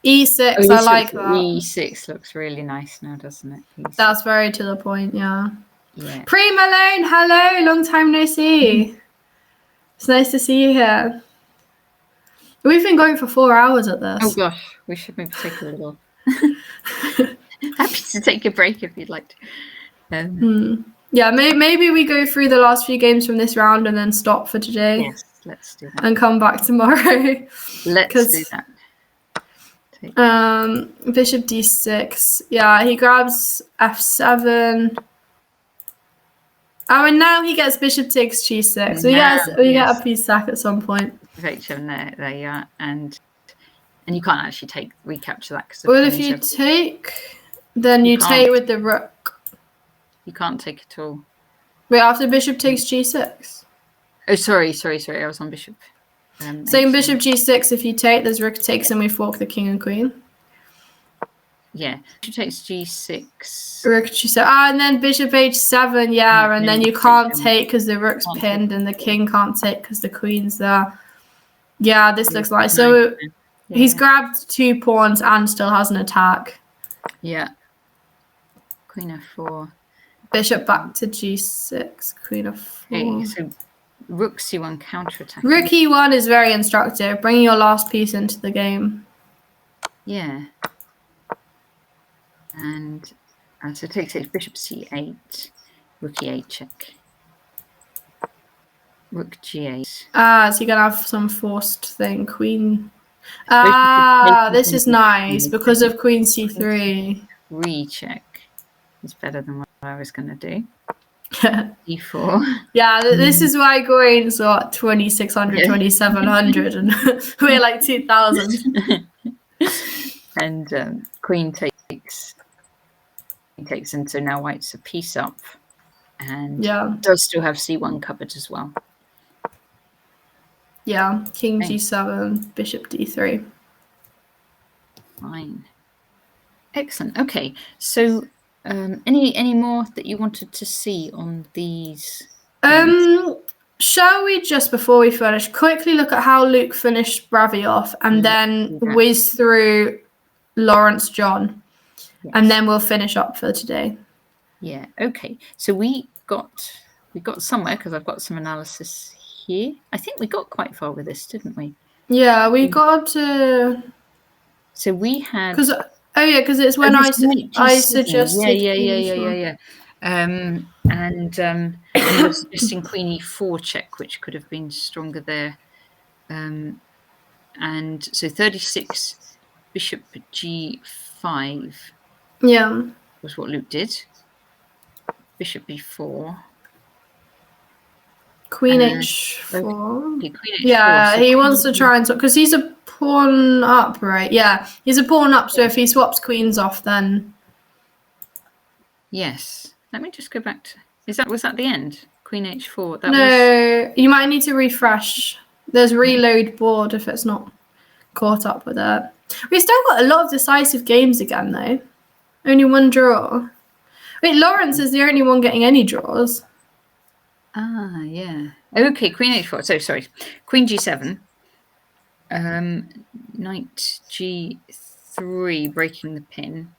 e6, I like that. e6 looks really nice now, doesn't it? E6. That's very to the point, yeah. Yeah. Pre Malone, hello, long time no see. It's nice to see you here. We've been going for 4 hours at this. Oh gosh, we should maybe take a little. Happy to take a break if you'd like to. Yeah, maybe we go through the last few games from this round and then stop for today. Yes, let's do that. And come back tomorrow. Let's do that. Bishop d6. Yeah, he grabs f7. Oh, and now he gets bishop takes g6. So we get a piece sack at some point. H7 there you are, and you can't actually recapture that because. Well, if you take, then you take with the rook. You can't take at all. Wait, after bishop takes g6. Oh, sorry. I was on bishop. Same bishop g6. If you take, there's rook takes, and we fork the king and queen. Yeah, bishop takes g6. Rook g7. And then bishop h7. Yeah, and then you can't take because the rook's pinned, and the king can't take because the queen's there. Yeah, this looks like so. Yeah. He's grabbed 2 pawns and still has an attack. Yeah. Queen f4. Bishop back to g6. Queen f4. Okay, so rook c1 counterattack. Rook e1 is very instructive. Bringing your last piece into the game. Yeah. And so it takes bishop c8, rook e8 check. Rook G8. So you're gonna have some forced thing. Queen. This is nice because of Queen C3. Recheck is better than what I was going to do. D4. Yeah, this is why Green's got 2600, 2700, and we're like 2000. And Queen takes, and so now White's a piece up, and does still have C1 covered as well. Yeah, King G7, Bishop D3. Fine. Excellent. Okay, so any more that you wanted to see on these? Shall we, just before we finish, quickly look at how Luke finished Ravi off and then whiz through Lawrence John, and then we'll finish up for today. Yeah. Okay. So we got somewhere because I've got some analysis here. I think we got quite far with this, didn't we? Yeah, we got to. So we had. Because it's when I suggested. Yeah. And you were suggesting Queen E4 check, which could have been stronger there. And so 36 Bishop G5. Yeah. Was what Luke did. Bishop B4. Queen H4. Okay, Queen H4. Yeah, so he wants to try and swap because he's a pawn up, right? Yeah, he's a pawn up. So if he swaps queens off, then yes. Let me just go back to. Was that the end? Queen H4. You might need to refresh. There's reload board if it's not caught up with it. We still got a lot of decisive games again, though. Only one draw. Wait, Lawrence is the only one getting any draws. Yeah. Okay, Queen H4. So sorry, Queen G7. Knight G3, breaking the pin.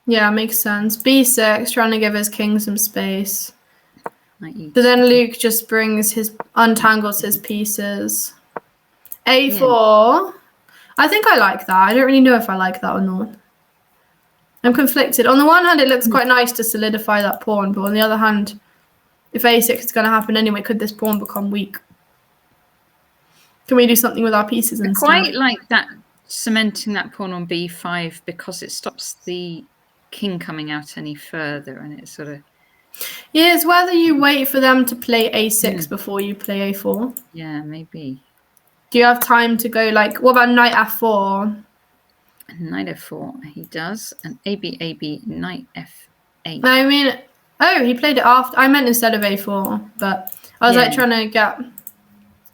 Yeah, makes sense. B6, trying to give his king some space. But then Luke just untangles his pieces. A4. Yeah. I think I like that. I don't really know if I like that or not. I'm conflicted. On the one hand, it looks quite nice to solidify that pawn, but on the other hand, if A6 is going to happen anyway, could this pawn become weak? Can we do something with our pieces instead? I quite like that, cementing that pawn on B5 because it stops the king coming out any further, and it's sort of. Yeah, it's whether you wait for them to play A6 before you play A4. Yeah, maybe. Do you have time to go what about knight F4? Knight F4, he does. And AB, knight F8. I mean, he played it after. I meant instead of A4, but I was trying to get.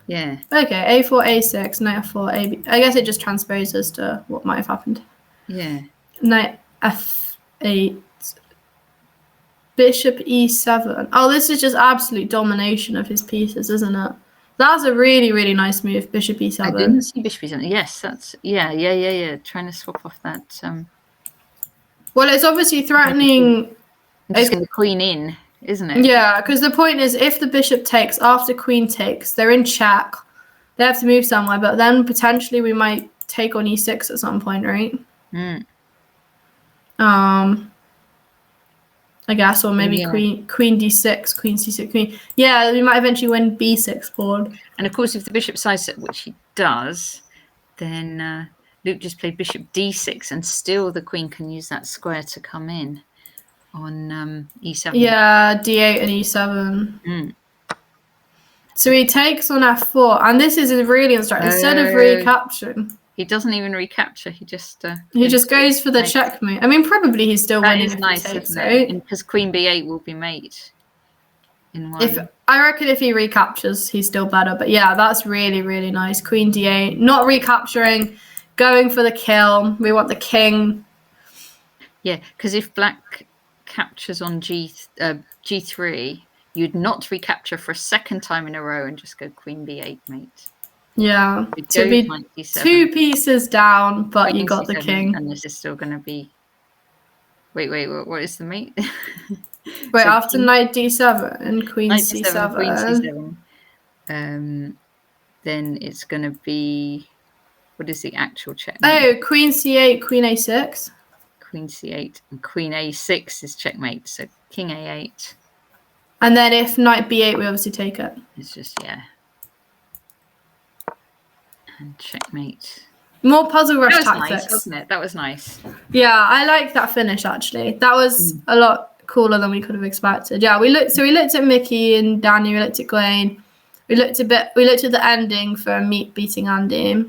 Yeah. Okay, A4, A6, knight F4, AB. I guess it just transposes to what might have happened. Yeah. Knight F8. Bishop E7. Oh, this is just absolute domination of his pieces, isn't it? That's a really, really nice move, Bishop E7. I didn't see Bishop E7. Yes, that's yeah. Trying to swap off that. Well, it's obviously threatening. Just get the queen in, isn't it? Yeah, because the point is, if the bishop takes after queen takes, they're in check. They have to move somewhere, but then potentially we might take on E6 at some point, right? I guess, or maybe queen D6, queen C6, queen. Yeah, we might eventually win B6 board. And of course, if the bishop sides it, which he does, then Luke just played bishop D6, and still the queen can use that square to come in on E7. Yeah, D8 and E7. So he takes on F4, and this is really instructive. Instead of recapturing. He doesn't even recapture. He just goes for the checkmate. I mean, probably he's still winning. That is nice, isn't it? Because Queen B8 will be mate. In one. I reckon if he recaptures, he's still better. But yeah, that's really, really nice. Queen D8, not recapturing, going for the kill. We want the king. Yeah, because if Black captures on G3, you'd not recapture for a second time in a row and just go Queen B8, mate. Yeah, to be 2 pieces down, but you got the king. And this is still going to be. Wait, what is the mate? Wait, so after knight D7 and queen C7. Queen C7. Then it's going to be. What is the actual checkmate? Oh, queen C8, queen A6. Queen C8 and queen A6 is checkmate. So king A8. And then if knight b8, we obviously take it. It's just, yeah. And checkmate. More puzzle rush tactics. Nice, wasn't it? That was nice. Yeah, I like that finish, actually. That was a lot cooler than we could have expected. Yeah, we looked at Mickey and Danny, we looked at Gwen. We looked at the ending for Meat beating Andy.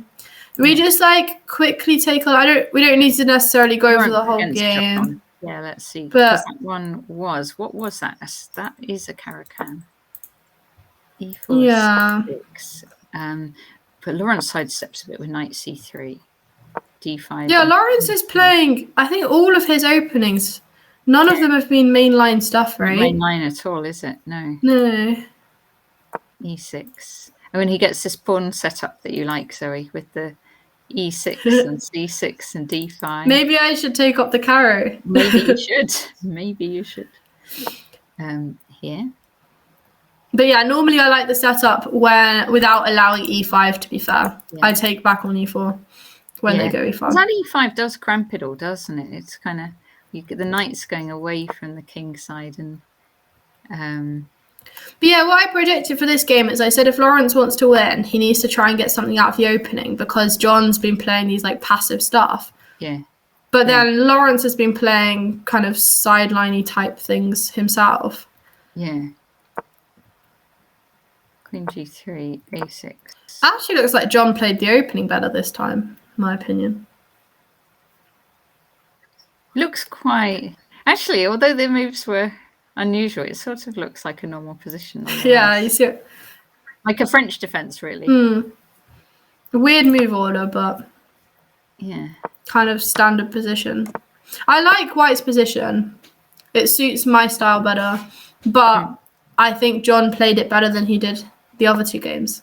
We just like quickly take on. We don't need to necessarily go over the whole game. Yeah, let's see. But that one was, what was that? That is a Caracan. E4, yeah. 6. But Lawrence sidesteps a bit with knight c3, d5. Yeah, Lawrence is playing. I think all of his openings. None of them have been mainline stuff, right? Mainline at all, is it? No. No. E6. And when he gets this pawn set up that you like, Zoe, with the E6 and C6 and D5. Maybe I should take up the carrow. Maybe you should. Maybe you should. Here. But yeah, normally I like the setup without allowing E5, to be fair. Yeah. I take back on E4 when they go E5. That E5 does cramp it all, doesn't it? It's kind of, you get the knight's going away from the king side. And but yeah, what I predicted for this game is I said if Lawrence wants to win, he needs to try and get something out of the opening because John's been playing these like passive stuff. Yeah. But then Lawrence has been playing kind of sideliney type things himself. Yeah. Queen G3, A6. Actually looks like John played the opening better this time, in my opinion. Looks quite... Actually, although the moves were unusual, it sort of looks like a normal position. Yeah, you see it. Like a French defense, really. A weird move order, but yeah, kind of standard position. I like White's position. It suits my style better, but I think John played it better than he did the other two games.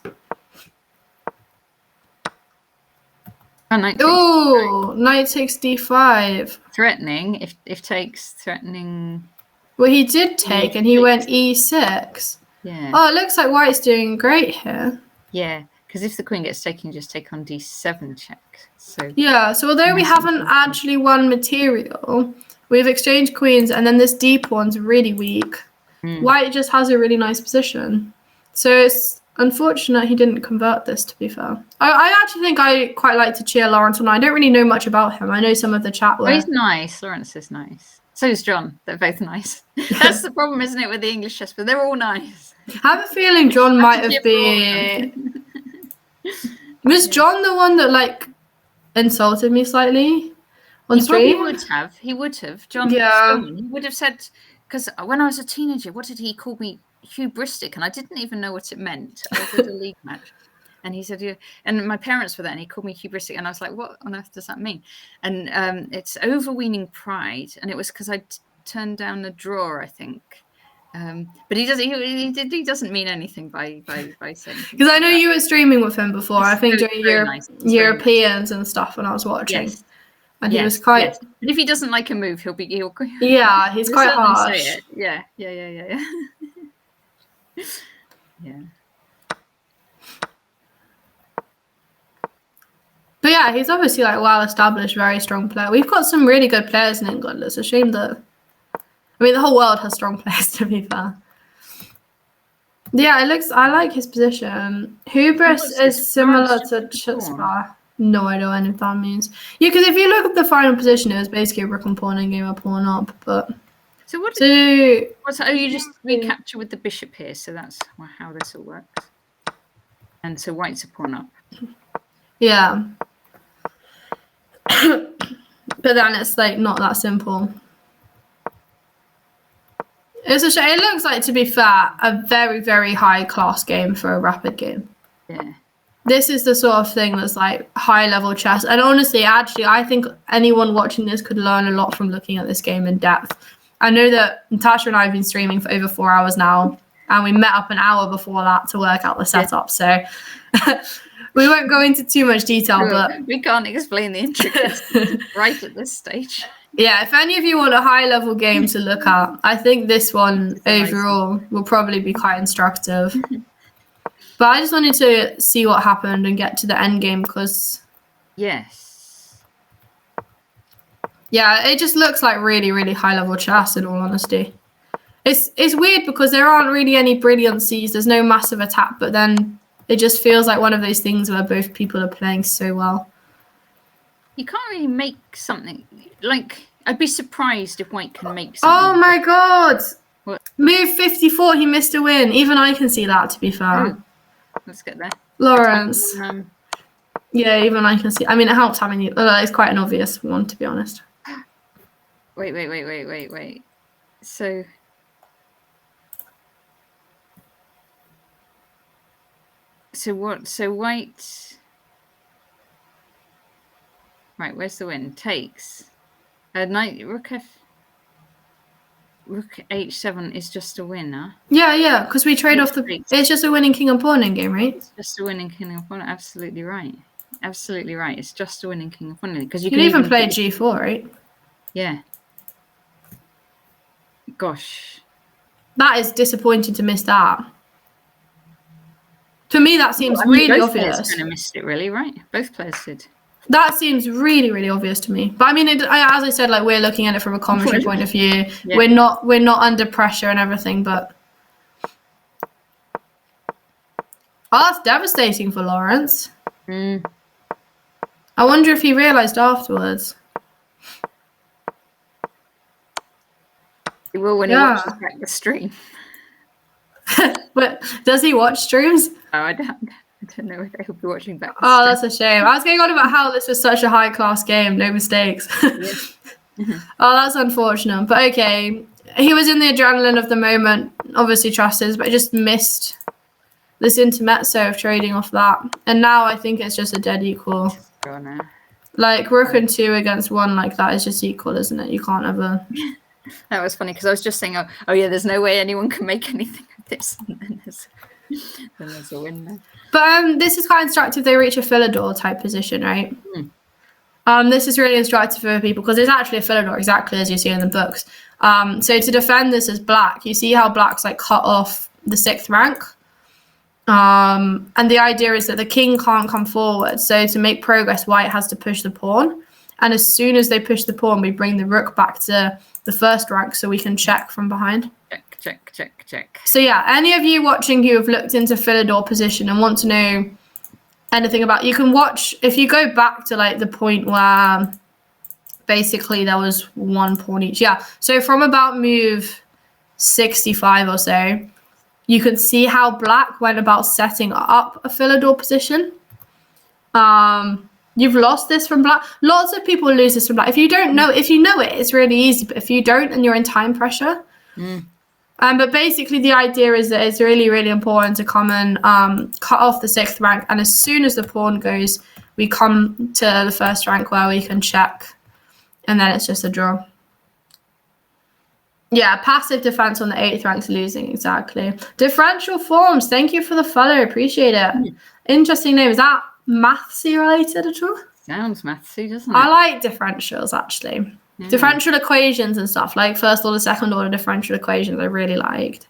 Oh, knight takes d5. Threatening. If takes, threatening. Well, he did take, and he went e6. Yeah. Oh, it looks like White's doing great here. Yeah, because if the queen gets taken, just take on d7 check. So yeah. So although we haven't actually won material, we've exchanged queens, and then this d pawn's really weak. White just has a really nice position. So it's unfortunate he didn't convert this, to be fair. I actually think I quite like to cheer Lawrence on. I don't really know much about him. I know some of the chat were... Oh, he's nice. Lawrence is nice. So is John. They're both nice. That's the problem, isn't it, with the English chess, but they're all nice. I have a feeling John might have been... Was John the one that, like, insulted me slightly on stream? He would have. John, he would have said... Because when I was a teenager, what did he call me? Hubristic, and I didn't even know what it meant. I was at a league match, and he said, "Yeah." And my parents were there, and he called me hubristic, and I was like, "What on earth does that mean?" And it's overweening pride, and it was because I turned down a draw, I think. But he doesn't. He doesn't mean anything by saying. Because I know you were streaming with him before. I think during Europeans and stuff when I was watching. Yes. And he was quite. Yes. And if he doesn't like a move, he'll. Yeah, he's quite harsh. Say it. Yeah. Yeah. But yeah, he's obviously like well established, very strong player. We've got some really good players in England. It's a shame that the whole world has strong players, to be fair. Yeah, I like his position. Hubris is similar to Chutzpah. No idea what any of that means. Yeah, because if you look at the final position, it was basically a rook and pawn and game a pawn up. But so you just recapture with the bishop here. So that's how this all works. And so White's a pawn up. Yeah. But then it's like not that simple. It's a shame. It looks like, to be fair, a very, very high class game for a rapid game. Yeah. This is the sort of thing that's like high level chess. And honestly, actually, I think anyone watching this could learn a lot from looking at this game in depth. I know that Natasha and I have been streaming for over 4 hours now, and we met up an hour before that to work out the setup. So we won't go into too much detail, but we can't explain the intricacies right at this stage. Yeah, if any of you want a high level game to look at, I think this one overall will probably be quite instructive. But I just wanted to see what happened and get to the end game because... Yes. Yeah, it just looks like really, really high-level chess, in all honesty. It's weird because there aren't really any brilliancies. There's no massive attack, but then it just feels like one of those things where both people are playing so well. You can't really make something like. I'd be surprised if White can make something. Oh my god! What? Move 54. He missed a win. Even I can see that. To be fair. Ooh. Let's get there, Lawrence. Yeah, even I can see. I mean, it helps having you. It's quite an obvious one, to be honest. Wait. So what? So White. Right, where's the win? Takes. Knight Rook H7 is just a winner. Yeah, because we trade off the. It's just a winning king and pawn in game, right? It's just a winning king and pawn. Absolutely right. It's just a winning king and pawn because you can even play G4, right? Yeah. Gosh. That is disappointing to miss that. To me, that seems really both obvious. Both players kind of missed it, really, right? Both players did. That seems really, really obvious to me. But I mean, as I said, like we're looking at it from a commentary point of view. Yeah. We're not under pressure and everything, but that's devastating for Lawrence. I wonder if he realised afterwards. He will when he watches back the stream. But does he watch streams? Oh, I don't know if he'll be watching back. Oh, that's a shame. I was going on about how this was such a high-class game, no mistakes. Oh, that's unfortunate. But okay, he was in the adrenaline of the moment, obviously trusted, but just missed this intermezzo of trading off that. And now I think it's just a dead equal. Oh, no. Like, Rook and 2 against 1 like that is just equal, isn't it? You can't ever... That was funny, because I was just saying, oh yeah, there's no way anyone can make anything of this. And then there's a win there. But this is quite instructive. They reach a Philidor type position, right? This is really instructive for people because it's actually a Philidor, exactly as you see in the books. So to defend this as black, you see how black's like cut off the 6th rank. And the idea is that the king can't come forward. So to make progress, white has to push the pawn. And as soon as they push the pawn, we bring the rook back to the 1st rank so we can check from behind. Check. So yeah, any of you watching who have looked into Philidor position and want to know anything about, you can watch, if you go back to like the point where basically there was 1 pawn each. Yeah, so from about move 65 or so, you can see how black went about setting up a Philidor position. You've lost this from black. Lots of people lose this from black. If you don't know, if you know it, it's really easy. But if you don't and you're in time pressure. But basically the idea is that it's really, really important to come and cut off the 6th rank. And as soon as the pawn goes, we come to the 1st rank where we can check. And then it's just a draw. Yeah, passive defense on the 8th rank's losing, exactly. Differential forms, thank you for the follow, appreciate it. Interesting name, is that mathsy related at all? Sounds mathsy, doesn't it? I like differentials, actually. Differential equations and stuff, like 1st order, 2nd order differential equations, I really liked.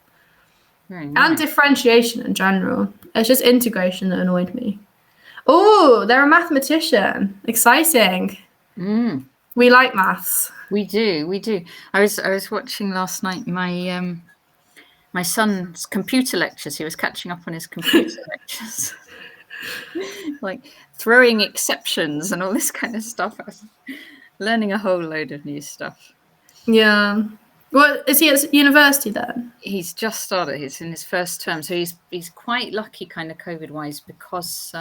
Very nice. And differentiation in general. It's just integration that annoyed me. Oh, they're a mathematician. Exciting. We like maths. We do. I was watching last night my my son's computer lectures. He was catching up on his computer lectures. Like throwing exceptions and all this kind of stuff. I was learning a whole load of new stuff. Yeah. Well, is he at university then? He's just started. He's in his 1st term. So he's quite lucky kind of COVID-wise because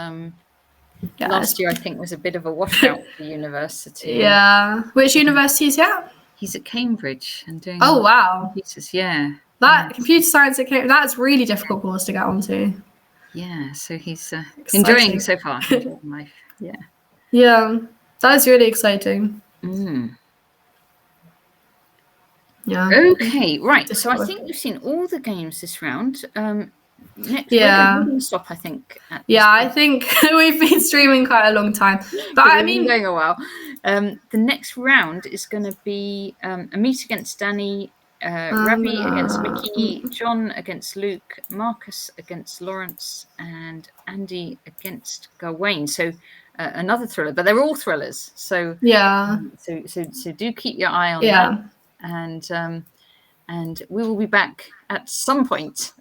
last year I think was a bit of a washout for university. Yeah. Which university is he at? He's at Cambridge and doing wow. computers, yeah. That computer science at Cambridge, that's really difficult course to get onto. Yeah, so he's enjoying so far. Enjoying life. Yeah. Yeah, that's really exciting. Yeah. Okay, right. So I think we've seen all the games this round. Next, we're going to stop, I think. I think we've been streaming quite a long time. But I mean, going a while. The next round is going to be Amit against Danny, Ravi against Mickey, John against Luke, Marcus against Lawrence, and Andy against Gawain. So another thriller, but they're all thrillers. So yeah. So do keep your eye on that. And and we will be back at some point.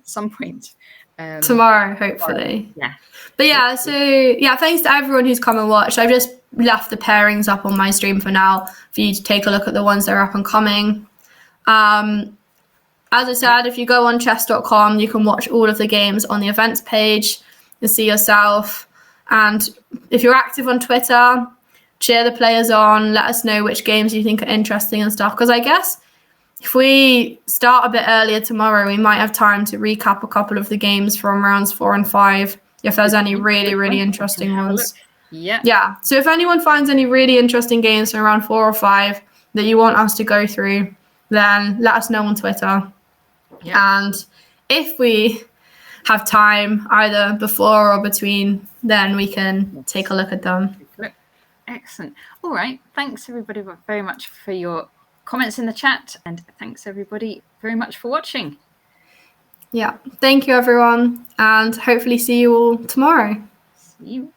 Tomorrow, hopefully. Yeah. But yeah, so yeah, thanks to everyone who's come and watched. I've just left the pairings up on my stream for now for you to take a look at the ones that are up and coming. As I said, if you go on chess.com, you can watch all of the games on the events page and see yourself. And if you're active on Twitter, cheer the players on, let us know which games you think are interesting and stuff. Because I guess if we start a bit earlier tomorrow, we might have time to recap a couple of the games from rounds 4 and 5, if there's any really interesting ones. Yeah. So if anyone finds any really interesting games from round 4 or 5 that you want us to go through, then let us know on Twitter. Yeah. And if we have time either before or between, then we can take a look at them. Excellent. All right. Thanks everybody very much for your comments in the chat, and thanks everybody very much for watching. Yeah. Thank you everyone, and hopefully see you all tomorrow. See you.